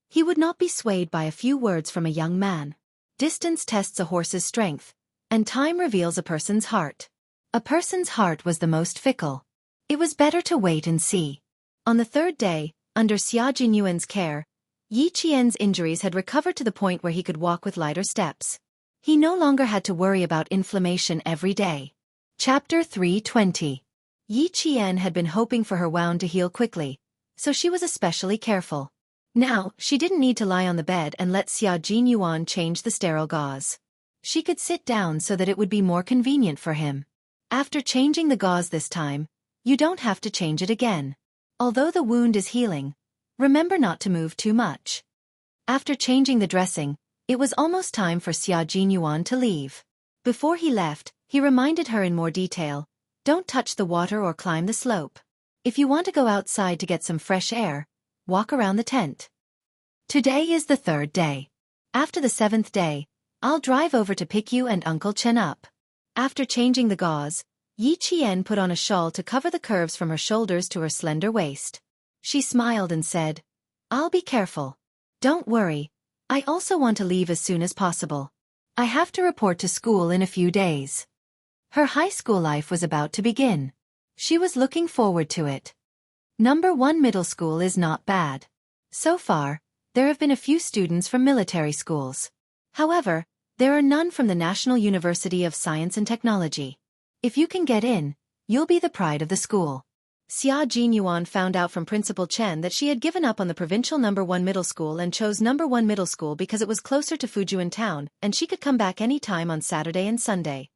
He would not be swayed by a few words from a young man. Distance tests a horse's strength, and time reveals a person's heart. A person's heart was the most fickle. It was better to wait and see. On the third day, under Xia Jinyuan's care, Yi Qian's injuries had recovered to the point where he could walk with lighter steps. He no longer had to worry about inflammation every day. Chapter 320. Yi Qian had been hoping for her wound to heal quickly, so she was especially careful. Now, she didn't need to lie on the bed and let Xia Jinyuan change the sterile gauze. She could sit down so that it would be more convenient for him. After changing the gauze this time, you don't have to change it again. Although the wound is healing, remember not to move too much. After changing the dressing, it was almost time for Xia Jinyuan to leave. Before he left, he reminded her in more detail, don't touch the water or climb the slope. If you want to go outside to get some fresh air, walk around the tent. Today is the third day. After the seventh day, I'll drive over to pick you and Uncle Chen up. After changing the gauze, Yi Qian put on a shawl to cover the curves from her shoulders to her slender waist. She smiled and said, I'll be careful. Don't worry, I also want to leave as soon as possible. I have to report to school in a few days. Her high school life was about to begin. She was looking forward to it. Number 1 middle school is not bad. So far, there have been a few students from military schools. However, there are none from the National University of Science and Technology. If you can get in, you'll be the pride of the school. Xia Jinyuan found out from Principal Chen that she had given up on the provincial number 1 middle school and chose number 1 middle school because it was closer to Fujian town and she could come back any time on Saturday and Sunday.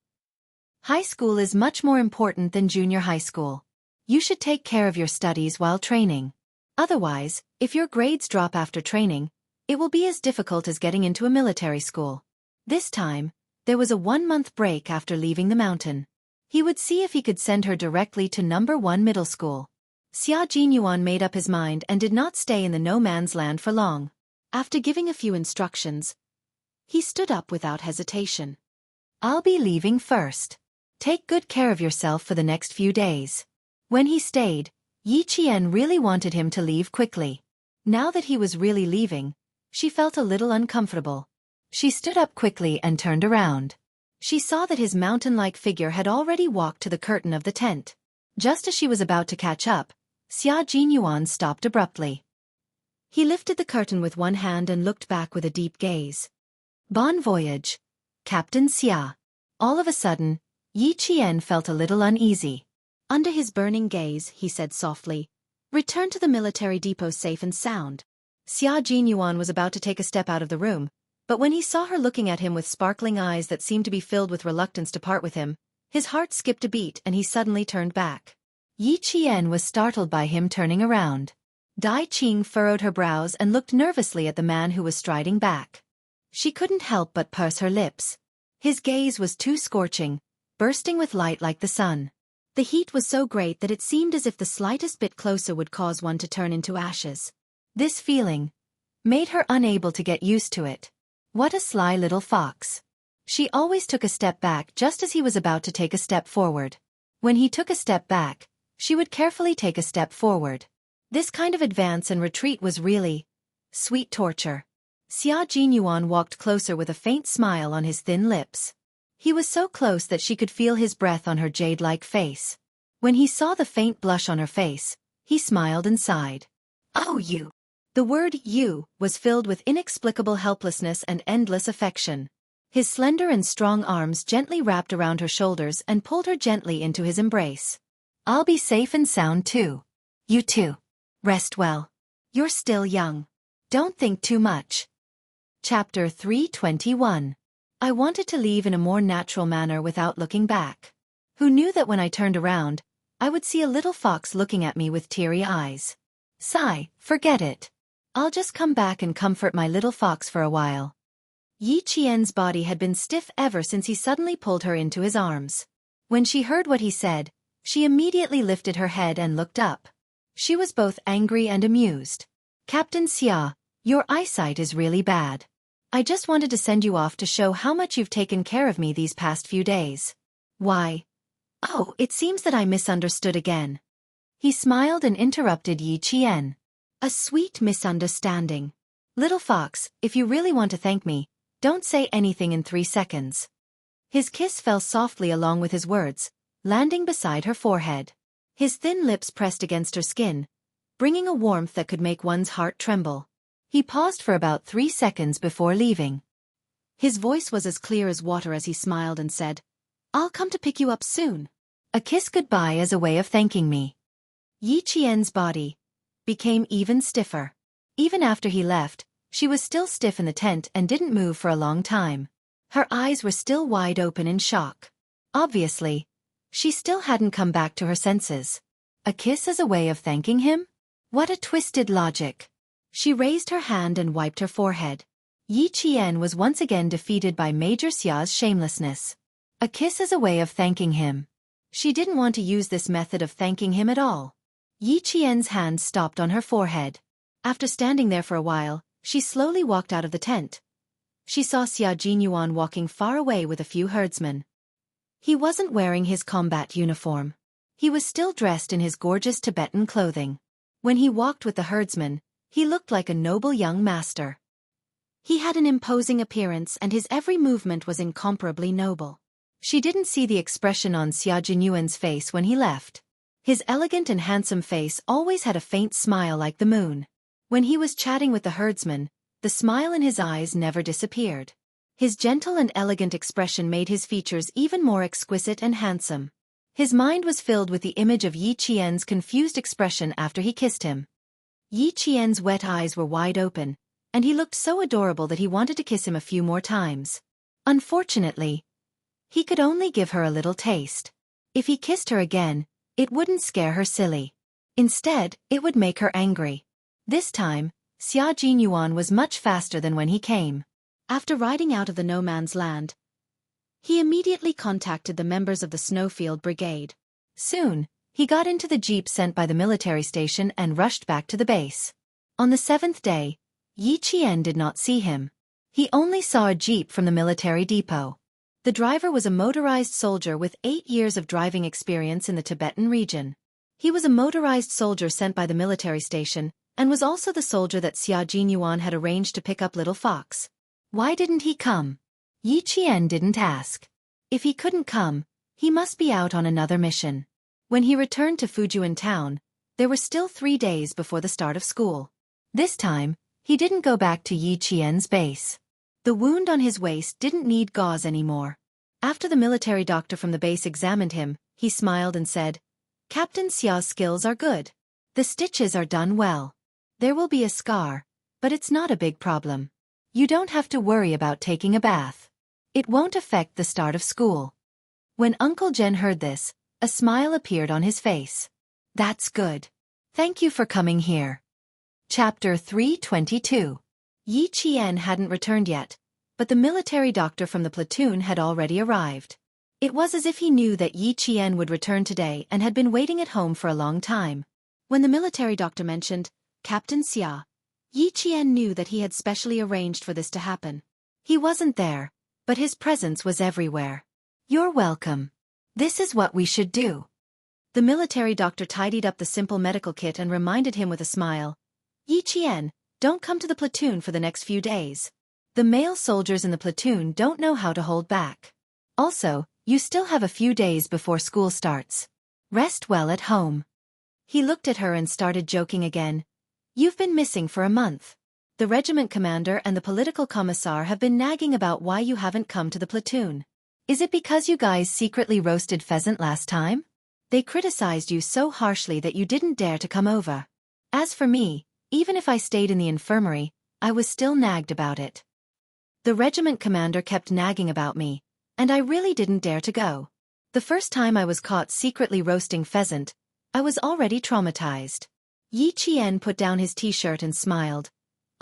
High school is much more important than junior high school. You should take care of your studies while training. Otherwise, if your grades drop after training, it will be as difficult as getting into a military school. This time, there was a 1-month break after leaving the mountain. He would see if he could send her directly to number 1 middle school. Xia Jinyuan made up his mind and did not stay in the no-man's land for long. After giving a few instructions, he stood up without hesitation. I'll be leaving first. Take good care of yourself for the next few days. When he stayed, Yi Qian really wanted him to leave quickly. Now that he was really leaving, she felt a little uncomfortable. She stood up quickly and turned around. She saw that his mountain-like figure had already walked to the curtain of the tent. Just as she was about to catch up, Xia Jinyuan stopped abruptly. He lifted the curtain with one hand and looked back with a deep gaze. Bon voyage, Captain Xia. All of a sudden, Yi Qian felt a little uneasy. Under his burning gaze, he said softly, return to the military depot safe and sound. Xia Jinyuan was about to take a step out of the room, but when he saw her looking at him with sparkling eyes that seemed to be filled with reluctance to part with him, his heart skipped a beat and he suddenly turned back. Yi Qian was startled by him turning around. Dai Qing furrowed her brows and looked nervously at the man who was striding back. She couldn't help but purse her lips. His gaze was too scorching, bursting with light like the sun. The heat was so great that it seemed as if the slightest bit closer would cause one to turn into ashes. This feeling made her unable to get used to it. What a sly little fox. She always took a step back just as he was about to take a step forward. When he took a step back, she would carefully take a step forward. This kind of advance and retreat was really sweet torture. Xia Jinyuan walked closer with a faint smile on his thin lips. He was so close that she could feel his breath on her jade-like face. When he saw the faint blush on her face, he smiled and sighed. "Oh, you." The word "you" was filled with inexplicable helplessness and endless affection. His slender and strong arms gently wrapped around her shoulders and pulled her gently into his embrace. "I'll be safe and sound too. You too. Rest well. You're still young. Don't think too much." Chapter 321. I wanted to leave in a more natural manner without looking back. Who knew that when I turned around, I would see a little fox looking at me with teary eyes. Sigh, forget it. I'll just come back and comfort my little fox for a while. Yi Qian's body had been stiff ever since he suddenly pulled her into his arms. When she heard what he said, she immediately lifted her head and looked up. She was both angry and amused. "Captain Xia, your eyesight is really bad. I just wanted to send you off to show how much you've taken care of me these past few days." "Why? Oh, it seems that I misunderstood again." He smiled and interrupted Yi Qian. "A sweet misunderstanding. Little fox, if you really want to thank me, don't say anything in 3 seconds." His kiss fell softly along with his words, landing beside her forehead. His thin lips pressed against her skin, bringing a warmth that could make one's heart tremble. He paused for about 3 seconds before leaving. His voice was as clear as water as he smiled and said, "I'll come to pick you up soon. A kiss goodbye as a way of thanking me." Yi Qian's body became even stiffer. Even after he left, she was still stiff in the tent and didn't move for a long time. Her eyes were still wide open in shock. Obviously, she still hadn't come back to her senses. A kiss as a way of thanking him? What a twisted logic. She raised her hand and wiped her forehead. Yi Qian was once again defeated by Major Xia's shamelessness. A kiss as a way of thanking him. She didn't want to use this method of thanking him at all. Yi Qian's hand stopped on her forehead. After standing there for a while, she slowly walked out of the tent. She saw Xia Jinyuan walking far away with a few herdsmen. He wasn't wearing his combat uniform. He was still dressed in his gorgeous Tibetan clothing. When he walked with the herdsmen, he looked like a noble young master. He had an imposing appearance and his every movement was incomparably noble. She didn't see the expression on Xia Jinyuan's face when he left. His elegant and handsome face always had a faint smile like the moon. When he was chatting with the herdsman, the smile in his eyes never disappeared. His gentle and elegant expression made his features even more exquisite and handsome. His mind was filled with the image of Yi Qian's confused expression after he kissed him. Yi Qian's wet eyes were wide open, and he looked so adorable that he wanted to kiss him a few more times. Unfortunately, he could only give her a little taste. If he kissed her again, it wouldn't scare her silly. Instead, it would make her angry. This time, Xia Jinyuan was much faster than when he came. After riding out of the no-man's land, he immediately contacted the members of the Snowfield Brigade. Soon, he got into the jeep sent by the military station and rushed back to the base. On the 7th day, Yi Qian did not see him. He only saw a jeep from the military depot. The driver was a motorized soldier with 8 years of driving experience in the Tibetan region. He was a motorized soldier sent by the military station, and was also the soldier that Xia Jinyuan had arranged to pick up Little Fox. Why didn't he come? Yi Qian didn't ask. If he couldn't come, he must be out on another mission. When he returned to Fujian town, there were still 3 days before the start of school. This time, he didn't go back to Yi Qian's base. The wound on his waist didn't need gauze anymore. After the military doctor from the base examined him, he smiled and said, "Captain Xia's skills are good. The stitches are done well. There will be a scar, but it's not a big problem. You don't have to worry about taking a bath. It won't affect the start of school." When Uncle Jen heard this, a smile appeared on his face. "That's good. Thank you for coming here." Chapter 322. Yi Qian hadn't returned yet, but the military doctor from the platoon had already arrived. It was as if he knew that Yi Qian would return today and had been waiting at home for a long time. When the military doctor mentioned Captain Xia, Yi Qian knew that he had specially arranged for this to happen. He wasn't there, but his presence was everywhere. "You're welcome. This is what we should do." The military doctor tidied up the simple medical kit and reminded him with a smile. Yi Qian, don't come to the platoon for the next few days. The male soldiers in the platoon don't know how to hold back. Also, you still have a few days before school starts. Rest well at home. He looked at her and started joking again. You've been missing for a month. The regiment commander and the political commissar have been nagging about why you haven't come to the platoon. Is it because you guys secretly roasted pheasant last time? They criticized you so harshly that you didn't dare to come over. As for me, even if I stayed in the infirmary, I was still nagged about it. The regiment commander kept nagging about me, and I really didn't dare to go. The first time I was caught secretly roasting pheasant, I was already traumatized. Yi Qian put down his t-shirt and smiled.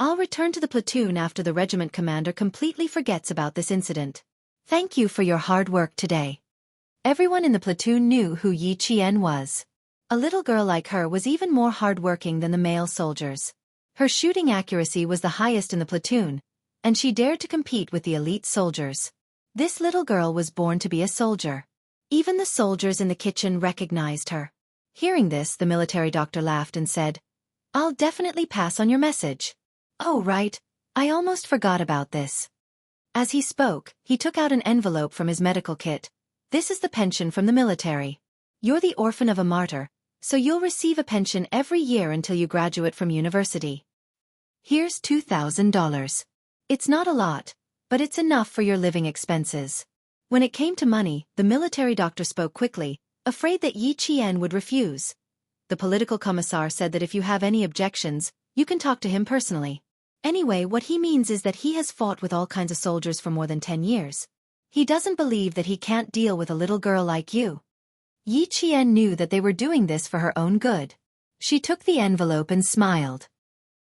I'll return to the platoon after the regiment commander completely forgets about this incident. Thank you for your hard work today. Everyone in the platoon knew who Yi Qian was. A little girl like her was even more hard-working than the male soldiers. Her shooting accuracy was the highest in the platoon, and she dared to compete with the elite soldiers. This little girl was born to be a soldier. Even the soldiers in the kitchen recognized her. Hearing this, the military doctor laughed and said, I'll definitely pass on your message. Oh right, I almost forgot about this. As he spoke, he took out an envelope from his medical kit. This is the pension from the military. You're the orphan of a martyr, so you'll receive a pension every year until you graduate from university. Here's $2,000. It's not a lot, but it's enough for your living expenses. When it came to money, the military doctor spoke quickly, afraid that Yi Qian would refuse. The political commissar said that if you have any objections, you can talk to him personally. Anyway, what he means is that he has fought with all kinds of soldiers for more than 10 years. He doesn't believe that he can't deal with a little girl like you. Yi Qian knew that they were doing this for her own good. She took the envelope and smiled.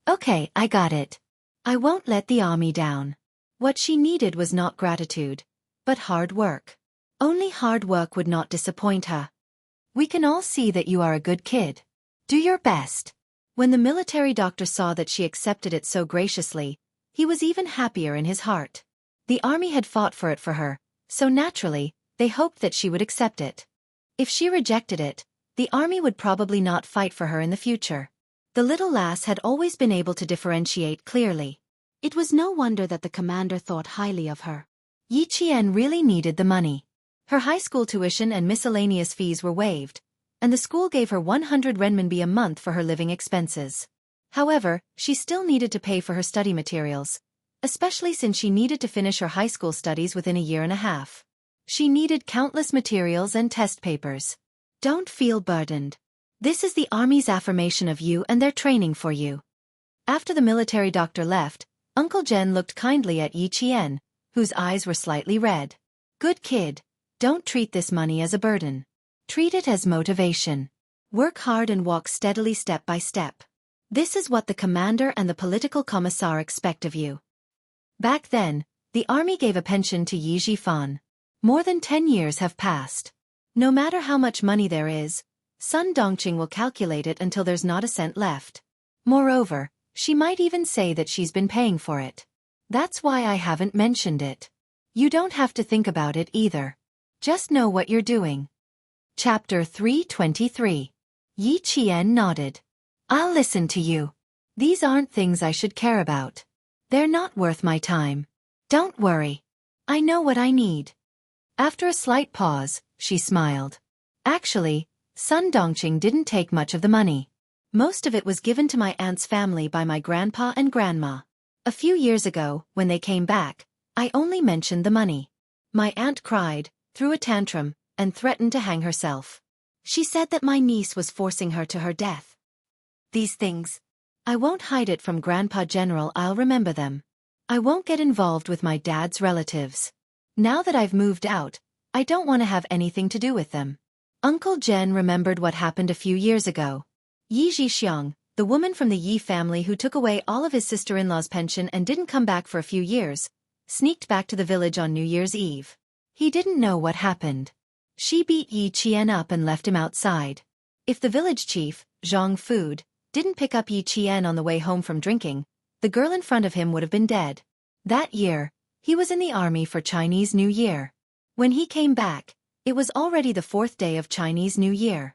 Okay, I got it. I won't let the army down. What she needed was not gratitude, but hard work. Only hard work would not disappoint her. We can all see that you are a good kid. Do your best. When the military doctor saw that she accepted it so graciously, he was even happier in his heart. The army had fought for it for her, so naturally, they hoped that she would accept it. If she rejected it, the army would probably not fight for her in the future. The little lass had always been able to differentiate clearly. It was no wonder that the commander thought highly of her. Yi Qian really needed the money. Her high school tuition and miscellaneous fees were waived, and the school gave her 100 renminbi a month for her living expenses. However, she still needed to pay for her study materials, especially since she needed to finish her high school studies within a year and a half. She needed countless materials and test papers. Don't feel burdened. This is the army's affirmation of you and their training for you. After the military doctor left, Uncle Jen looked kindly at Yi Qian, whose eyes were slightly red. Good kid. Don't treat this money as a burden. Treat it as motivation. Work hard and walk steadily step by step. This is what the commander and the political commissar expect of you. Back then, the army gave a pension to Yi Xiaofan. More than 10 years have passed. No matter how much money there is, Sun Dongqing will calculate it until there's not a cent left. Moreover, she might even say that she's been paying for it. That's why I haven't mentioned it. You don't have to think about it either. Just know what you're doing. Chapter 323. Yi Qian nodded. I'll listen to you. These aren't things I should care about. They're not worth my time. Don't worry. I know what I need. After a slight pause, she smiled. Actually, Sun Dongqing didn't take much of the money. Most of it was given to my aunt's family by my grandpa and grandma. A few years ago, when they came back, I only mentioned the money. My aunt cried, threw a tantrum, and threatened to hang herself. She said that my niece was forcing her to her death. These things. I won't hide it from Grandpa General. I'll remember them. I won't get involved with my dad's relatives. Now that I've moved out, I don't want to have anything to do with them. Uncle Jen remembered what happened a few years ago. Yi Zhixiang, the woman from the Yi family who took away all of his sister-in-law's pension and didn't come back for a few years, sneaked back to the village on New Year's Eve. He didn't know what happened. She beat Yi Qian up and left him outside. If the village chief, Zhang Food, didn't pick up Yi Qian on the way home from drinking, the girl in front of him would have been dead. That year, he was in the army for Chinese New Year. When he came back, it was already the 4th day of Chinese New Year.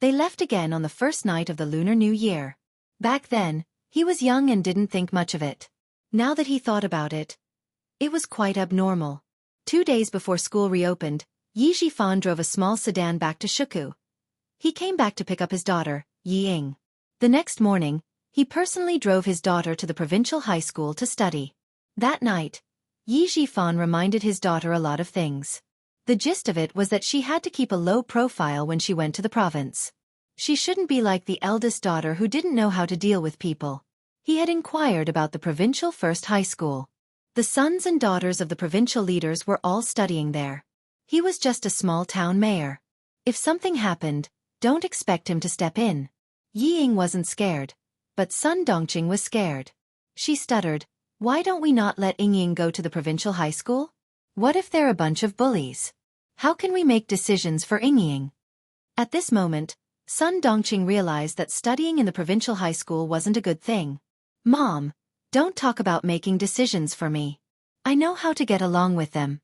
They left again on the first night of the Lunar New Year. Back then, he was young and didn't think much of it. Now that he thought about it, it was quite abnormal. 2 days before school reopened, Yi Zhifan drove a small sedan back to Shuku. He came back to pick up his daughter, Yi Ying. The next morning, he personally drove his daughter to the provincial high school to study. That night, Yi Zhifan reminded his daughter a lot of things. The gist of it was that she had to keep a low profile when she went to the province. She shouldn't be like the eldest daughter who didn't know how to deal with people. He had inquired about the provincial first high school. The sons and daughters of the provincial leaders were all studying there. He was just a small town mayor. If something happened, don't expect him to step in. Yi Ying wasn't scared, but Sun Dongqing was scared. She stuttered, "Why don't we not let Ying go to the provincial high school? What if they're a bunch of bullies? How can we make decisions for Ying?" At this moment, Sun Dongqing realized that studying in the provincial high school wasn't a good thing. "Mom, don't talk about making decisions for me. I know how to get along with them."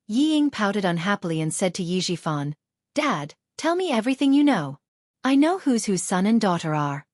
Yi Ying pouted unhappily and said to Yi Zhifan, "Dad, tell me everything you know. I know whose son and daughter are."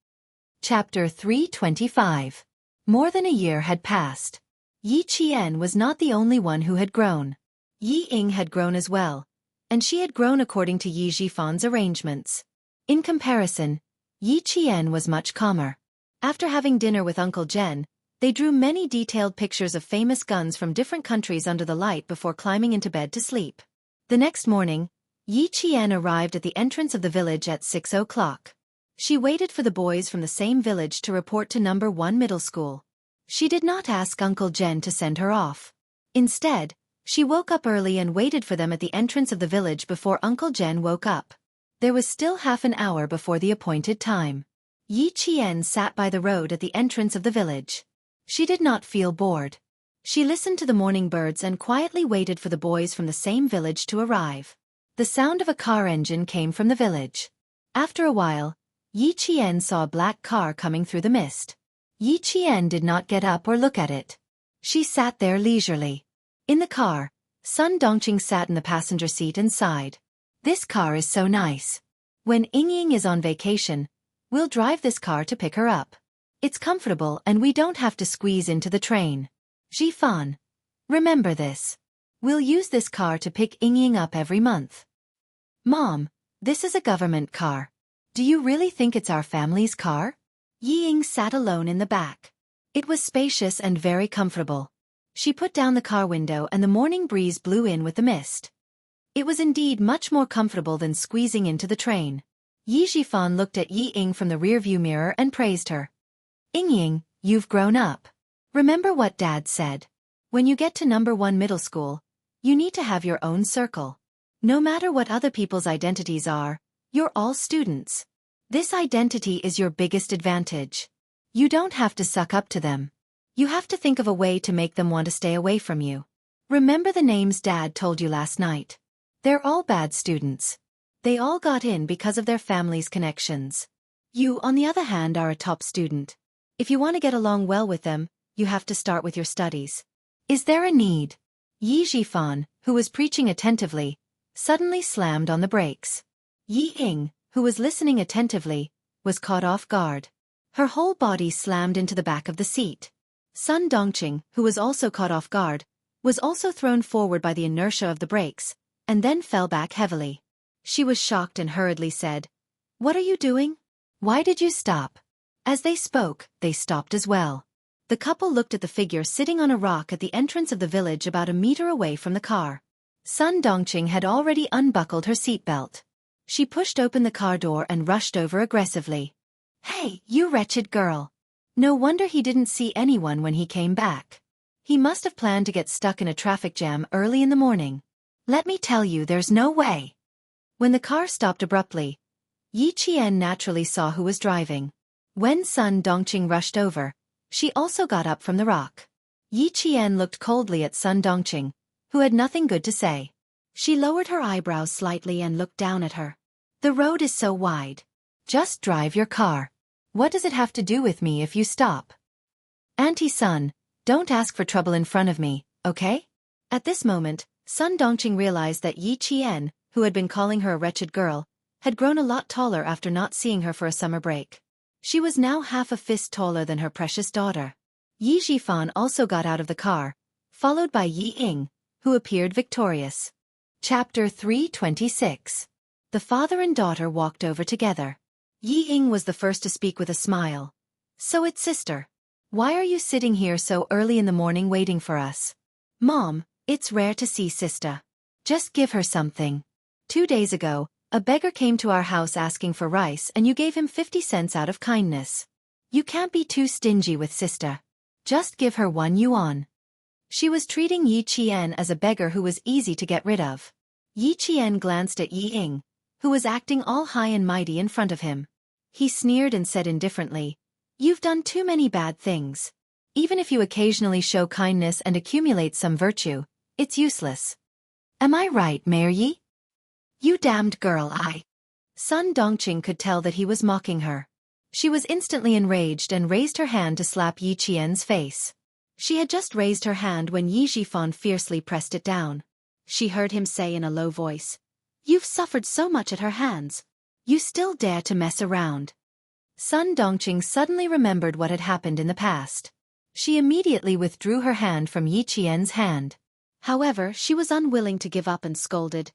Chapter 325. More than a year had passed. Yi Qian was not the only one who had grown. Yi Ying had grown as well, and she had grown according to Yi Zhifan's arrangements. In comparison, Yi Qian was much calmer. After having dinner with Uncle Jen, they drew many detailed pictures of famous guns from different countries under the light before climbing into bed to sleep. The next morning, Yi Qian arrived at the entrance of the village at 6 o'clock. She waited for the boys from the same village to report to number 1 middle school. She did not ask Uncle Jen to send her off. Instead, she woke up early and waited for them at the entrance of the village before Uncle Jen woke up. There was still half an hour before the appointed time. Yi Qian sat by the road at the entrance of the village. She did not feel bored. She listened to the morning birds and quietly waited for the boys from the same village to arrive. The sound of a car engine came from the village. After a while, Yi Qian saw a black car coming through the mist. Yi Qian did not get up or look at it. She sat there leisurely. In the car, Sun Dongqing sat in the passenger seat and sighed. "This car is so nice. When Ying is on vacation, we'll drive this car to pick her up. It's comfortable and we don't have to squeeze into the train. Zhifan, remember this. We'll use this car to pick Ying up every month." "Mom, this is a government car. Do you really think it's our family's car?" Yi Ying sat alone in the back. It was spacious and very comfortable. She put down the car window and the morning breeze blew in with the mist. It was indeed much more comfortable than squeezing into the train. Yi Zhifan looked at Yi Ying from the rearview mirror and praised her. "Ying, you've grown up. Remember what Dad said. When you get to number 1 middle school, you need to have your own circle. No matter what other people's identities are, you're all students. This identity is your biggest advantage. You don't have to suck up to them. You have to think of a way to make them want to stay away from you. Remember the names Dad told you last night. They're all bad students. They all got in because of their family's connections. You, on the other hand, are a top student. If you want to get along well with them, you have to start with your studies. Is there a need?" Yi Zhifan, who was preaching attentively, suddenly slammed on the brakes. Yi Ying, who was listening attentively, was caught off guard. Her whole body slammed into the back of the seat. Sun Dongqing, who was also caught off guard, was also thrown forward by the inertia of the brakes, and then fell back heavily. She was shocked and hurriedly said, "What are you doing? Why did you stop?" As they spoke, they stopped as well. The couple looked at the figure sitting on a rock at the entrance of the village about a meter away from the car. Sun Dongqing had already unbuckled her seatbelt. She pushed open the car door and rushed over aggressively. "Hey, you wretched girl. No wonder he didn't see anyone when he came back. He must have planned to get stuck in a traffic jam early in the morning. Let me tell you, there's no way." When the car stopped abruptly, Yi Qian naturally saw who was driving. When Sun Dongqing rushed over, she also got up from the rock. Yi Qian looked coldly at Sun Dongqing, who had nothing good to say. She lowered her eyebrows slightly and looked down at her. "The road is so wide. Just drive your car. What does it have to do with me if you stop? Auntie Sun, don't ask for trouble in front of me, okay?" At this moment, Sun Dongqing realized that Yi Qian, who had been calling her a wretched girl, had grown a lot taller after not seeing her for a summer break. She was now half a fist taller than her precious daughter. Yi Zhifan also got out of the car, followed by Yi Ying, who appeared victorious. Chapter 326. The father and daughter walked over together. Yi Ying was the first to speak with a smile. So it's sister. Why are you sitting here so early in the morning waiting for us? Mom, it's rare to see sister. Just give her something. 2 days ago, a beggar came to our house asking for rice and you gave him 50 cents out of kindness. You can't be too stingy with sister. Just give her 1 yuan. She was treating Yi Qian as a beggar who was easy to get rid of. Yi Qian glanced at Yi Ying, who was acting all high and mighty in front of him. He sneered and said indifferently, "You've done too many bad things. Even if you occasionally show kindness and accumulate some virtue, it's useless. Am I right, Mayor Yi?" "You damned girl, I." Sun Dongqing could tell that he was mocking her. She was instantly enraged and raised her hand to slap Yi Qian's face. She had just raised her hand when Yi Zhifan fiercely pressed it down. She heard him say in a low voice, "You've suffered so much at her hands. You still dare to mess around." Sun Dongqing suddenly remembered what had happened in the past. She immediately withdrew her hand from Yi Qian's hand. However, she was unwilling to give up and scolded,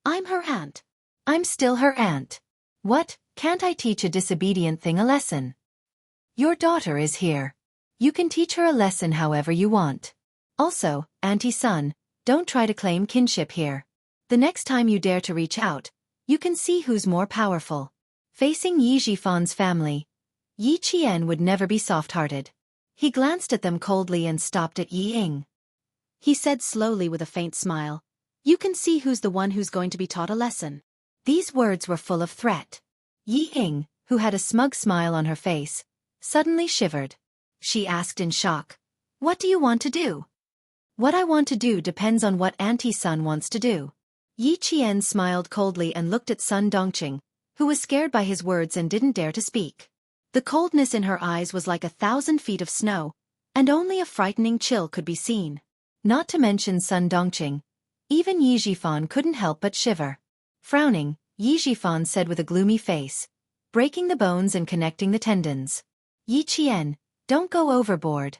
"I'm her aunt. I'm still her aunt. What, can't I teach a disobedient thing a lesson? Your daughter is here. You can teach her a lesson however you want. Also, Auntie Sun, don't try to claim kinship here. The next time you dare to reach out, you can see who's more powerful." Facing Yi Zhifan's family, Yi Qian would never be soft-hearted. He glanced at them coldly and stopped at Yi Ying. He said slowly with a faint smile, "You can see who's the one who's going to be taught a lesson." These words were full of threat. Yi Ying, who had a smug smile on her face, suddenly shivered. She asked in shock, "What do you want to do?" "What I want to do depends on what Auntie Sun wants to do." Yi Qian smiled coldly and looked at Sun Dongqing, who was scared by his words and didn't dare to speak. The coldness in her eyes was like 1,000 feet of snow, and only a frightening chill could be seen. Not to mention Sun Dongqing, even Yi Zhifan couldn't help but shiver. Frowning, Yi Zhifan said with a gloomy face, "Breaking the bones and connecting the tendons. Yi Qian, don't go overboard."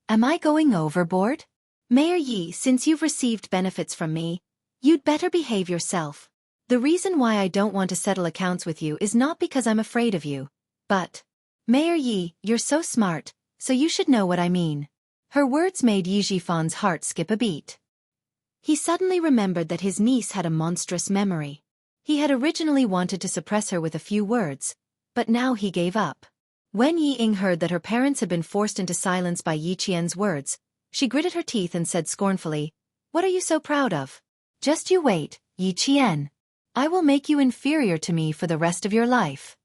"Am I going overboard? Mayor Yi, since you've received benefits from me, you'd better behave yourself. The reason why I don't want to settle accounts with you is not because I'm afraid of you, but, Mayor Yi, you're so smart, so you should know what I mean." Her words made Yi Zhifan's heart skip a beat. He suddenly remembered that his niece had a monstrous memory. He had originally wanted to suppress her with a few words, but now he gave up. When Yi Ying heard that her parents had been forced into silence by Yi Qian's words, she gritted her teeth and said scornfully, "What are you so proud of? Just you wait, Yi Qian. I will make you inferior to me for the rest of your life.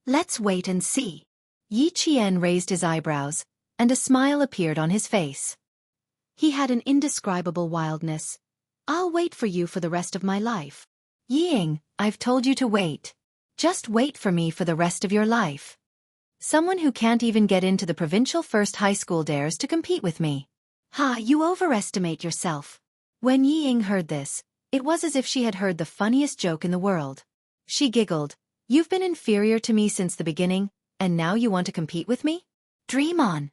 Let's wait and see." Yi Qian raised his eyebrows, and a smile appeared on his face. He had an indescribable wildness. "I'll wait for you for the rest of my life." "Yi Ying, I've told you to wait. Just wait for me for the rest of your life. Someone who can't even get into the provincial first high school dares to compete with me. Ha, you overestimate yourself." When Yi Ying heard this, it was as if she had heard the funniest joke in the world. She giggled, "You've been inferior to me since the beginning, and now you want to compete with me? Dream on."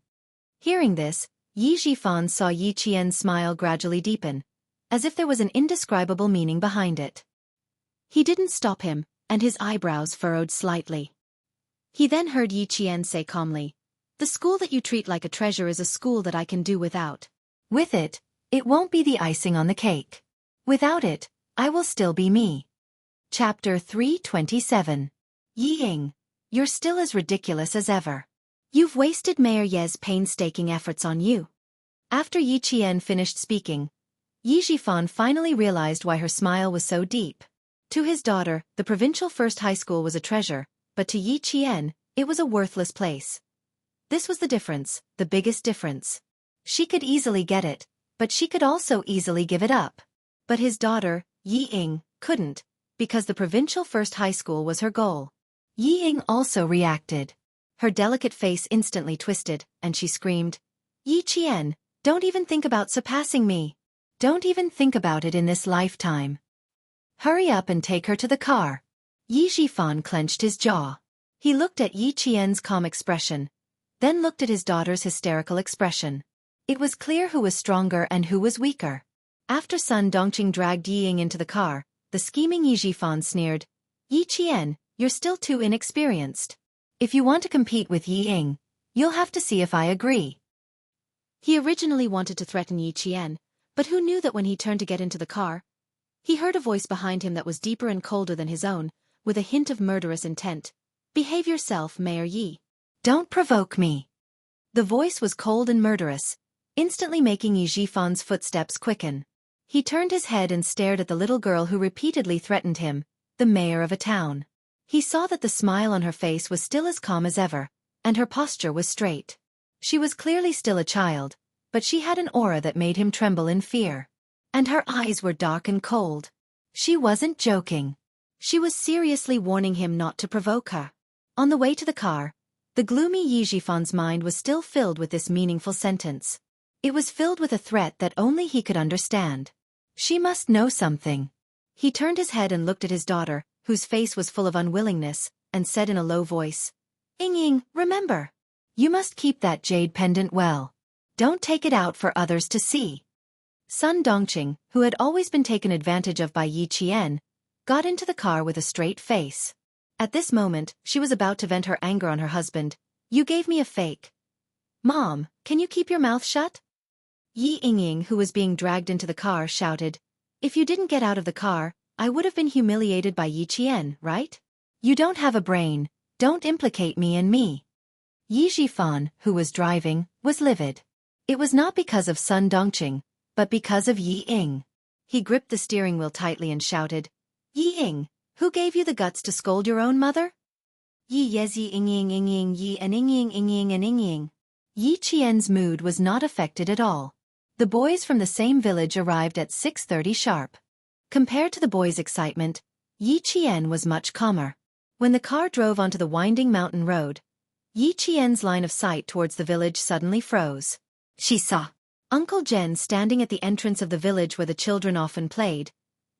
Hearing this, Yi Zhifan saw Yi Qian's smile gradually deepen, as if there was an indescribable meaning behind it. He didn't stop him, and his eyebrows furrowed slightly. He then heard Yi Qian say calmly, "The school that you treat like a treasure is a school that I can do without. With it, it won't be the icing on the cake. Without it, I will still be me." Chapter 327. Yi Ying, you're still as ridiculous as ever. You've wasted Mayor Ye's painstaking efforts on you. After Yi Qian finished speaking, Yi Zhifan finally realized why her smile was so deep. To his daughter, the provincial first high school was a treasure, but to Yi Qian, it was a worthless place. This was the difference, the biggest difference. She could easily get it, but she could also easily give it up. But his daughter, Yi Ying, couldn't, because the provincial first high school was her goal. Yi Ying also reacted. Her delicate face instantly twisted, and she screamed, "Yi Qian, don't even think about surpassing me. Don't even think about it in this lifetime. Hurry up and take her to the car." Yi Zhifan clenched his jaw. He looked at Yi Qian's calm expression, then looked at his daughter's hysterical expression. It was clear who was stronger and who was weaker. After Sun Dongqing dragged Yi Ying into the car, the scheming Yi Zhifan sneered, "Yi Qian, you're still too inexperienced. If you want to compete with Yi Ying, you'll have to see if I agree." He originally wanted to threaten Yi Qian, but who knew that when he turned to get into the car, he heard a voice behind him that was deeper and colder than his own, with a hint of murderous intent. "Behave yourself, Mayor Yi. Don't provoke me." The voice was cold and murderous, instantly making Yi Zhifan's footsteps quicken. He turned his head and stared at the little girl who repeatedly threatened him, the mayor of a town. He saw that the smile on her face was still as calm as ever, and her posture was straight. She was clearly still a child, but she had an aura that made him tremble in fear. And her eyes were dark and cold. She wasn't joking. She was seriously warning him not to provoke her. On the way to the car, the gloomy Yi Zhifan's mind was still filled with this meaningful sentence. It was filled with a threat that only he could understand. She must know something. He turned his head and looked at his daughter, whose face was full of unwillingness, and said in a low voice, "Ying Ying, remember. You must keep that jade pendant well. Don't take it out for others to see." Sun Dongqing, who had always been taken advantage of by Yi Qian, got into the car with a straight face. At this moment, she was about to vent her anger on her husband. "You gave me a fake. Mom, can you keep your mouth shut?" Yi Ying, who was being dragged into the car, shouted, "If you didn't get out of the car, I would have been humiliated by Yi Qian, right? You don't have a brain, don't implicate me and me." Yi Zhifan, who was driving, was livid. It was not because of Sun Dongqing, but because of Yi Ying. He gripped the steering wheel tightly and shouted, "Yi Ying, who gave you the guts to scold your own mother?" Yi Yezi Ying Ying Ying Ying Yi and Ying Ying Ying Ying and Ying Ying. Yi Qian's mood was not affected at all. The boys from the same village arrived at 6:30 sharp. Compared to the boys' excitement, Yi Qian was much calmer. When the car drove onto the winding mountain road, Yi Qian's line of sight towards the village suddenly froze. She saw Uncle Jen standing at the entrance of the village where the children often played,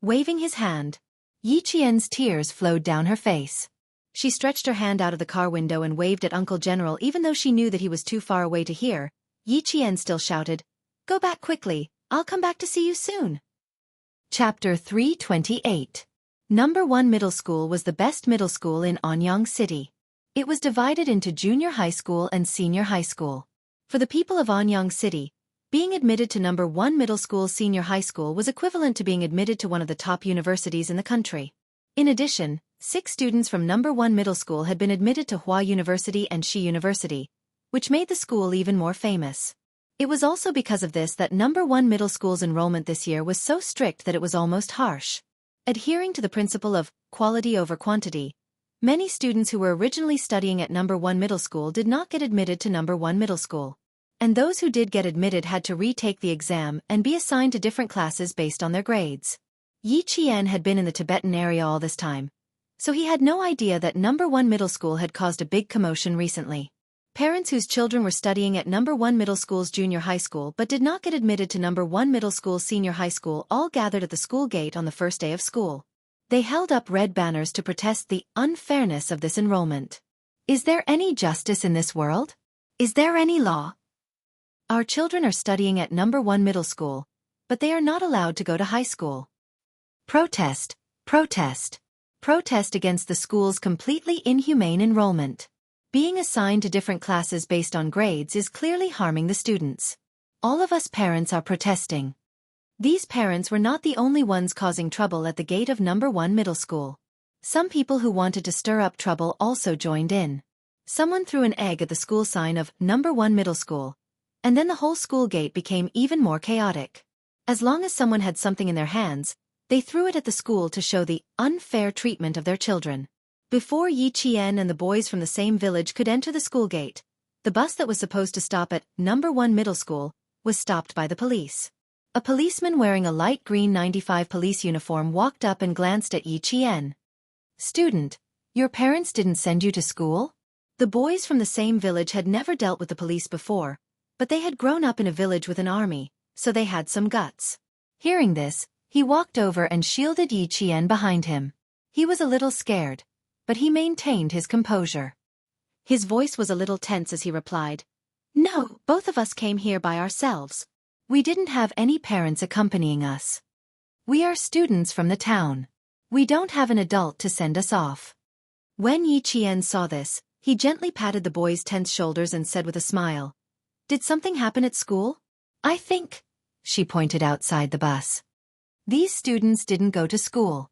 waving his hand. Yi Qian's tears flowed down her face. She stretched her hand out of the car window and waved at Uncle General even though she knew that he was too far away to hear. Yi Qian still shouted, "Go back quickly, I'll come back to see you soon." Chapter 328. Number 1 Middle School was the best middle school in Anyang City. It was divided into junior high school and senior high school. For the people of Anyang City, being admitted to number 1 middle school senior high school was equivalent to being admitted to one of the top universities in the country. In addition, 6 students from number 1 middle school had been admitted to Hua University and Shi University, which made the school even more famous. It was also because of this that number 1 middle school's enrollment this year was so strict that it was almost harsh. Adhering to the principle of quality over quantity, many students who were originally studying at number 1 middle school did not get admitted to number 1 middle school. And those who did get admitted had to retake the exam and be assigned to different classes based on their grades. Yi Qian had been in the Tibetan area all this time, so he had no idea that number 1 middle school had caused a big commotion recently. Parents whose children were studying at number 1 middle school's junior high school but did not get admitted to number 1 middle school's senior high school all gathered at the school gate on the first day of school. They held up red banners to protest the unfairness of this enrollment. Is there any justice in this world? Is there any law? Our children are studying at number 1 middle school, but they are not allowed to go to high school. Protest, protest, protest against the school's completely inhumane enrollment. Being assigned to different classes based on grades is clearly harming the students. All of us parents are protesting. These parents were not the only ones causing trouble at the gate of number 1 middle school. Some people who wanted to stir up trouble also joined in. Someone threw an egg at the school sign of number 1 middle school, and then the whole school gate became even more chaotic. As long as someone had something in their hands, they threw it at the school to show the unfair treatment of their children. Before Yi Qian and the boys from the same village could enter the school gate, the bus that was supposed to stop at number 1 middle school was stopped by the police. A policeman wearing a light green 95 police uniform walked up and glanced at Yi Qian. "Student, your parents didn't send you to school?" The boys from the same village had never dealt with the police before, but they had grown up in a village with an army, so they had some guts. Hearing this, he walked over and shielded Yi Qian behind him. He was a little scared, but he maintained his composure. His voice was a little tense as he replied, "No, both of us came here by ourselves. We didn't have any parents accompanying us. We are students from the town. We don't have an adult to send us off." When Yi Qian saw this, he gently patted the boy's tense shoulders and said with a smile, "Did something happen at school?" "I think," she pointed outside the bus. "These students didn't go to school.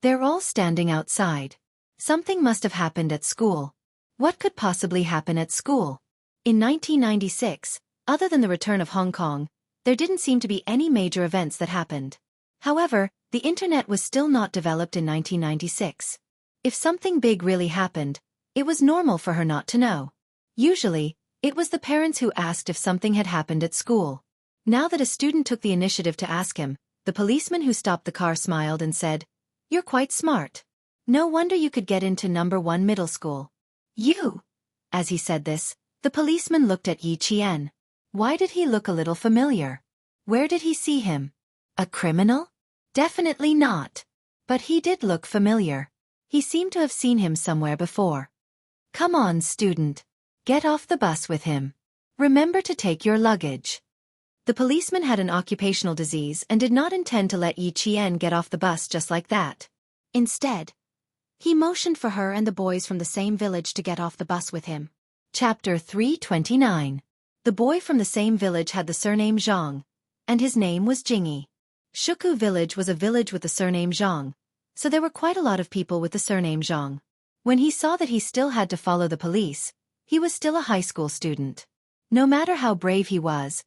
They're all standing outside. Something must have happened at school. What could possibly happen at school?" In 1996, other than the return of Hong Kong, there didn't seem to be any major events that happened. However, the internet was still not developed in 1996. If something big really happened, it was normal for her not to know. Usually, it was the parents who asked if something had happened at school. Now that a student took the initiative to ask him, the policeman who stopped the car smiled and said, "You're quite smart. No wonder you could get into number 1 middle school." "You?" As he said this, the policeman looked at Yi Qian. Why did he look a little familiar? Where did he see him? A criminal? Definitely not. But he did look familiar. He seemed to have seen him somewhere before. "Come on, student. Get off the bus with him. Remember to take your luggage." The policeman had an occupational disease and did not intend to let Yi Qian get off the bus just like that. Instead, he motioned for her and the boys from the same village to get off the bus with him. Chapter 329. The boy from the same village had the surname Zhang, and his name was Jingyi. Shuku village was a village with the surname Zhang, so there were quite a lot of people with the surname Zhang. When he saw that he still had to follow the police, he was still a high school student. No matter how brave he was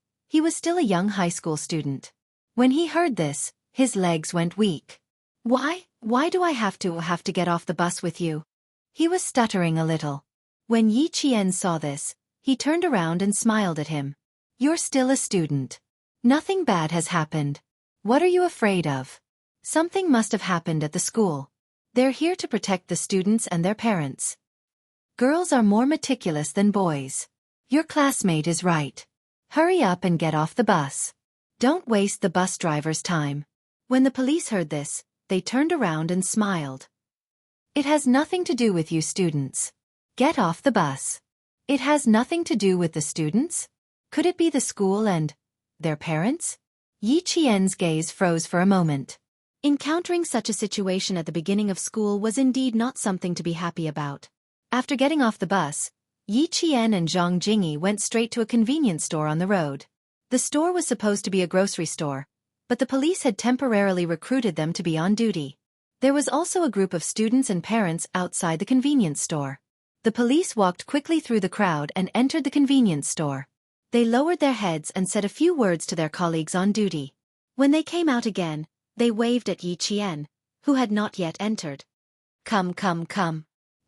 still a young high school student. When he heard this, his legs went weak. Why do I have to get off the bus with you?" He was stuttering a little. When Yi Qian saw this, he turned around and smiled at him. "You're still a student. Nothing bad has happened. What are you afraid of? Something must have happened at the school. They're here to protect the students and their parents. Girls are more meticulous than boys. Your classmate is right. Hurry up and get off the bus. Don't waste the bus driver's time." When the police heard this, they turned around and smiled. "It has nothing to do with you students. Get off the bus." It has nothing to do with the students? Could it be the school and their parents? Yi Qian's gaze froze for a moment. Encountering such a situation at the beginning of school was indeed not something to be happy about. After getting off the bus, Yi Qian and Zhang Jingyi went straight to a convenience store on the road. The store was supposed to be a grocery store, but the police had temporarily recruited them to be on duty. There was also a group of students and parents outside the convenience store. The police walked quickly through the crowd and entered the convenience store. They lowered their heads and said a few words to their colleagues on duty. When they came out again, they waved at Yi Qian, who had not yet entered. Come.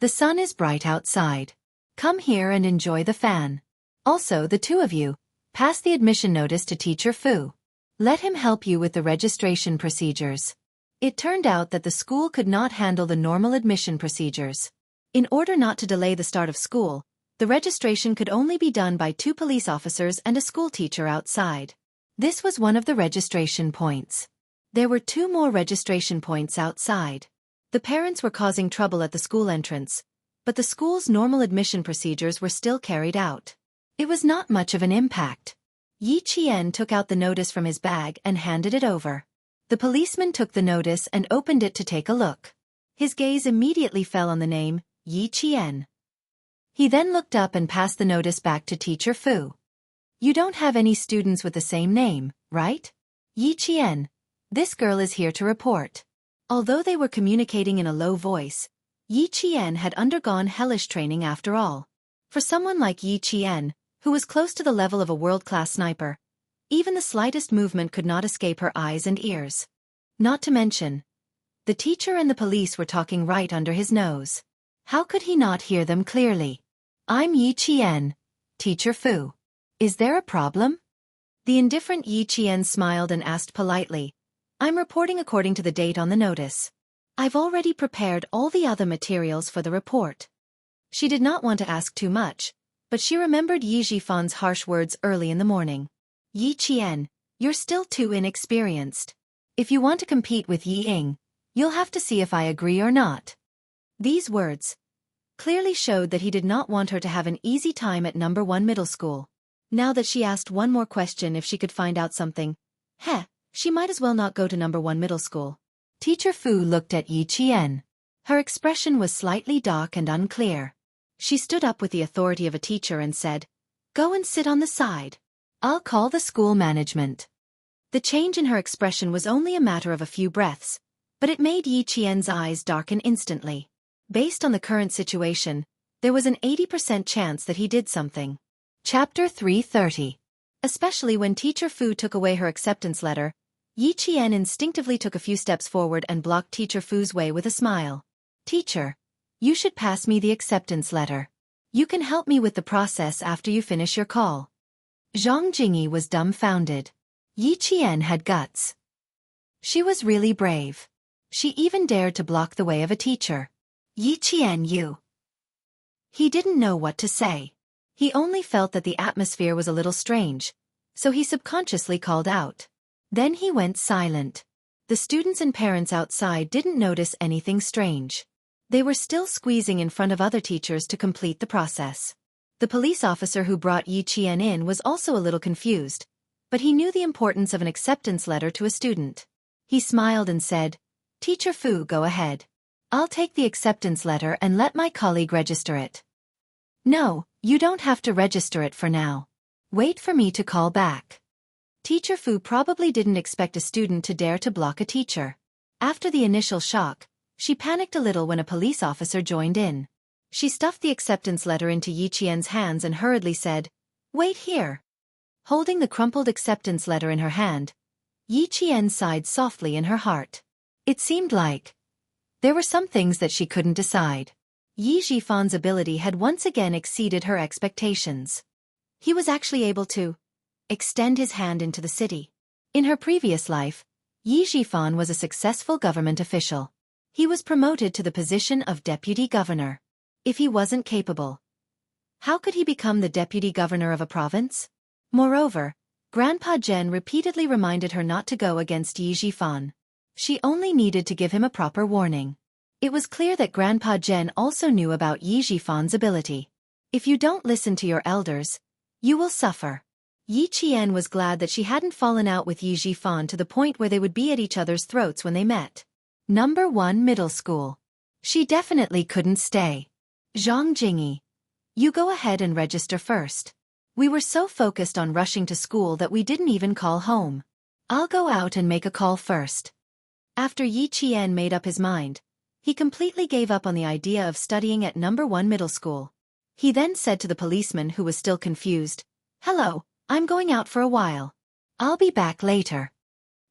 The sun is bright outside. Come here and enjoy the fan. Also, the two of you, pass the admission notice to Teacher Fu. Let him help you with the registration procedures." It turned out that the school could not handle the normal admission procedures. In order not to delay the start of school, the registration could only be done by 2 police officers and a school teacher outside. This was one of the registration points. There were 2 more registration points outside. The parents were causing trouble at the school entrance, but the school's normal admission procedures were still carried out. It was not much of an impact. Yi Qian took out the notice from his bag and handed it over. The policeman took the notice and opened it to take a look. His gaze immediately fell on the name, Yi Qian. He then looked up and passed the notice back to Teacher Fu. "You don't have any students with the same name, right? Yi Qian, this girl is here to report." Although they were communicating in a low voice, Yi Qian had undergone hellish training after all. For someone like Yi Qian, who was close to the level of a world-class sniper, even the slightest movement could not escape her eyes and ears. Not to mention, the teacher and the police were talking right under his nose. How could he not hear them clearly? "I'm Yi Qian, Teacher Fu. Is there a problem?" The indifferent Yi Qian smiled and asked politely, "I'm reporting according to the date on the notice. I've already prepared all the other materials for the report." She did not want to ask too much, but she remembered Yi Xiaofan's harsh words early in the morning. "Yi Qian, you're still too inexperienced. If you want to compete with Yi Ying, You'll have to see if I agree or not. These words clearly showed that he did not want her to have an easy time at number 1 middle school. Now that she asked one more question if she could find out something, she might as well not go to number 1 middle school. Teacher Fu looked at Yi Qian. Her expression was slightly dark and unclear. She stood up with the authority of a teacher and said, "Go and sit on the side. I'll call the school management." The change in her expression was only a matter of a few breaths, but it made Yi Qian's eyes darken instantly. Based on the current situation, there was an 80% chance that he did something. Chapter 330. Especially when Teacher Fu took away her acceptance letter, Yi Qian instinctively took a few steps forward and blocked Teacher Fu's way with a smile. "Teacher, you should pass me the acceptance letter. You can help me with the process after you finish your call." Zhang Jingyi was dumbfounded. Yi Qian had guts. She was really brave. She even dared to block the way of a teacher. "Yi Qian, you." He didn't know what to say. He only felt that the atmosphere was a little strange, so he subconsciously called out. Then he went silent. The students and parents outside didn't notice anything strange. They were still squeezing in front of other teachers to complete the process. The police officer who brought Yi Qian in was also a little confused, but he knew the importance of an acceptance letter to a student. He smiled and said, "Teacher Fu, go ahead. I'll take the acceptance letter and let my colleague register it." "No, you don't have to register it for now. Wait for me to call back." Teacher Fu probably didn't expect a student to dare to block a teacher. After the initial shock, she panicked a little when a police officer joined in. She stuffed the acceptance letter into Yi Qian's hands and hurriedly said, "Wait here." Holding the crumpled acceptance letter in her hand, Yi Qian sighed softly in her heart. It seemed like there were some things that she couldn't decide. Yi Zhifan's ability had once again exceeded her expectations. He was actually able to extend his hand into the city. In her previous life, Yi Zhifan was a successful government official. He was promoted to the position of deputy governor. If he wasn't capable, how could he become the deputy governor of a province? Moreover, Grandpa Zhen repeatedly reminded her not to go against Yi Zhifan. She only needed to give him a proper warning. It was clear that Grandpa Zhen also knew about Yi Zhifan's ability. If you don't listen to your elders, you will suffer. Yi Qian was glad that she hadn't fallen out with Yi Zhifan to the point where they would be at each other's throats when they met. Number 1 middle school. She definitely couldn't stay. "Zhang Jingyi, you go ahead and register first. We were so focused on rushing to school that we didn't even call home. I'll go out and make a call first." After Yi Qian made up his mind, he completely gave up on the idea of studying at number 1 middle school. He then said to the policeman who was still confused, "Hello, I'm going out for a while. I'll be back later."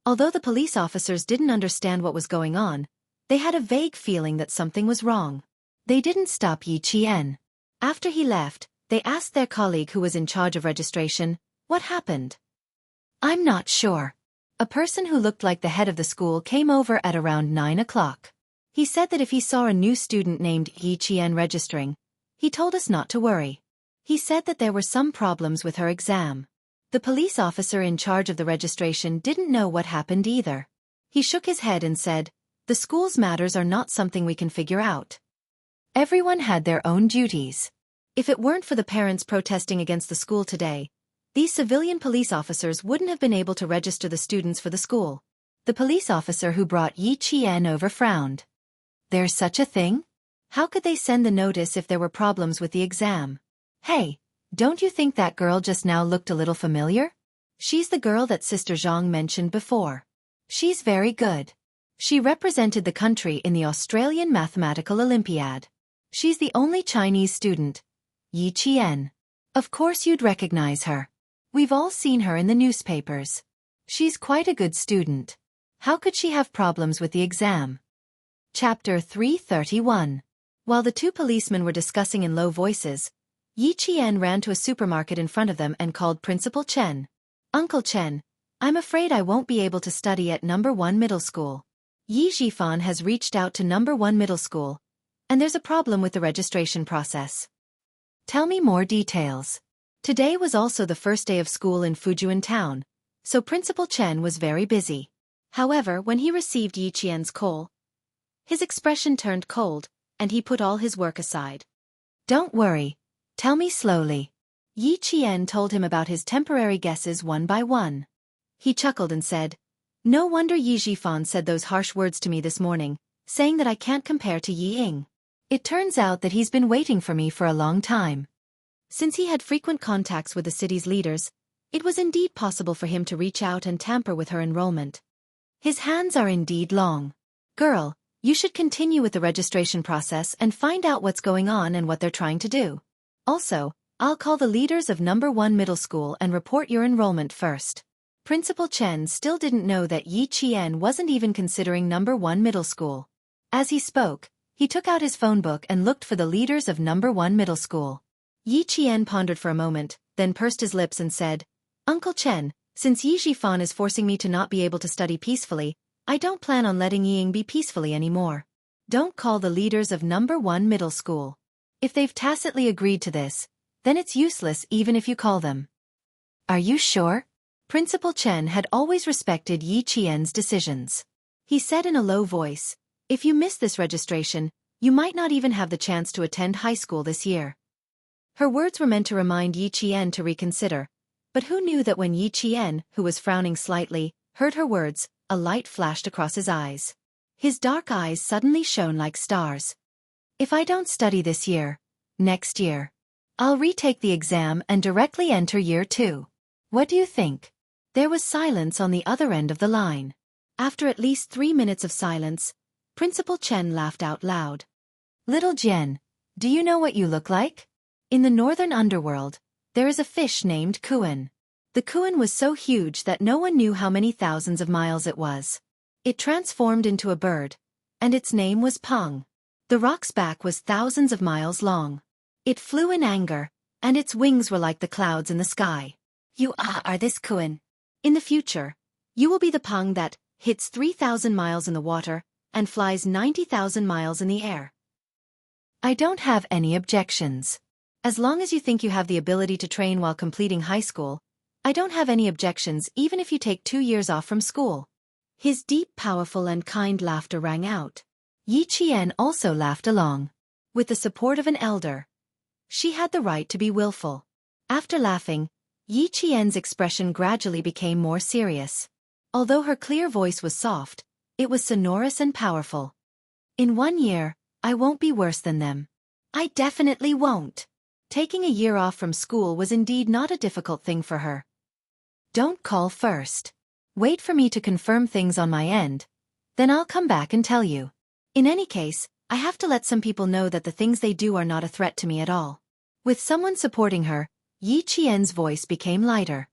Although the police officers didn't understand what was going on, they had a vague feeling that something was wrong. They didn't stop Yi Qian. After he left, they asked their colleague who was in charge of registration, "What happened?" "I'm not sure." A person who looked like the head of the school came over at around 9 o'clock. He said that if he saw a new student named Yi Qian registering, he told us not to worry. He said that there were some problems with her exam. The police officer in charge of the registration didn't know what happened either. He shook his head and said, "The school's matters are not something we can figure out. Everyone had their own duties. If it weren't for the parents protesting against the school today, these civilian police officers wouldn't have been able to register the students for the school." The police officer who brought Yi Qian over frowned. "There's such a thing? How could they send the notice if there were problems with the exam? Hey, don't you think that girl just now looked a little familiar? She's the girl that Sister Zhang mentioned before. She's very good. She represented the country in the Australian Mathematical Olympiad. She's the only Chinese student, Yi Qian. Of course you'd recognize her. We've all seen her in the newspapers. She's quite a good student. How could she have problems with the exam?" Chapter 331. While the two policemen were discussing in low voices, Yi Qian ran to a supermarket in front of them and called Principal Chen. "Uncle Chen, I'm afraid I won't be able to study at number 1 middle school. Yi Zhifan has reached out to number 1 middle school, and there's a problem with the registration process. Tell me more details." Today was also the first day of school in Fujian town, so Principal Chen was very busy. However, when he received Yi Qian's call, His expression turned cold, and he put all his work aside. Don't worry. Tell me slowly. Yi Qian told him about his temporary guesses one by one. He chuckled and said, No wonder Yi Zhifan said those harsh words to me this morning, saying that I can't compare to Yi Ying. It turns out that he's been waiting for me for a long time. Since he had frequent contacts with the city's leaders, it was indeed possible for him to reach out and tamper with her enrollment. His hands are indeed long. Girl, you should continue with the registration process and find out what's going on and what they're trying to do. Also, I'll call the leaders of No. 1 Middle School and report your enrollment first. Principal Chen still didn't know that Yi Qian wasn't even considering No. 1 Middle School. As he spoke, he took out his phone book and looked for the leaders of No. 1 Middle School. Yi Qian pondered for a moment, then pursed his lips and said, Uncle Chen, since Yi Zhifan is forcing me to not be able to study peacefully, I don't plan on letting Yi Ying be peacefully anymore. Don't call the leaders of No. 1 Middle School. If they've tacitly agreed to this, then it's useless even if you call them. Are you sure? Principal Chen had always respected Yi Qian's decisions. He said in a low voice, If you miss this registration, you might not even have the chance to attend high school this year. Her words were meant to remind Yi Qian to reconsider, but who knew that when Yi Qian, who was frowning slightly, heard her words, a light flashed across his eyes. His dark eyes suddenly shone like stars. If I don't study this year, next year, I'll retake the exam and directly enter year 2. What do you think? There was silence on the other end of the line. After at least 3 minutes of silence, Principal Chen laughed out loud. Little Jian, do you know what you look like? In the northern underworld, there is a fish named Kuan. The Kuan was so huge that no one knew how many thousands of miles it was. It transformed into a bird, and its name was Peng. The rock's back was thousands of miles long. It flew in anger, and its wings were like the clouds in the sky. You are this Kuan. In the future, you will be the Peng that hits 3,000 miles in the water and flies 90,000 miles in the air. I don't have any objections. As long as you think you have the ability to train while completing high school, I don't have any objections even if you take 2 years off from school. His deep, powerful and kind laughter rang out. Yi Qian also laughed along. With the support of an elder, she had the right to be willful. After laughing, Yi Qian's expression gradually became more serious. Although her clear voice was soft, it was sonorous and powerful. In 1 year, I won't be worse than them. I definitely won't. Taking a year off from school was indeed not a difficult thing for her. Don't call first. Wait for me to confirm things on my end, then I'll come back and tell you. In any case, I have to let some people know that the things they do are not a threat to me at all. With someone supporting her, Yi Qian's voice became lighter.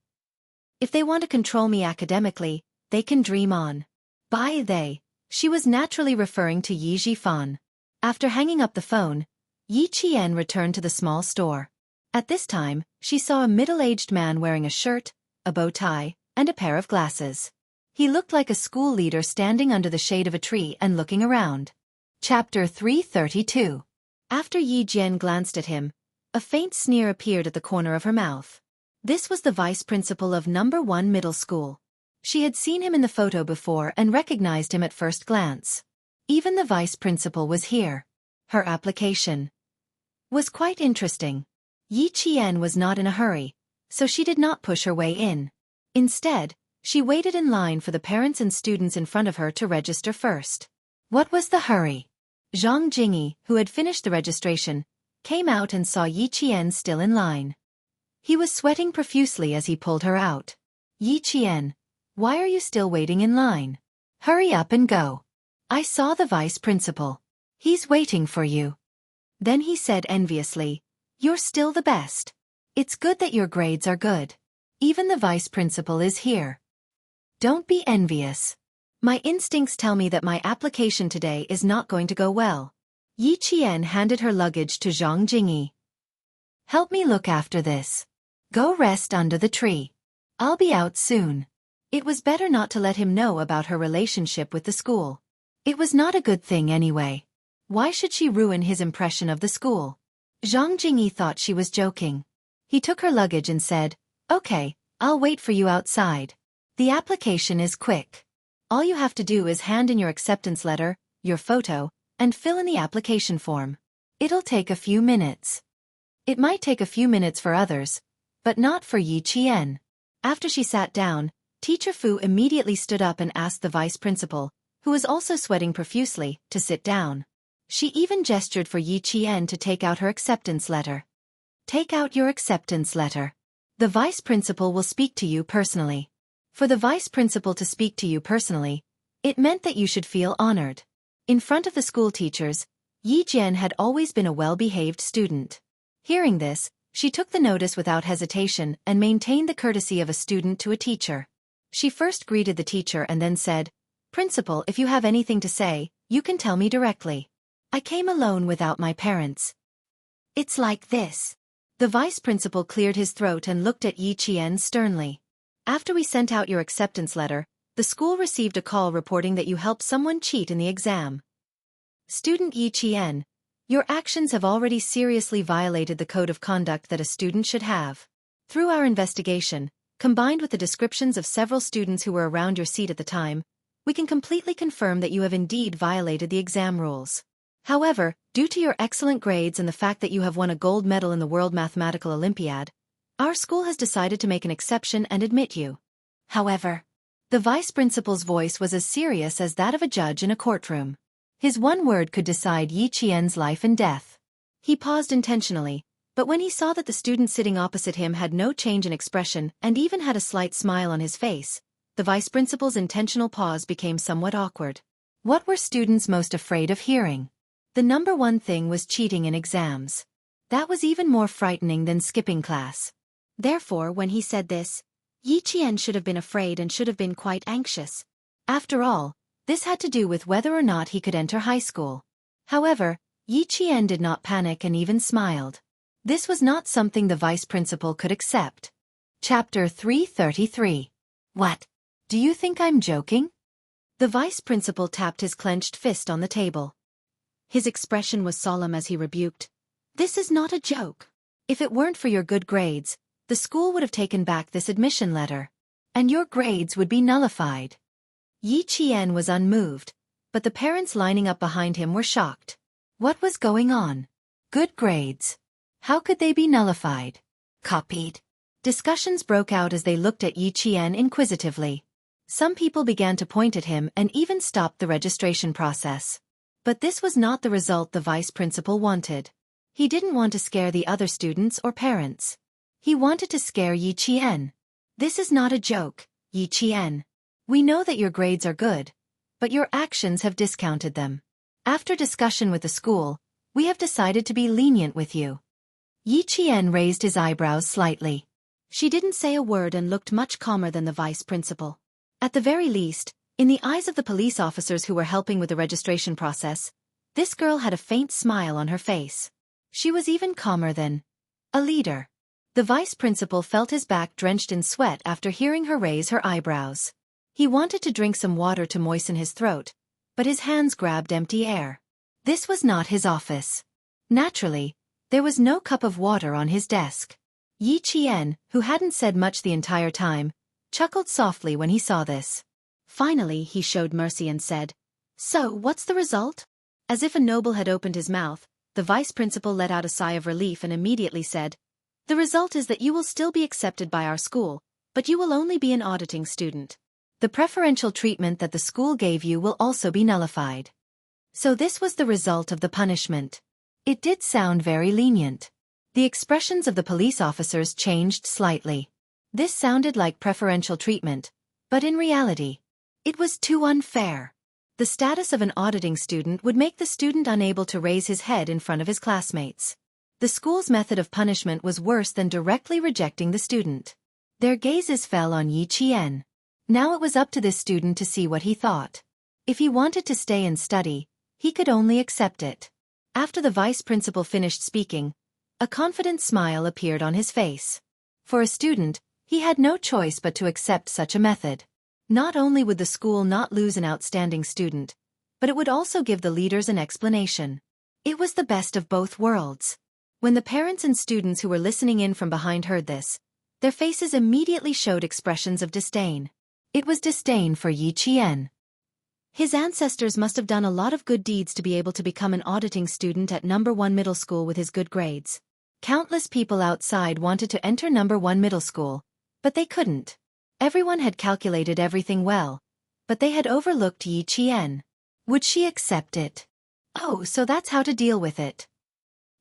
If they want to control me academically, they can dream on. By they, she was naturally referring to Yi Zhifan. After hanging up the phone, Yi Qian returned to the small store. At this time, she saw a middle-aged man wearing a shirt, a bow tie, and a pair of glasses. He looked like a school leader standing under the shade of a tree and looking around. Chapter 332. After Yi Jian glanced at him, a faint sneer appeared at the corner of her mouth. This was the vice principal of No. 1 Middle School. She had seen him in the photo before and recognized him at first glance. Even the vice principal was here. Her application was quite interesting. Yi Qian was not in a hurry, so she did not push her way in. Instead, she waited in line for the parents and students in front of her to register first. What was the hurry? Zhang Jingyi, who had finished the registration, came out and saw Yi Qian still in line. He was sweating profusely as he pulled her out. Yi Qian, why are you still waiting in line? Hurry up and go. I saw the vice principal. He's waiting for you. Then he said enviously, You're still the best. It's good that your grades are good. Even the vice principal is here. Don't be envious. My instincts tell me that my application today is not going to go well. Yi Qian handed her luggage to Zhang Jingyi. Help me look after this. Go rest under the tree. I'll be out soon. It was better not to let him know about her relationship with the school. It was not a good thing anyway. Why should she ruin his impression of the school? Zhang Jingyi thought she was joking. He took her luggage and said, Okay, I'll wait for you outside. The application is quick. All you have to do is hand in your acceptance letter, your photo, and fill in the application form. It'll take a few minutes. It might take a few minutes for others, but not for Yi Qian. After she sat down, Teacher Fu immediately stood up and asked the vice principal, who was also sweating profusely, to sit down. She even gestured for Yi Qian to take out her acceptance letter. Take out your acceptance letter. The vice principal will speak to you personally. For the vice principal to speak to you personally, it meant that you should feel honored. In front of the school teachers, Yi Jian had always been a well-behaved student. Hearing this, she took the notice without hesitation and maintained the courtesy of a student to a teacher. She first greeted the teacher and then said, "Principal, if you have anything to say, you can tell me directly. I came alone without my parents." It's like this. The vice principal cleared his throat and looked at Yi Qian sternly. After we sent out your acceptance letter, the school received a call reporting that you helped someone cheat in the exam. Student Yi Qian, your actions have already seriously violated the code of conduct that a student should have. Through our investigation, combined with the descriptions of several students who were around your seat at the time, we can completely confirm that you have indeed violated the exam rules. However, due to your excellent grades and the fact that you have won a gold medal in the World Mathematical Olympiad, our school has decided to make an exception and admit you. However, the vice principal's voice was as serious as that of a judge in a courtroom. His one word could decide Yi Qian's life and death. He paused intentionally, but when he saw that the student sitting opposite him had no change in expression and even had a slight smile on his face, the vice principal's intentional pause became somewhat awkward. What were students most afraid of hearing? The number one thing was cheating in exams. That was even more frightening than skipping class. Therefore, when he said this, Yi Qian should have been afraid and should have been quite anxious. After all, this had to do with whether or not he could enter high school. However, Yi Qian did not panic and even smiled. This was not something the vice principal could accept. Chapter 333. What? Do you think I'm joking? The vice principal tapped his clenched fist on the table. His expression was solemn as he rebuked. This is not a joke. If it weren't for your good grades, the school would have taken back this admission letter. And your grades would be nullified. Yi Qian was unmoved, but the parents lining up behind him were shocked. What was going on? Good grades. How could they be nullified? Copied. Discussions broke out as they looked at Yi Qian inquisitively. Some people began to point at him and even stopped the registration process. But this was not the result the vice principal wanted. He didn't want to scare the other students or parents. He wanted to scare Yi Qian. This is not a joke, Yi Qian. We know that your grades are good, but your actions have discounted them. After discussion with the school, we have decided to be lenient with you. Yi Qian raised his eyebrows slightly. She didn't say a word and looked much calmer than the vice principal. At the very least, in the eyes of the police officers who were helping with the registration process, this girl had a faint smile on her face. She was even calmer than a leader. The vice principal felt his back drenched in sweat after hearing her raise her eyebrows. He wanted to drink some water to moisten his throat, but his hands grabbed empty air. This was not his office. Naturally, there was no cup of water on his desk. Yi Qian, who hadn't said much the entire time, chuckled softly when he saw this. Finally, he showed mercy and said, "So, what's the result?" As if a noble had opened his mouth, the vice principal let out a sigh of relief and immediately said, "The result is that you will still be accepted by our school, but you will only be an auditing student. The preferential treatment that the school gave you will also be nullified." So this was the result of the punishment. It did sound very lenient. The expressions of the police officers changed slightly. This sounded like preferential treatment, but in reality, it was too unfair. The status of an auditing student would make the student unable to raise his head in front of his classmates. The school's method of punishment was worse than directly rejecting the student. Their gazes fell on Yi Qian. Now it was up to this student to see what he thought. If he wanted to stay and study, he could only accept it. After the vice principal finished speaking, a confident smile appeared on his face. For a student, he had no choice but to accept such a method. Not only would the school not lose an outstanding student, but it would also give the leaders an explanation. It was the best of both worlds. When the parents and students who were listening in from behind heard this, their faces immediately showed expressions of disdain. It was disdain for Yi Qian. His ancestors must have done a lot of good deeds to be able to become an auditing student at number 1 middle school with his good grades. Countless people outside wanted to enter number 1 middle school, but they couldn't. Everyone had calculated everything well, but they had overlooked Yi Qian. Would she accept it? Oh, so that's how to deal with it.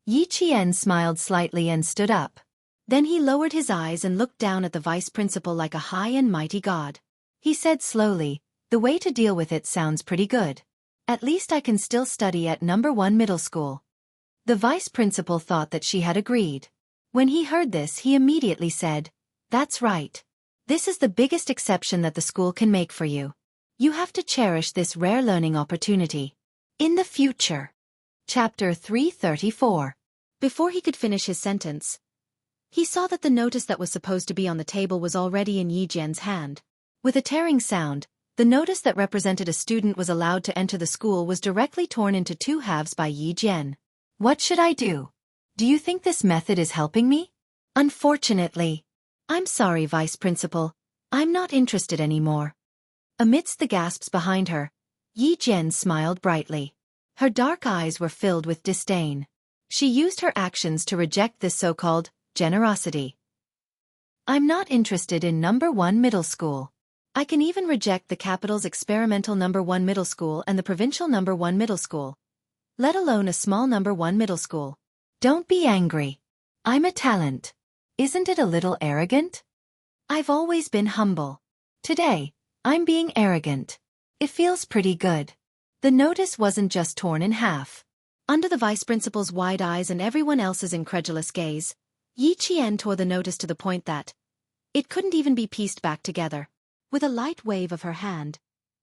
Yi Qian smiled slightly and stood up. Then he lowered his eyes and looked down at the vice principal like a high and mighty god. He said slowly, "The way to deal with it sounds pretty good. At least I can still study at number 1 middle school." The vice principal thought that she had agreed. When he heard this, he immediately said, "That's right. This is the biggest exception that the school can make for you. You have to cherish this rare learning opportunity. In the future." Chapter 334. Before he could finish his sentence, he saw that the notice that was supposed to be on the table was already in Yi Jian's hand. With a tearing sound, the notice that represented a student was allowed to enter the school was directly torn into 2 halves by Yi Jian. "What should I do? Do you think this method is helping me?" "Unfortunately. I'm sorry, Vice Principal. I'm not interested anymore." Amidst the gasps behind her, Yi Jian smiled brightly. Her dark eyes were filled with disdain. She used her actions to reject this so-called generosity. "I'm not interested in number 1 middle school. I can even reject the capital's experimental number 1 middle school and the provincial number 1 middle school, let alone a small number 1 middle school. Don't be angry. I'm a talent. Isn't it a little arrogant? I've always been humble. Today, I'm being arrogant. It feels pretty good." The notice wasn't just torn in half. Under the vice principal's wide eyes and everyone else's incredulous gaze, Yi Qian tore the notice to the point that it couldn't even be pieced back together. With a light wave of her hand,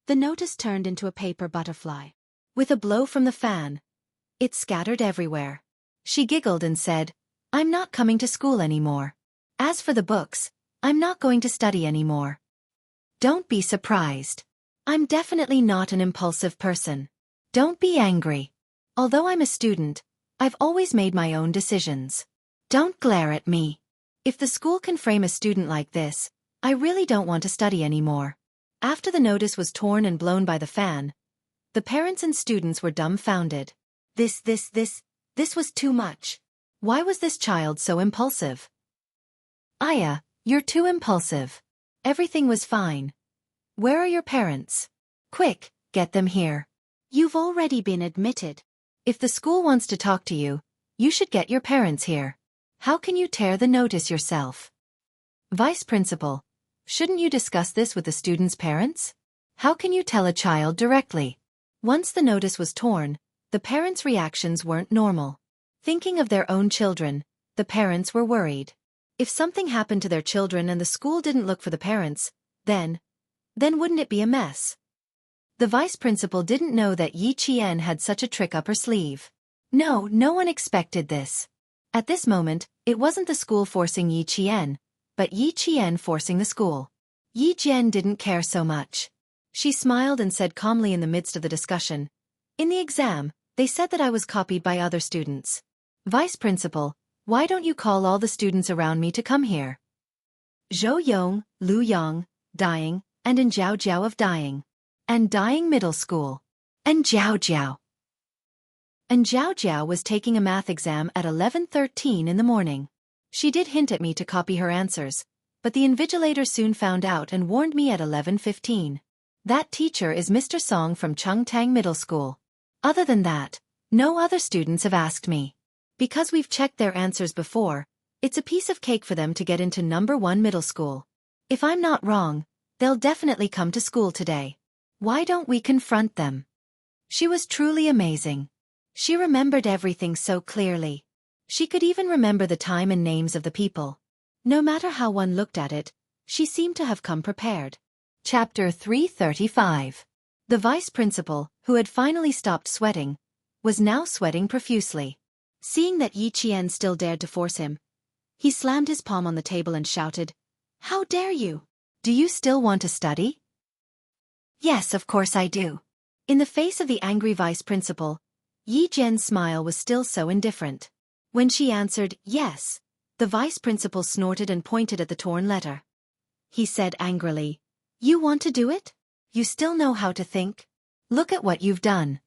the notice turned into a paper butterfly. With a blow from the fan, it scattered everywhere. She giggled and said, "I'm not coming to school anymore. As for the books, I'm not going to study anymore." Don't be surprised. I'm definitely not an impulsive person. Don't be angry. Although I'm a student, I've always made my own decisions. Don't glare at me. If the school can frame a student like this, I really don't want to study anymore. After the notice was torn and blown by the fan, the parents and students were dumbfounded. This was too much. Why was this child so impulsive? "Aya, you're too impulsive. Everything was fine. Where are your parents? Quick, get them here. You've already been admitted. If the school wants to talk to you, you should get your parents here. How can you tear the notice yourself?" "Vice Principal, shouldn't you discuss this with the students' parents? How can you tell a child directly?" Once the notice was torn, the parents' reactions weren't normal. Thinking of their own children, the parents were worried. If something happened to their children and the school didn't look for the parents, then wouldn't it be a mess? The vice principal didn't know that Yi Qian had such a trick up her sleeve. No one expected this. At this moment, it wasn't the school forcing Yi Qian, but Yi Qian forcing the school. Yi Jian didn't care so much. She smiled and said calmly in the midst of the discussion, "In the exam, they said that I was copied by other students. Vice Principal, why don't you call all the students around me to come here? Zhou Yong, Lu Yang, dying, and in Jiao Jiao of dying. And dying middle school. And Jiao Jiao." And Jiao Jiao was taking a math exam at 11:13 in the morning. She did hint at me to copy her answers, but the invigilator soon found out and warned me at 11:15. That teacher is Mr. Song from Chengtang Middle School. Other than that, no other students have asked me. Because we've checked their answers before, it's a piece of cake for them to get into number 1 middle school. If I'm not wrong, they'll definitely come to school today. Why don't we confront them? She was truly amazing. She remembered everything so clearly. She could even remember the time and names of the people. No matter how one looked at it, she seemed to have come prepared. Chapter 335. The vice principal, who had finally stopped sweating, was now sweating profusely. Seeing that Yi Qian still dared to force him, he slammed his palm on the table and shouted, "How dare you? Do you still want to study?" "Yes, of course I do." In the face of the angry vice principal, Yi Jian's smile was still so indifferent. When she answered, "Yes," the vice principal snorted and pointed at the torn letter. He said angrily, "You want to do it? You still know how to think? Look at what you've done.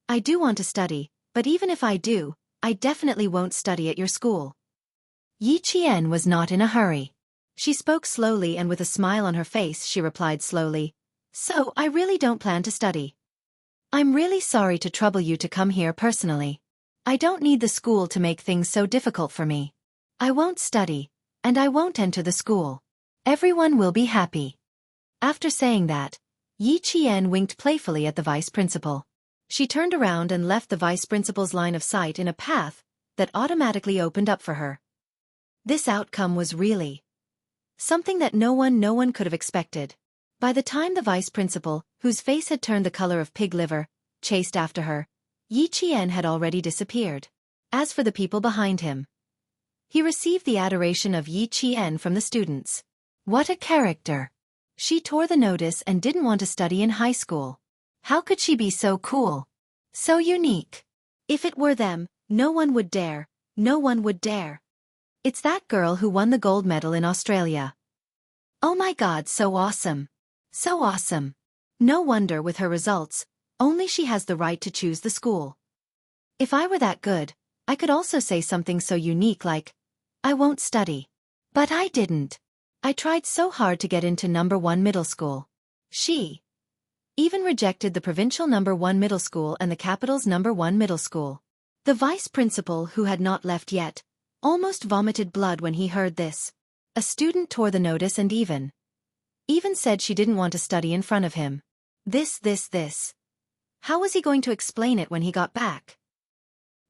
I do want to study, but even if I do, I definitely won't study at your school. Yi Qian was not in a hurry. She spoke slowly and with a smile on her face she replied slowly, "So I really don't plan to study. I'm really sorry to trouble you to come here personally. I don't need the school to make things so difficult for me. I won't study, and I won't enter the school. Everyone will be happy." After saying that, Yi Qian winked playfully at the vice principal. She turned around and left the vice principal's line of sight in a path that automatically opened up for her. This outcome was really something that no one could have expected. By the time the vice principal, whose face had turned the color of pig liver, chased after her, Yi Qian had already disappeared. As for the people behind him, he received the adoration of Yi Qian from the students. What a character! She tore the notice and didn't want to study in high school. How could she be so cool? So unique. If it were them, no one would dare. No one would dare. It's that girl who won the gold medal in Australia. Oh my God, so awesome. So awesome. No wonder with her results, only she has the right to choose the school. If I were that good, I could also say something so unique like, I won't study. But I didn't. I tried so hard to get into number 1 middle school. She even rejected the provincial number 1 middle school and the capital's number 1 middle school. The vice principal, who had not left yet, almost vomited blood when he heard this. A student tore the notice and even said she didn't want to study in front of him. This. How was he going to explain it when he got back?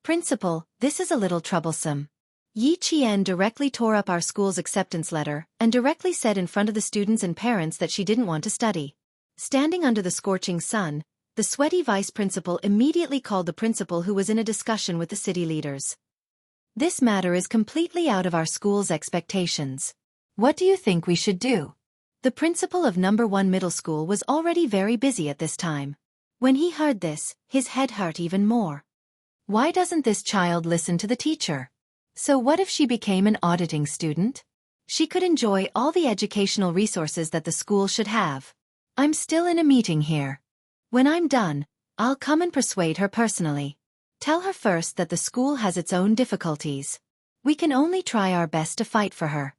Principal, this is a little troublesome. Yi Qian directly tore up our school's acceptance letter and directly said in front of the students and parents that she didn't want to study. Standing under the scorching sun, the sweaty vice principal immediately called the principal, who was in a discussion with the city leaders. This matter is completely out of our school's expectations. What do you think we should do? The principal of number 1 middle school was already very busy at this time. When he heard this, his head hurt even more. Why doesn't this child listen to the teacher? So what if she became an auditing student? She could enjoy all the educational resources that the school should have. I'm still in a meeting here. When I'm done, I'll come and persuade her personally. Tell her first that the school has its own difficulties. We can only try our best to fight for her.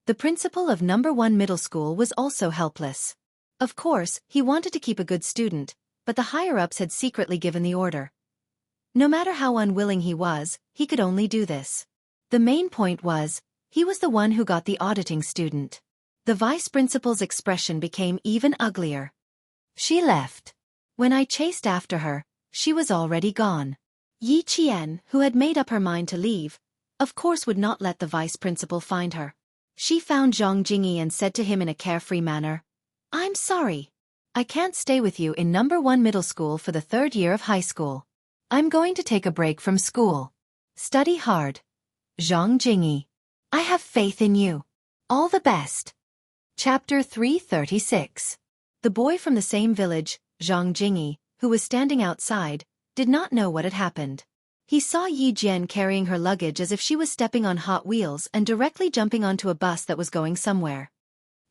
The principal of number 1 middle school was also helpless. Of course, he wanted to keep a good student, but the higher-ups had secretly given the order. No matter how unwilling he was, he could only do this. The main point was, he was the one who got the auditing student. The vice principal's expression became even uglier. She left. When I chased after her, she was already gone. Yi Qian, who had made up her mind to leave, of course would not let the vice principal find her. She found Zhang Jingyi and said to him in a carefree manner, I'm sorry. I can't stay with you in number 1 middle school for the 3rd year of high school. I'm going to take a break from school. Study hard. Zhang Jingyi. I have faith in you. All the best. Chapter 336. The boy from the same village, Zhang Jingyi, who was standing outside, did not know what had happened. He saw Yi Jian carrying her luggage as if she was stepping on hot wheels and directly jumping onto a bus that was going somewhere.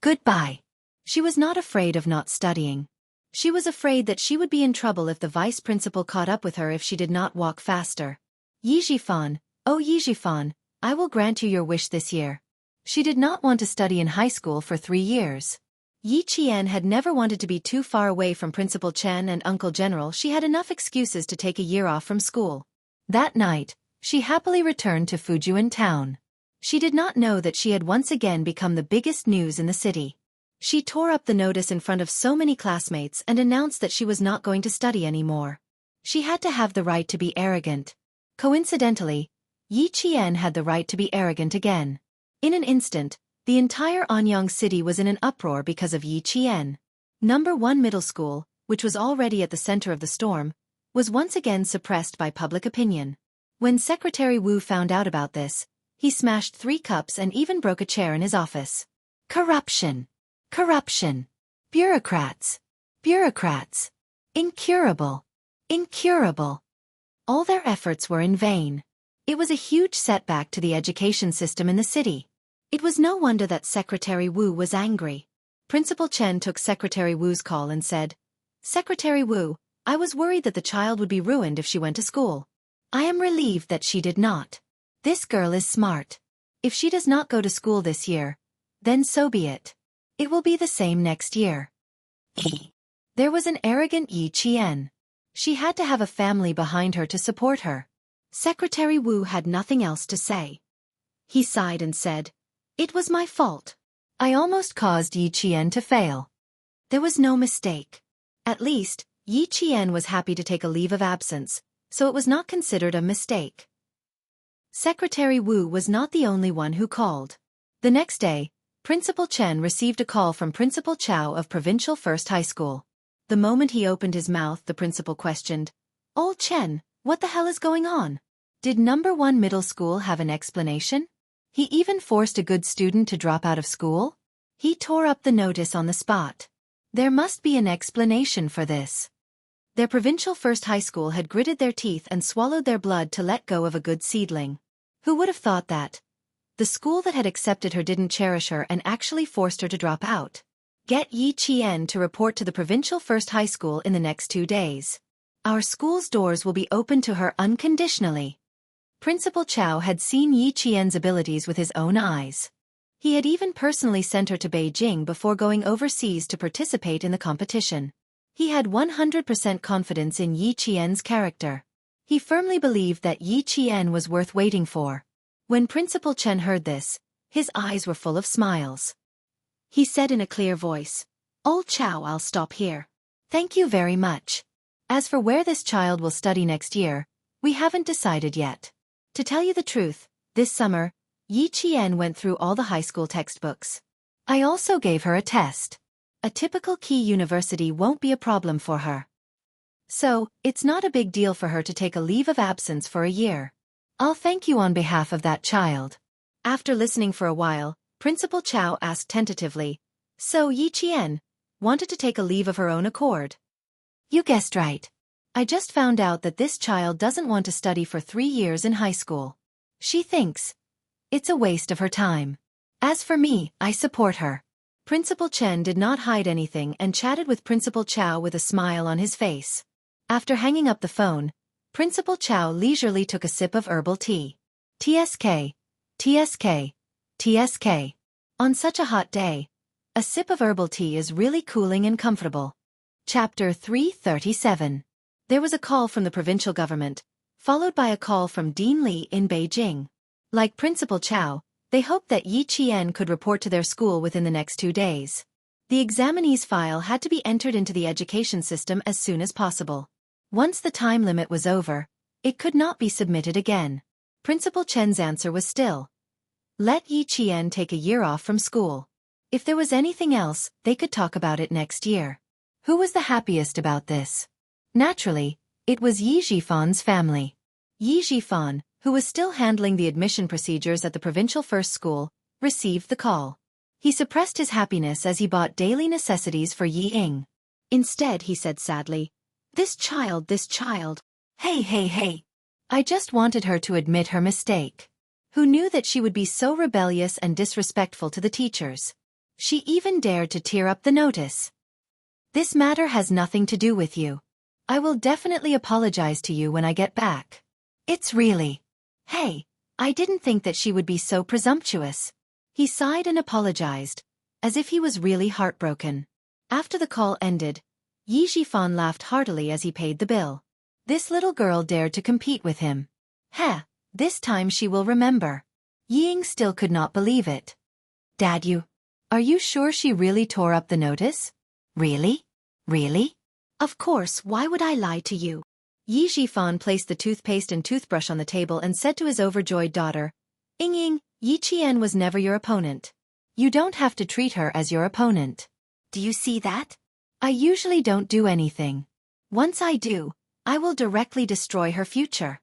Goodbye. She was not afraid of not studying. She was afraid that she would be in trouble if the vice principal caught up with her if she did not walk faster. Yi Jifan, oh Yi Jifan, I will grant you your wish this year. She did not want to study in high school for 3 years. Yi Qian had never wanted to be too far away from Principal Chen and Uncle General. She had enough excuses to take a year off from school. That night, she happily returned to Fujian town. She did not know that she had once again become the biggest news in the city. She tore up the notice in front of so many classmates and announced that she was not going to study anymore. She had to have the right to be arrogant. Coincidentally, Yi Qian had the right to be arrogant again. In an instant, the entire Anyang city was in an uproar because of Yi Qian. Number 1 middle school, which was already at the center of the storm, was once again suppressed by public opinion. When Secretary Wu found out about this, he smashed 3 cups and even broke a chair in his office. Corruption. Corruption. Bureaucrats. Bureaucrats. Incurable. Incurable. All their efforts were in vain. It was a huge setback to the education system in the city. It was no wonder that Secretary Wu was angry. Principal Chen took Secretary Wu's call and said, Secretary Wu, I was worried that the child would be ruined if she went to school. I am relieved that she did not. This girl is smart. If she does not go to school this year, then so be it. It will be the same next year. There was an arrogant Yi Qian. She had to have a family behind her to support her. Secretary Wu had nothing else to say. He sighed and said, "It was my fault. I almost caused Yi Qian to fail." There was no mistake. At least, Yi Qian was happy to take a leave of absence, so it was not considered a mistake. Secretary Wu was not the only one who called. The next day, Principal Chen received a call from Principal Chao of Provincial First High School. The moment he opened his mouth, the principal questioned, "Old Chen, what the hell is going on? Did number 1 middle school have an explanation? He even forced a good student to drop out of school?" He tore up the notice on the spot. There must be an explanation for this. Their Provincial First High School had gritted their teeth and swallowed their blood to let go of a good seedling. Who would have thought that? The school that had accepted her didn't cherish her and actually forced her to drop out. Get Yi Qian to report to the Provincial First High School in the next 2 days. Our school's doors will be open to her unconditionally. Principal Chao had seen Yi Qian's abilities with his own eyes. He had even personally sent her to Beijing before going overseas to participate in the competition. He had 100% confidence in Yi Qian's character. He firmly believed that Yi Qian was worth waiting for. When Principal Chen heard this, his eyes were full of smiles. He said in a clear voice, "Old Chao, I'll stop here. Thank you very much. As for where this child will study next year, we haven't decided yet. To tell you the truth, this summer, Yi Qian went through all the high school textbooks. I also gave her a test. A typical key university won't be a problem for her. So, it's not a big deal for her to take a leave of absence for a year. I'll thank you on behalf of that child." After listening for a while, Principal Chao asked tentatively, "So Yi Qian wanted to take a leave of her own accord?" "You guessed right. I just found out that this child doesn't want to study for 3 years in high school. She thinks it's a waste of her time. As for me, I support her." Principal Chen did not hide anything and chatted with Principal Chao with a smile on his face. After hanging up the phone, Principal Chao leisurely took a sip of herbal tea. TSK, TSK, TSK. On such a hot day, a sip of herbal tea is really cooling and comfortable. Chapter 337. There was a call from the provincial government, followed by a call from Dean Li in Beijing. Like Principal Chao, they hoped that Yi Qian could report to their school within the next 2 days. The examinee's file had to be entered into the education system as soon as possible. Once the time limit was over, it could not be submitted again. Principal Chen's answer was still, "Let Yi Qian take a year off from school. If there was anything else, they could talk about it next year." Who was the happiest about this? Naturally, it was Yi Xiaofan's family. Yi Xiaofan, who was still handling the admission procedures at the provincial first school, received the call. He suppressed his happiness as he bought daily necessities for Yi Ying. Instead, he said sadly, this child. Hey. I just wanted her to admit her mistake. Who knew that she would be so rebellious and disrespectful to the teachers? She even dared to tear up the notice. This matter has nothing to do with you. I will definitely apologize to you when I get back. It's really... Hey, I didn't think that she would be so presumptuous. He sighed and apologized, as if he was really heartbroken. After the call ended, Yi Xiaofan laughed heartily as he paid the bill. This little girl dared to compete with him. This time she will remember. Yi Ying still could not believe it. Dad, are you sure she really tore up the notice? Really? Of course, why would I lie to you? Yi Xiaofan placed the toothpaste and toothbrush on the table and said to his overjoyed daughter, Ying, Yi Qian was never your opponent. You don't have to treat her as your opponent. Do you see that? I usually don't do anything. Once I do, I will directly destroy her future.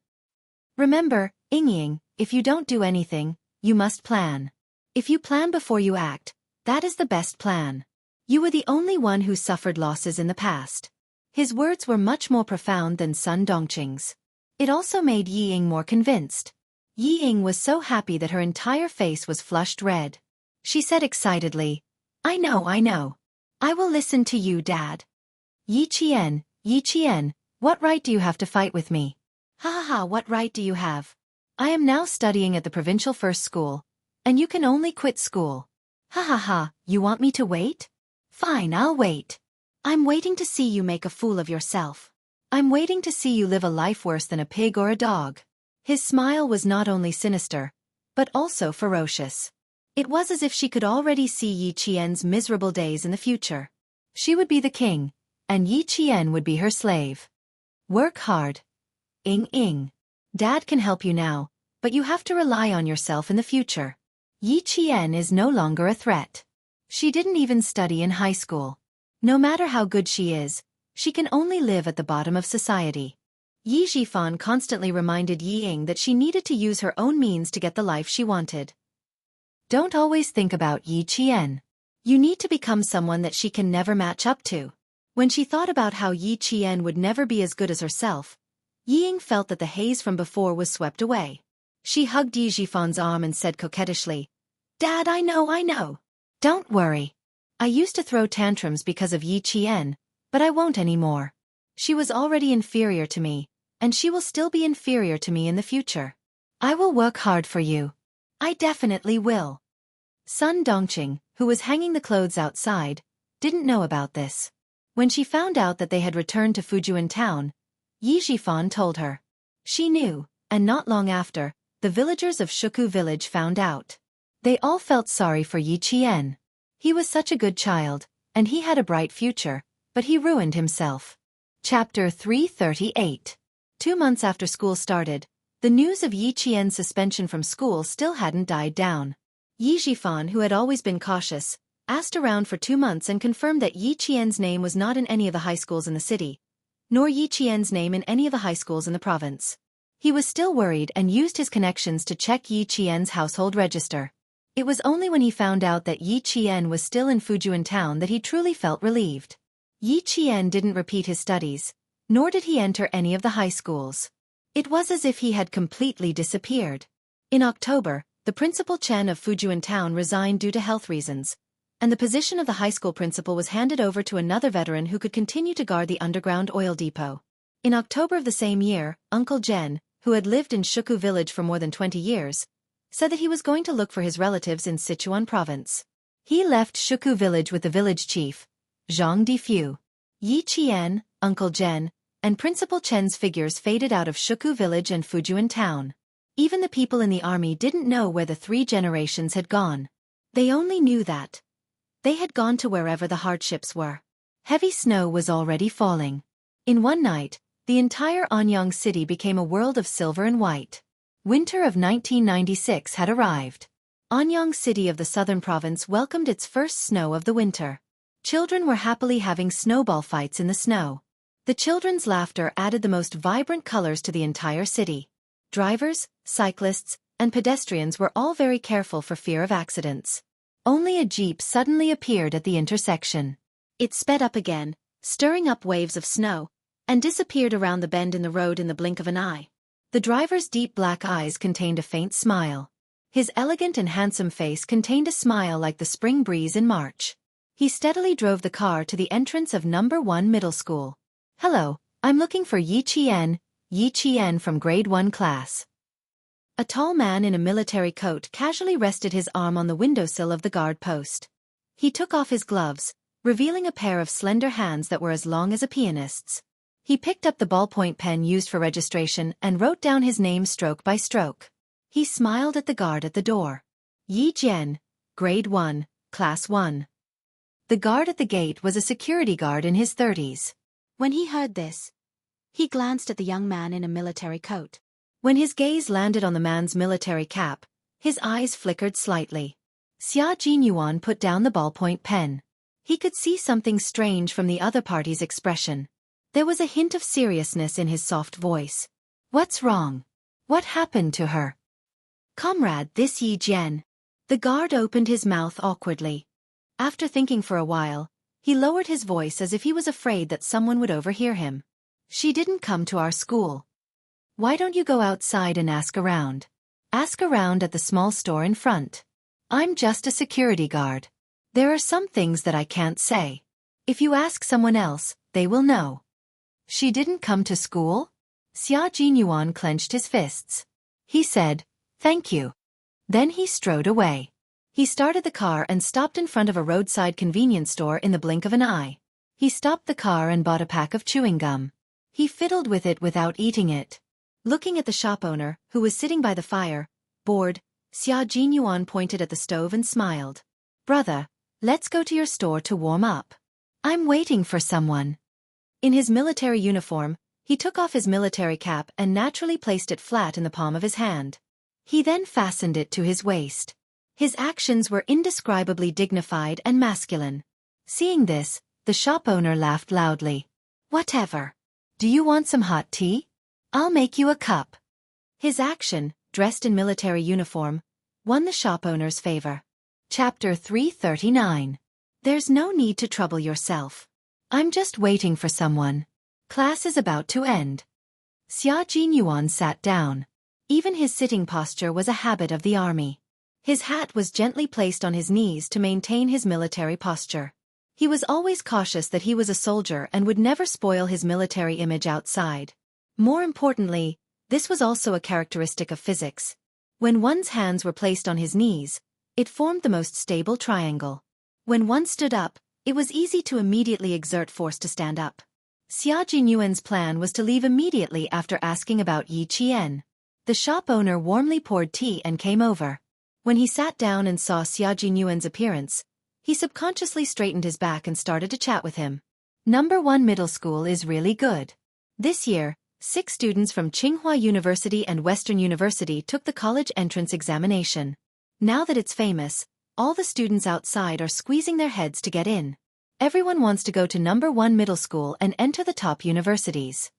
Remember, Ying, if you don't do anything, you must plan. If you plan before you act, that is the best plan. You were the only one who suffered losses in the past. His words were much more profound than Sun Dongqing's. It also made Yi Ying more convinced. Yi Ying was so happy that her entire face was flushed red. She said excitedly, I know. I will listen to you, Dad. Yi Qian, what right do you have to fight with me? Ha ha ha, what right do you have? I am now studying at the provincial first school, and you can only quit school. Ha ha ha, you want me to wait? Fine, I'll wait. I'm waiting to see you make a fool of yourself. I'm waiting to see you live a life worse than a pig or a dog. His smile was not only sinister, but also ferocious. It was as if she could already see Yi Qian's miserable days in the future. She would be the king, and Yi Qian would be her slave. Work hard. Ing. Dad can help you now, but you have to rely on yourself in the future. Yi Qian is no longer a threat. She didn't even study in high school. No matter how good she is, she can only live at the bottom of society. Yi Xiaofan constantly reminded Yi Ying that she needed to use her own means to get the life she wanted. Don't always think about Yi Qian. You need to become someone that she can never match up to. When she thought about how Yi Qian would never be as good as herself, Yi Ying felt that the haze from before was swept away. She hugged Yi Xiaofan's arm and said coquettishly, "Dad, I know. Don't worry. I used to throw tantrums because of Yi Qian, but I won't anymore. She was already inferior to me, and she will still be inferior to me in the future. I will work hard for you. I definitely will." Sun Dongqing, who was hanging the clothes outside, didn't know about this. When she found out that they had returned to Fujian town, Yi Xiaofan told her. She knew, and not long after, the villagers of Shuku village found out. They all felt sorry for Yi Qian. He was such a good child, and he had a bright future, but he ruined himself. Chapter 338. 2 months after school started, the news of Yi Qian's suspension from school still hadn't died down. Yi Xiaofan, who had always been cautious, asked around for 2 months and confirmed that Yi Qian's name was not in any of the high schools in the city, nor Yi Qian's name in any of the high schools in the province. He was still worried and used his connections to check Yi Qian's household register. It was only when he found out that Yi Qian was still in Fujian town that he truly felt relieved. Yi Qian didn't repeat his studies, nor did he enter any of the high schools. It was as if he had completely disappeared. In October, the principal Chen of Fujian town resigned due to health reasons, and the position of the high school principal was handed over to another veteran who could continue to guard the underground oil depot. In October of the same year, Uncle Zhen, who had lived in Shuku village for more than 20 years, said that he was going to look for his relatives in Sichuan province. He left Shuku village with the village chief, Zhang Difu. Yi Qian, Uncle Zhen, and Principal Chen's figures faded out of Shuku village and Fujian town. Even the people in the army didn't know where the 3 generations had gone. They only knew that they had gone to wherever the hardships were. Heavy snow was already falling. In one night, the entire Anyang city became a world of silver and white. Winter of 1996 had arrived. Anyang city of the southern province welcomed its first snow of the winter. Children were happily having snowball fights in the snow. The children's laughter added the most vibrant colors to the entire city. Drivers, cyclists, and pedestrians were all very careful for fear of accidents. Only a jeep suddenly appeared at the intersection. It sped up again, stirring up waves of snow, and disappeared around the bend in the road in the blink of an eye. The driver's deep black eyes contained a faint smile. His elegant and handsome face contained a smile like the spring breeze in March. He steadily drove the car to the entrance of number 1 middle school. "Hello, I'm looking for Yi Qian from grade 1 class." A tall man in a military coat casually rested his arm on the windowsill of the guard post. He took off his gloves, revealing a pair of slender hands that were as long as a pianist's. He picked up the ballpoint pen used for registration and wrote down his name stroke by stroke. He smiled at the guard at the door. Yi Jian, grade 1, class 1. The guard at the gate was a security guard in his 30s. When he heard this, he glanced at the young man in a military coat. When his gaze landed on the man's military cap, his eyes flickered slightly. Xia Jinyuan put down the ballpoint pen. He could see something strange from the other party's expression. There was a hint of seriousness in his soft voice. "What's wrong? What happened to her?" "Comrade, this Yi Jian." The guard opened his mouth awkwardly. After thinking for a while, he lowered his voice as if he was afraid that someone would overhear him. "She didn't come to our school. Why don't you go outside and ask around? Ask around at the small store in front. I'm just a security guard. There are some things that I can't say." If you ask someone else, they will know. She didn't come to school? Xia Jinyuan clenched his fists. He said, "Thank you." Then he strode away. He started the car and stopped in front of a roadside convenience store in the blink of an eye. He stopped the car and bought a pack of chewing gum. He fiddled with it without eating it. Looking at the shop owner, who was sitting by the fire, bored, Xia Jinyuan pointed at the stove and smiled. "Brother, let's go to your store to warm up. I'm waiting for someone." In his military uniform, he took off his military cap and naturally placed it flat in the palm of his hand. He then fastened it to his waist. His actions were indescribably dignified and masculine. Seeing this, the shop owner laughed loudly. "Whatever. Do you want some hot tea? I'll make you a cup." His action, dressed in military uniform, won the shop owner's favor. Chapter 339. There's no need to trouble yourself. I'm just waiting for someone. Class is about to end. Xia Jinyuan sat down. Even his sitting posture was a habit of the army. His hat was gently placed on his knees to maintain his military posture. He was always cautious that he was a soldier and would never spoil his military image outside. More importantly, this was also a characteristic of physics. When one's hands were placed on his knees, it formed the most stable triangle. When one stood up, it was easy to immediately exert force to stand up. Xia Jinyuan's plan was to leave immediately after asking about Yi Qian. The shop owner warmly poured tea and came over. When he sat down and saw Xia Jinyuan's appearance, he subconsciously straightened his back and started to chat with him. Number 1 middle school is really good. This year, 6 students from Tsinghua University and Western University took the college entrance examination. Now that it's famous, all the students outside are squeezing their heads to get in. Everyone wants to go to number 1 middle school and enter the top universities.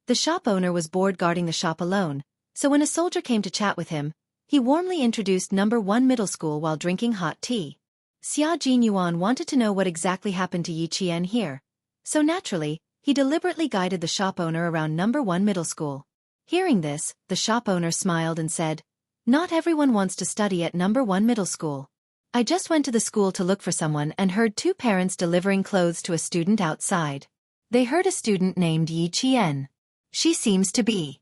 The shop owner was bored guarding the shop alone, so when a soldier came to chat with him, he warmly introduced number 1 middle school while drinking hot tea. Xia Jinyuan wanted to know what exactly happened to Yi Qian here, so naturally, he deliberately guided the shop owner around number 1 middle school. Hearing this, the shop owner smiled and said, "Not everyone wants to study at number 1 middle school. I just went to the school to look for someone and heard 2 parents delivering clothes to a student outside. They heard a student named Yi Qian. She seems to be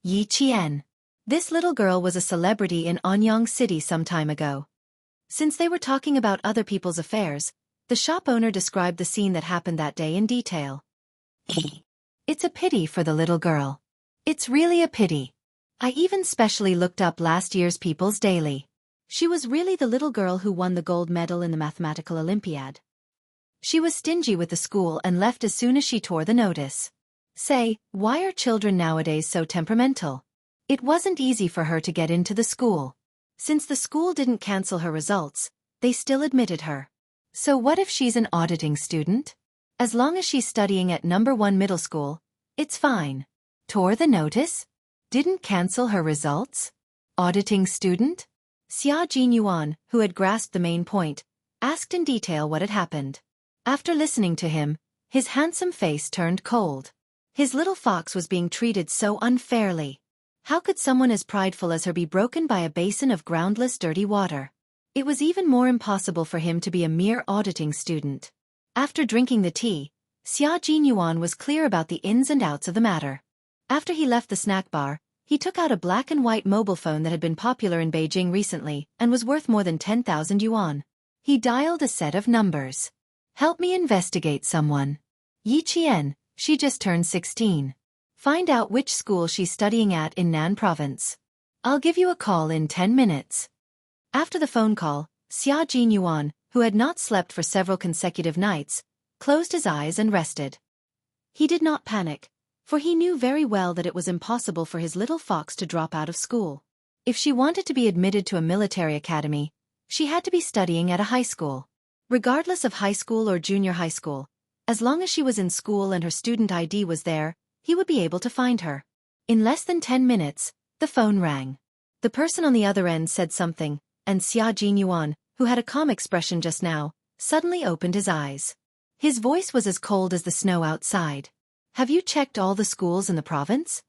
Yi Qian. This little girl was a celebrity in Anyang City some time ago." Since they were talking about other people's affairs, the shop owner described the scene that happened that day in detail. "It's a pity for the little girl. It's really a pity. I even specially looked up last year's People's Daily. She was really the little girl who won the gold medal in the mathematical Olympiad. She was stingy with the school and left as soon as she tore the notice. Say, why are children nowadays so temperamental? It wasn't easy for her to get into the school. Since the school didn't cancel her results, they still admitted her. So what if she's an auditing student? As long as she's studying at number 1 middle school, it's fine. Tore the notice? Didn't cancel her results? Auditing student?" Xia Jinyuan, who had grasped the main point, asked in detail what had happened. After listening to him, his handsome face turned cold. His little fox was being treated so unfairly. How could someone as prideful as her be broken by a basin of groundless dirty water? It was even more impossible for him to be a mere auditing student. After drinking the tea, Xia Jinyuan was clear about the ins and outs of the matter. After he left the snack bar, he took out a black and white mobile phone that had been popular in Beijing recently and was worth more than 10,000 yuan. He dialed a set of numbers. "Help me investigate someone. Yi Qian, she just turned 16. Find out which school she's studying at in Nan Province. I'll give you a call in 10 minutes. After the phone call, Xia Jinyuan, who had not slept for several consecutive nights, closed his eyes and rested. He did not panic, for he knew very well that it was impossible for his little fox to drop out of school. If she wanted to be admitted to a military academy, she had to be studying at a high school. Regardless of high school or junior high school, as long as she was in school and her student ID was there, he would be able to find her. In less than 10 minutes, the phone rang. The person on the other end said something, and Xia Jinyuan, who had a calm expression just now, suddenly opened his eyes. His voice was as cold as the snow outside. "Have you checked all the schools in the province?"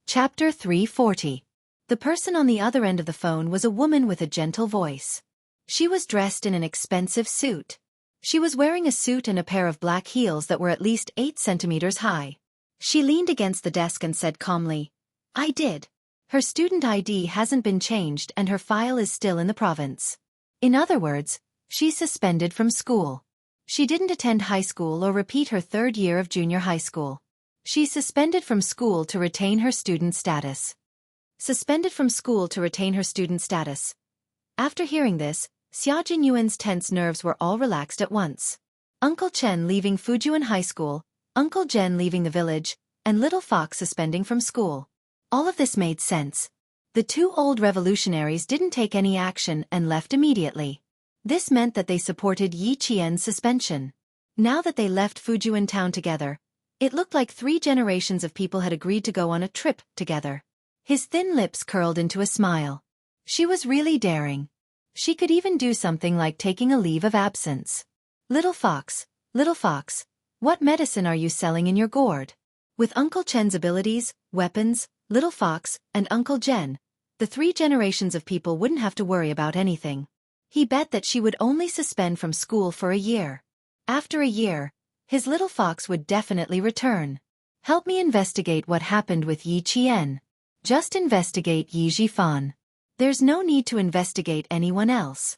Chapter 340. The person on the other end of the phone was a woman with a gentle voice. She was dressed in an expensive suit. She was wearing a suit and a pair of black heels that were at least 8 centimeters high. She leaned against the desk and said calmly, "I did. Her student ID hasn't been changed and her file is still in the province. In other words, she's suspended from school. She didn't attend high school or repeat her 3rd year of junior high school. She's suspended from school to retain her student status." Suspended from school to retain her student status. After hearing this, Xia Jinyuan's tense nerves were all relaxed at once. Uncle Chen leaving Fujian High School, Uncle Jen leaving the village, and Little Fox suspending from school. All of this made sense. The 2 old revolutionaries didn't take any action and left immediately. This meant that they supported Yi Qian's suspension. Now that they left Fujian town together, it looked like 3 generations of people had agreed to go on a trip together. His thin lips curled into a smile. She was really daring. She could even do something like taking a leave of absence. Little Fox, what medicine are you selling in your gourd?" With Uncle Chen's abilities, weapons, Little Fox, and Uncle Jen, the 3 generations of people wouldn't have to worry about anything. He bet that she would only suspend from school for a year. After a year, his Little Fox would definitely return. "Help me investigate what happened with Yi Qian. Just investigate Yi Xiaofan. There's no need to investigate anyone else."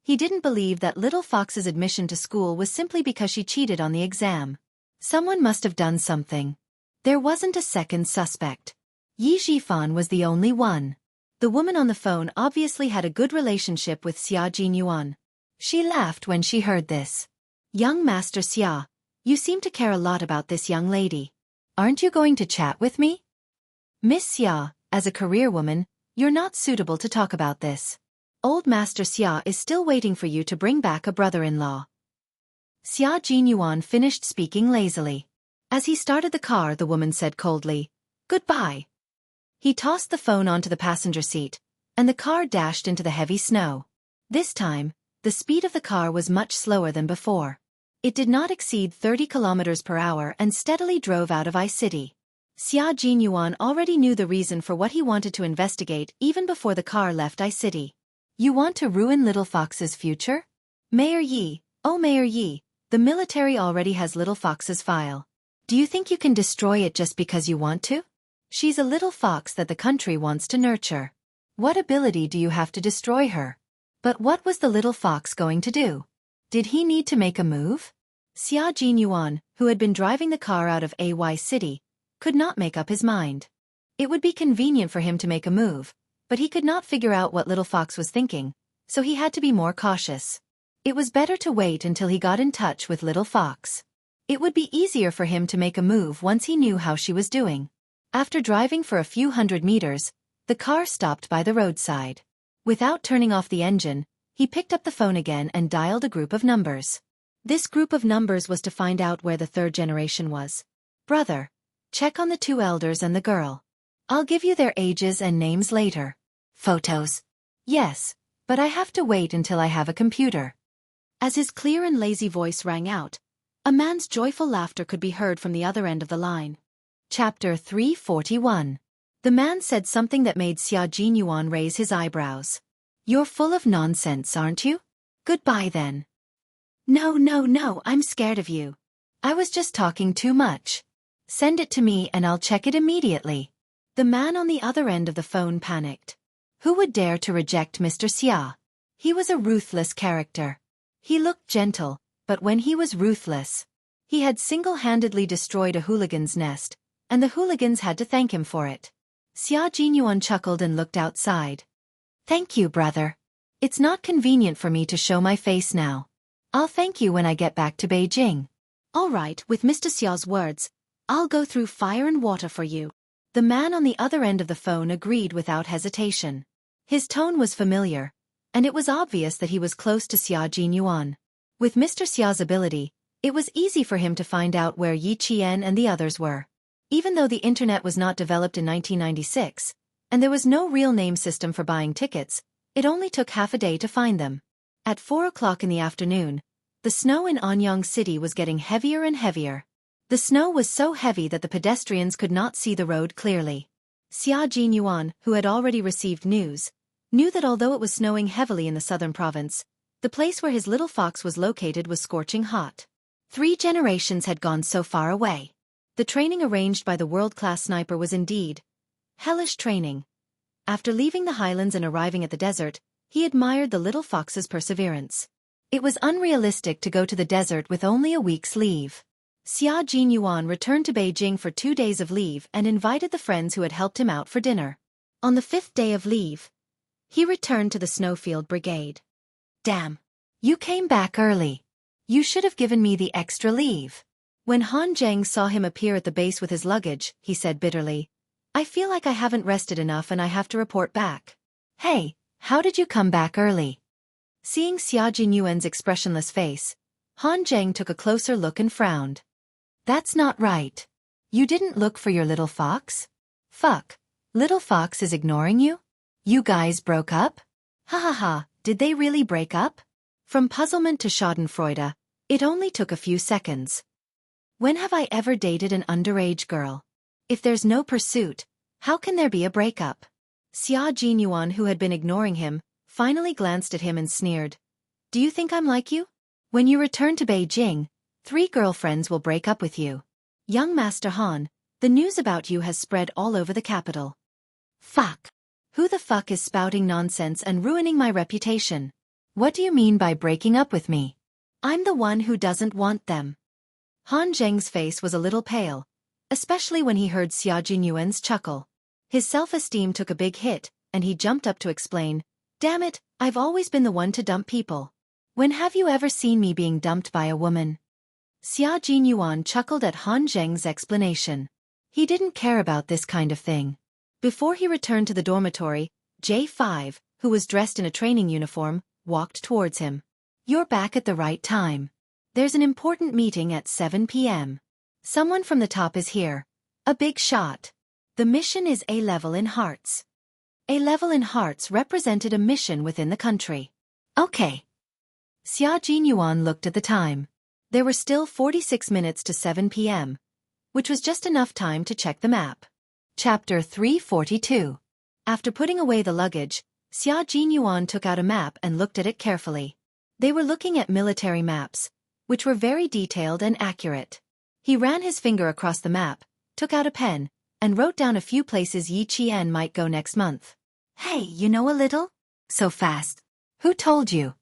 He didn't believe that Little Fox's admission to school was simply because she cheated on the exam. Someone must have done something. There wasn't a second suspect. Yi Xiaofan was the only one. The woman on the phone obviously had a good relationship with Xia Jinyuan. She laughed when she heard this. "Young Master Xia, you seem to care a lot about this young lady. Aren't you going to chat with me?" "Miss Xia, as a career woman, you're not suitable to talk about this. Old Master Xia is still waiting for you to bring back a brother-in-law." Xia Jinyuan finished speaking lazily. As he started the car, the woman said coldly, "Goodbye." He tossed the phone onto the passenger seat, and the car dashed into the heavy snow. This time, the speed of the car was much slower than before. It did not exceed 30 kilometers per hour and steadily drove out of I-City. Xia Jinyuan already knew the reason for what he wanted to investigate even before the car left I-City. "You want to ruin Little Fox's future? Mayor Yi, oh Mayor Yi, the military already has Little Fox's file. Do you think you can destroy it just because you want to? She's a little fox that the country wants to nurture. What ability do you have to destroy her?" But what was the little fox going to do? Did he need to make a move? Xia Jinyuan, who had been driving the car out of City, could not make up his mind. It would be convenient for him to make a move, but he could not figure out what Little Fox was thinking, so he had to be more cautious. It was better to wait until he got in touch with Little Fox. It would be easier for him to make a move once he knew how she was doing. After driving for a few hundred meters, the car stopped by the roadside. Without turning off the engine, he picked up the phone again and dialed a group of numbers. This group of numbers was to find out where the 3rd generation was. "Brother, check on the 2 elders and the girl. I'll give you their ages and names later." "Photos?" "Yes, but I have to wait until I have a computer." As his clear and lazy voice rang out, a man's joyful laughter could be heard from the other end of the line. Chapter 341. The man said something that made Xia Jinyuan raise his eyebrows. "You're full of nonsense, aren't you? Goodbye then." No, I'm scared of you. I was just talking too much. Send it to me and I'll check it immediately." The man on the other end of the phone panicked. Who would dare to reject Mr. Xia? He was a ruthless character. He looked gentle, but when he was ruthless, he had single-handedly destroyed a hooligan's nest, and the hooligans had to thank him for it. Xia Jinyuan chuckled and looked outside. "Thank you, brother. It's not convenient for me to show my face now. I'll thank you when I get back to Beijing." "All right, with Mr. Xiao's words, I'll go through fire and water for you." The man on the other end of the phone agreed without hesitation. His tone was familiar, and it was obvious that he was close to Xia Jinyuan. With Mr. Xiao's ability, it was easy for him to find out where Yi Qian and the others were. Even though the internet was not developed in 1996, and there was no real name system for buying tickets, it only took half a day to find them. At 4 o'clock in the afternoon, the snow in Anyang City was getting heavier and heavier. The snow was so heavy that the pedestrians could not see the road clearly. Xia Jinyuan, who had already received news, knew that although it was snowing heavily in the southern province, The place where his little fox was located was scorching hot. 3 generations had gone so far away. The training arranged by the world-class sniper was indeed hellish training. After leaving the highlands and arriving at the desert, he admired the little fox's perseverance. It was unrealistic to go to the desert with only a week's leave. Xia Jinyuan returned to Beijing for 2 days of leave and invited the friends who had helped him out for dinner. On the 5th day of leave, he returned to the Snowfield Brigade. Damn. You came back early. You should have given me the extra leave. When Han Zheng saw him appear at the base with his luggage, he said bitterly, I feel like I haven't rested enough and I have to report back. Hey, how did you come back early? Seeing Xia Jinyuan's expressionless face, Han Zheng took a closer look and frowned. That's not right. You didn't look for your little fox? Fuck. Little fox is ignoring you? You guys broke up? Ha ha ha, did they really break up? From puzzlement to schadenfreude, it only took a few seconds. When have I ever dated an underage girl? If there's no pursuit, how can there be a breakup? Xia Jinyuan, who had been ignoring him, finally glanced at him and sneered. Do you think I'm like you? When you return to Beijing, 3 girlfriends will break up with you. Young Master Han, the news about you has spread all over the capital. Fuck. Who the fuck is spouting nonsense and ruining my reputation? What do you mean by breaking up with me? I'm the one who doesn't want them. Han Zheng's face was a little pale, especially when he heard Xia Jinyuan's chuckle. His self-esteem took a big hit, and he jumped up to explain, Damn it, I've always been the one to dump people. When have you ever seen me being dumped by a woman? Xia Jinyuan chuckled at Han Zheng's explanation. He didn't care about this kind of thing. Before he returned to the dormitory, J5, who was dressed in a training uniform, walked towards him. You're back at the right time. There's an important meeting at 7 p.m. Someone from the top is here. A big shot. The mission is A level in hearts. A level in hearts represented a mission within the country. Okay. Xia Jinyuan looked at the time. There were still 46 minutes to 7 p.m., which was just enough time to check the map. Chapter 342. After putting away the luggage, Xia Jinyuan took out a map and looked at it carefully. They were looking at military maps, which were very detailed and accurate. He ran his finger across the map, took out a pen, and wrote down a few places Yi Qian might go next month. Hey, you know a little? So fast. Who told you?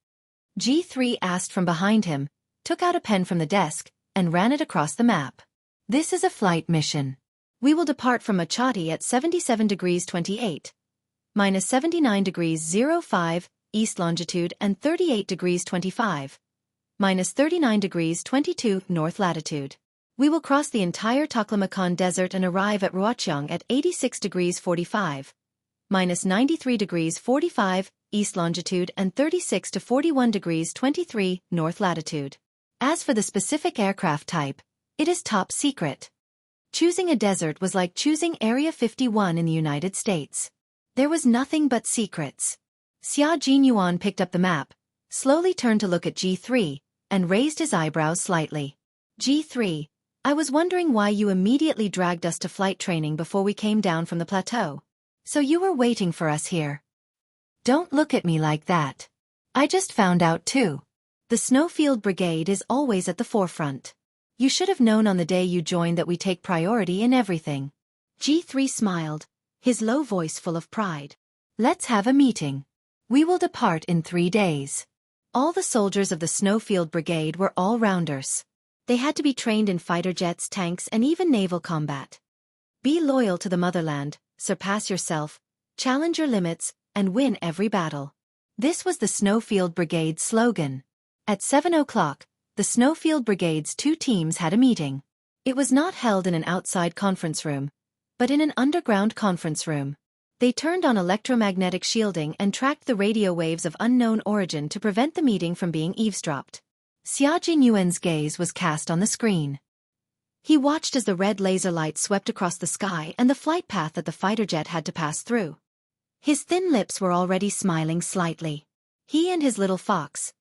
G3 asked from behind him, took out a pen from the desk, and ran it across the map. This is a flight mission. We will depart from Machati at 77 degrees 28, minus 79 degrees 05, east longitude and 38 degrees 25, minus 39 degrees 22, north latitude. We will cross the entire Taklamakan Desert and arrive at Ruoqiang at 86 degrees 45, minus 93 degrees 45, east longitude and 36 to 41 degrees 23, north latitude. As for the specific aircraft type, it is top secret. Choosing a desert was like choosing Area 51 in the United States. There was nothing but secrets. Xia Jinyuan picked up the map, slowly turned to look at G3, and raised his eyebrows slightly. G3, I was wondering why you immediately dragged us to flight training before we came down from the plateau. So you were waiting for us here. Don't look at me like that. I just found out too. The Snowfield Brigade is always at the forefront. You should have known on the day you joined that we take priority in everything. G3 smiled, his low voice full of pride. Let's have a meeting. We will depart in 3 days. All the soldiers of the Snowfield Brigade were all-rounders. They had to be trained in fighter jets, tanks, and even naval combat. Be loyal to the motherland, surpass yourself, challenge your limits, and win every battle. This was the Snowfield Brigade's slogan. At 7 o'clock, the Snowfield Brigade's 2 teams had a meeting. It was not held in an outside conference room, but in an underground conference room. They turned on electromagnetic shielding and tracked the radio waves of unknown origin to prevent the meeting from being eavesdropped. Xia Jinyuan's gaze was cast on the screen. He watched as the red laser light swept across the sky and the flight path that the fighter jet had to pass through. His thin lips were already smiling slightly. He and his little fox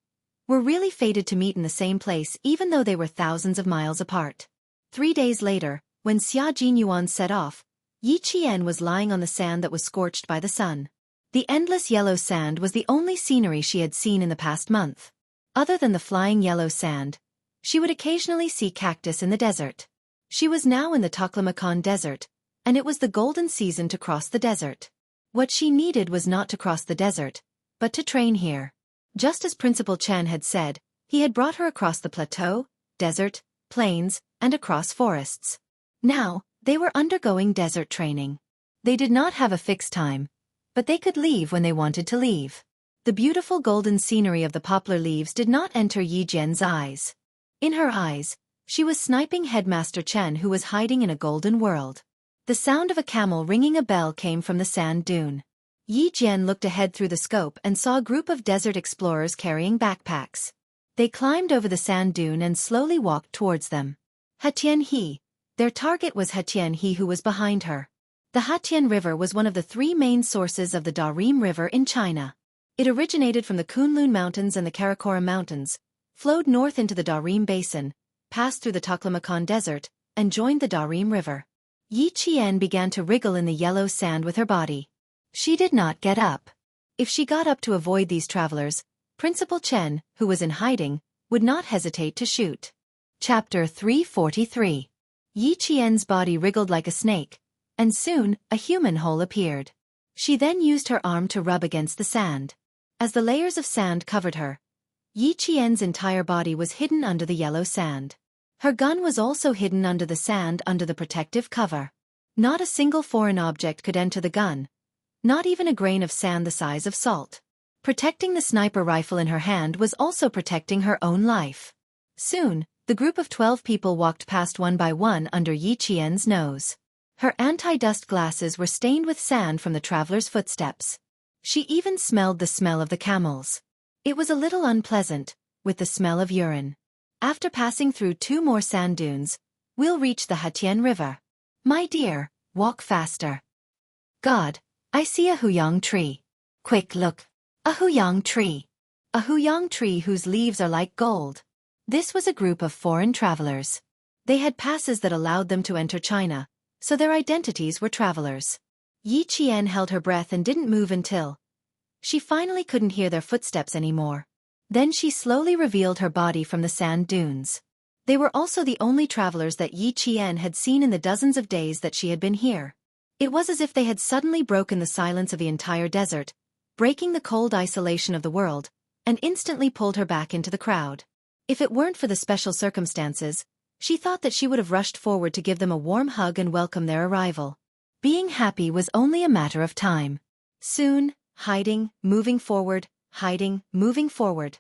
were really fated to meet in the same place even though they were thousands of miles apart. 3 days later, when Xia Jinyuan set off, Yi Qian was lying on the sand that was scorched by the sun. The endless yellow sand was the only scenery she had seen in the past month. Other than the flying yellow sand, she would occasionally see cactus in the desert. She was now in the Taklamakan Desert, and it was the golden season to cross the desert. What she needed was not to cross the desert, but to train here. Just as Principal Chen had said, he had brought her across the plateau, desert, plains, and across forests. Now, they were undergoing desert training. They did not have a fixed time, but they could leave when they wanted to leave. The beautiful golden scenery of the poplar leaves did not enter Yi Jian's eyes. In her eyes, she was sniping Headmaster Chen, who was hiding in a golden world. The sound of a camel ringing a bell came from the sand dune. Yi Jian looked ahead through the scope and saw a group of desert explorers carrying backpacks. They climbed over the sand dune and slowly walked towards them. Hatian He. Their target was Hatian He, who was behind her. The Hatian River was one of the three main sources of the Darim River in China. It originated from the Kunlun Mountains and the Karakoram Mountains, flowed north into the Darim Basin, passed through the Taklamakan Desert, and joined the Darim River. Yi Qian began to wriggle in the yellow sand with her body. She did not get up. If she got up to avoid these travelers, Principal Chen, who was in hiding, would not hesitate to shoot. Chapter 343. Yi Qian's body wriggled like a snake, and soon, a human hole appeared. She then used her arm to rub against the sand. As the layers of sand covered her, Yi Qian's entire body was hidden under the yellow sand. Her gun was also hidden under the sand under the protective cover. Not a single foreign object could enter the gun, not even a grain of sand the size of salt. Protecting the sniper rifle in her hand was also protecting her own life. Soon, the group of 12 people walked past one by one under Yi Qian's nose. Her anti-dust glasses were stained with sand from the traveler's footsteps. She even smelled the smell of the camels. It was a little unpleasant, with the smell of urine. After passing through 2 more sand dunes, we'll reach the Hatian River. My dear, walk faster. God, I see a huyang tree. Quick look. A huyang tree. A huyang tree whose leaves are like gold. This was a group of foreign travelers. They had passes that allowed them to enter China, so their identities were travelers. Yi Qian held her breath and didn't move until she finally couldn't hear their footsteps anymore. Then she slowly revealed her body from the sand dunes. They were also the only travelers that Yi Qian had seen in the dozens of days that she had been here. It was as if they had suddenly broken the silence of the entire desert, breaking the cold isolation of the world, and instantly pulled her back into the crowd. If it weren't for the special circumstances, she thought that she would have rushed forward to give them a warm hug and welcome their arrival. Being happy was only a matter of time. Soon, hiding, moving forward, hiding, moving forward.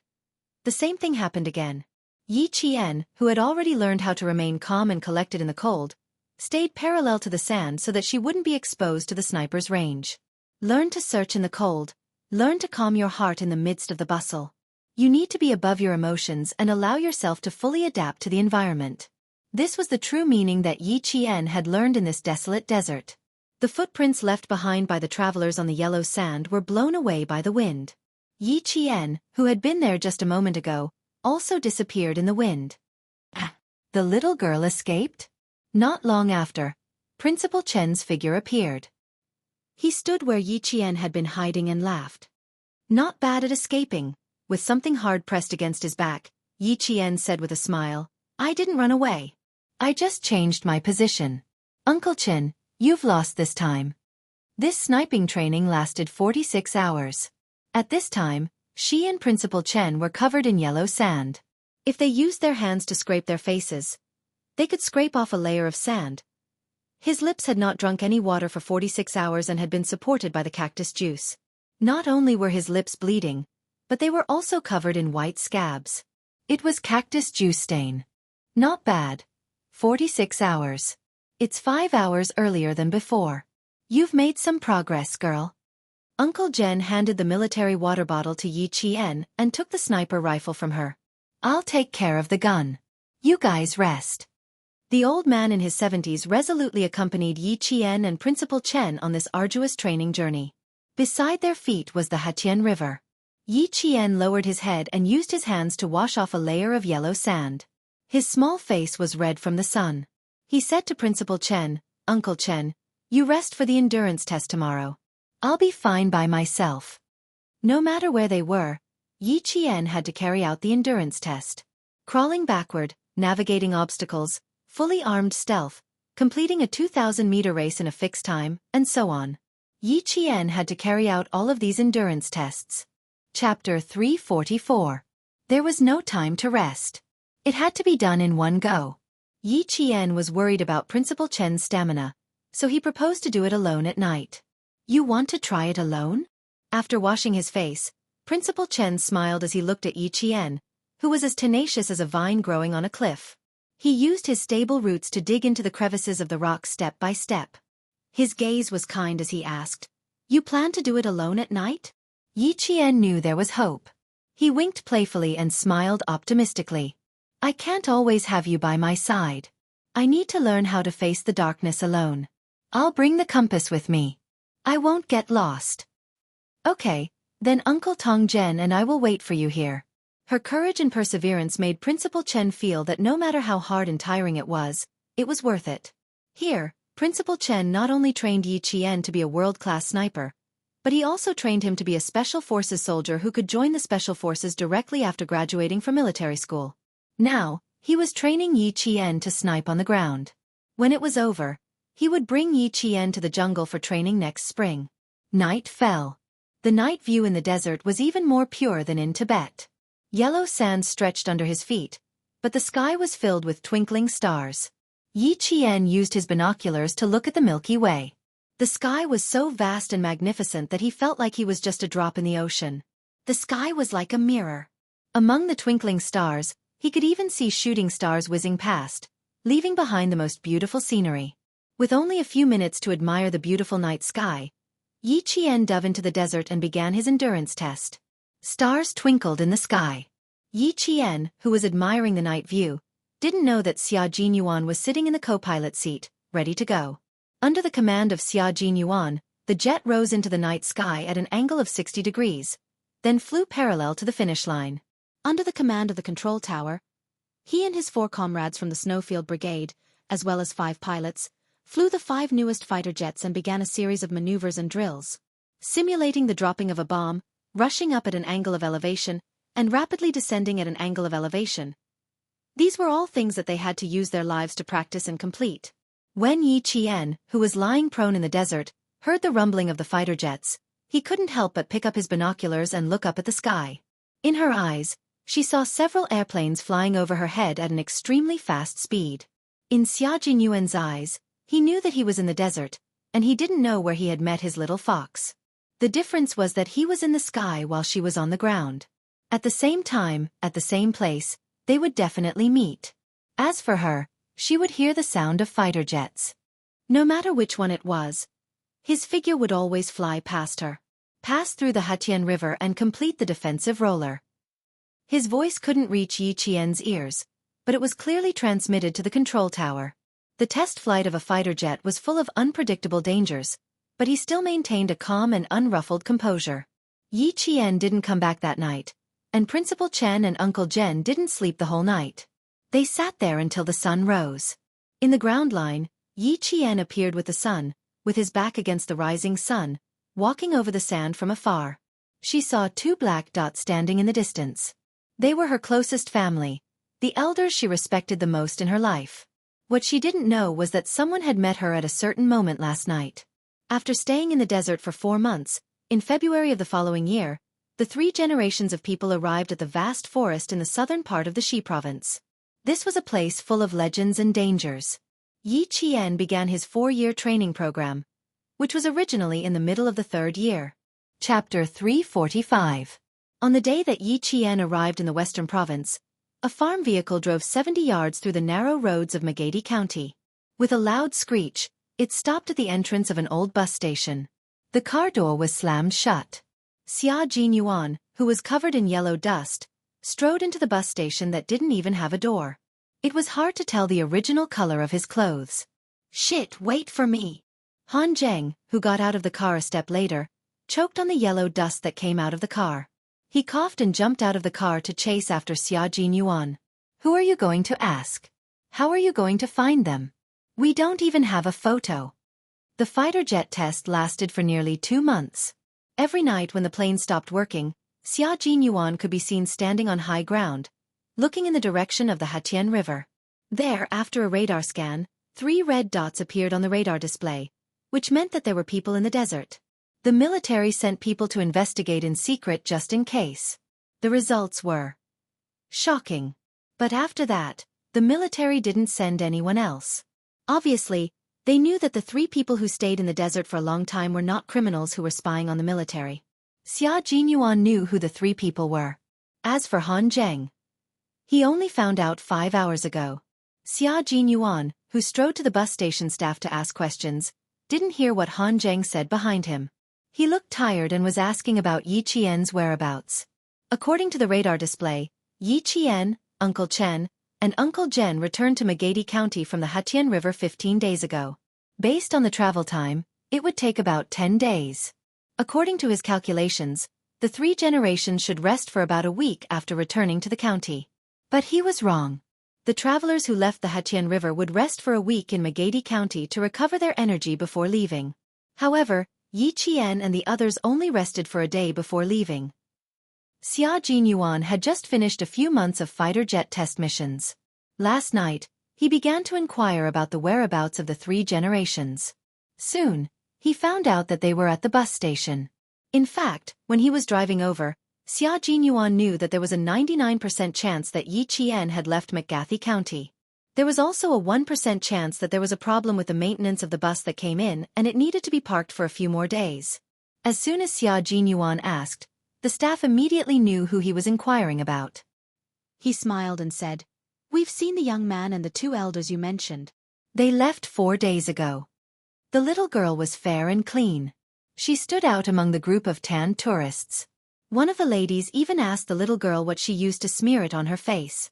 The same thing happened again. Yi Qian, who had already learned how to remain calm and collected in the cold, stayed parallel to the sand so that she wouldn't be exposed to the sniper's range. Learn to search in the cold. Learn to calm your heart in the midst of the bustle. You need to be above your emotions and allow yourself to fully adapt to the environment. This was the true meaning that Yi Qian had learned in this desolate desert. The footprints left behind by the travelers on the yellow sand were blown away by the wind. Yi Qian, who had been there just a moment ago, also disappeared in the wind. The little girl escaped? Not long after, Principal Chen's figure appeared. He stood where Yi Qian had been hiding and laughed. Not bad at escaping. With something hard pressed against his back, Yi Qian said with a smile, I didn't run away. I just changed my position. Uncle Chen, you've lost this time. This sniping training lasted 46 hours. At this time, she and Principal Chen were covered in yellow sand. If they used their hands to scrape their faces, they could scrape off a layer of sand. His lips had not drunk any water for 46 hours and had been supported by the cactus juice. Not only were his lips bleeding, but they were also covered in white scabs. It was cactus juice stain. Not bad. 46 hours. It's 5 hours earlier than before. You've made some progress, girl. Uncle Jen handed the military water bottle to Yi Qian and took the sniper rifle from her. I'll take care of the gun. You guys rest. The old man in his 70s resolutely accompanied Yi Qian and Principal Chen on this arduous training journey. Beside their feet was the Hatian River. Yi Qian lowered his head and used his hands to wash off a layer of yellow sand. His small face was red from the sun. He said to Principal Chen, Uncle Chen, you rest for the endurance test tomorrow. I'll be fine by myself. No matter where they were, Yi Qian had to carry out the endurance test. Crawling backward, navigating obstacles, fully armed stealth, completing a 2,000-meter race in a fixed time, and so on. Yi Qian had to carry out all of these endurance tests. Chapter 344. There was no time to rest. It had to be done in one go. Yi Qian was worried about Principal Chen's stamina, so he proposed to do it alone at night. You want to try it alone? After washing his face, Principal Chen smiled as he looked at Yi Qian, who was as tenacious as a vine growing on a cliff. He used his stable roots to dig into the crevices of the rock step by step. His gaze was kind as he asked, "You plan to do it alone at night?" Yi Qian knew there was hope. He winked playfully and smiled optimistically. "I can't always have you by my side. I need to learn how to face the darkness alone. I'll bring the compass with me. I won't get lost." "Okay, then Uncle Tongzhen and I will wait for you here." Her courage and perseverance made Principal Chen feel that no matter how hard and tiring it was worth it. Here, Principal Chen not only trained Yi Qian to be a world-class sniper, but he also trained him to be a Special Forces soldier who could join the Special Forces directly after graduating from military school. Now, he was training Yi Qian to snipe on the ground. When it was over, he would bring Yi Qian to the jungle for training next spring. Night fell. The night view in the desert was even more pure than in Tibet. Yellow sand stretched under his feet, but the sky was filled with twinkling stars. Yi Qian used his binoculars to look at the Milky Way. The sky was so vast and magnificent that he felt like he was just a drop in the ocean. The sky was like a mirror. Among the twinkling stars, he could even see shooting stars whizzing past, leaving behind the most beautiful scenery. With only a few minutes to admire the beautiful night sky, Yi Qian dove into the desert and began his endurance test. Stars twinkled in the sky. Yi Qian, who was admiring the night view, didn't know that Xia Jinyuan was sitting in the co-pilot seat, ready to go. Under the command of Xia Jinyuan, the jet rose into the night sky at an angle of 60 degrees, then flew parallel to the finish line. Under the command of the control tower, he and his 4 comrades from the Snowfield Brigade, as well as 5 pilots, flew the 5 newest fighter jets and began a series of maneuvers and drills. Simulating the dropping of a bomb, rushing up at an angle of elevation, and rapidly descending at an angle of elevation. These were all things that they had to use their lives to practice and complete. When Yi Qian, who was lying prone in the desert, heard the rumbling of the fighter jets, he couldn't help but pick up his binoculars and look up at the sky. In her eyes, she saw several airplanes flying over her head at an extremely fast speed. In Xia Jinyuan's eyes, he knew that he was in the desert, and he didn't know where he had met his little fox. The difference was that he was in the sky while she was on the ground. At the same time, at the same place, they would definitely meet. As for her, she would hear the sound of fighter jets. No matter which one it was, his figure would always fly past her, pass through the Hatian River and complete the defensive roller. His voice couldn't reach Yi Qian's ears, but it was clearly transmitted to the control tower. The test flight of a fighter jet was full of unpredictable dangers, but he still maintained a calm and unruffled composure. Yi Qian didn't come back that night, and Principal Chen and Uncle Zhen didn't sleep the whole night. They sat there until the sun rose. In the ground line, Yi Qian appeared with the sun, with his back against the rising sun, walking over the sand from afar. She saw 2 black dots standing in the distance. They were her closest family, the elders she respected the most in her life. What she didn't know was that someone had met her at a certain moment last night. After staying in the desert for 4 months, in February of the following year, the 3 generations of people arrived at the vast forest in the southern part of the Xi province. This was a place full of legends and dangers. Yi Qian began his 4-year training program, which was originally in the middle of the 3rd year. Chapter 345. On the day that Yi Qian arrived in the western province, a farm vehicle drove 70 yards through the narrow roads of Magadi County. With a loud screech, it stopped at the entrance of an old bus station. The car door was slammed shut. Xia Jinyuan, who was covered in yellow dust, strode into the bus station that didn't even have a door. It was hard to tell the original color of his clothes. "Shit, wait for me." Han Zheng, who got out of the car a step later, choked on the yellow dust that came out of the car. He coughed and jumped out of the car to chase after Xia Jinyuan. "Who are you going to ask? How are you going to find them? We don't even have a photo." The fighter jet test lasted for nearly 2 months. Every night when the plane stopped working, Xia Jinyuan could be seen standing on high ground, looking in the direction of the Hatian River. There, after a radar scan, 3 red dots appeared on the radar display, which meant that there were people in the desert. The military sent people to investigate in secret just in case. The results were shocking. But after that, the military didn't send anyone else. Obviously, they knew that the 3 people who stayed in the desert for a long time were not criminals who were spying on the military. Xia Jinyuan knew who the 3 people were. As for Han Zheng, he only found out 5 hours ago. Xia Jinyuan, who strode to the bus station staff to ask questions, didn't hear what Han Zheng said behind him. He looked tired and was asking about Yi Qian's whereabouts. According to the radar display, Yi Qian, Uncle Chen, and Uncle Zhen returned to Magadi County from the Hatian River 15 days ago. Based on the travel time, it would take about 10 days. According to his calculations, the 3 generations should rest for about a week after returning to the county. But he was wrong. The travelers who left the Hatian River would rest for a week in Magadi County to recover their energy before leaving. However, Yi Qian and the others only rested for a day before leaving. Xia Jinyuan had just finished a few months of fighter jet test missions. Last night, he began to inquire about the whereabouts of the 3 generations. Soon, he found out that they were at the bus station. In fact, when he was driving over, Xia Jinyuan knew that there was a 99% chance that Yi Qian had left McGathy County. There was also a 1% chance that there was a problem with the maintenance of the bus that came in and it needed to be parked for a few more days. As soon as Xia Jinyuan asked, the staff immediately knew who he was inquiring about. He smiled and said, "We've seen the young man and the 2 elders you mentioned. They left 4 days ago." The little girl was fair and clean. She stood out among the group of tanned tourists. One of the ladies even asked the little girl what she used to smear it on her face.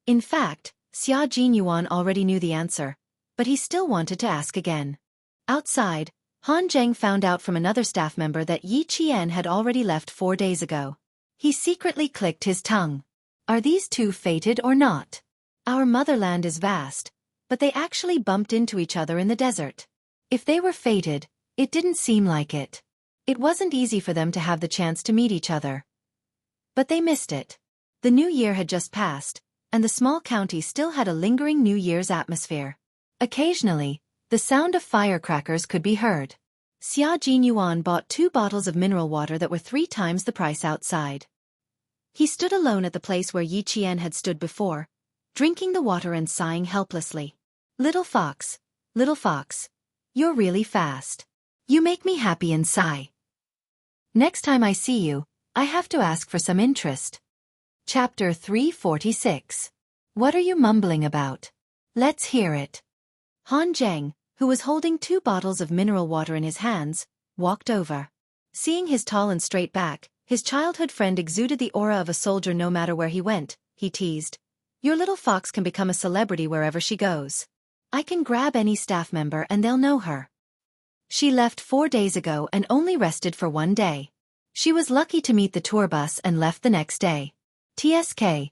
In fact, Xia Jinyuan already knew the answer, but he still wanted to ask again. Outside, Han Zheng found out from another staff member that Yi Qian had already left 4 days ago. He secretly clicked his tongue. Are these 2 fated or not? Our motherland is vast, but they actually bumped into each other in the desert. If they were fated, it didn't seem like it. It wasn't easy for them to have the chance to meet each other. But they missed it. The new year had just passed, and the small county still had a lingering New Year's atmosphere. Occasionally, the sound of firecrackers could be heard. Xia Jinyuan bought 2 bottles of mineral water that were 3 times the price outside. He stood alone at the place where Yi Qian had stood before, drinking the water and sighing helplessly. Little fox, you're really fast. You make me happy and sigh. Next time I see you, I have to ask for some interest. Chapter 346. What are you mumbling about? Let's hear it. Han Zheng, who was holding 2 bottles of mineral water in his hands, walked over. Seeing his tall and straight back, his childhood friend exuded the aura of a soldier no matter where he went, he teased. Your little fox can become a celebrity wherever she goes. I can grab any staff member and they'll know her. She left 4 days ago and only rested for 1 day. She was lucky to meet the tour bus and left the next day. TSK.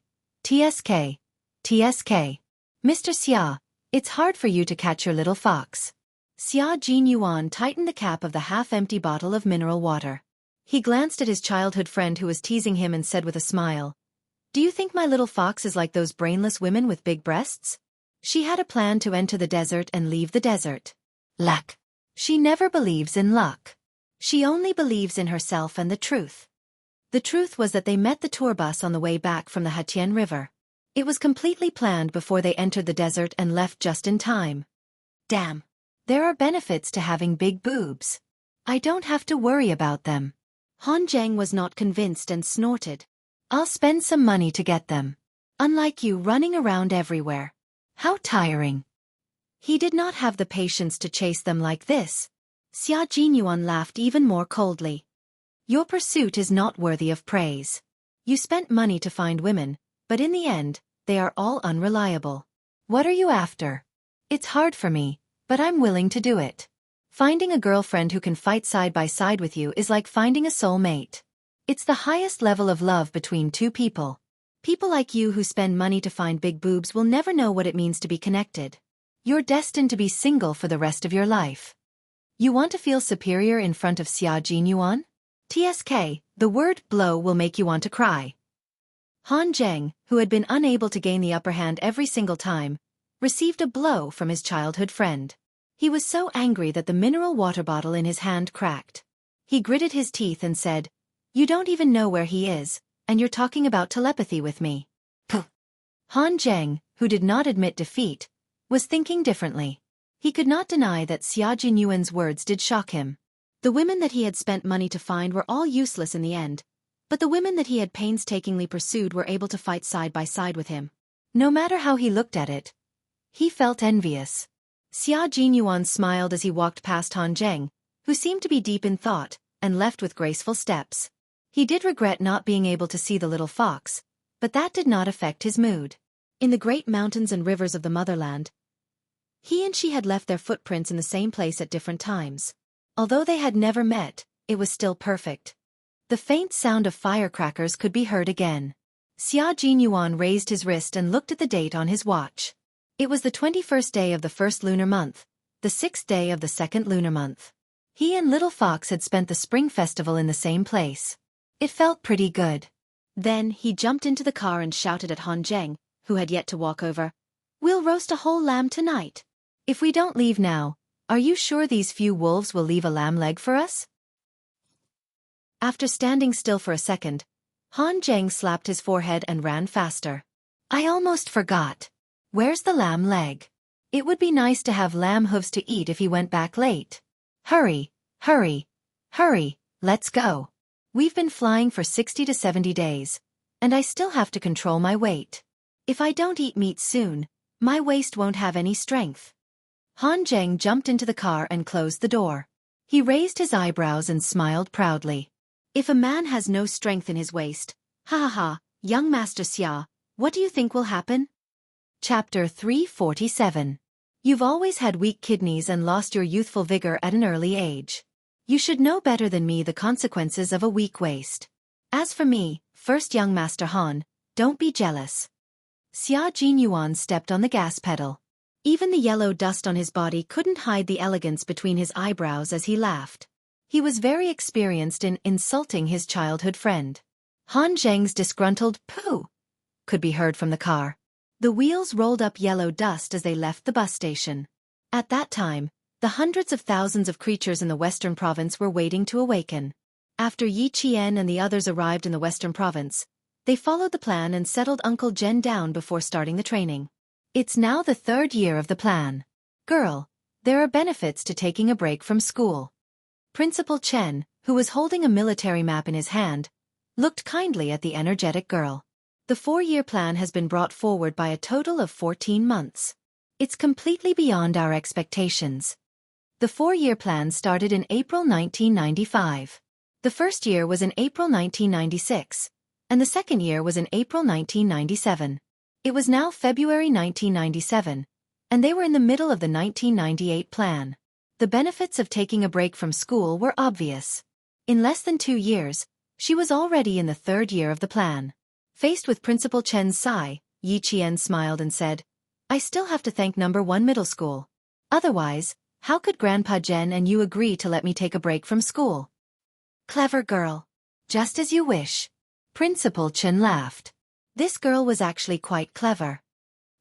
Mr. Xia, it's hard for you to catch your little fox. Xia Jinyuan tightened the cap of the half-empty bottle of mineral water. He glanced at his childhood friend who was teasing him and said with a smile, Do you think my little fox is like those brainless women with big breasts? She had a plan to enter the desert and leave the desert. Luck. She never believes in luck. She only believes in herself and the truth. The truth was that they met the tour bus on the way back from the Hatian River. It was completely planned before they entered the desert and left just in time. Damn. There are benefits to having big boobs. I don't have to worry about them. Han Zheng was not convinced and snorted. I'll spend some money to get them. Unlike you running around everywhere. How tiring. He did not have the patience to chase them like this. Xia Jinyuan laughed even more coldly. Your pursuit is not worthy of praise. You spent money to find women, but in the end, they are all unreliable. What are you after? It's hard for me, but I'm willing to do it. Finding a girlfriend who can fight side by side with you is like finding a soulmate. It's the highest level of love between 2 people. People like you who spend money to find big boobs will never know what it means to be connected. You're destined to be single for the rest of your life. You want to feel superior in front of Xia Jinyuan? TSK, the word blow will make you want to cry. Han Zheng, who had been unable to gain the upper hand every single time, received a blow from his childhood friend. He was so angry that the mineral water bottle in his hand cracked. He gritted his teeth and said, "You don't even know where he is, and you're talking about telepathy with me." Puh. Han Zheng, who did not admit defeat, was thinking differently. He could not deny that Xia Jinyuan's words did shock him. The women that he had spent money to find were all useless in the end, but the women that he had painstakingly pursued were able to fight side by side with him. No matter how he looked at it, he felt envious. Xia Jinyuan smiled as he walked past Han Zheng, who seemed to be deep in thought, and left with graceful steps. He did regret not being able to see the little fox, but that did not affect his mood. In the great mountains and rivers of the motherland, he and she had left their footprints in the same place at different times. Although they had never met, it was still perfect. The faint sound of firecrackers could be heard again. Xia Jinyuan raised his wrist and looked at the date on his watch. It was the 21st day of the first lunar month, the 6th day of the second lunar month. He and Little Fox had spent the spring festival in the same place. It felt pretty good. Then he jumped into the car and shouted at Han Zheng, who had yet to walk over, "We'll roast a whole lamb tonight. If we don't leave now, are you sure these few wolves will leave a lamb leg for us?" After standing still for a second, Han Zheng slapped his forehead and ran faster. "I almost forgot. Where's the lamb leg? It would be nice to have lamb hooves to eat if he went back late. Hurry, hurry, hurry, let's go. We've been flying for 60 to 70 days, and I still have to control my weight. If I don't eat meat soon, my waist won't have any strength." Han Zheng jumped into the car and closed the door. He raised his eyebrows and smiled proudly. "If a man has no strength in his waist, ha ha ha, young Master Xia, what do you think will happen?" Chapter 347. You've always had weak kidneys and lost your youthful vigor at an early age. You should know better than me the consequences of a weak waist. As for me, first young Master Han, don't be jealous. Xia Jinyuan stepped on the gas pedal. Even the yellow dust on his body couldn't hide the elegance between his eyebrows as he laughed. He was very experienced in insulting his childhood friend. Han Zheng's disgruntled "pooh" could be heard from the car. The wheels rolled up yellow dust as they left the bus station. At that time, the hundreds of thousands of creatures in the western province were waiting to awaken. After Yi Qian and the others arrived in the western province, they followed the plan and settled Uncle Zhen down before starting the training. It's now the 3rd year of the plan. Girl, there are benefits to taking a break from school. Principal Chen, who was holding a military map in his hand, looked kindly at the energetic girl. The 4-year plan has been brought forward by a total of 14 months. It's completely beyond our expectations. The 4-year plan started in April 1995. The first year was in April 1996, and the second year was in April 1997. It was now February 1997, and they were in the middle of the 1998 plan. The benefits of taking a break from school were obvious. In less than 2 years, she was already in the 3rd year of the plan. Faced with Principal Chen's sigh, Yi Qian smiled and said, "I still have to thank No. 1 middle school. Otherwise, how could Grandpa Zhen and you agree to let me take a break from school?" "Clever girl. Just as you wish." Principal Chen laughed. This girl was actually quite clever.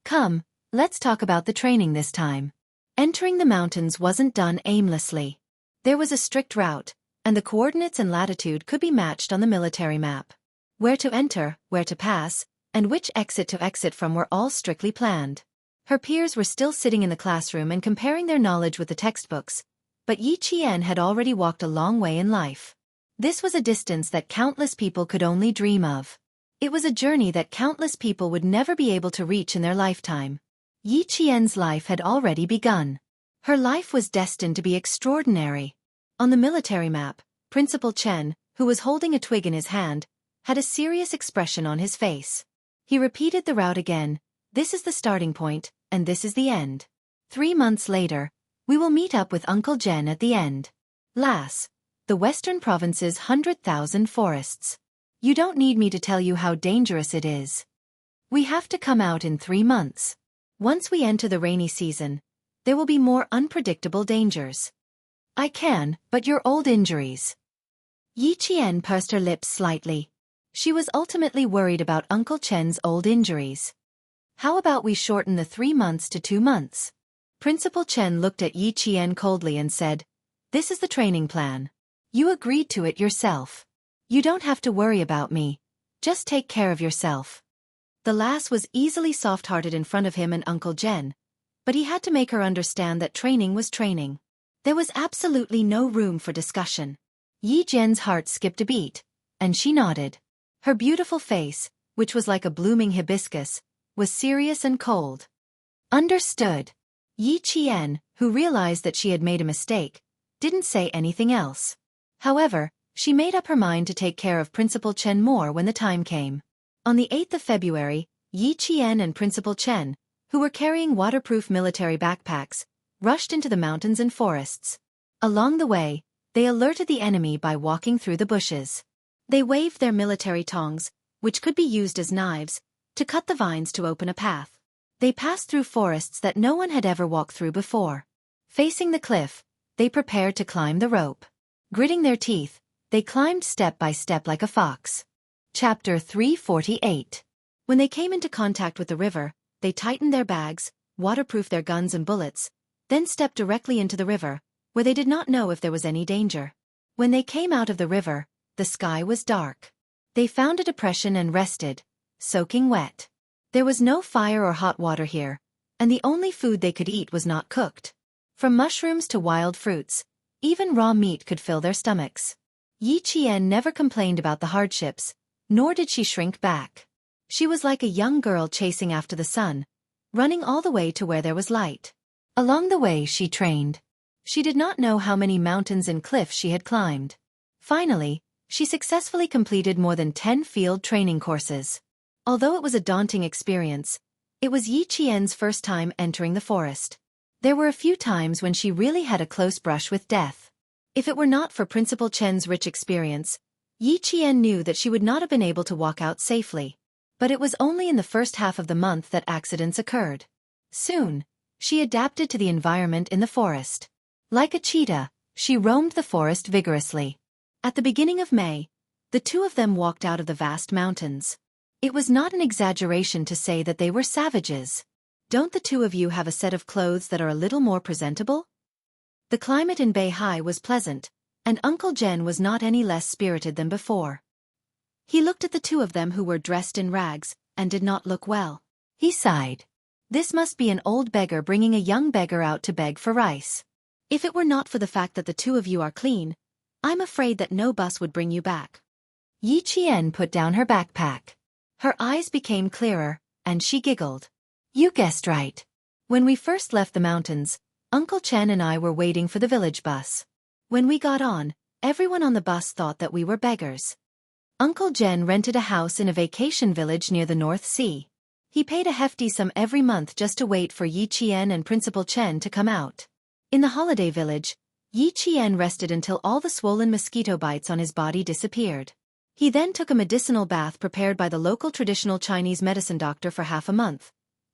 "Come, let's talk about the training this time." Entering the mountains wasn't done aimlessly. There was a strict route, and the coordinates and latitude could be matched on the military map. Where to enter, where to pass, and which exit to exit from were all strictly planned. Her peers were still sitting in the classroom and comparing their knowledge with the textbooks, but Yi Qian had already walked a long way in life. This was a distance that countless people could only dream of. It was a journey that countless people would never be able to reach in their lifetime. Yi Qian's life had already begun. Her life was destined to be extraordinary. On the military map, Principal Chen, who was holding a twig in his hand, had a serious expression on his face. He repeated the route again. "This is the starting point, and this is the end. 3 months later, we will meet up with Uncle Zhen at the end. Las, the western province's 100,000 forests. You don't need me to tell you how dangerous it is. We have to come out in 3 months. Once we enter the rainy season, there will be more unpredictable dangers. I can, but your old injuries." Yi Qian pursed her lips slightly. She was ultimately worried about Uncle Chen's old injuries. How about we shorten the 3 months to 2 months? Principal Chen looked at Yi Qian coldly and said, "This is the training plan. You agreed to it yourself. You don't have to worry about me. Just take care of yourself." The lass was easily soft-hearted in front of him and Uncle Jen, but he had to make her understand that training was training. There was absolutely no room for discussion. Yi Jian's heart skipped a beat, and she nodded. Her beautiful face, which was like a blooming hibiscus, was serious and cold. Understood. Yi Qian, who realized that she had made a mistake, didn't say anything else. However, she made up her mind to take care of Principal Chen more when the time came. On the 8th of February, Yi Qian and Principal Chen, who were carrying waterproof military backpacks, rushed into the mountains and forests. Along the way, they alerted the enemy by walking through the bushes. They waved their military tongs, which could be used as knives, to cut the vines to open a path. They passed through forests that no one had ever walked through before. Facing the cliff, they prepared to climb the rope. Gritting their teeth, they climbed step by step like a fox. Chapter 348. When they came into contact with the river, they tightened their bags, waterproofed their guns and bullets, then stepped directly into the river, where they did not know if there was any danger. When they came out of the river, the sky was dark. They found a depression and rested, soaking wet. There was no fire or hot water here, and the only food they could eat was not cooked. From mushrooms to wild fruits, even raw meat could fill their stomachs. Yi Qian never complained about the hardships, nor did she shrink back. She was like a young girl chasing after the sun, running all the way to where there was light. Along the way she trained. She did not know how many mountains and cliffs she had climbed. Finally, she successfully completed more than 10 field training courses. Although it was a daunting experience, it was Yi Qian's first time entering the forest. There were a few times when she really had a close brush with death. If it were not for Principal Chen's rich experience, Yi Qian knew that she would not have been able to walk out safely. But it was only in the first half of the month that accidents occurred. Soon, she adapted to the environment in the forest. Like a cheetah, she roamed the forest vigorously. At the beginning of May, the two of them walked out of the vast mountains. It was not an exaggeration to say that they were savages. Don't the two of you have a set of clothes that are a little more presentable? The climate in Beihai was pleasant, and Uncle Jen was not any less spirited than before. He looked at the two of them who were dressed in rags, and did not look well. He sighed. This must be an old beggar bringing a young beggar out to beg for rice. If it were not for the fact that the two of you are clean, I'm afraid that no bus would bring you back. Yi Qian put down her backpack. Her eyes became clearer, and she giggled. You guessed right. When we first left the mountains, Uncle Chen and I were waiting for the village bus. When we got on, everyone on the bus thought that we were beggars. Uncle Jen rented a house in a vacation village near the North Sea. He paid a hefty sum every month just to wait for Yi Qian and Principal Chen to come out. In the holiday village, Yi Qian rested until all the swollen mosquito bites on his body disappeared. He then took a medicinal bath prepared by the local traditional Chinese medicine doctor for half a month,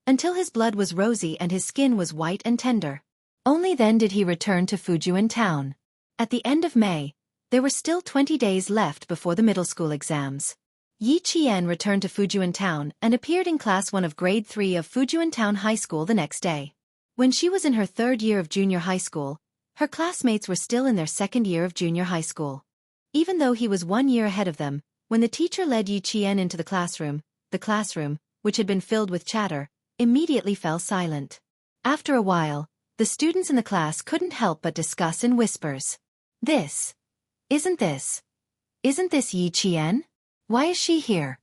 until his blood was rosy and his skin was white and tender. Only then did he return to Fujian town. At the end of May, there were still 20 days left before the middle school exams. Yi Qian returned to Fujian town and appeared in class 1 of grade 3 of Fujian Town High School the next day. When she was in her 3rd year of junior high school, her classmates were still in their 2nd year of junior high school. Even though he was 1 year ahead of them, when the teacher led Yi Qian into the classroom, which had been filled with chatter, immediately fell silent. After a while, the students in the class couldn't help but discuss in whispers. Isn't this Yi Qian? Why is she here?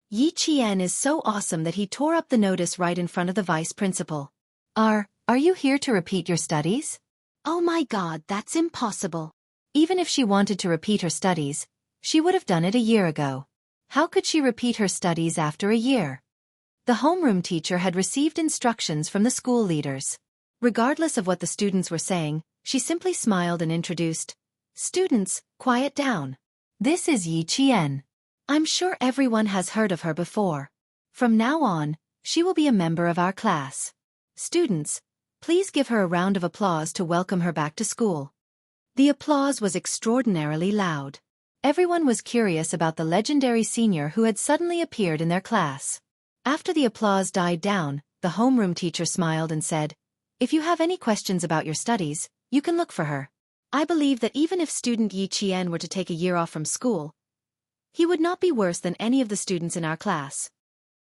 Yi Qian is so awesome that he tore up the notice right in front of the vice principal. Are you here to repeat your studies? Oh my God, that's impossible. Even if she wanted to repeat her studies, she would have done it a year ago. How could she repeat her studies after a year? The homeroom teacher had received instructions from the school leaders. Regardless of what the students were saying, she simply smiled and introduced, "Students, quiet down. This is Yi Qian. I'm sure everyone has heard of her before. From now on, she will be a member of our class. Students, please give her a round of applause to welcome her back to school." The applause was extraordinarily loud. Everyone was curious about the legendary senior who had suddenly appeared in their class. After the applause died down, the homeroom teacher smiled and said, "If you have any questions about your studies, you can look for her. I believe that even if student Yi Qian were to take a year off from school, he would not be worse than any of the students in our class."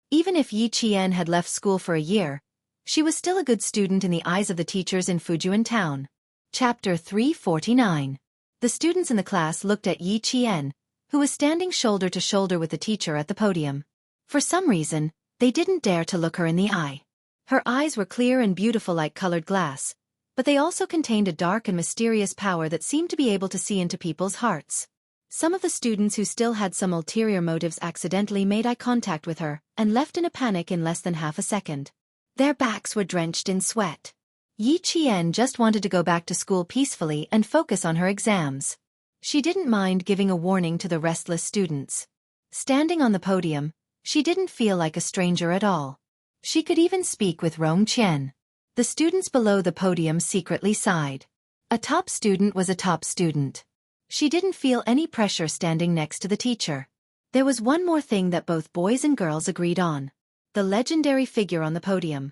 Even if Yi Qian had left school for a year, she was still a good student in the eyes of the teachers in Fujian town. Chapter 349. The students in the class looked at Yi Qian, who was standing shoulder to shoulder with the teacher at the podium. For some reason, they didn't dare to look her in the eye. Her eyes were clear and beautiful like colored glass, but they also contained a dark and mysterious power that seemed to be able to see into people's hearts. Some of the students who still had some ulterior motives accidentally made eye contact with her and left in a panic in less than half a second. Their backs were drenched in sweat. Yi Qian just wanted to go back to school peacefully and focus on her exams. She didn't mind giving a warning to the restless students. Standing on the podium, she didn't feel like a stranger at all. She could even speak with Rong Qian. The students below the podium secretly sighed. A top student was a top student. She didn't feel any pressure standing next to the teacher. There was one more thing that both boys and girls agreed on. The legendary figure on the podium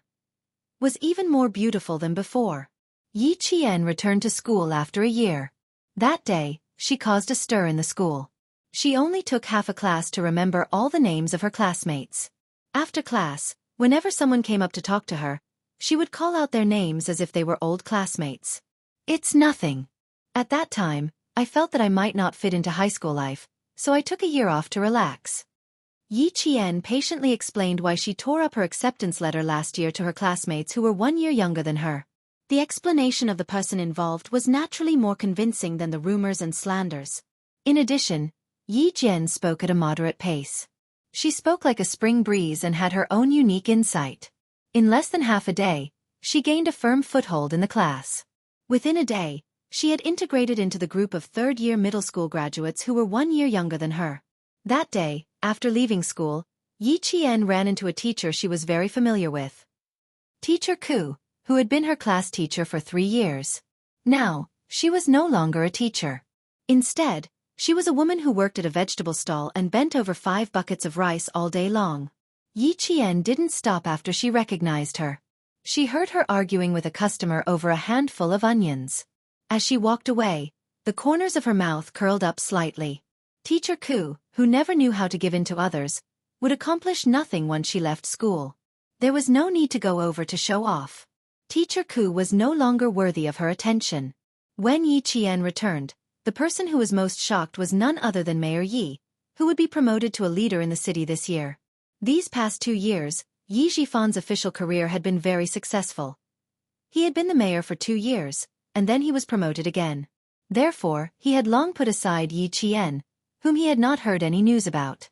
was even more beautiful than before. Yi Qian returned to school after a year. That day, she caused a stir in the school. She only took half a class to remember all the names of her classmates. After class, whenever someone came up to talk to her, she would call out their names as if they were old classmates. "It's nothing. At that time, I felt that I might not fit into high school life, so I took a year off to relax." Yi Qian patiently explained why she tore up her acceptance letter last year to her classmates who were 1 year younger than her. The explanation of the person involved was naturally more convincing than the rumors and slanders. In addition, Yi Jian spoke at a moderate pace. She spoke like a spring breeze and had her own unique insight. In less than half a day, she gained a firm foothold in the class. Within a day, she had integrated into the group of third-year middle school graduates who were 1 year younger than her. That day, after leaving school, Yi Qian ran into a teacher she was very familiar with. Teacher Ku, who had been her class teacher for 3 years. Now, she was no longer a teacher. Instead, she was a woman who worked at a vegetable stall and bent over 5 buckets of rice all day long. Yi Qian didn't stop after she recognized her. She heard her arguing with a customer over a handful of onions. As she walked away, the corners of her mouth curled up slightly. Teacher Ku, who never knew how to give in to others, would accomplish nothing once she left school. There was no need to go over to show off. Teacher Ku was no longer worthy of her attention. When Yi Qian returned, the person who was most shocked was none other than Mayor Yi, who would be promoted to a leader in the city this year. These past 2 years, Yi Xiaofan's official career had been very successful. He had been the mayor for 2 years, and then he was promoted again. Therefore, he had long put aside Yi Qian, whom he had not heard any news about.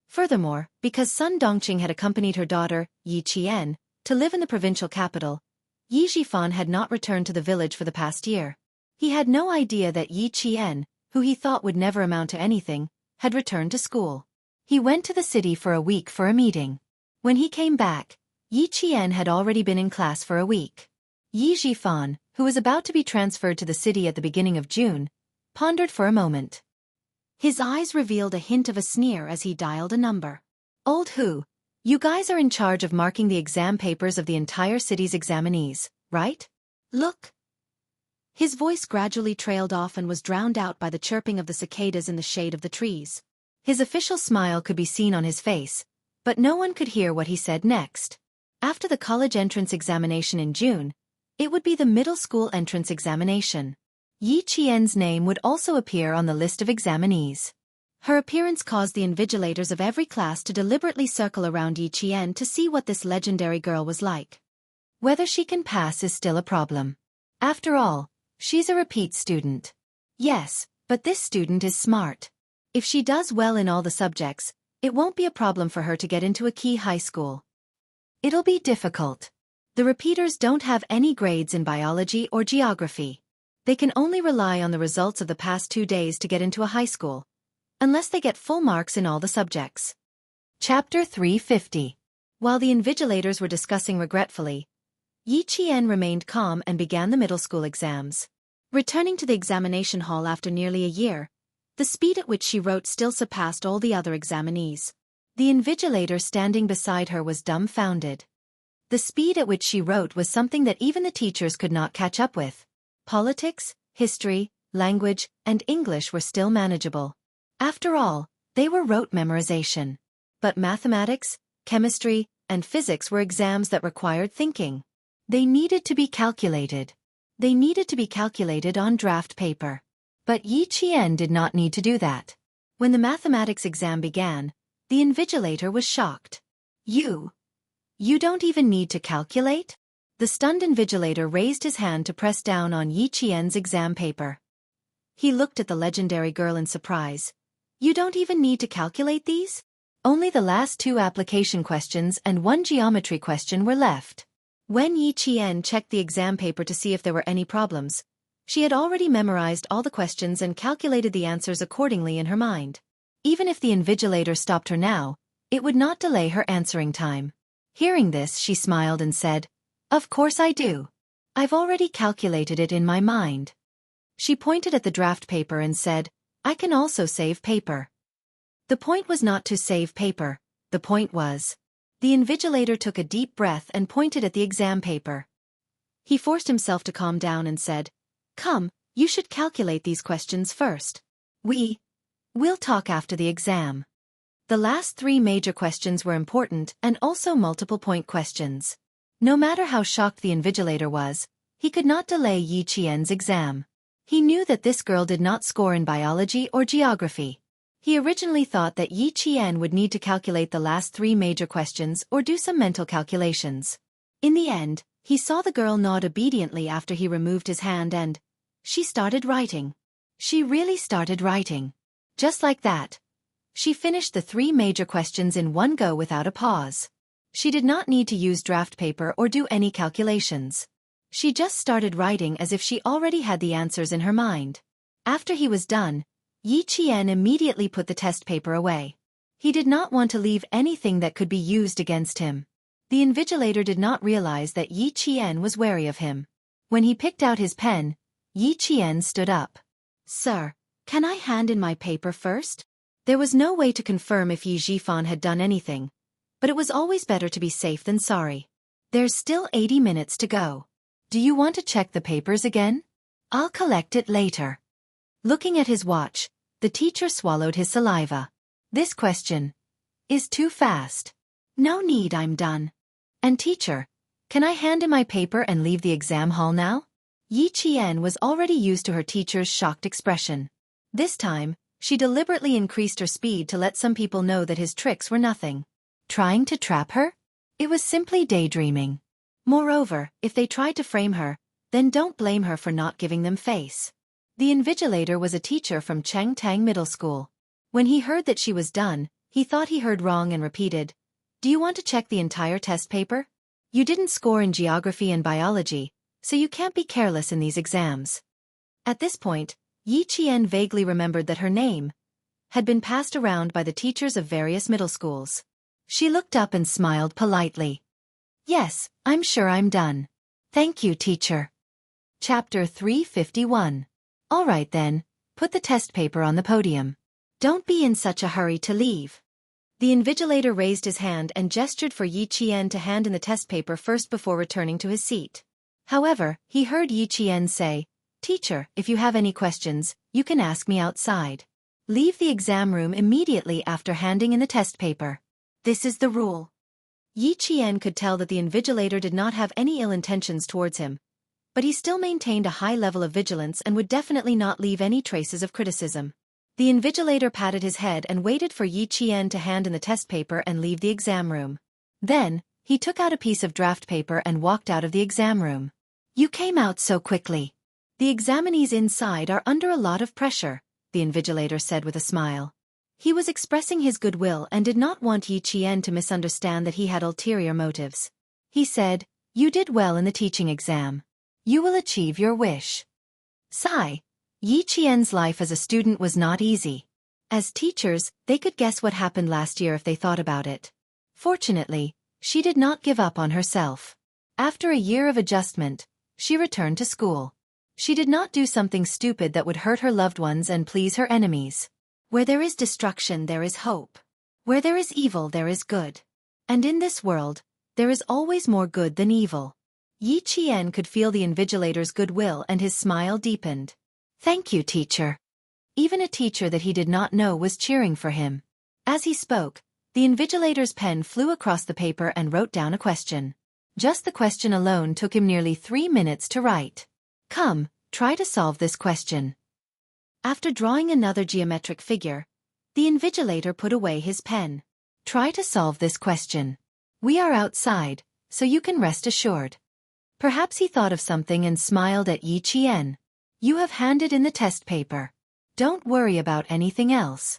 Furthermore, because Sun Dongqing had accompanied her daughter, Yi Qian, to live in the provincial capital, Yi Xiaofan had not returned to the village for the past year. He had no idea that Yi Qian, who he thought would never amount to anything, had returned to school. He went to the city for a week for a meeting. When he came back, Yi Qian had already been in class for a week. Yi Xiaofan, who was about to be transferred to the city at the beginning of June, pondered for a moment. His eyes revealed a hint of a sneer as he dialed a number. "Old Hu, you guys are in charge of marking the exam papers of the entire city's examinees, right? Look." His voice gradually trailed off and was drowned out by the chirping of the cicadas in the shade of the trees. His official smile could be seen on his face, but no one could hear what he said next. After the college entrance examination in June, it would be the middle school entrance examination. Yi Qian's name would also appear on the list of examinees. Her appearance caused the invigilators of every class to deliberately circle around Yi Qian to see what this legendary girl was like. Whether she can pass is still a problem. After all, she's a repeat student. Yes, but this student is smart. If she does well in all the subjects, it won't be a problem for her to get into a key high school. It'll be difficult. The repeaters don't have any grades in biology or geography. They can only rely on the results of the past 2 days to get into a high school, unless they get full marks in all the subjects. Chapter 350. While the invigilators were discussing regretfully, Yi Qian remained calm and began the middle school exams. Returning to the examination hall after nearly a year, The speed at which she wrote still surpassed all the other examinees. The invigilator standing beside her was dumbfounded. The speed at which she wrote was something that even the teachers could not catch up with. Politics, history, language, and English were still manageable. After all, they were rote memorization. But mathematics, chemistry, and physics were exams that required thinking. They needed to be calculated. They needed to be calculated on draft paper. But Yi Qian did not need to do that. When the mathematics exam began, the invigilator was shocked. You don't even need to calculate? The stunned invigilator raised his hand to press down on Yi Qian's exam paper. He looked at the legendary girl in surprise. You don't even need to calculate these? Only the last 2 application questions and 1 geometry question were left. When Yi Qian checked the exam paper to see if there were any problems, she had already memorized all the questions and calculated the answers accordingly in her mind. Even if the invigilator stopped her now, it would not delay her answering time. Hearing this, she smiled and said, "Of course I do. I've already calculated it in my mind." She pointed at the draft paper and said, "I can also save paper." The point was not to save paper, the point was. The invigilator took a deep breath and pointed at the exam paper. He forced himself to calm down and said, "Come, you should calculate these questions first. We'll talk after the exam." The last 3 major questions were important and also multiple-point questions. No matter how shocked the invigilator was, he could not delay Yi Qian's exam. He knew that this girl did not score in biology or geography. He originally thought that Yi Qian would need to calculate the last 3 major questions or do some mental calculations. In the end, he saw the girl nod obediently after he removed his hand and she started writing. She really started writing. Just like that. She finished the 3 major questions in one go without a pause. She did not need to use draft paper or do any calculations. She just started writing as if she already had the answers in her mind. After he was done, Yi Qian immediately put the test paper away. He did not want to leave anything that could be used against him. The invigilator did not realize that Yi Qian was wary of him. When he picked out his pen, Yi Qian stood up. "Sir, can I hand in my paper first?" There was no way to confirm if Yi Xiaofan had done anything, but it was always better to be safe than sorry. "There's still 80 minutes to go. Do you want to check the papers again? I'll collect it later." Looking at his watch, the teacher swallowed his saliva. "This question is too fast. No need, I'm done. And teacher, can I hand in my paper and leave the exam hall now?" Yi Qian was already used to her teacher's shocked expression. This time, she deliberately increased her speed to let some people know that his tricks were nothing. Trying to trap her? It was simply daydreaming. Moreover, if they tried to frame her, then don't blame her for not giving them face. The invigilator was a teacher from Chengtang Middle School. When he heard that she was done, he thought he heard wrong and repeated, "Do you want to check the entire test paper? You didn't score in geography and biology, so you can't be careless in these exams." At this point, Yi Qian vaguely remembered that her name had been passed around by the teachers of various middle schools. She looked up and smiled politely. "Yes, I'm sure I'm done. Thank you, teacher." Chapter 351. All right then, put the test paper on the podium. Don't be in such a hurry to leave. The invigilator raised his hand and gestured for Yi Qian to hand in the test paper first before returning to his seat. However, he heard Yi Qian say, "Teacher, if you have any questions, you can ask me outside. Leave the exam room immediately after handing in the test paper. This is the rule." Yi Qian could tell that the invigilator did not have any ill intentions towards him, but he still maintained a high level of vigilance and would definitely not leave any traces of criticism. The invigilator patted his head and waited for Yi Qian to hand in the test paper and leave the exam room. Then, he took out a piece of draft paper and walked out of the exam room. "You came out so quickly. The examinees inside are under a lot of pressure," the invigilator said with a smile. He was expressing his goodwill and did not want Yi Qian to misunderstand that he had ulterior motives. He said, "You did well in the teaching exam. You will achieve your wish." Sigh. Yi Qian's life as a student was not easy. As teachers, they could guess what happened last year if they thought about it. Fortunately, she did not give up on herself. After a year of adjustment, she returned to school. She did not do something stupid that would hurt her loved ones and please her enemies. Where there is destruction there is hope. Where there is evil there is good. And in this world, there is always more good than evil. Yi Qian could feel the invigilator's goodwill and his smile deepened. Thank you, teacher. Even a teacher that he did not know was cheering for him. As he spoke, the invigilator's pen flew across the paper and wrote down a question. Just the question alone took him nearly 3 minutes to write. Come, try to solve this question. After drawing another geometric figure, the invigilator put away his pen. Try to solve this question. We are outside, so you can rest assured. Perhaps he thought of something and smiled at Yi Qian. You have handed in the test paper. Don't worry about anything else.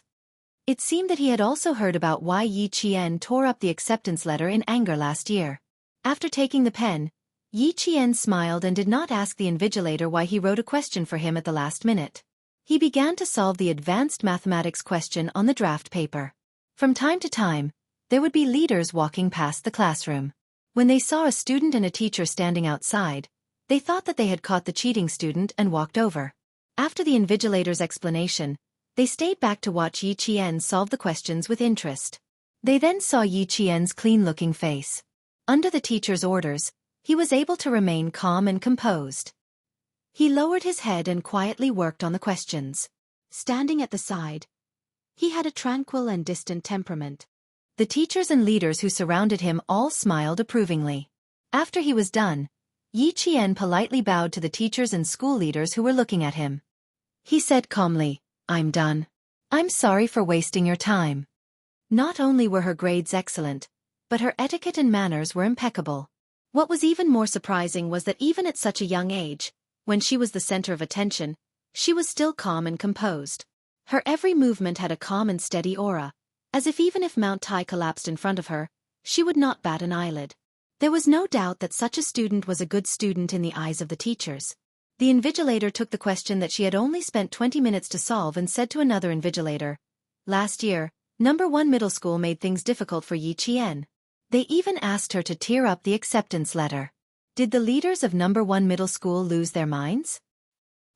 It seemed that he had also heard about why Yi Qian tore up the acceptance letter in anger last year. After taking the pen, Yi Qian smiled and did not ask the invigilator why he wrote a question for him at the last minute. He began to solve the advanced mathematics question on the draft paper. From time to time, there would be leaders walking past the classroom. When they saw a student and a teacher standing outside, they thought that they had caught the cheating student and walked over. After the invigilator's explanation, they stayed back to watch Yi Qian solve the questions with interest. They then saw Yi Qian's clean-looking face. Under the teacher's orders, he was able to remain calm and composed. He lowered his head and quietly worked on the questions. Standing at the side, he had a tranquil and distant temperament. The teachers and leaders who surrounded him all smiled approvingly. After he was done, Yi Qian politely bowed to the teachers and school leaders who were looking at him. He said calmly, I'm done. I'm sorry for wasting your time. Not only were her grades excellent, but her etiquette and manners were impeccable. What was even more surprising was that even at such a young age, when she was the center of attention, she was still calm and composed. Her every movement had a calm and steady aura, as if even if Mount Tai collapsed in front of her, she would not bat an eyelid. There was no doubt that such a student was a good student in the eyes of the teachers. The invigilator took the question that she had only spent 20 minutes to solve and said to another invigilator, Last year, No. 1 middle school made things difficult for Yi Qian. They even asked her to tear up the acceptance letter. Did the leaders of No. 1 middle school lose their minds?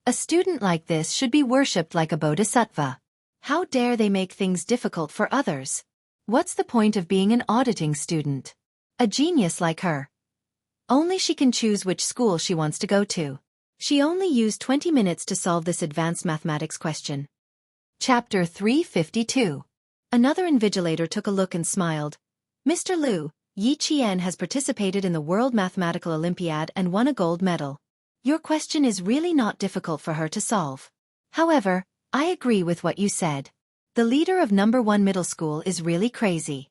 A student like this should be worshipped like a bodhisattva. How dare they make things difficult for others? What's the point of being an auditing student? A genius like her. Only she can choose which school she wants to go to. She only used 20 minutes to solve this advanced mathematics question. Chapter 352. Another invigilator took a look and smiled. Mr. Liu, Yi Qian has participated in the World Mathematical Olympiad and won a gold medal. Your question is really not difficult for her to solve. However, I agree with what you said. The leader of No. 1 middle school is really crazy.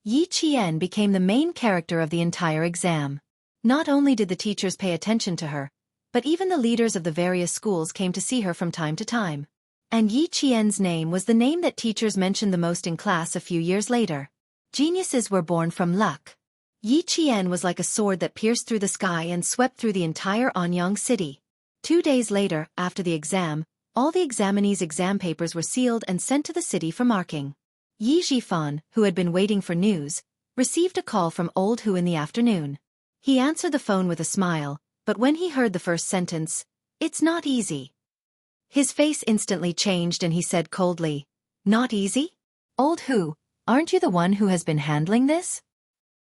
Yi Qian became the main character of the entire exam. Not only did the teachers pay attention to her, but even the leaders of the various schools came to see her from time to time. And Yi Qian's name was the name that teachers mentioned the most in class a few years later. Geniuses were born from luck. Yi Qian was like a sword that pierced through the sky and swept through the entire Anyang city. 2 days later, after the exam, all the examinees' exam papers were sealed and sent to the city for marking. Yi Xiaofan, who had been waiting for news, received a call from old Hu in the afternoon. He answered the phone with a smile, but when he heard the first sentence, "It's not easy," his face instantly changed and he said coldly, "Not easy? Old Hu, aren't you the one who has been handling this?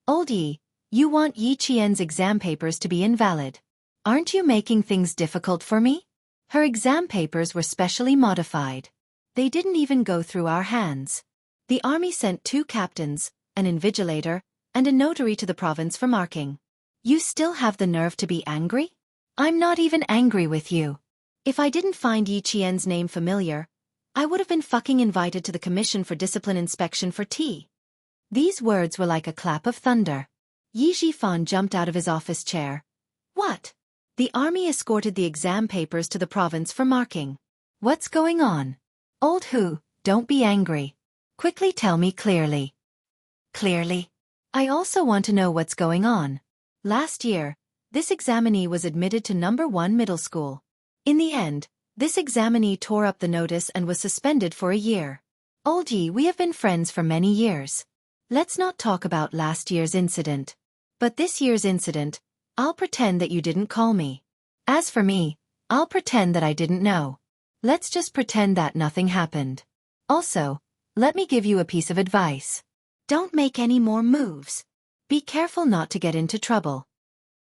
Old Yi, you want Yi Qian's exam papers to be invalid. Aren't you making things difficult for me? Her exam papers were specially modified. They didn't even go through our hands. The army sent 2 captains, an invigilator, and a notary to the province for marking. You still have the nerve to be angry? I'm not even angry with you. If I didn't find Yi Qian's name familiar, I would have been fucking invited to the Commission for Discipline Inspection for tea." These words were like a clap of thunder. Yi Xiaofan jumped out of his office chair. What? The army escorted the exam papers to the province for marking. What's going on? Old Hu, don't be angry. Quickly tell me clearly. Clearly? I also want to know what's going on. Last year, this examinee was admitted to No. 1 middle school. In the end, this examinee tore up the notice and was suspended for a year. Old Yi, we have been friends for many years. Let's not talk about last year's incident. But this year's incident, I'll pretend that you didn't call me. As for me, I'll pretend that I didn't know. Let's just pretend that nothing happened. Also, let me give you a piece of advice. Don't make any more moves. Be careful not to get into trouble.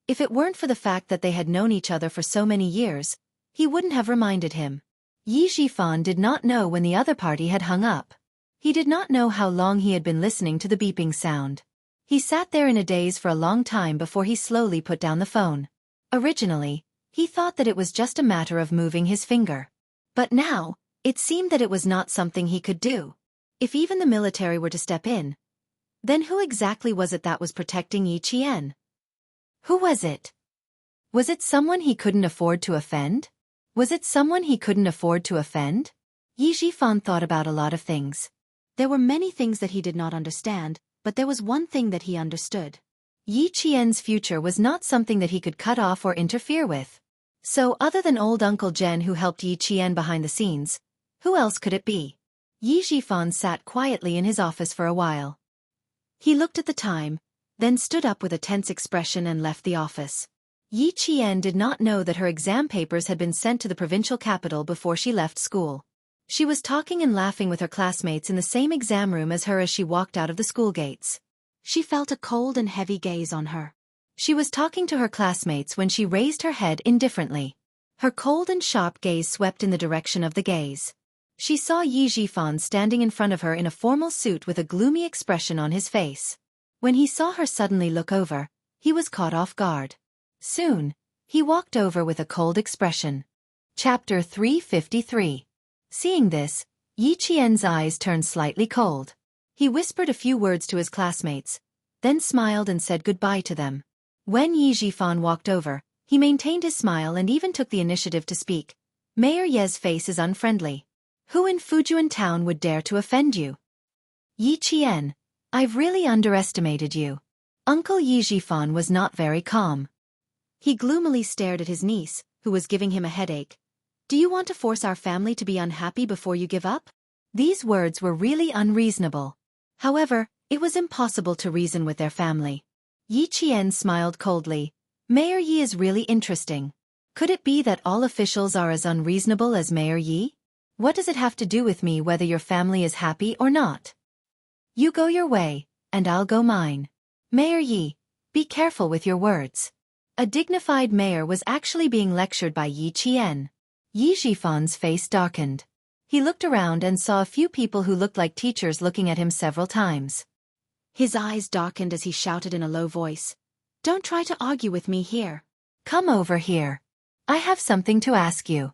If it weren't for the fact that they had known each other for so many years, he wouldn't have reminded him. Xiaofan did not know when the other party had hung up. He did not know how long he had been listening to the beeping sound. He sat there in a daze for a long time before he slowly put down the phone. Originally, he thought that it was just a matter of moving his finger. But now, it seemed that it was not something he could do. If even the military were to step in, then who exactly was it that was protecting Yi Qian? Who was it? Was it someone he couldn't afford to offend? Was it someone he couldn't afford to offend? Yi Xiaofan thought about a lot of things. There were many things that he did not understand, but there was one thing that he understood. Yi Qian's future was not something that he could cut off or interfere with. So other than old Uncle Jen who helped Yi Qian behind the scenes, who else could it be? Yi Xiaofan sat quietly in his office for a while. He looked at the time, then stood up with a tense expression and left the office. Yi Qian did not know that her exam papers had been sent to the provincial capital before she left school. She was talking and laughing with her classmates in the same exam room as her as she walked out of the school gates. She felt a cold and heavy gaze on her. She was talking to her classmates when she raised her head indifferently. Her cold and sharp gaze swept in the direction of the gaze. She saw Yi Xiaofan standing in front of her in a formal suit with a gloomy expression on his face. When he saw her suddenly look over, he was caught off guard. Soon, he walked over with a cold expression. Chapter 353. Seeing this, Yi Qian's eyes turned slightly cold. He whispered a few words to his classmates, then smiled and said goodbye to them. When Yi Xiaofan walked over, he maintained his smile and even took the initiative to speak. Mayor Ye's face is unfriendly. Who in Fujian town would dare to offend you? Yi Qian, I've really underestimated you. Uncle Yi Xiaofan was not very calm. He gloomily stared at his niece, who was giving him a headache. Do you want to force our family to be unhappy before you give up? These words were really unreasonable. However, it was impossible to reason with their family. Yi Qian smiled coldly. Mayor Yi is really interesting. Could it be that all officials are as unreasonable as Mayor Yi? What does it have to do with me whether your family is happy or not? You go your way, and I'll go mine. Mayor Yi, be careful with your words. A dignified mayor was actually being lectured by Yi Qian. Yi Xiaofan's face darkened. He looked around and saw a few people who looked like teachers looking at him several times. His eyes darkened as he shouted in a low voice. Don't try to argue with me here. Come over here. I have something to ask you.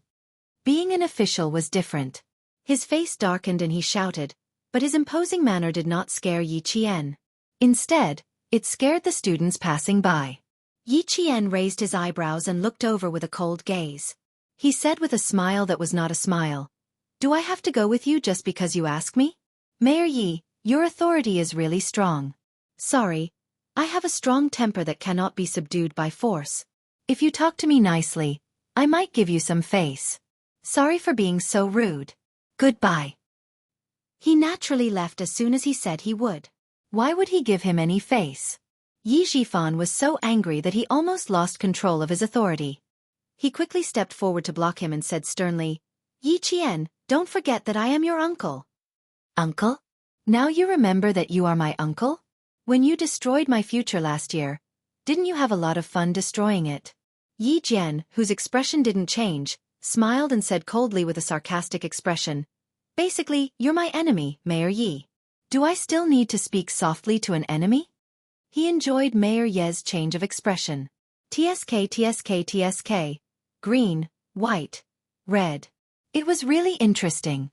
Being an official was different. His face darkened and he shouted, but his imposing manner did not scare Yi Qian. Instead, it scared the students passing by. Yi Qian raised his eyebrows and looked over with a cold gaze. He said with a smile that was not a smile, Do I have to go with you just because you ask me? Mayor Yi, your authority is really strong. Sorry, I have a strong temper that cannot be subdued by force. If you talk to me nicely, I might give you some face. Sorry for being so rude. Goodbye. He naturally left as soon as he said he would. Why would he give him any face? Yi Xiaofan was so angry that he almost lost control of his authority. He quickly stepped forward to block him and said sternly, Yi Qian, don't forget that I am your uncle. Uncle? Now you remember that you are my uncle? When you destroyed my future last year, didn't you have a lot of fun destroying it? Yi Jian, whose expression didn't change, smiled and said coldly with a sarcastic expression, Basically, you're my enemy, Mayor Yi. Do I still need to speak softly to an enemy? He enjoyed Mayor Ye's change of expression. TSK TSK TSK. Green, white, red. It was really interesting.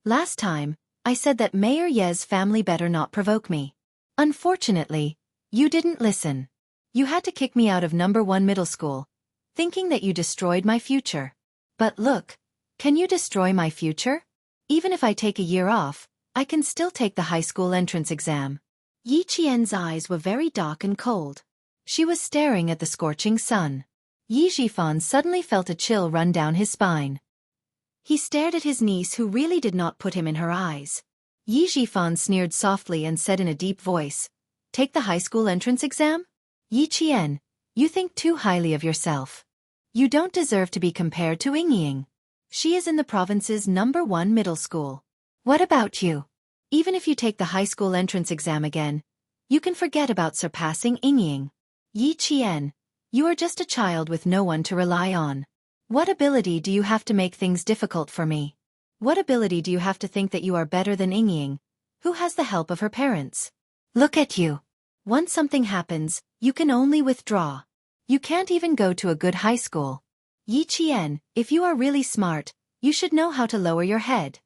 Last time, I said that Mayor Ye's family better not provoke me. Unfortunately, you didn't listen. You had to kick me out of number 1 middle school, thinking that you destroyed my future. But look, can you destroy my future? Even if I take a year off, I can still take the high school entrance exam. Yi Qian's eyes were very dark and cold. She was staring at the scorching sun. Yi Xiaofan suddenly felt a chill run down his spine. He stared at his niece who really did not put him in her eyes. Yi Xiaofan sneered softly and said in a deep voice, Take the high school entrance exam? Yi Qian, you think too highly of yourself. You don't deserve to be compared to Ying. She is in the province's #1 middle school. What about you? Even if you take the high school entrance exam again, you can forget about surpassing Ying. Yi Qian, you are just a child with no one to rely on. What ability do you have to make things difficult for me? What ability do you have to think that you are better than Ying, who has the help of her parents? Look at you. Once something happens, you can only withdraw. You can't even go to a good high school. Yi Qian, if you are really smart, you should know how to lower your head.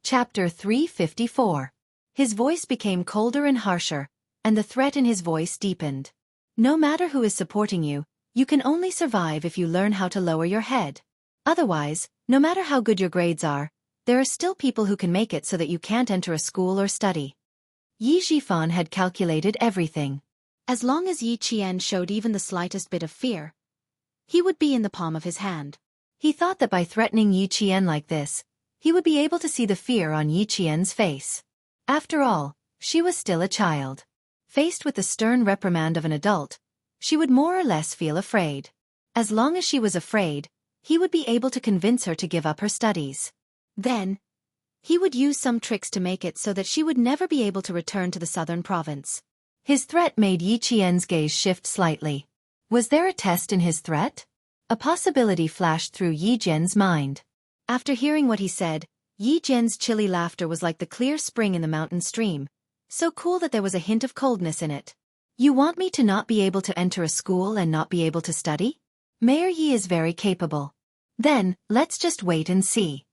Chapter 354. His voice became colder and harsher, and the threat in his voice deepened. No matter who is supporting you, you can only survive if you learn how to lower your head. Otherwise, no matter how good your grades are, there are still people who can make it so that you can't enter a school or study. Yi Xiaofan had calculated everything. As long as Yi Qian showed even the slightest bit of fear, he would be in the palm of his hand. He thought that by threatening Yi Qian like this, he would be able to see the fear on Yi Qian's face. After all, she was still a child. Faced with the stern reprimand of an adult, she would more or less feel afraid. As long as she was afraid, he would be able to convince her to give up her studies. Then, he would use some tricks to make it so that she would never be able to return to the southern province. His threat made Yi Qian's gaze shift slightly. Was there a test in his threat? A possibility flashed through Yi Jian's mind. After hearing what he said, Yi Jian's chilly laughter was like the clear spring in the mountain stream, so cool that there was a hint of coldness in it. You want me to not be able to enter a school and not be able to study? Mayor Yi is very capable. Then, let's just wait and see.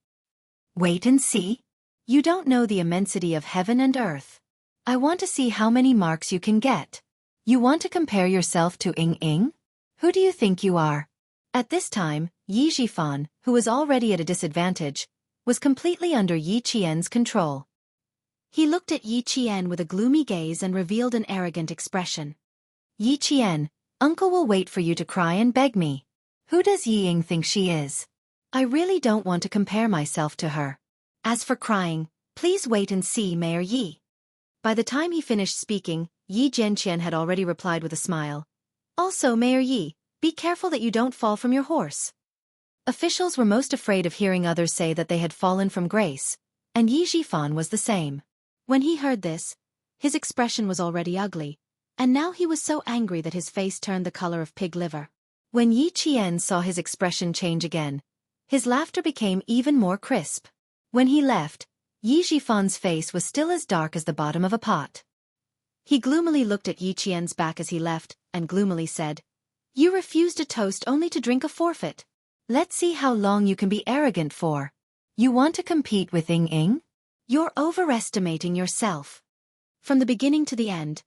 Wait and see? You don't know the immensity of heaven and earth. I want to see how many marks you can get. You want to compare yourself to Ying? Who do you think you are? At this time, Yi Xiaofan, who was already at a disadvantage, was completely under Yi Qian's control. He looked at Yi Qian with a gloomy gaze and revealed an arrogant expression. Yi Qian, uncle will wait for you to cry and beg me. Who does Ying think she is? I really don't want to compare myself to her. As for crying, please wait and see, Mayor Yi. By the time he finished speaking, Yi Jianqian had already replied with a smile. Also, Mayor Yi, be careful that you don't fall from your horse. Officials were most afraid of hearing others say that they had fallen from grace, and Yi Xiaofan was the same. When he heard this, his expression was already ugly, and now he was so angry that his face turned the color of pig liver. When Yi Qian saw his expression change again, his laughter became even more crisp. When he left, Yi Xiaofan's face was still as dark as the bottom of a pot. He gloomily looked at Yi Qian's back as he left, and gloomily said, "You refused a toast only to drink a forfeit. Let's see how long you can be arrogant for. You want to compete with Ying? You're overestimating yourself." From the beginning to the end,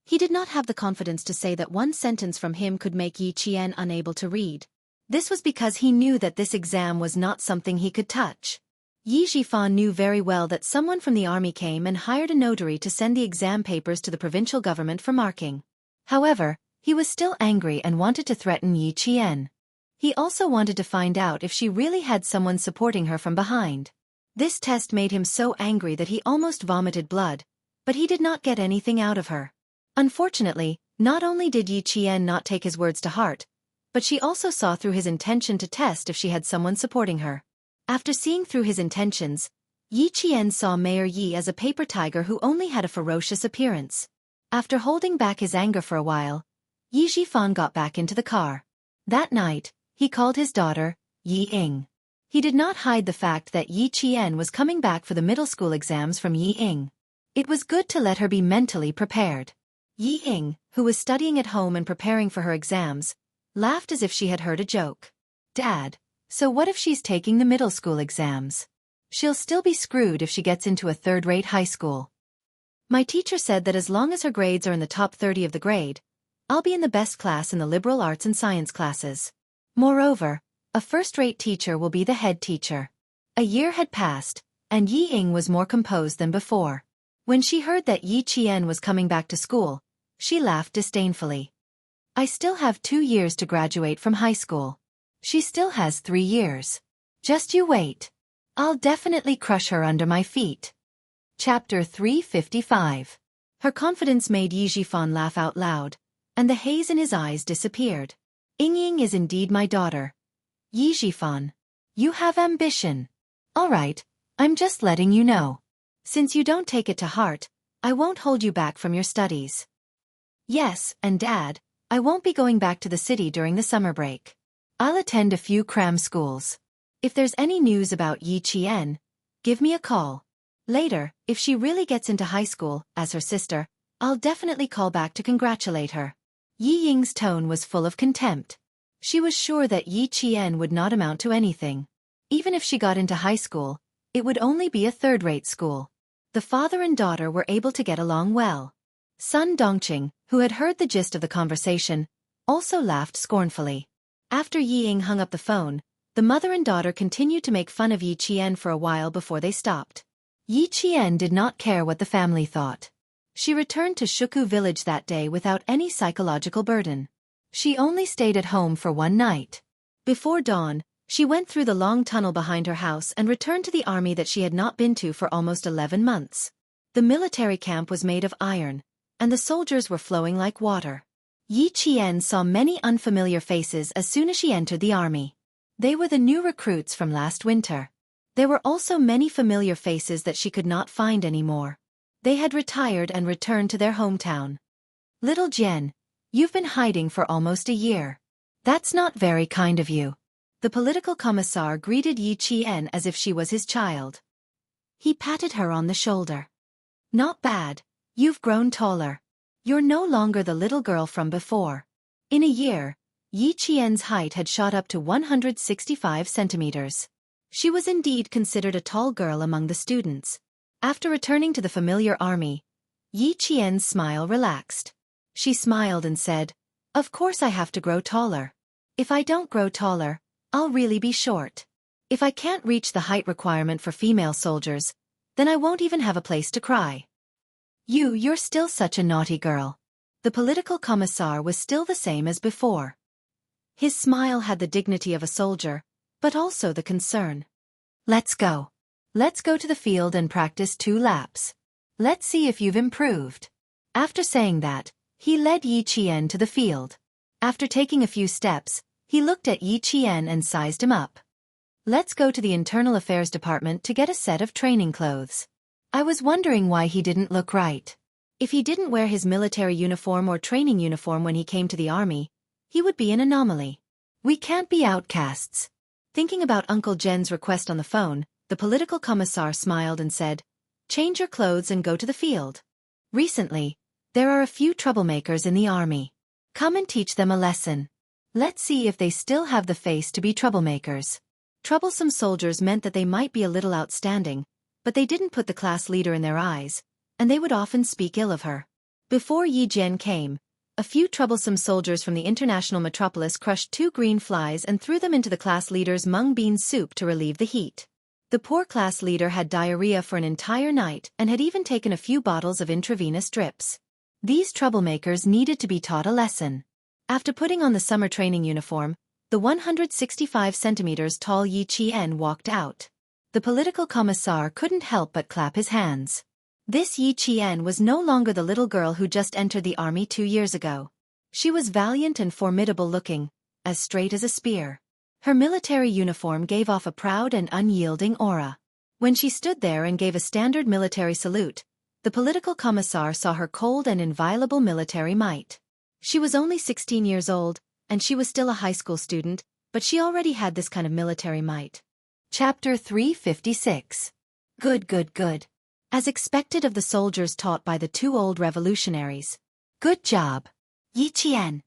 he did not have the confidence to say that one sentence from him could make Yi Qian unable to read. This was because he knew that this exam was not something he could touch. Yi Xiaofan knew very well that someone from the army came and hired a notary to send the exam papers to the provincial government for marking. However, he was still angry and wanted to threaten Yi Qian. He also wanted to find out if she really had someone supporting her from behind. This test made him so angry that he almost vomited blood, but he did not get anything out of her. Unfortunately, not only did Yi Qian not take his words to heart, but she also saw through his intention to test if she had someone supporting her. After seeing through his intentions, Yi Qian saw Mayor Yi as a paper tiger who only had a ferocious appearance. After holding back his anger for a while, Yi Xiaofan got back into the car. That night, he called his daughter, Yi Ying. He did not hide the fact that Yi Qian was coming back for the middle school exams from Yi Ying. It was good to let her be mentally prepared. Yi Ying, who was studying at home and preparing for her exams, laughed as if she had heard a joke. "Dad, so what if she's taking the middle school exams? She'll still be screwed if she gets into a third-rate high school. My teacher said that as long as her grades are in the top 30 of the grade, I'll be in the best class in the liberal arts and science classes. Moreover, a first-rate teacher will be the head teacher." A year had passed, and Yi Ying was more composed than before. When she heard that Yi Qian was coming back to school, she laughed disdainfully. "I still have 2 years to graduate from high school. She still has 3 years. Just you wait. I'll definitely crush her under my feet." Chapter 355. Her confidence made Yi Xiaofan laugh out loud, and the haze in his eyes disappeared. Ying is indeed my daughter. Yi Xiaofan. You have ambition. Alright, I'm just letting you know. Since you don't take it to heart, I won't hold you back from your studies. Yes, and Dad, I won't be going back to the city during the summer break. I'll attend a few cram schools. If there's any news about Yi Qian, give me a call. Later, if she really gets into high school, as her sister, I'll definitely call back to congratulate her. Yi Ying's tone was full of contempt. She was sure that Yi Qian would not amount to anything. Even if she got into high school, it would only be a third-rate school. The father and daughter were able to get along well. Sun Dongqing, who had heard the gist of the conversation, also laughed scornfully. After Yi Ying hung up the phone, the mother and daughter continued to make fun of Yi Qian for a while before they stopped. Yi Qian did not care what the family thought. She returned to Shuku village that day without any psychological burden. She only stayed at home for one night. Before dawn, she went through the long tunnel behind her house and returned to the army that she had not been to for almost 11 months. The military camp was made of iron, and the soldiers were flowing like water. Yi Qian saw many unfamiliar faces as soon as she entered the army. They were the new recruits from last winter. There were also many familiar faces that she could not find anymore. They had retired and returned to their hometown. Little Jian, you've been hiding for almost a year. That's not very kind of you. The political commissar greeted Yi Qian as if she was his child. He patted her on the shoulder. Not bad, you've grown taller. You're no longer the little girl from before. In a year, Yi Qian's height had shot up to 165 centimeters. She was indeed considered a tall girl among the students. After returning to the familiar army, Yi Qian's smile relaxed. She smiled and said, "Of course I have to grow taller. If I don't grow taller, I'll really be short. If I can't reach the height requirement for female soldiers, then I won't even have a place to cry." You're still such a naughty girl. The political commissar was still the same as before. His smile had the dignity of a soldier, but also the concern. Let's go. Let's go to the field and practice 2 laps. Let's see if you've improved. After saying that, he led Yi Qian to the field. After taking a few steps, he looked at Yi Qian and sized him up. Let's go to the Internal Affairs Department to get a set of training clothes. I was wondering why he didn't look right. If he didn't wear his military uniform or training uniform when he came to the army, he would be an anomaly. We can't be outcasts. Thinking about Uncle Jen's request on the phone, the political commissar smiled and said, "Change your clothes and go to the field. Recently, there are a few troublemakers in the army. Come and teach them a lesson. Let's see if they still have the face to be troublemakers." Troublesome soldiers meant that they might be a little outstanding, but they didn't put the class leader in their eyes, and they would often speak ill of her. Before Yi Jian came, a few troublesome soldiers from the international metropolis crushed 2 green flies and threw them into the class leader's mung bean soup to relieve the heat. The poor class leader had diarrhea for an entire night and had even taken a few bottles of intravenous drips. These troublemakers needed to be taught a lesson. After putting on the summer training uniform, the 165 centimeters tall Yi Qian walked out. The political commissar couldn't help but clap his hands. This Yi Qian was no longer the little girl who just entered the army 2 years ago. She was valiant and formidable looking, as straight as a spear. Her military uniform gave off a proud and unyielding aura. When she stood there and gave a standard military salute, the political commissar saw her cold and inviolable military might. She was only 16 years old, and she was still a high school student, but she already had this kind of military might. Chapter 356. Good. As expected of the soldiers taught by the 2 old revolutionaries. Good job, Yi Qian.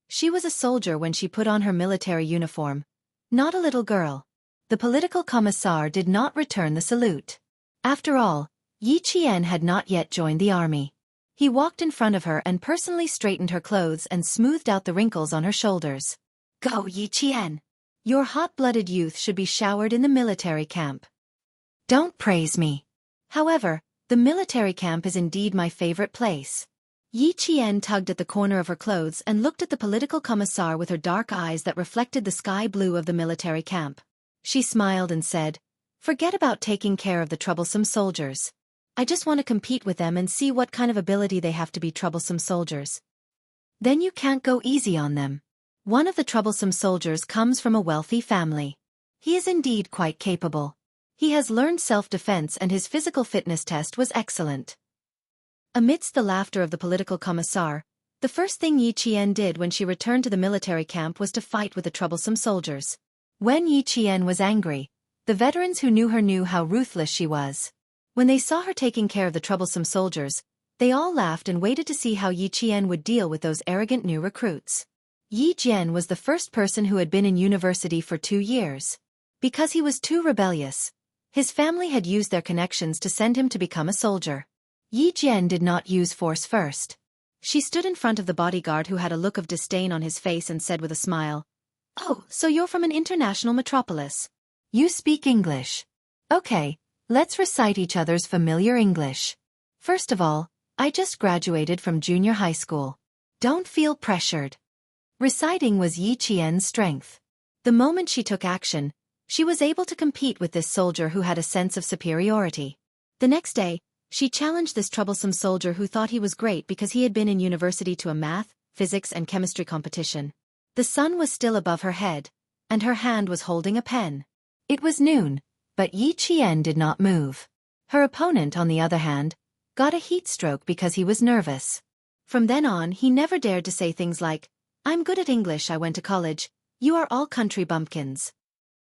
She was a soldier when she put on her military uniform, not a little girl. The political commissar did not return the salute. After all, Yi Qian had not yet joined the army. He walked in front of her and personally straightened her clothes and smoothed out the wrinkles on her shoulders. Go, Yi Qian. Your hot-blooded youth should be showered in the military camp. Don't praise me. However, the military camp is indeed my favorite place. Yi Qian tugged at the corner of her clothes and looked at the political commissar with her dark eyes that reflected the sky blue of the military camp. She smiled and said, "Forget about taking care of the troublesome soldiers. I just want to compete with them and see what kind of ability they have to be troublesome soldiers." Then you can't go easy on them. One of the troublesome soldiers comes from a wealthy family. He is indeed quite capable. He has learned self-defense and his physical fitness test was excellent. Amidst the laughter of the political commissar, the first thing Yi Qian did when she returned to the military camp was to fight with the troublesome soldiers. When Yi Qian was angry, the veterans who knew her knew how ruthless she was. When they saw her taking care of the troublesome soldiers, they all laughed and waited to see how Yi Qian would deal with those arrogant new recruits. Yi Jian was the first person who had been in university for 2 years. Because he was too rebellious, his family had used their connections to send him to become a soldier. Yi Jian did not use force first. She stood in front of the bodyguard who had a look of disdain on his face and said with a smile, "Oh, so you're from an international metropolis. You speak English. Okay, let's recite each other's familiar English. First of all, I just graduated from junior high school. Don't feel pressured." Reciting was Yi Qian's strength. The moment she took action, she was able to compete with this soldier who had a sense of superiority. The next day, she challenged this troublesome soldier who thought he was great because he had been in university to a math, physics and chemistry competition. The sun was still above her head, and her hand was holding a pen. It was noon, but Yi Qian did not move. Her opponent, on the other hand, got a heat stroke because he was nervous. From then on, he never dared to say things like, "I'm good at English, I went to college, you are all country bumpkins."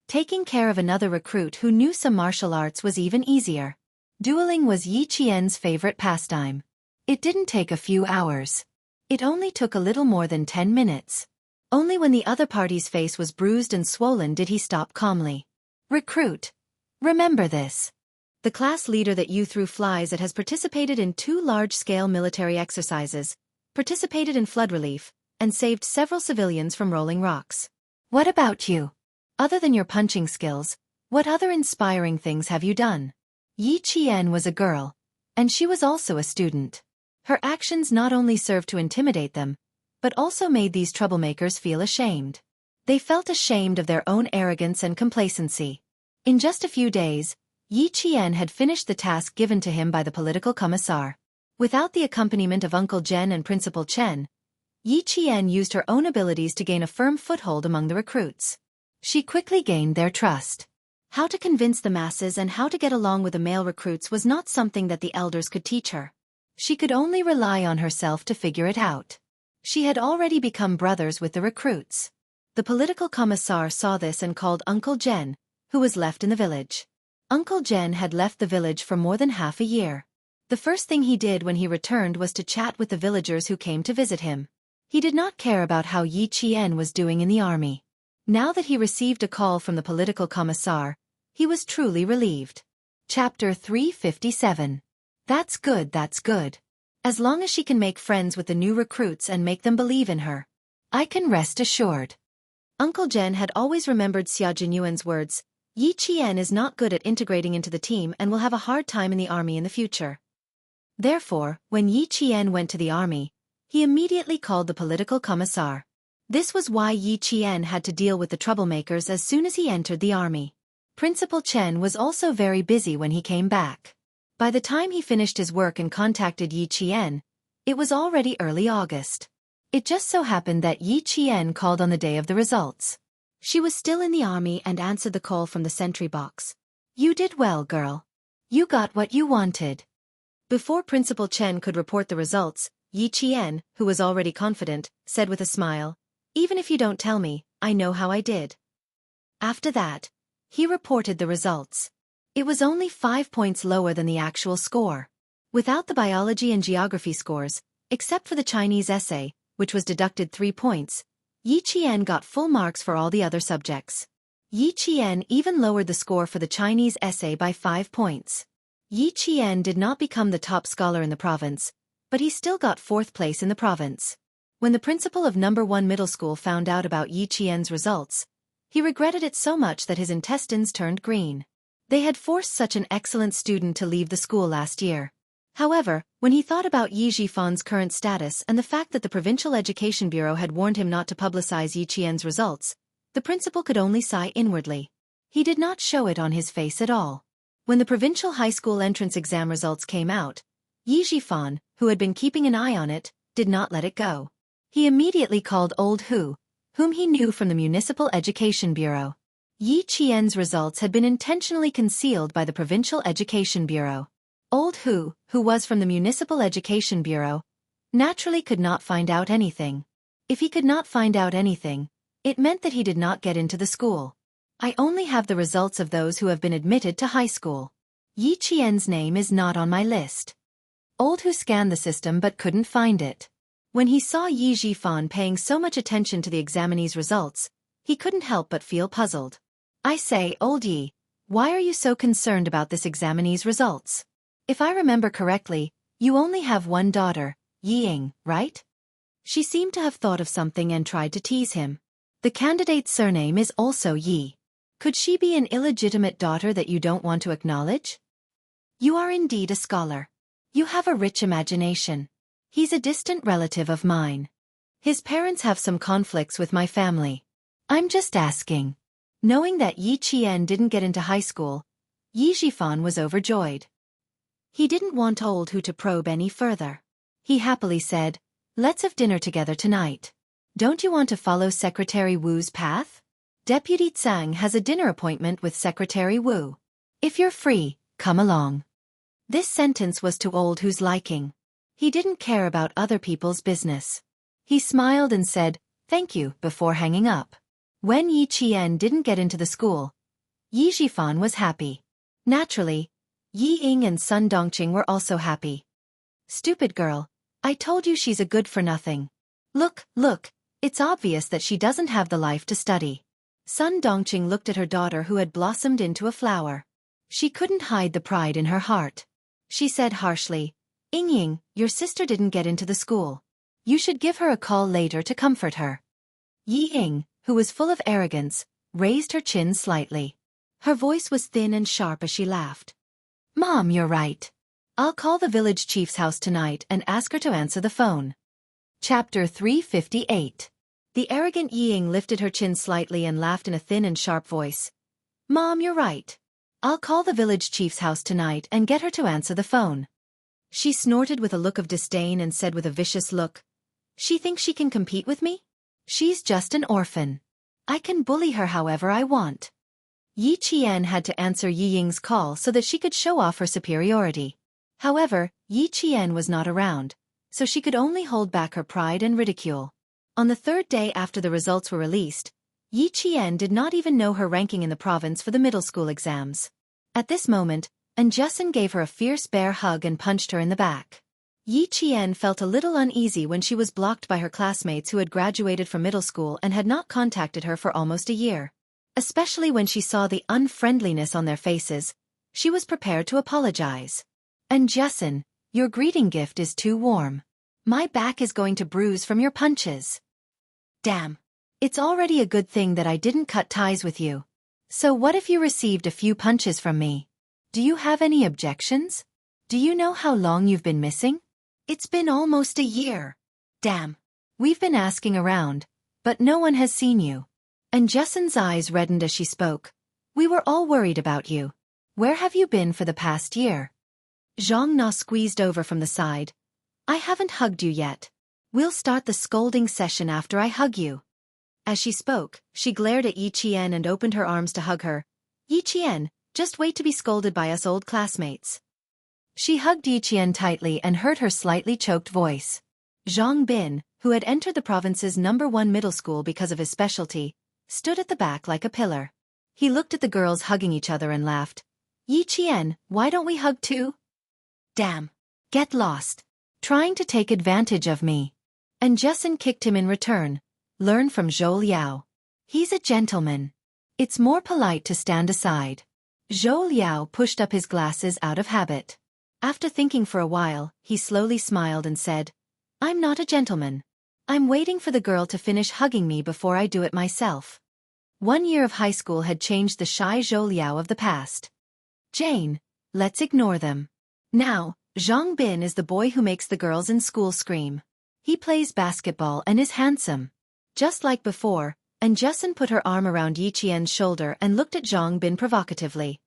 Taking care of another recruit who knew some martial arts was even easier. Dueling was Yi Qian's favorite pastime. It didn't take a few hours. It only took a little more than 10 minutes. Only when the other party's face was bruised and swollen did he stop calmly. "Recruit. Remember this. The class leader that you threw flies at has participated in 2 large-scale military exercises, participated in flood relief, and saved several civilians from rolling rocks. What about you? Other than your punching skills, what other inspiring things have you done?" Yi Qian was a girl, and she was also a student. Her actions not only served to intimidate them, but also made these troublemakers feel ashamed. They felt ashamed of their own arrogance and complacency. In just a few days, Yi Qian had finished the task given to him by the political commissar. Without the accompaniment of Uncle Zhen and Principal Chen, Yi Qian used her own abilities to gain a firm foothold among the recruits. She quickly gained their trust. How to convince the masses and how to get along with the male recruits was not something that the elders could teach her. She could only rely on herself to figure it out. She had already become brothers with the recruits. The political commissar saw this and called Uncle Zhen, who was left in the village. Uncle Zhen had left the village for more than half a year. The first thing he did when he returned was to chat with the villagers who came to visit him. He did not care about how Yi Qian was doing in the army. Now that he received a call from the political commissar, he was truly relieved. Chapter 357. That's good, that's good. As long as she can make friends with the new recruits and make them believe in her, I can rest assured. Uncle Zhen had always remembered Xia Jinyuan's words, "Yi Qian is not good at integrating into the team and will have a hard time in the army in the future." Therefore, when Yi Qian went to the army, he immediately called the political commissar. This was why Yi Qian had to deal with the troublemakers as soon as he entered the army. Principal Chen was also very busy when he came back. By the time he finished his work and contacted Yi Qian, it was already early August. It just so happened that Yi Qian called on the day of the results. She was still in the army and answered the call from the sentry box. "You did well, girl. You got what you wanted." Before Principal Chen could report the results, Yi Qian, who was already confident, said with a smile, "Even if you don't tell me, I know how I did." After that, he reported the results. It was only 5 points lower than the actual score. Without the biology and geography scores, except for the Chinese essay, which was deducted 3 points, Yi Qian got full marks for all the other subjects. Yi Qian even lowered the score for the Chinese essay by 5 points. Yi Qian did not become the top scholar in the province, but he still got 4th place in the province. When the principal of No. 1 middle school found out about Yi Qian's results, he regretted it so much that his intestines turned green. They had forced such an excellent student to leave the school last year. However, when he thought about Yi Xiaofan's current status and the fact that the Provincial Education Bureau had warned him not to publicize Yi Qian's results, the principal could only sigh inwardly. He did not show it on his face at all. When the provincial high school entrance exam results came out, Yi Xiaofan, who had been keeping an eye on it, did not let it go. He immediately called old Hu, whom he knew from the Municipal Education Bureau. Yi Qian's results had been intentionally concealed by the Provincial Education Bureau. Old Hu, who was from the Municipal Education Bureau, naturally could not find out anything. If he could not find out anything, it meant that he did not get into the school. I only have the results of those who have been admitted to high school. Yi Qian's name is not on my list. Old Hu scanned the system but couldn't find it. When he saw Yi Xiaofan paying so much attention to the examinee's results, he couldn't help but feel puzzled. I say, Old Yi, why are you so concerned about this examinee's results? If I remember correctly, you only have one daughter, Yi Ying, right? She seemed to have thought of something and tried to tease him. The candidate's surname is also Yi. Could she be an illegitimate daughter that you don't want to acknowledge? You are indeed a scholar. You have a rich imagination. He's a distant relative of mine. His parents have some conflicts with my family. I'm just asking. Knowing that Yi Qian didn't get into high school, Yi Xiaofan was overjoyed. He didn't want Old Hu to probe any further. He happily said, "Let's have dinner together tonight. Don't you want to follow Secretary Wu's path? Deputy Tsang has a dinner appointment with Secretary Wu. If you're free, come along." This sentence was to Old Hu's liking. He didn't care about other people's business. He smiled and said, "Thank you," before hanging up. When Yi Qian didn't get into the school, Yi Xiaofan was happy. Naturally, Yi Ying and Sun Dongqing were also happy. "Stupid girl, I told you she's a good-for-nothing. Look, it's obvious that she doesn't have the life to study." Sun Dongqing looked at her daughter who had blossomed into a flower. She couldn't hide the pride in her heart. She said harshly, "Ying, your sister didn't get into the school. You should give her a call later to comfort her." Yi Ying, who was full of arrogance, raised her chin slightly. Her voice was thin and sharp as she laughed. "Mom, you're right. I'll call the village chief's house tonight and ask her to answer the phone." Chapter 358. The arrogant Yi Ying lifted her chin slightly and laughed in a thin and sharp voice. "Mom, you're right. I'll call the village chief's house tonight and get her to answer the phone." She snorted with a look of disdain and said with a vicious look, "She thinks she can compete with me? She's just an orphan. I can bully her however I want." Yi Qian had to answer Yi Ying's call so that she could show off her superiority. However, Yi Qian was not around, so she could only hold back her pride and ridicule. On the third day after the results were released, Yi Qian did not even know her ranking in the province for the middle school exams. At this moment, Jessen gave her a fierce bear hug and punched her in the back. Yi Qian felt a little uneasy when she was blocked by her classmates who had graduated from middle school and had not contacted her for almost a year. Especially when she saw the unfriendliness on their faces, she was prepared to apologize. "Jessen, your greeting gift is too warm. My back is going to bruise from your punches." "Damn. It's already a good thing that I didn't cut ties with you. So what if you received a few punches from me? Do you have any objections? Do you know how long you've been missing? It's been almost a year. Damn. We've been asking around, but no one has seen you." Jessen's eyes reddened as she spoke. "We were all worried about you. Where have you been for the past year?" Zhang Na squeezed over from the side. "I haven't hugged you yet. We'll start the scolding session after I hug you." As she spoke, she glared at Yi Qian and opened her arms to hug her. "Yi Qian, just wait to be scolded by us old classmates." She hugged Yi Qian tightly and heard her slightly choked voice. Zhang Bin, who had entered the province's #1 middle school because of his specialty, stood at the back like a pillar. He looked at the girls hugging each other and laughed. "Yi Qian, why don't we hug too?" "Damn. Get lost. Trying to take advantage of me." Jessen kicked him in return. "Learn from Zhou Liao. He's a gentleman. It's more polite to stand aside." Zhou Liao pushed up his glasses out of habit. After thinking for a while, he slowly smiled and said, "I'm not a gentleman. I'm waiting for the girl to finish hugging me before I do it myself." 1 year of high school had changed the shy Zhou Liao of the past. "Jane, let's ignore them. Now, Zhang Bin is the boy who makes the girls in school scream. He plays basketball and is handsome." Just like before, Jessen put her arm around Yi Qian's shoulder and looked at Zhang Bin provocatively.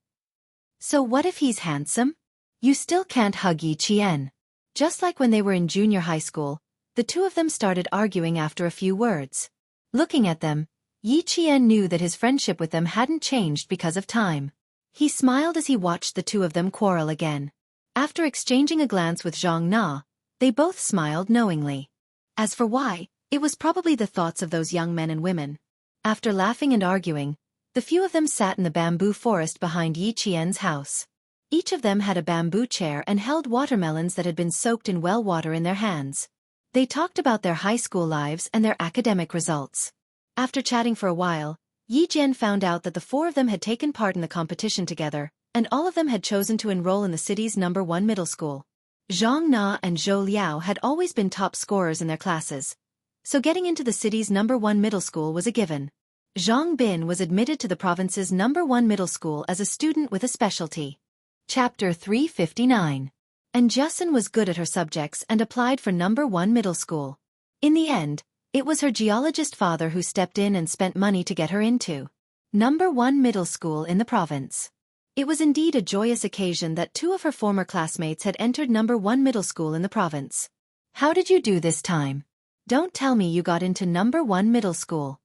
"So what if he's handsome? You still can't hug Yi Qian." Just like when they were in junior high school, the two of them started arguing after a few words. Looking at them, Yi Qian knew that his friendship with them hadn't changed because of time. He smiled as he watched the two of them quarrel again. After exchanging a glance with Zhang Na, they both smiled knowingly. As for why, it was probably the thoughts of those young men and women. After laughing and arguing, the few of them sat in the bamboo forest behind Yi Qian's house. Each of them had a bamboo chair and held watermelons that had been soaked in well water in their hands. They talked about their high school lives and their academic results. After chatting for a while, Yi Jian found out that the four of them had taken part in the competition together, and all of them had chosen to enroll in the city's #1 middle school. Zhang Na and Zhou Liao had always been top scorers in their classes, so getting into the city's #1 middle school was a given. Zhang Bin was admitted to the province's #1 middle school as a student with a specialty. Chapter 359. And Justin was good at her subjects and applied for #1 middle school. In the end, it was her geologist father who stepped in and spent money to get her into #1 middle school in the province. It was indeed a joyous occasion that two of her former classmates had entered #1 middle school in the province. How did you do this time? Don't tell me you got into #1 middle school.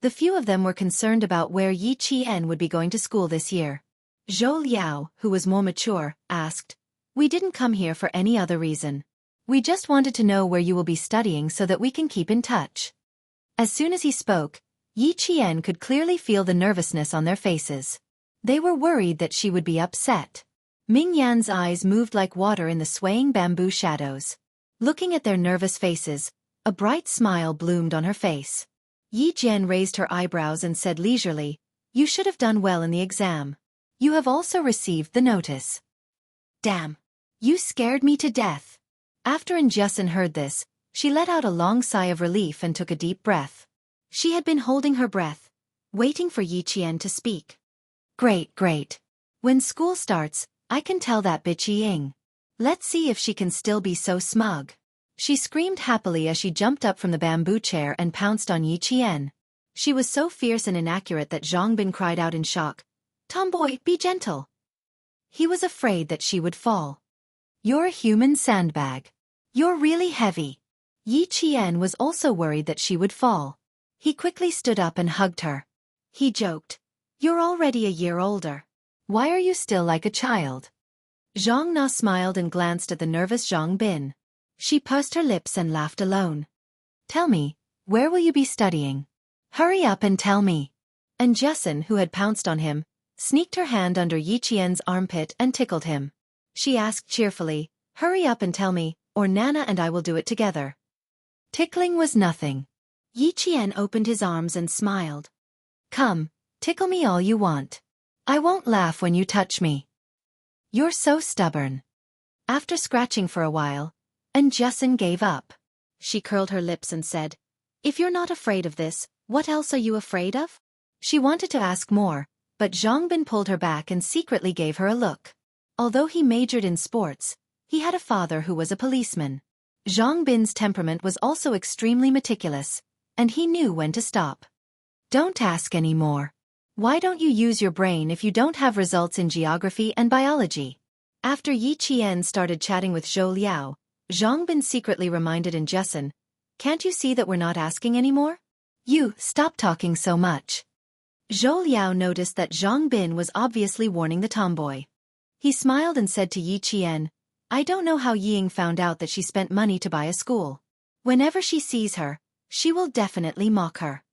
The few of them were concerned about where Yi Qian would be going to school this year. Zhou Liao, who was more mature, asked, "We didn't come here for any other reason. We just wanted to know where you will be studying so that we can keep in touch." As soon as he spoke, Yi Qian could clearly feel the nervousness on their faces. They were worried that she would be upset. Ming Yan's eyes moved like water in the swaying bamboo shadows. Looking at their nervous faces, a bright smile bloomed on her face. Yi Jian raised her eyebrows and said leisurely, "You should have done well in the exam. You have also received the notice." "Damn. You scared me to death." After Justin heard this, she let out a long sigh of relief and took a deep breath. She had been holding her breath, waiting for Yi Qian to speak. Great. When school starts, I can tell that bitch Ying. Let's see if she can still be so smug." She screamed happily as she jumped up from the bamboo chair and pounced on Yi Qian. She was so fierce and inaccurate that Zhang Bin cried out in shock, "Tomboy, be gentle." He was afraid that she would fall. "You're a human sandbag. You're really heavy." Yi Qian was also worried that she would fall. He quickly stood up and hugged her. He joked, "You're already a year older. Why are you still like a child?" Zhang Na smiled and glanced at the nervous Zhang Bin. She pursed her lips and laughed alone. "Tell me, where will you be studying? Hurry up and tell me." And Justin, who had pounced on him, sneaked her hand under Yi Qian's armpit and tickled him. She asked cheerfully, "Hurry up and tell me, or Nana and I will do it together." Tickling was nothing. Yi Qian opened his arms and smiled. "Come, tickle me all you want. I won't laugh when you touch me. You're so stubborn." After scratching for a while, Justin gave up. She curled her lips and said, "If you're not afraid of this, what else are you afraid of?" She wanted to ask more, but Zhang Bin pulled her back and secretly gave her a look. Although he majored in sports, he had a father who was a policeman. Zhang Bin's temperament was also extremely meticulous, and he knew when to stop. "Don't ask any more. Why don't you use your brain if you don't have results in geography and biology?" After Yi Qian started chatting with Zhou Liao, Zhang Bin secretly reminded Justin, "Can't you see that we're not asking anymore? You, stop talking so much." Zhou Liao noticed that Zhang Bin was obviously warning the tomboy. He smiled and said to Yi Qian, "I don't know how Ying found out that she spent money to buy a school. Whenever she sees her, she will definitely mock her.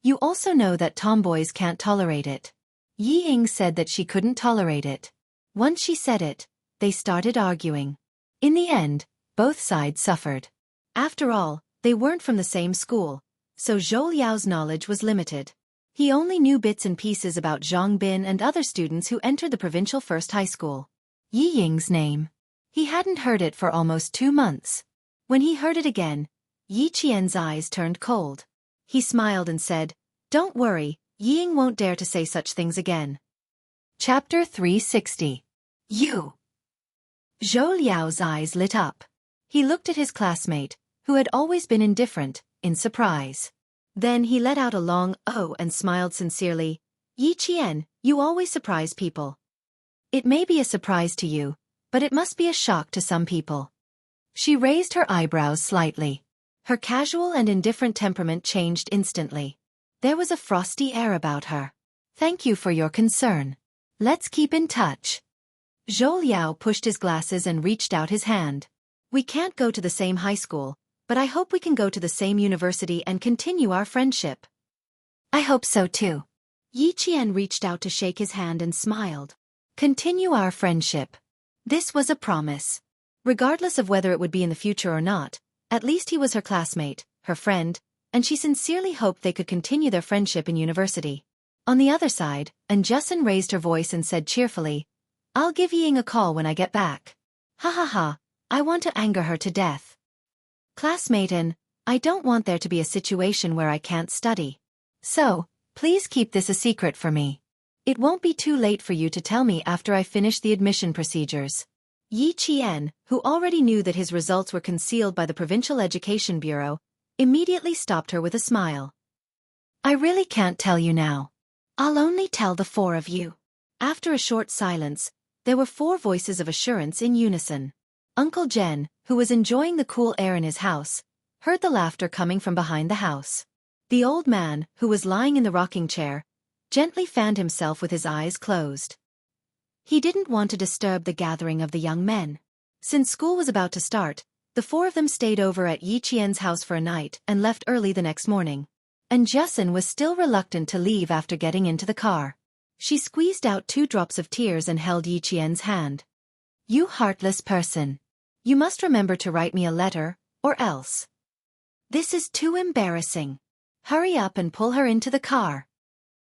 You also know that tomboys can't tolerate it." Yi Ying said that she couldn't tolerate it. Once she said it, they started arguing. In the end, both sides suffered. After all, they weren't from the same school, so Zhou Liao's knowledge was limited. He only knew bits and pieces about Zhang Bin and other students who entered the provincial first high school. Yi Ying's name. He hadn't heard it for almost 2 months. When he heard it again, Yi Qian's eyes turned cold. He smiled and said, "Don't worry, Yi Ying won't dare to say such things again." Chapter 360. You. Zhou Liao's eyes lit up. He looked at his classmate, who had always been indifferent, in surprise. Then he let out a long "oh" and smiled sincerely. "Yi Qian, you always surprise people. It may be a surprise to you, but it must be a shock to some people." She raised her eyebrows slightly. Her casual and indifferent temperament changed instantly. There was a frosty air about her. Thank you for your concern. Let's keep in touch. Zhou Liao pushed his glasses and reached out his hand. We can't go to the same high school, but I hope we can go to the same university and continue our friendship. I hope so too. Yi Qian reached out to shake his hand and smiled. Continue our friendship. This was a promise. Regardless of whether it would be in the future or not, at least he was her classmate, her friend, and she sincerely hoped they could continue their friendship in university. On the other side, Anjusin raised her voice and said cheerfully, I'll give Ying a call when I get back. Ha ha ha, I want to anger her to death. Classmate N, I don't want there to be a situation where I can't study. So, please keep this a secret for me. It won't be too late for you to tell me after I finish the admission procedures. Yi Qian, who already knew that his results were concealed by the Provincial Education Bureau, immediately stopped her with a smile. I really can't tell you now. I'll only tell the four of you. After a short silence, there were four voices of assurance in unison. Uncle Jen, who was enjoying the cool air in his house, heard the laughter coming from behind the house. The old man, who was lying in the rocking chair, gently fanned himself with his eyes closed. He didn't want to disturb the gathering of the young men. Since school was about to start, the four of them stayed over at Yi Qian's house for a night and left early the next morning. And Justin was still reluctant to leave after getting into the car. She squeezed out 2 drops of tears and held Yi Qian's hand. You heartless person. You must remember to write me a letter, or else. This is too embarrassing. Hurry up and pull her into the car.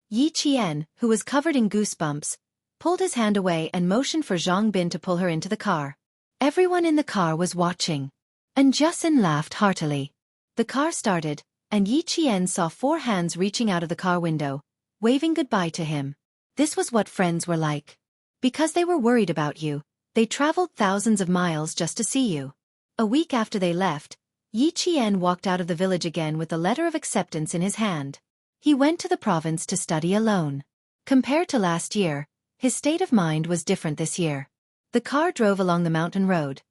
Yi Qian, who was covered in goosebumps, pulled his hand away and motioned for Zhang Bin to pull her into the car. Everyone in the car was watching. And Justin laughed heartily. The car started, and Yi Qian saw 4 hands reaching out of the car window, waving goodbye to him. This was what friends were like. Because they were worried about you, they traveled thousands of miles just to see you. A week after they left, Yi Qian walked out of the village again with a letter of acceptance in his hand. He went to the province to study alone. Compared to last year, his state of mind was different this year. The car drove along the mountain road,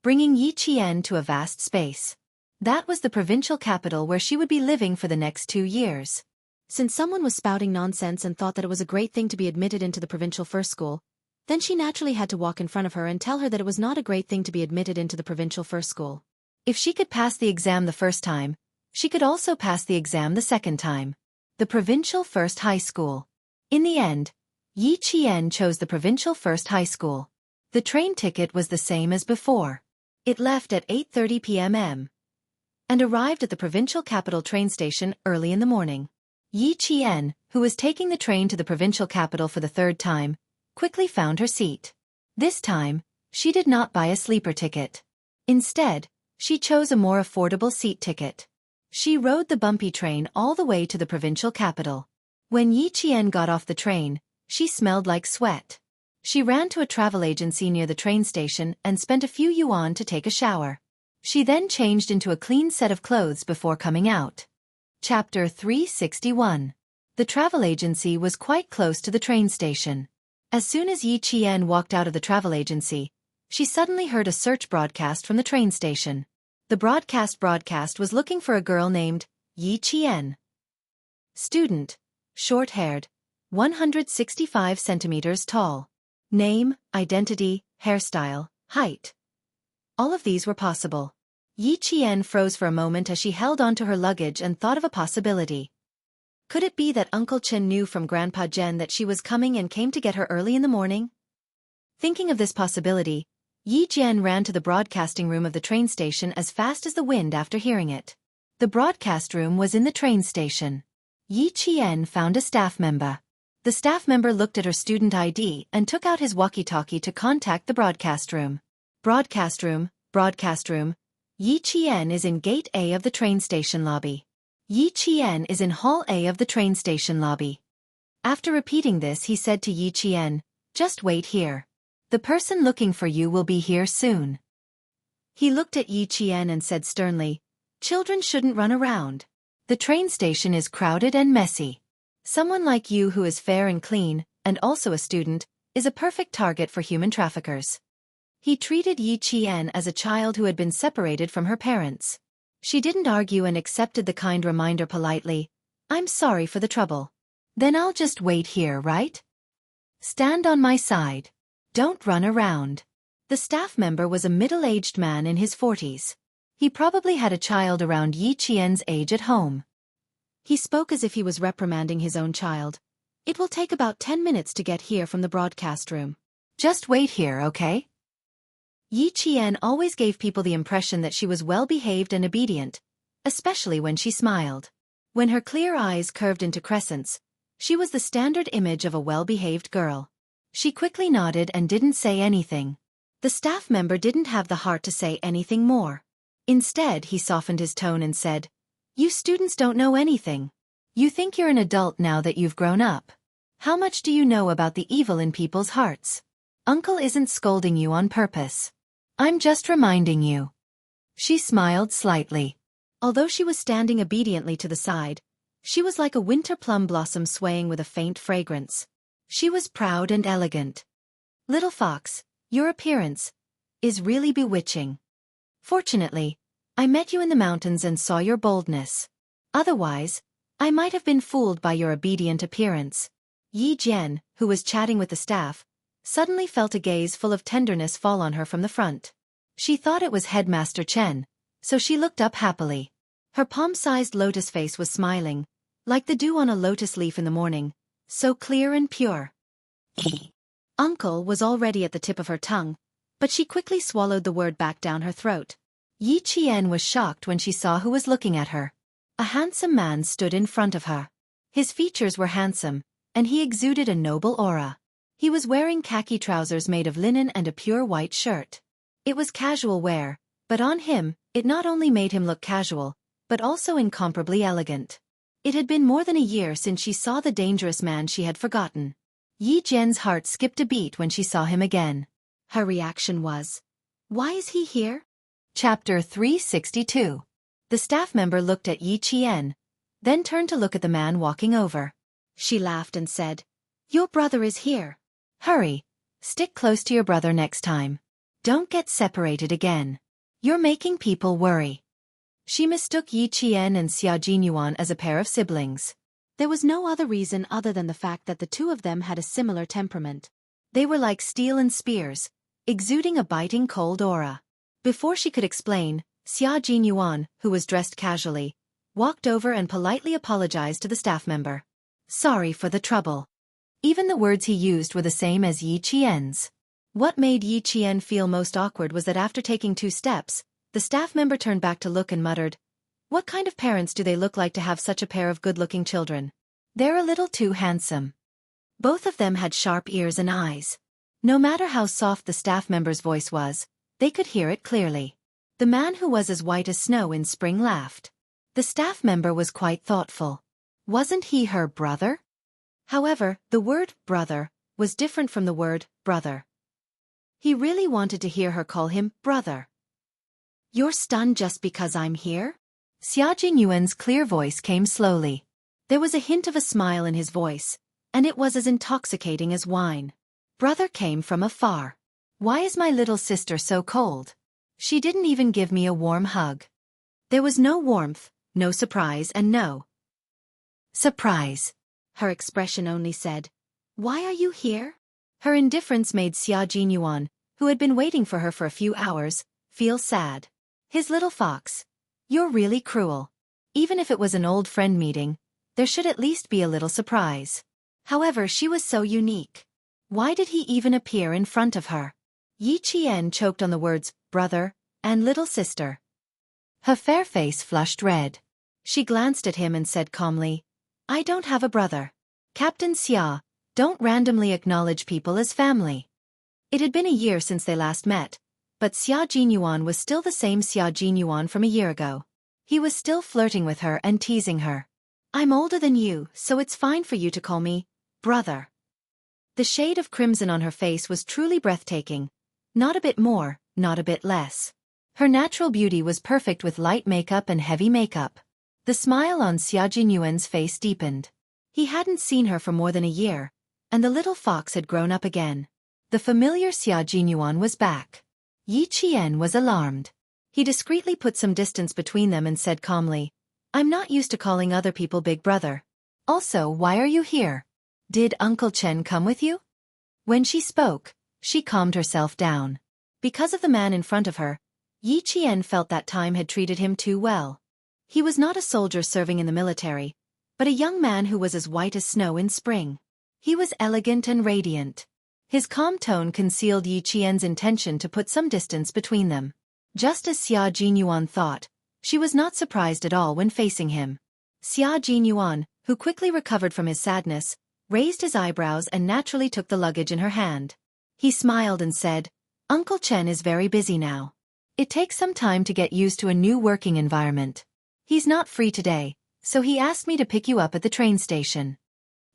bringing Yi Qian to a vast space. That was the provincial capital where she would be living for the next 2 years. Since someone was spouting nonsense and thought that it was a great thing to be admitted into the provincial first school, then she naturally had to walk in front of her and tell her that it was not a great thing to be admitted into the provincial first school. If she could pass the exam the first time, she could also pass the exam the second time. The provincial first high school. In the end, Yi Qian chose the provincial first high school. The train ticket was the same as before. It left at 8:30 p.m. and arrived at the provincial capital train station early in the morning. Yi Qian, who was taking the train to the provincial capital for the 3rd time, quickly found her seat. This time, she did not buy a sleeper ticket. Instead, she chose a more affordable seat ticket. She rode the bumpy train all the way to the provincial capital. When Yi Qian got off the train, she smelled like sweat. She ran to a travel agency near the train station and spent a few yuan to take a shower. She then changed into a clean set of clothes before coming out. Chapter 361. The travel agency was quite close to the train station. As soon as Yi Qian walked out of the travel agency, she suddenly heard a search broadcast from the train station. The broadcast was looking for a girl named Yi Qian. Student, short-haired, 165 centimeters tall. Name, identity, hairstyle, height. All of these were possible. Yi Qian froze for a moment as she held onto her luggage and thought of a possibility. Could it be that Uncle Chen knew from Grandpa Jen that she was coming and came to get her early in the morning? Thinking of this possibility, Yi Jian ran to the broadcasting room of the train station as fast as the wind after hearing it. The broadcast room was in the train station. Yi Qian found a staff member. The staff member looked at her student ID and took out his walkie-talkie to contact the broadcast room. Broadcast room, broadcast room. Yi Qian is in Gate A of the train station lobby. Yi Qian is in Hall A of the train station lobby. After repeating this, he said to Yi Qian, just wait here. The person looking for you will be here soon. He looked at Yi Qian and said sternly, children shouldn't run around. The train station is crowded and messy. Someone like you who is fair and clean, and also a student, is a perfect target for human traffickers. He treated Yi Qian as a child who had been separated from her parents. She didn't argue and accepted the kind reminder politely. I'm sorry for the trouble. Then I'll just wait here, right? Stand on my side. Don't run around. The staff member was a middle-aged man in his 40s. He probably had a child around Yi Qian's age at home. He spoke as if he was reprimanding his own child. It will take about 10 minutes to get here from the broadcast room. Just wait here, okay? Yi Qian always gave people the impression that she was well-behaved and obedient, especially when she smiled. When her clear eyes curved into crescents, she was the standard image of a well-behaved girl. She quickly nodded and didn't say anything. The staff member didn't have the heart to say anything more. Instead, he softened his tone and said, "You students don't know anything. You think you're an adult now that you've grown up. How much do you know about the evil in people's hearts? Uncle isn't scolding you on purpose. I'm just reminding you." She smiled slightly. Although she was standing obediently to the side, she was like a winter plum blossom swaying with a faint fragrance. She was proud and elegant. "Little fox, your appearance is really bewitching. Fortunately, I met you in the mountains and saw your boldness. Otherwise, I might have been fooled by your obedient appearance." Yi Jian, who was chatting with the staff, suddenly felt a gaze full of tenderness fall on her from the front. She thought it was Headmaster Chen, so she looked up happily. Her palm-sized lotus face was smiling, like the dew on a lotus leaf in the morning, so clear and pure. Uncle was already at the tip of her tongue, but she quickly swallowed the word back down her throat. Yi Qian was shocked when she saw who was looking at her. A handsome man stood in front of her. His features were handsome, and he exuded a noble aura. He was wearing khaki trousers made of linen and a pure white shirt. It was casual wear, but on him, it not only made him look casual, but also incomparably elegant. It had been more than a year since she saw the dangerous man she had forgotten. Yi Jian's heart skipped a beat when she saw him again. Her reaction was, "Why is he here?" Chapter 362. The staff member looked at Yi Qian, then turned to look at the man walking over. She laughed and said, "Your brother is here. Hurry, stick close to your brother next time. Don't get separated again. You're making people worry." She mistook Yi Qian and Xia Jinyuan as a pair of siblings. There was no other reason other than the fact that the two of them had a similar temperament. They were like steel and spears, exuding a biting cold aura. Before she could explain, Xia Jinyuan, who was dressed casually, walked over and politely apologized to the staff member. "Sorry for the trouble." Even the words he used were the same as Yi Qian's. What made Yi Qian feel most awkward was that after taking 2 steps, the staff member turned back to look and muttered, "What kind of parents do they look like to have such a pair of good-looking children? They're a little too handsome." Both of them had sharp ears and eyes. No matter how soft the staff member's voice was, they could hear it clearly. The man who was as white as snow in spring laughed. The staff member was quite thoughtful. Wasn't he her brother? However, the word brother was different from the word brother. He really wanted to hear her call him brother. "You're stunned just because I'm here?" Xia Jinyuan's clear voice came slowly. There was a hint of a smile in his voice, and it was as intoxicating as wine. "Brother came from afar. Why is my little sister so cold? She didn't even give me a warm hug." There was no warmth, no surprise, and no surprise. Her expression only said, "Why are you here?" Her indifference made Xia Jinyuan, who had been waiting for her for a few hours, feel sad. "His little fox. You're really cruel. Even if it was an old friend meeting, there should at least be a little surprise." However, she was so unique. Why did he even appear in front of her? Yi Qian choked on the words, brother, and little sister. Her fair face flushed red. She glanced at him and said calmly, "I don't have a brother. Captain Xia, don't randomly acknowledge people as family." It had been a year since they last met, but Xia Jinyuan was still the same Xia Jinyuan from a year ago. He was still flirting with her and teasing her. "I'm older than you, so it's fine for you to call me brother." The shade of crimson on her face was truly breathtaking. Not a bit more, not a bit less. Her natural beauty was perfect with light makeup and heavy makeup. The smile on Xia Jinyuan's face deepened. He hadn't seen her for more than a year, and the little fox had grown up again. The familiar Xia Jinyuan was back. Yi Qian was alarmed. He discreetly put some distance between them and said calmly, "I'm not used to calling other people big brother. Also, why are you here? Did Uncle Chen come with you?" When she spoke, she calmed herself down. Because of the man in front of her, Yi Qian felt that time had treated him too well. He was not a soldier serving in the military, but a young man who was as white as snow in spring. He was elegant and radiant. His calm tone concealed Yi Qian's intention to put some distance between them. Just as Xia Jinyuan thought, she was not surprised at all when facing him. Xia Jinyuan, who quickly recovered from his sadness, raised his eyebrows and naturally took the luggage in her hand. He smiled and said, "Uncle Chen is very busy now. It takes some time to get used to a new working environment. He's not free today, so he asked me to pick you up at the train station."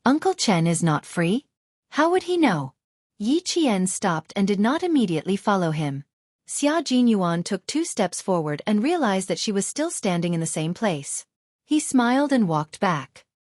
"Uncle Chen is not free? How would he know?" Yi Qian stopped and did not immediately follow him. Xia Jinyuan took 2 steps forward and realized that she was still standing in the same place. He smiled and walked back.